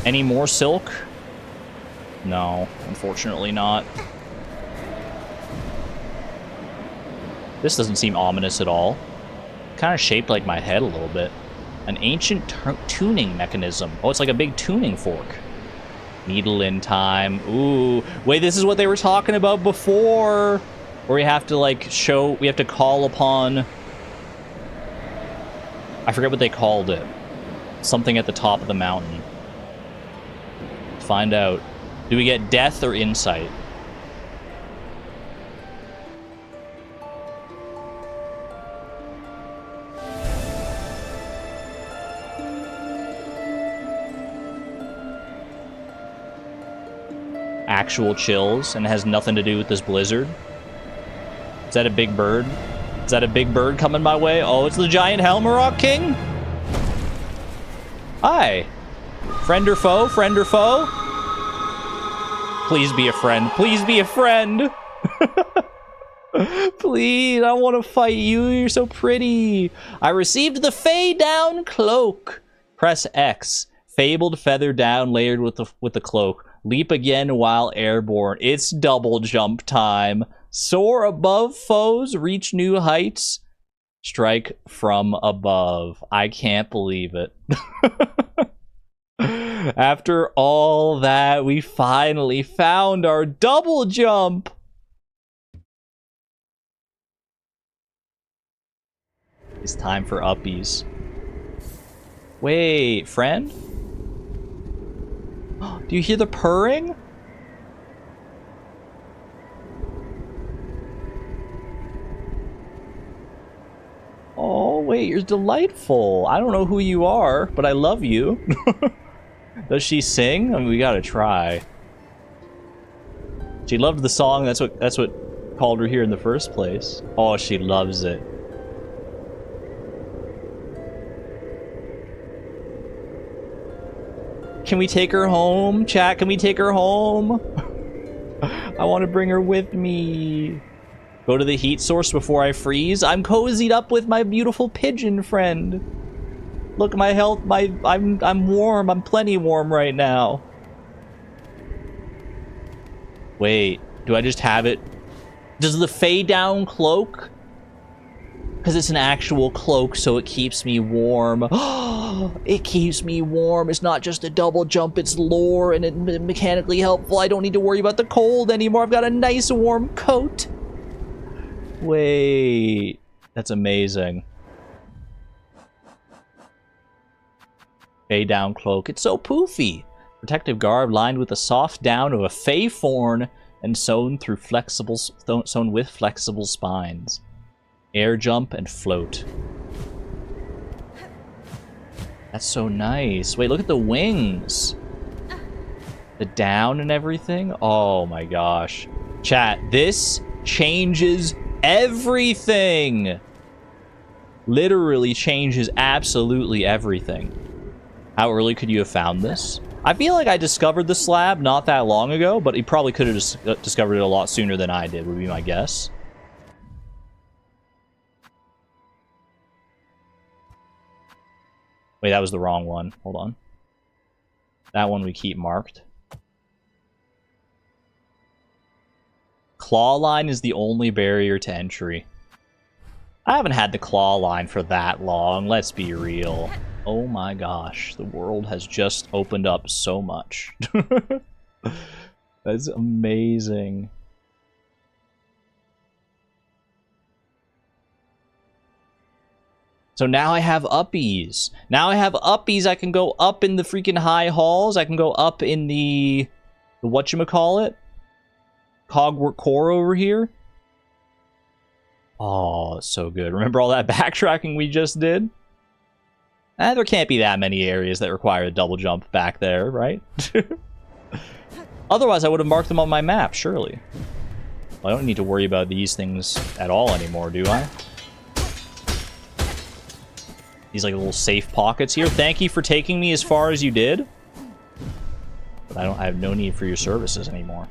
Any more silk? No, unfortunately not. This doesn't seem ominous at all. Kind of shaped like my head a little bit. An ancient tuning mechanism. Oh, it's like a big tuning fork. Needle in time. Ooh. Wait, this is what they were talking about before. Where we have to, like, we have to call upon... I forget what they called it. Something at the top of the mountain. Find out. Do we get death or insight? Actual chills, and it has nothing to do with this blizzard. Is that a big bird? Is that a big bird coming my way? Oh, it's the giant Helmarok King? Hi. Friend or foe? Friend or foe? Please be a friend. Please be a friend. Please, I want to fight you. You're so pretty. I received the Fay Down cloak. Press X. Fabled feather down layered with the cloak. Leap again while airborne. It's double jump time. Soar above foes. Reach new heights. Strike from above. I can't believe it. After all that, we finally found our double jump. It's time for uppies. Wait, friend? Do you hear the purring? Oh, wait, you're delightful. I don't know who you are, but I love you. Does she sing? I mean, we gotta try. She loved the song. That's what called her here in the first place. Oh, she loves it. Can we take her home? Chat, can we take her home? I want to bring her with me. Go to the heat source before I freeze. I'm cozied up with my beautiful pigeon friend. Look, my health, I'm warm. I'm plenty warm right now. Wait, do I just have it? Does the Fay Down cloak? Because it's an actual cloak, so it keeps me warm. It keeps me warm. It's not just a double jump, it's lore and it's mechanically helpful. I don't need to worry about the cold anymore. I've got a nice warm coat. Wait, that's amazing. Fay Down cloak. It's so poofy. Protective garb lined with the soft down of a Fay fawn and sewn with flexible spines. Air jump and float. That's so nice. Wait, look at the wings. The down and everything. Oh my gosh. Chat, this changes everything. Literally changes absolutely everything. How early could you have found this? I feel like I discovered the slab not that long ago, but he probably could have discovered it a lot sooner than I did, would be my guess. Wait, that was the wrong one. Hold on. That one we keep marked. Claw line is the only barrier to entry. I haven't had the claw line for that long, let's be real. Oh my gosh, the world has just opened up so much. That's amazing. So now I have uppies. Now I have uppies. I can go up in the freaking high halls. I can go up in the whatchamacallit? Cogwort core over here. Oh, so good. Remember all that backtracking we just did? There can't be that many areas that require a double jump back there, right? Otherwise, I would have marked them on my map, surely. Well, I don't need to worry about these things at all anymore, do I? These like little safe pockets here. Thank you for taking me as far as you did. But I have no need for your services anymore.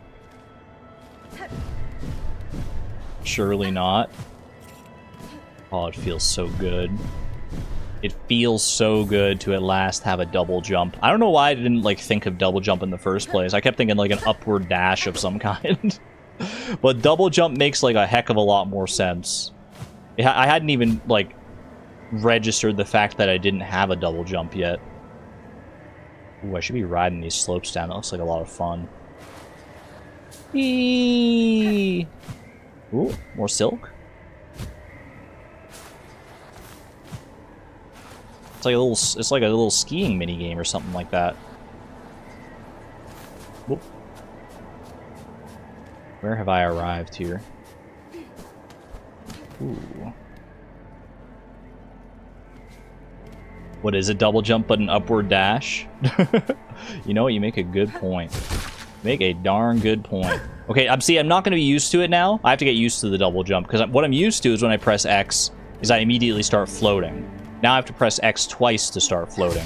Surely not. Oh, it feels so good. It feels so good to at last have a double jump. I don't know why I didn't like think of double jump in the first place. I kept thinking like an upward dash of some kind. But double jump makes like a heck of a lot more sense. I hadn't even like registered the fact that I didn't have a double jump yet. Ooh, I should be riding these slopes down. That looks like a lot of fun. Eee! Ooh, more silk. It's like a little skiing mini game or something like that. Whoop. Where have I arrived here? Ooh. What is a double jump but an upward dash? You know what? You make a good point. Make a darn good point. Okay, I'm not going to be used to it now. I have to get used to the double jump, because what I'm used to is when I press X, is I immediately start floating. Now I have to press X twice to start floating.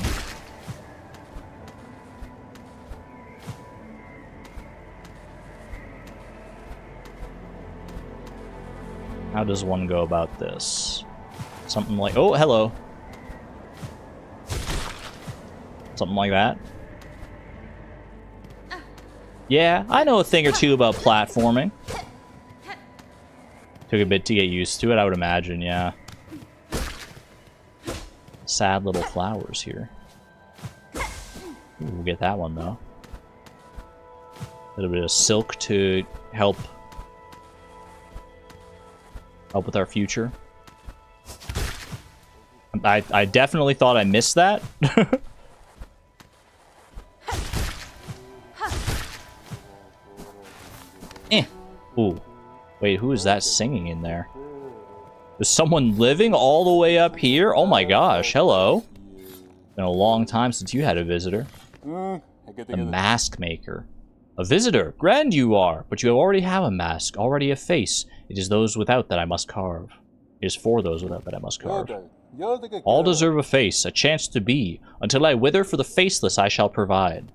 How does one go about this? Something like... Oh, hello. Something like that. Yeah, I know a thing or two about platforming. Took a bit to get used to it, I would imagine, yeah. Sad little flowers here. Ooh, we'll get that one, though. A little bit of silk to help with our future. I definitely thought I missed that. Ooh. Wait, who is that singing in there? Is someone living all the way up here? Oh my gosh, hello. Been a long time since you had a visitor. The mask maker. A visitor. Grand you are, but you already have a mask, already a face. It is those without that I must carve. It is for those without that I must carve. All deserve a face, a chance to be. Until I wither for the faceless I shall provide.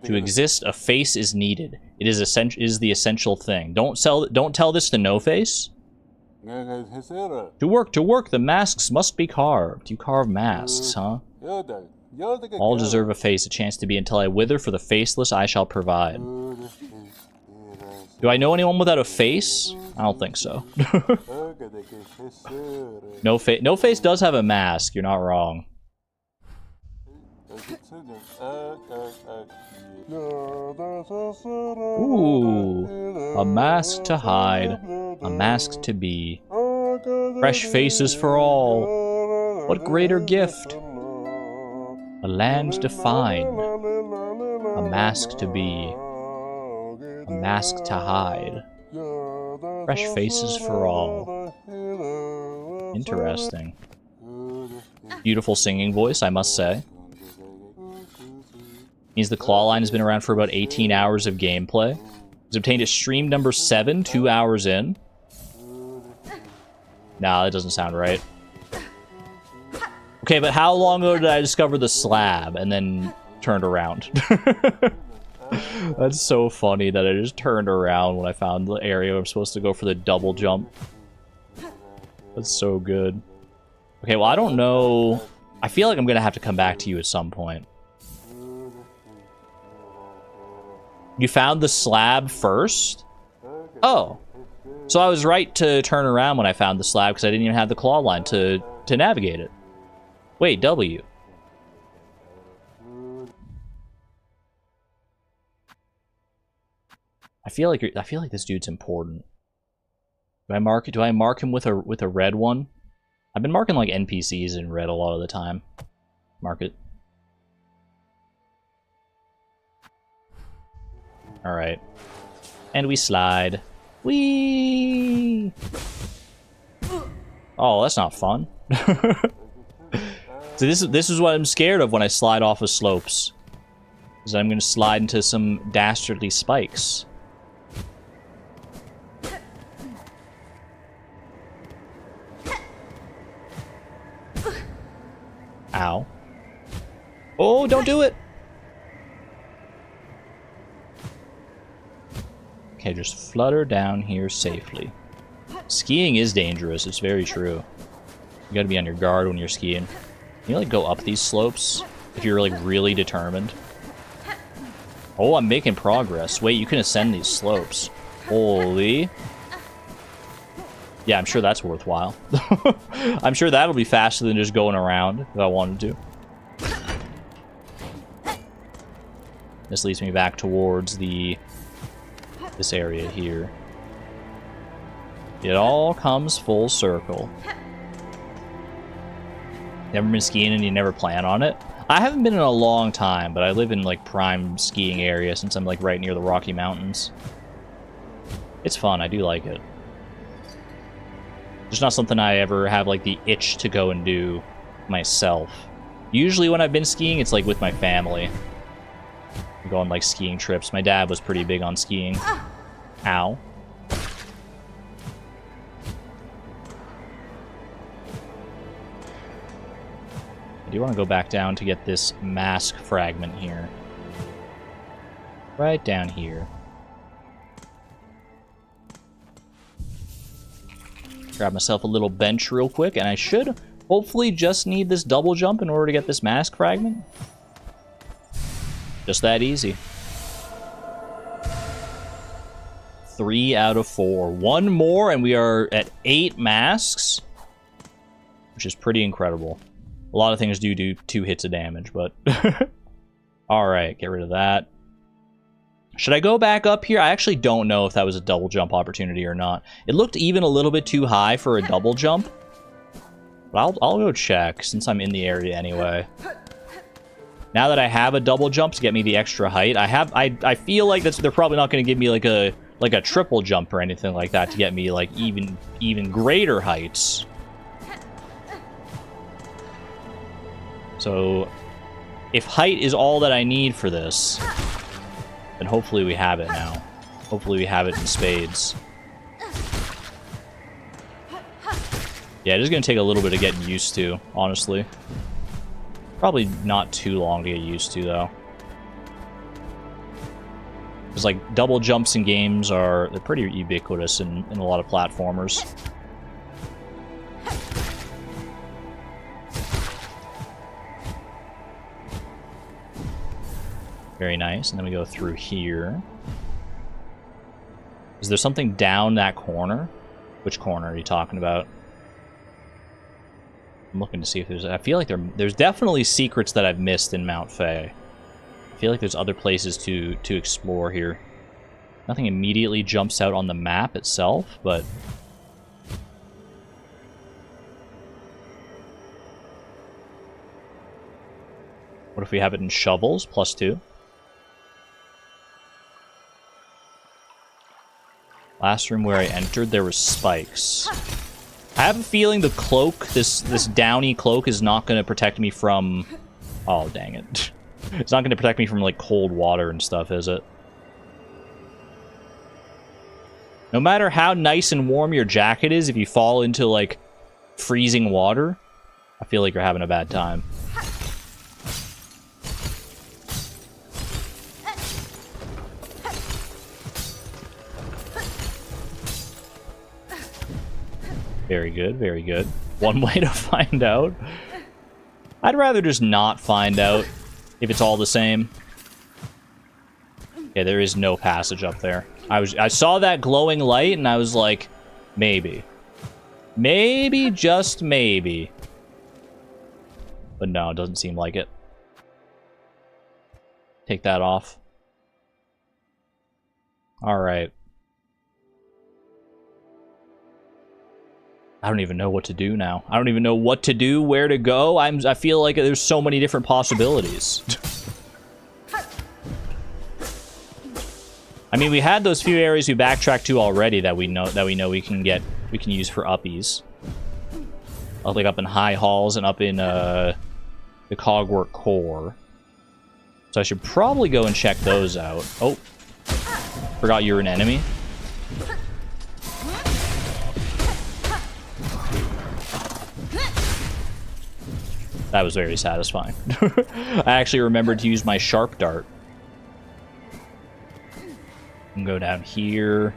To exist, a face is needed. It is the essential thing. Don't tell this to No Face. To work, the masks must be carved. You carve masks, huh? All deserve a face, a chance to be. Until I wither for the faceless I shall provide. Do I know anyone without a face? I don't think so. No Face does have a mask, you're not wrong. Ooh, a mask to hide, a mask to be. Fresh faces for all. What greater gift? A land to find, a mask to be, a mask to hide. Fresh faces for all. Interesting. Beautiful singing voice, I must say. Means the claw line has been around for about 18 hours of gameplay. It's obtained at stream number 7, 2 hours in. Nah, that doesn't sound right. Okay, but how long ago did I discover the slab and then turned around? That's so funny that I just turned around when I found the area where I'm supposed to go for the double jump. That's so good. Okay, well, I don't know. I feel like I'm going to have to come back to you at some point. You found the slab first? Oh. So I was right to turn around when I found the slab because I didn't even have the claw line to navigate it. Wait, W. I feel like this dude's important. Do I mark him with a red one? I've been marking like NPCs in red a lot of the time. Mark it. Alright. And we slide. Whee! Oh, that's not fun. So this is what I'm scared of when I slide off of slopes. Is I'm going to slide into some dastardly spikes. Ow. Oh, don't do it! Okay, just flutter down here safely. Skiing is dangerous, it's very true. You gotta be on your guard when you're skiing. Can you, like, go up these slopes if you're, like, really determined? Oh, I'm making progress. Wait, you can ascend these slopes. Holy. Yeah, I'm sure that's worthwhile. I'm sure that'll be faster than just going around if I wanted to. This leads me back towards this area here. It all comes full circle. Never been skiing and you never plan on it? I haven't been in a long time, but I live in, like, prime skiing area since I'm, like, right near the Rocky Mountains. It's fun, I do like it. It's not something I ever have, like, the itch to go and do myself. Usually when I've been skiing, it's, like, with my family. We go on, like, skiing trips. My dad was pretty big on skiing. Ow. I do want to go back down to get this mask fragment here. Right down here. Grab myself a little bench real quick, and I should hopefully just need this double jump in order to get this mask fragment. Just that easy. 3 out of 4. One more, and we are at 8 masks, which is pretty incredible. A lot of things do 2 hits of damage, but... Alright, get rid of that. Should I go back up here? I actually don't know if that was a double jump opportunity or not. It looked even a little bit too high for a double jump. But I'll go check, since I'm in the area anyway. Now that I have a double jump to get me the extra height, I feel like they're probably not going to give me like a triple jump or anything like that to get me like even greater heights. So, if height is all that I need for this, then hopefully we have it now. Hopefully we have it in spades. Yeah, it is going to take a little bit of getting used to, honestly. Probably not too long to get used to, though. Because, like, double jumps in games they're pretty ubiquitous in a lot of platformers. Very nice. And then we go through here. Is there something down that corner? Which corner are you talking about? I'm looking to see if there's... I feel like there's definitely secrets that I've missed in Mount Fay. I feel like there's other places to explore here. Nothing immediately jumps out on the map itself, but... What if we have it in shovels? +2. Last room where I entered, there were spikes. I have a feeling the cloak, this downy cloak, is not going to protect me from... Oh, dang it. It's not going to protect me from, like, cold water and stuff, is it? No matter how nice and warm your jacket is, if you fall into, like, freezing water, I feel like you're having a bad time. Very good, very good. One way to find out. I'd rather just not find out if it's all the same. Okay, there is no passage up there. I saw that glowing light and I was like, maybe. Maybe, just maybe. But no, it doesn't seem like it. Take that off. Alright. I don't even know what to do now. I don't even know what to do, where to go. I feel like there's so many different possibilities. I mean, we had those few areas we backtracked to already that we know we can use for uppies. Like up in High Halls and up in the Cogwork Core. So I should probably go and check those out. Oh, forgot you're an enemy. That was very satisfying. I actually remembered to use my sharp dart. And go down here.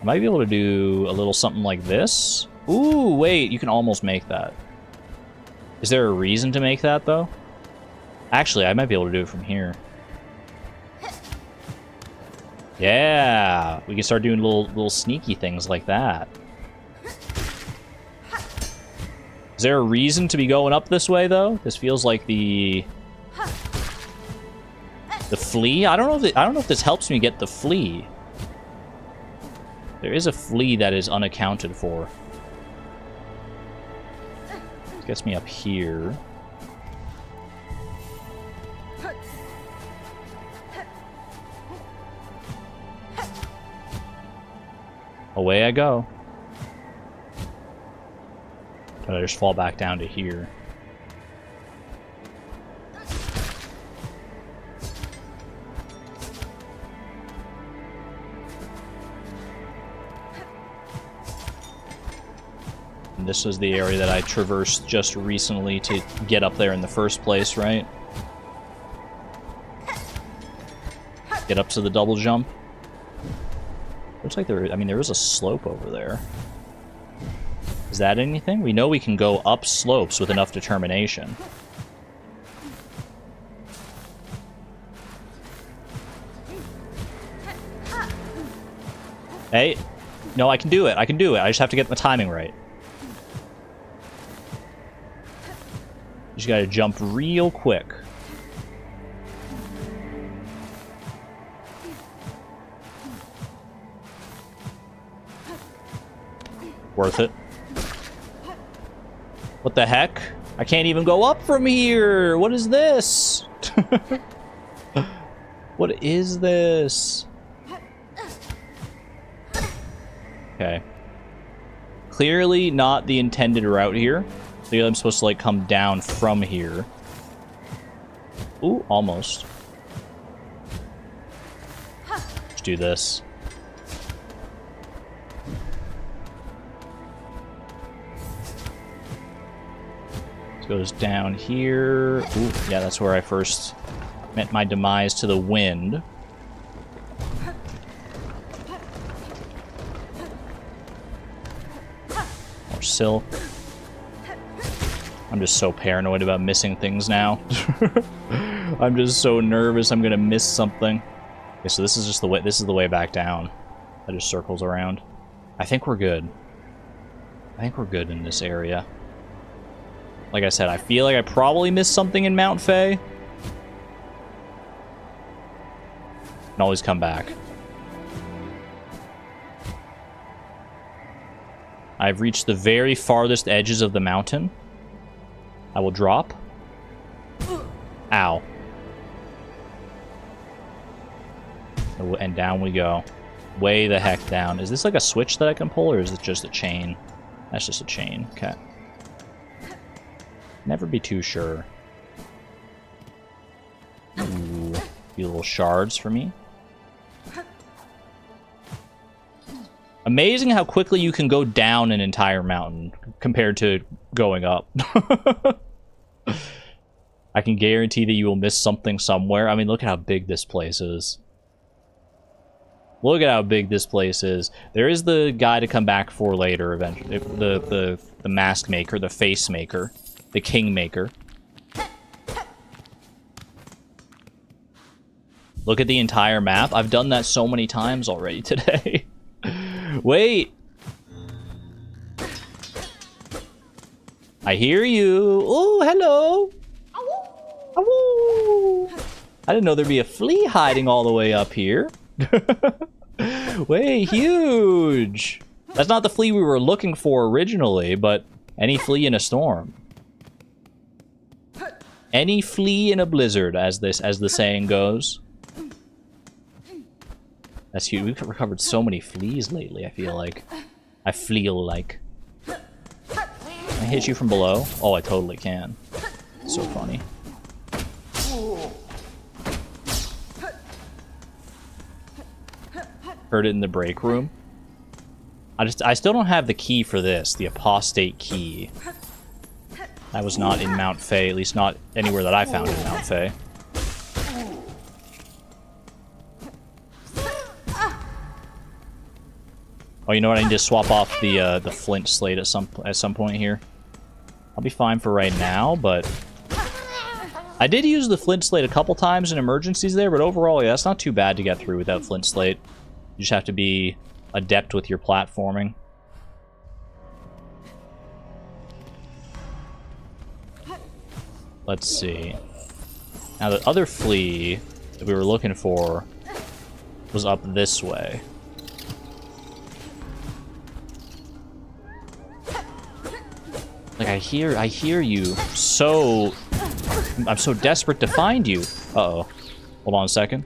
I might be able to do a little something like this. Ooh, wait, you can almost make that. Is there a reason to make that, though? Actually, I might be able to do it from here. Yeah, we can start doing little sneaky things like that. Is there a reason to be going up this way, though? This feels like the flea. I don't know if this helps me get the flea. There is a flea that is unaccounted for. This gets me up here. Away I go. But I just fall back down to here. And this was the area that I traversed just recently to get up there in the first place, right? Get up to the double jump. Looks like there is a slope over there. Is that anything? We know we can go up slopes with enough determination. Hey, no, I can do it. I can do it. I just have to get the timing right. Just gotta jump real quick. Worth it. What the heck? I can't even go up from here! What is this? What is this? Okay. Clearly not the intended route here. Clearly I'm supposed to, like, come down from here. Ooh, almost. Let's do this. Goes down here. Ooh, yeah, that's where I first met my demise to the wind. More silk. I'm just so paranoid about missing things now. I'm just so nervous I'm gonna miss something. Okay, so this is just the way. This is the way back down. That just circles around. I think we're good. I think we're good in this area. Like I said, I feel like I probably missed something in Mount Fay. Can always come back. I've reached the very farthest edges of the mountain. I will drop. Ow. And down we go. Way the heck down. Is this like a switch that I can pull, or is it just a chain? That's just a chain. Okay. Never be too sure. Ooh, few little shards for me. Amazing how quickly you can go down an entire mountain compared to going up. I can guarantee that you will miss something somewhere. I mean, look at how big this place is. Look at how big this place is. There is the guy to come back for later, eventually. The mask maker, the face maker. The Kingmaker. Look at the entire map. I've done that so many times already today. Wait. I hear you. Oh, hello. Ow. I didn't know there'd be a flea hiding all the way up here. Way huge. That's not the flea we were looking for originally, but any flea in a storm. Any flea in a blizzard, as the saying goes. That's huge. We've recovered so many fleas lately, I feel like. I feel like. Can I hit you from below? Oh, I totally can. So funny. Heard it in the break room. I still don't have the key for this, the apostate key. That was not in Mount Fay, at least not anywhere that I found in Mount Fay. Oh, you know what? I need to swap off the flint slate at some point here. I'll be fine for right now, but I did use the flint slate a couple times in emergencies there, but overall, yeah, that's not too bad to get through without flint slate. You just have to be adept with your platforming. Let's see. Now, the other flea that we were looking for was up this way. Like, I hear you. So... I'm so desperate to find you. Uh-oh. Hold on a second.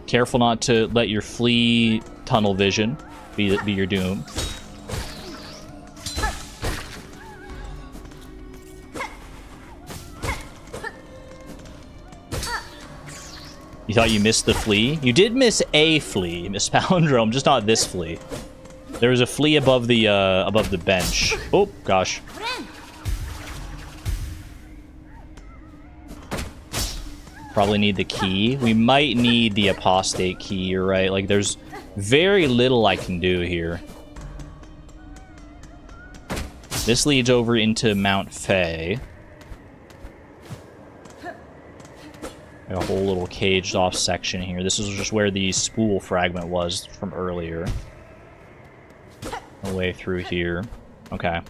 Careful not to let your flea tunnel vision be your doom. You thought you missed the flea? You did miss a flea, Miss Palindrome, just not this flea. There was a flea above the bench. Oh, gosh. Probably need the key. We might need the apostate key, you're right. Like, there's very little I can do here. This leads over into Mount Fay. Got a whole little caged off section here. This is just where the spool fragment was from earlier. Way through here. Okay.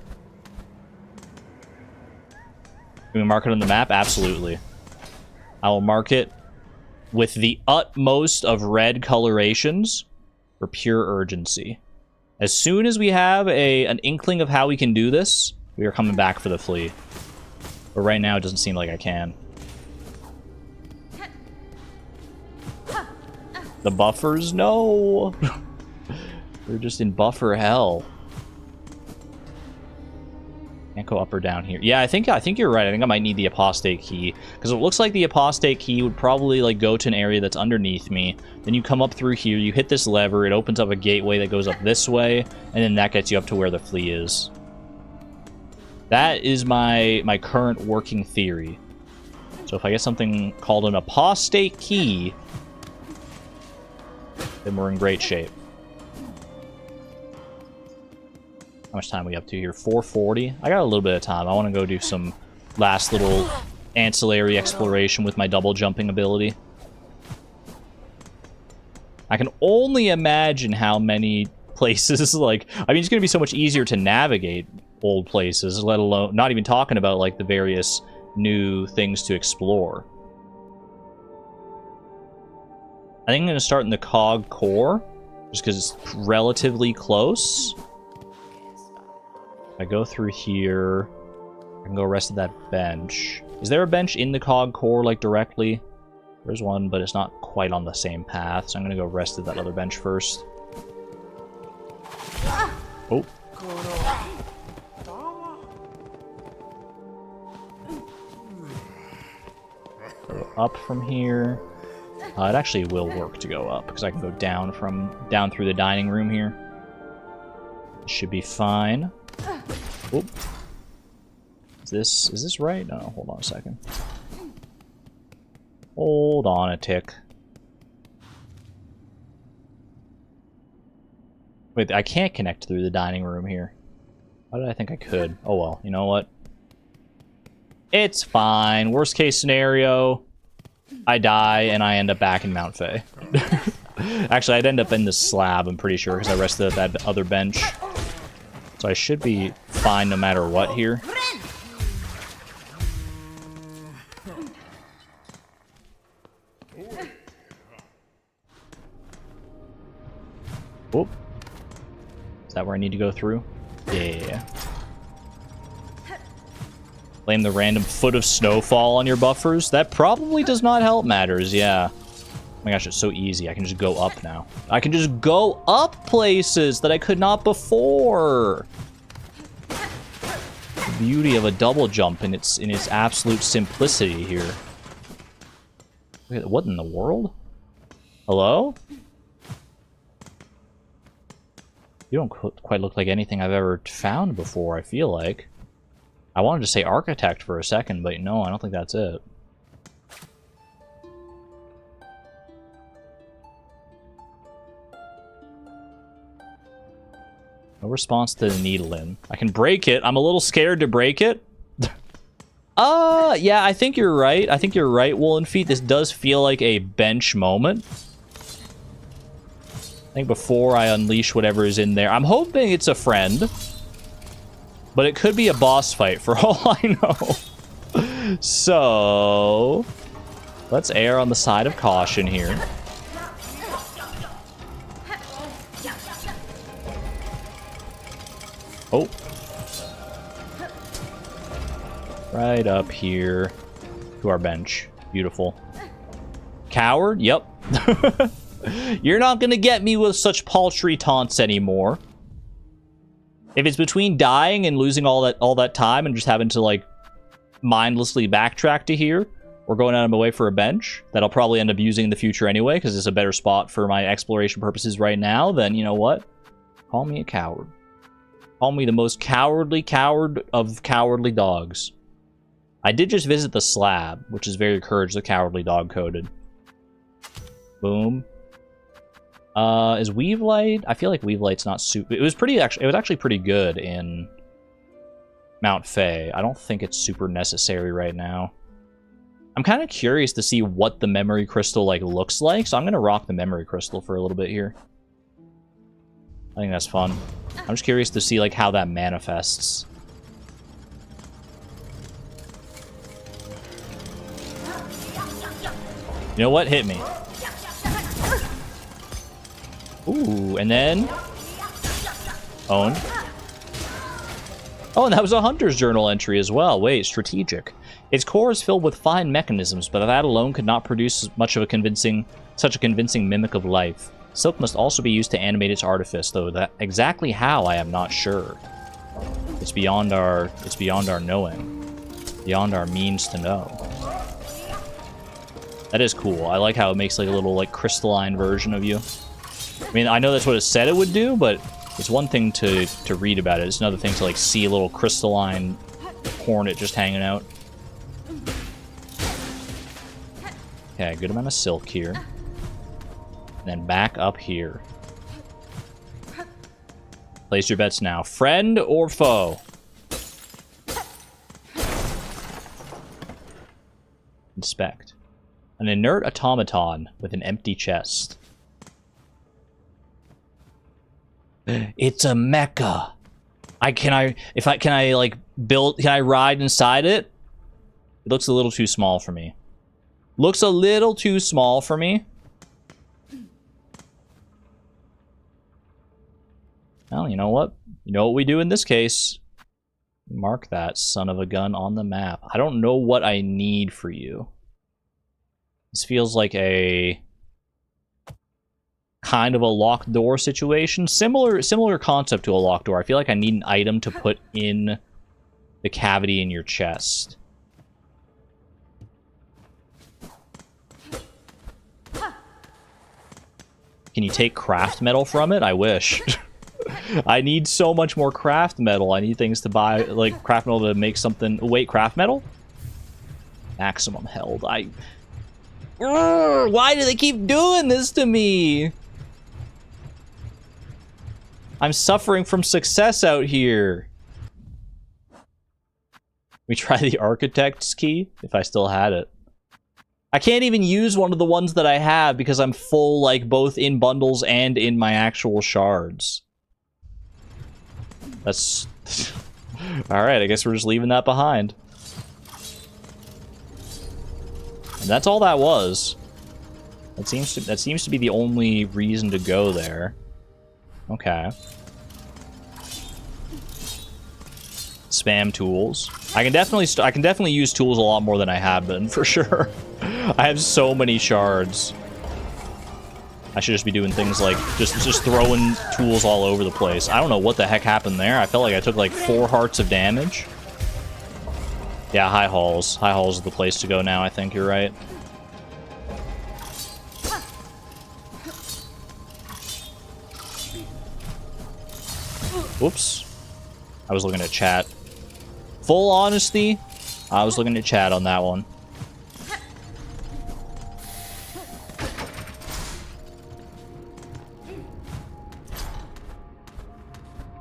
Can we mark it on the map? Absolutely. I will mark it with the utmost of red colorations for pure urgency. As soon as we have an inkling of how we can do this, we are coming back for the flea. But right now, it doesn't seem like I can. The buffers? No! We're just in buffer hell. Can't go up or down here. Yeah, I think you're right. I think I might need the apostate key. Because it looks like the apostate key would probably like go to an area that's underneath me. Then you come up through here, you hit this lever, it opens up a gateway that goes up this way, and then that gets you up to where the flea is. That is my current working theory. So if I get something called an apostate key, then we're in great shape. How much time are we up to here? 4:40? I got a little bit of time. I want to go do some last little ancillary exploration with my double jumping ability. I can only imagine how many places, like... I mean, it's going to be so much easier to navigate old places, let alone... Not even talking about, like, the various new things to explore. I think I'm going to start in the cog core, just because it's relatively close. I go through here. I can go rest at that bench. Is there a bench in the cog core, like, directly? There's one, but it's not quite on the same path, so I'm gonna go rest at that other bench first. Oh. Go up from here. It actually will work to go up, because I can go down through the dining room here. It should be fine. Oop. Is this right? No, hold on a second. Hold on a tick. Wait, I can't connect through the dining room here. Why did I think I could? Oh well, you know what? It's fine. Worst case scenario, I die and I end up back in Mount Fay. Actually, I'd end up in this slab, I'm pretty sure, because I rested at that other bench. So I should be fine no matter what here. Whoop. Is that where I need to go through? Yeah. Blame the random foot of snowfall on your buffers? That probably does not help matters, yeah. my gosh, it's so easy. I can just go up now. I can just go up places that I could not before. The beauty of a double jump in its absolute simplicity here. Wait, what in the world? Hello? You don't quite look like anything I've ever found before, I feel like. I wanted to say architect for a second, but no, I don't think that's it. No response to the needle in. I can break it. I'm a little scared to break it. Yeah, I think you're right. I think you're right, Woolen Feet. This does feel like a bench moment. I think before I unleash whatever is in there, I'm hoping it's a friend. But it could be a boss fight for all I know. So, let's err on the side of caution here. Oh. Right up here to our bench. Beautiful. Coward? Yep. You're not gonna get me with such paltry taunts anymore. If it's between dying and losing all that time and just having to, like, mindlessly backtrack to here, or going out of my way for a bench that I'll probably end up using in the future anyway, because it's a better spot for my exploration purposes right now, then you know what? Call me a coward. Call me the most cowardly coward of cowardly dogs. I did just visit the slab, which is very Courage the Cowardly Dog coded. Boom. Is Weave Light? I feel like Weave Light's not super... It was actually pretty good in Mount Fay. I don't think it's super necessary right now. I'm kind of curious to see what the memory crystal like looks like, so I'm gonna rock the memory crystal for a little bit here. I think that's fun. I'm just curious to see like how that manifests. You know what? Hit me. Ooh, and then... Own. Oh, and that was a Hunter's Journal entry as well. Wait, strategic. Its core is filled with fine mechanisms, but that alone could not produce such a convincing mimic of life. Silk must also be used to animate its artifice, though that exactly how I am not sure. It's beyond our knowing. Beyond our means to know. That is cool. I like how it makes like a little like crystalline version of you. I mean, I know that's what it said it would do, but it's one thing to read about it. It's another thing to like see a little crystalline hornet just hanging out. Okay, good amount of silk here. And then back up here. Place your bets now. Friend or foe? Inspect. An inert automaton with an empty chest. It's a mecha. Can I ride inside it? It looks a little too small for me. Looks a little too small for me. Well, you know what? You know what we do in this case? Mark that son of a gun on the map. I don't know what I need for you. This feels like a kind of a locked door situation. Similar concept to a locked door. I feel like I need an item to put in the cavity in your chest. Can you take craft metal from it? I wish. I need so much more craft metal. I need things to buy, like craft metal to make something. Wait, craft metal? Maximum held. Why do they keep doing this to me? I'm suffering from success out here. We try the architect's key, if I still had it. I can't even use one of the ones that I have because I'm full, like, both in bundles and in my actual shards. That's... Alright, I guess we're just leaving that behind. And that's all that was. That seems to be the only reason to go there. Okay. Spam tools. I can definitely use tools a lot more than I have been, for sure. I have so many shards. I should just be doing things like just throwing tools all over the place. I don't know what the heck happened there. I felt like I took like 4 hearts of damage. Yeah, high halls. High halls is the place to go now, I think you're right. Whoops. I was looking at chat. Full honesty, I was looking at chat on that one.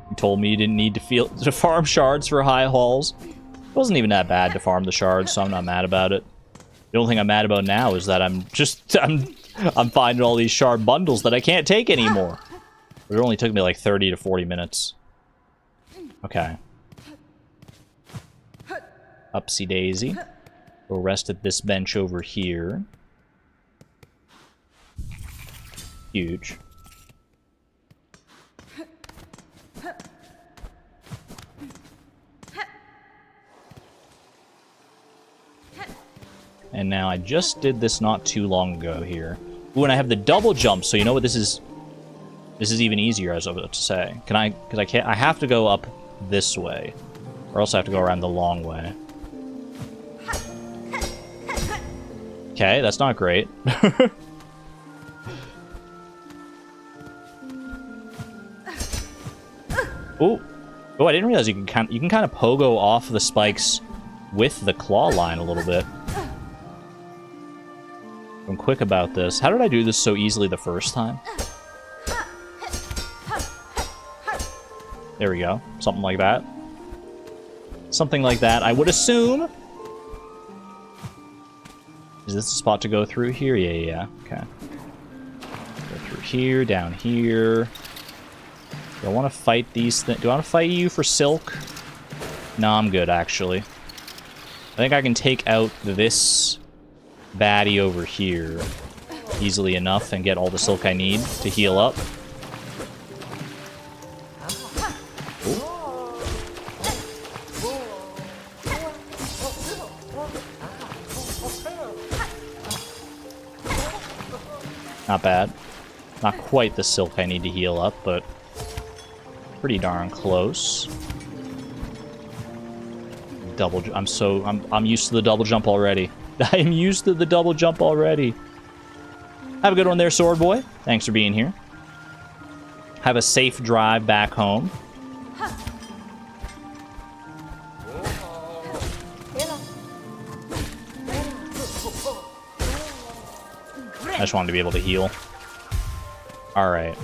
You told me you didn't need to farm shards for high halls. It wasn't even that bad to farm the shards, so I'm not mad about it. The only thing I'm mad about now is that I'm finding all these shard bundles that I can't take anymore. It only took me like 30 to 40 minutes. Okay. Upsy daisy. We'll rest at this bench over here. Huge. And now I just did this not too long ago here. Ooh, and I have the double jump, so you know what this is? This is even easier, as I was about to say. Can I? Because I can't. I have to go up this way, or else I have to go around the long way. Okay, that's not great. Ooh. Oh, I didn't realize you can kind of pogo off the spikes with the claw line a little bit. I'm quick about this. How did I do this so easily the first time? There we go. Something like that. Something like that, I would assume. Is this the spot to go through here? Yeah. Okay. Go through here, down here. Do I want to fight these things? Do I want to fight you for silk? No, I'm good, actually. I think I can take out this baddie over here easily enough and get all the silk I need to heal up. Ooh. Not bad. Not quite the silk I need to heal up, but pretty darn close. Double. I'm used to the double jump already. I am used to the double jump already. Have a good one there, Sword Boy. Thanks for being here. Have a safe drive back home. I just wanted to be able to heal. Alright.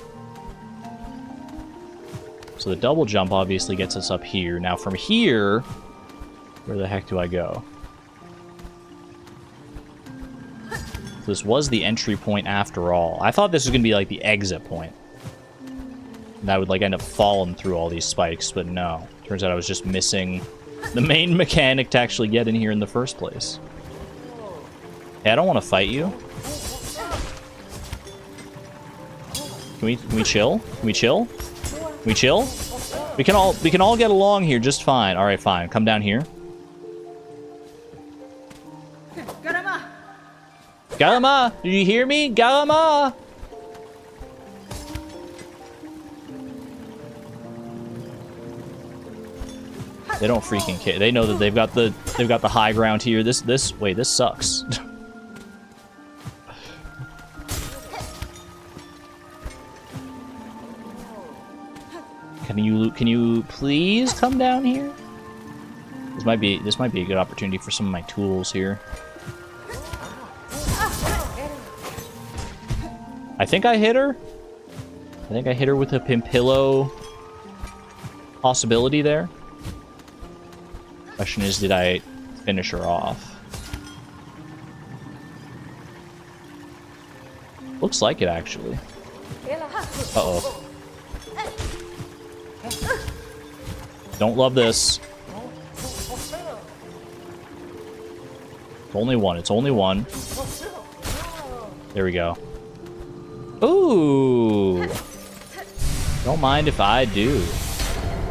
So the double jump obviously gets us up here. Now from here, where the heck do I go? This was the entry point after all. I thought this was going to be like the exit point. And I would like end up falling through all these spikes, but no. Turns out I was just missing the main mechanic to actually get in here in the first place. Hey, I don't want to fight you. Can we chill? Can we chill? Can we chill? We can all get along here just fine. All right, fine. Come down here. Galama! Did you hear me? Galama! They don't freaking care. They know that they've got the high ground here. Wait, this sucks. Can you please come down here? This might be a good opportunity for some of my tools here. I think I hit her. I think I hit her with a Pimpillo possibility there. Question is, did I finish her off? Looks like it, actually. Uh-oh. Don't love this. It's only one. It's only one. There we go. Ooh. Don't mind if I do.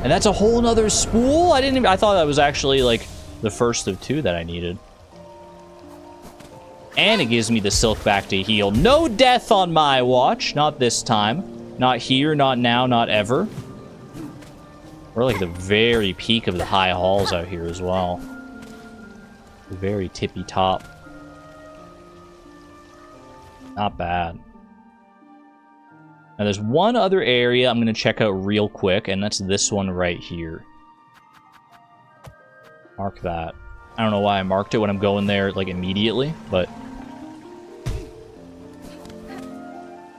And that's a whole nother spool? I thought that was actually like the first of two that I needed. And it gives me the silk back to heal. No death on my watch. Not this time. Not here, not now, not ever. We're like the very peak of the high halls out here as well. The very tippy top. Not bad. Now there's one other area I'm going to check out real quick, and that's this one right here. Mark that. I don't know why I marked it when I'm going there, like, immediately, but...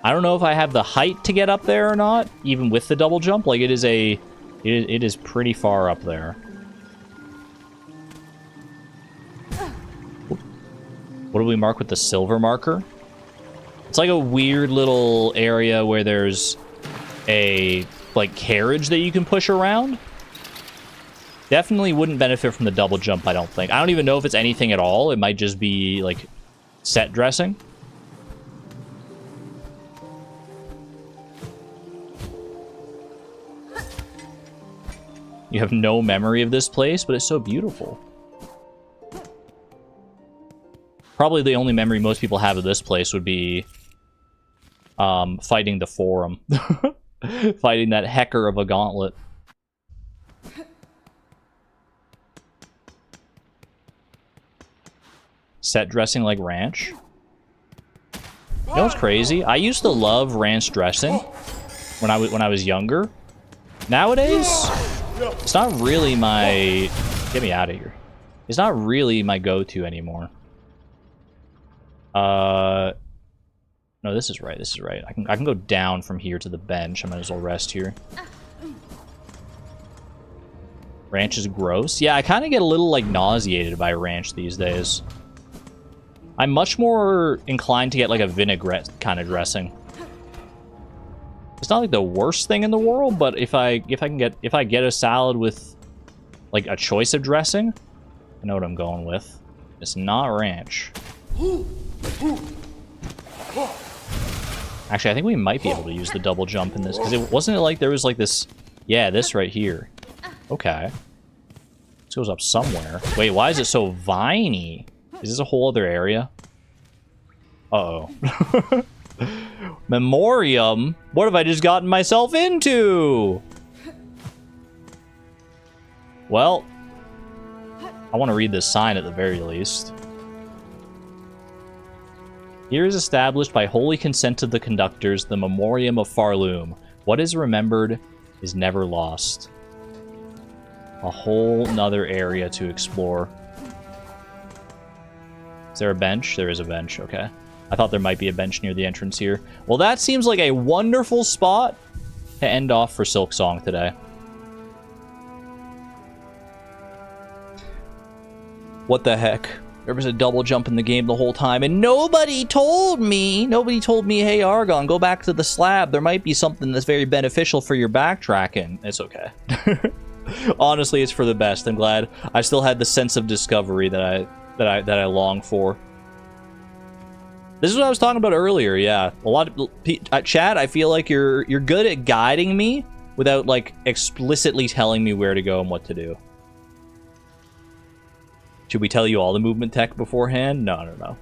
I don't know if I have the height to get up there or not, even with the double jump. Like, it is a... It is pretty far up there. What do we mark with the silver marker? It's like a weird little area where there's a, like, carriage that you can push around. Definitely wouldn't benefit from the double jump, I don't think. I don't even know if it's anything at all. It might just be, like, set dressing. You have no memory of this place, but it's so beautiful. Probably the only memory most people have of this place would be fighting the forum. Fighting that hecker of a gauntlet. Set dressing like ranch. You know what's crazy? I used to love ranch dressing when I was younger. Nowadays, it's not really my... Get me out of here. It's not really my go-to anymore. No, this is right. This is right. I can go down from here to the bench. I might as well rest here. Ranch is gross. Yeah, I kind of get a little, like, nauseated by ranch these days. I'm much more inclined to get, like, a vinaigrette kind of dressing. It's not, like, the worst thing in the world, but if I get a salad with, like, a choice of dressing, I know what I'm going with. It's not ranch. Actually, I think we might be able to use the double jump in this, because it wasn't it like there was, like, this... Yeah, this right here. Okay. This goes up somewhere. Wait, why is it so viney? Is this a whole other area? Uh-oh. Memoriam? What have I just gotten myself into? Well, I want to read this sign at the very least. Here is established by holy consent of the conductors the Memoriam of Farloom. What is remembered is never lost. A whole nother area to explore. Is there a bench? There is a bench, okay. I thought there might be a bench near the entrance here. Well, that seems like a wonderful spot to end off for Silksong today. What the heck? There was a double jump in the game the whole time, and nobody told me, hey, Argon, go back to the slab. There might be something that's very beneficial for your backtracking. It's okay. Honestly, it's for the best. I'm glad I still had the sense of discovery that I long for. This is what I was talking about earlier, yeah. A lot of chat, I feel like you're good at guiding me without, like, explicitly telling me where to go and what to do. Should we tell you all the movement tech beforehand? No.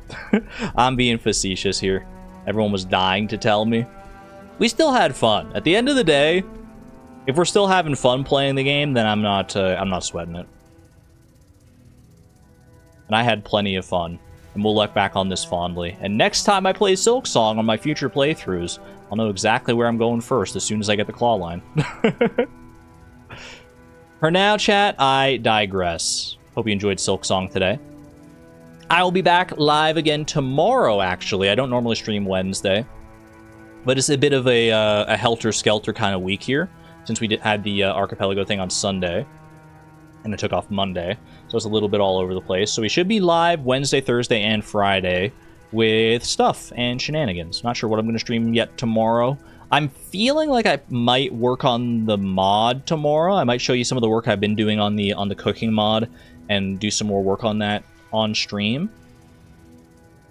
I'm being facetious here. Everyone was dying to tell me. We still had fun. At the end of the day, if we're still having fun playing the game, then I'm not sweating it. And I had plenty of fun. And we'll look back on this fondly. And next time I play Silksong on my future playthroughs, I'll know exactly where I'm going first as soon as I get the claw line. For now, chat, I digress. Hope you enjoyed Silksong today. I will be back live again tomorrow, actually. I don't normally stream Wednesday. But it's a bit of a helter-skelter kind of week here, since we had the Archipelago thing on Sunday. And it took off Monday. So it's a little bit all over the place. So we should be live Wednesday, Thursday, and Friday with stuff and shenanigans. Not sure what I'm going to stream yet tomorrow. I'm feeling like I might work on the mod tomorrow. I might show you some of the work I've been doing on the cooking mod and do some more work on that on stream.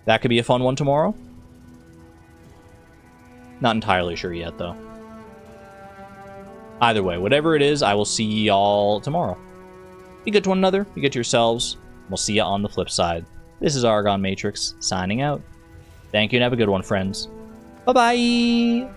That could be a fun one tomorrow. Not entirely sure yet, though. Either way, whatever it is, I will see y'all tomorrow. Be good to one another, be good to yourselves. We'll see you on the flip side. this is Argon Matrix signing out. Thank you and have a good one, friends. Bye-bye!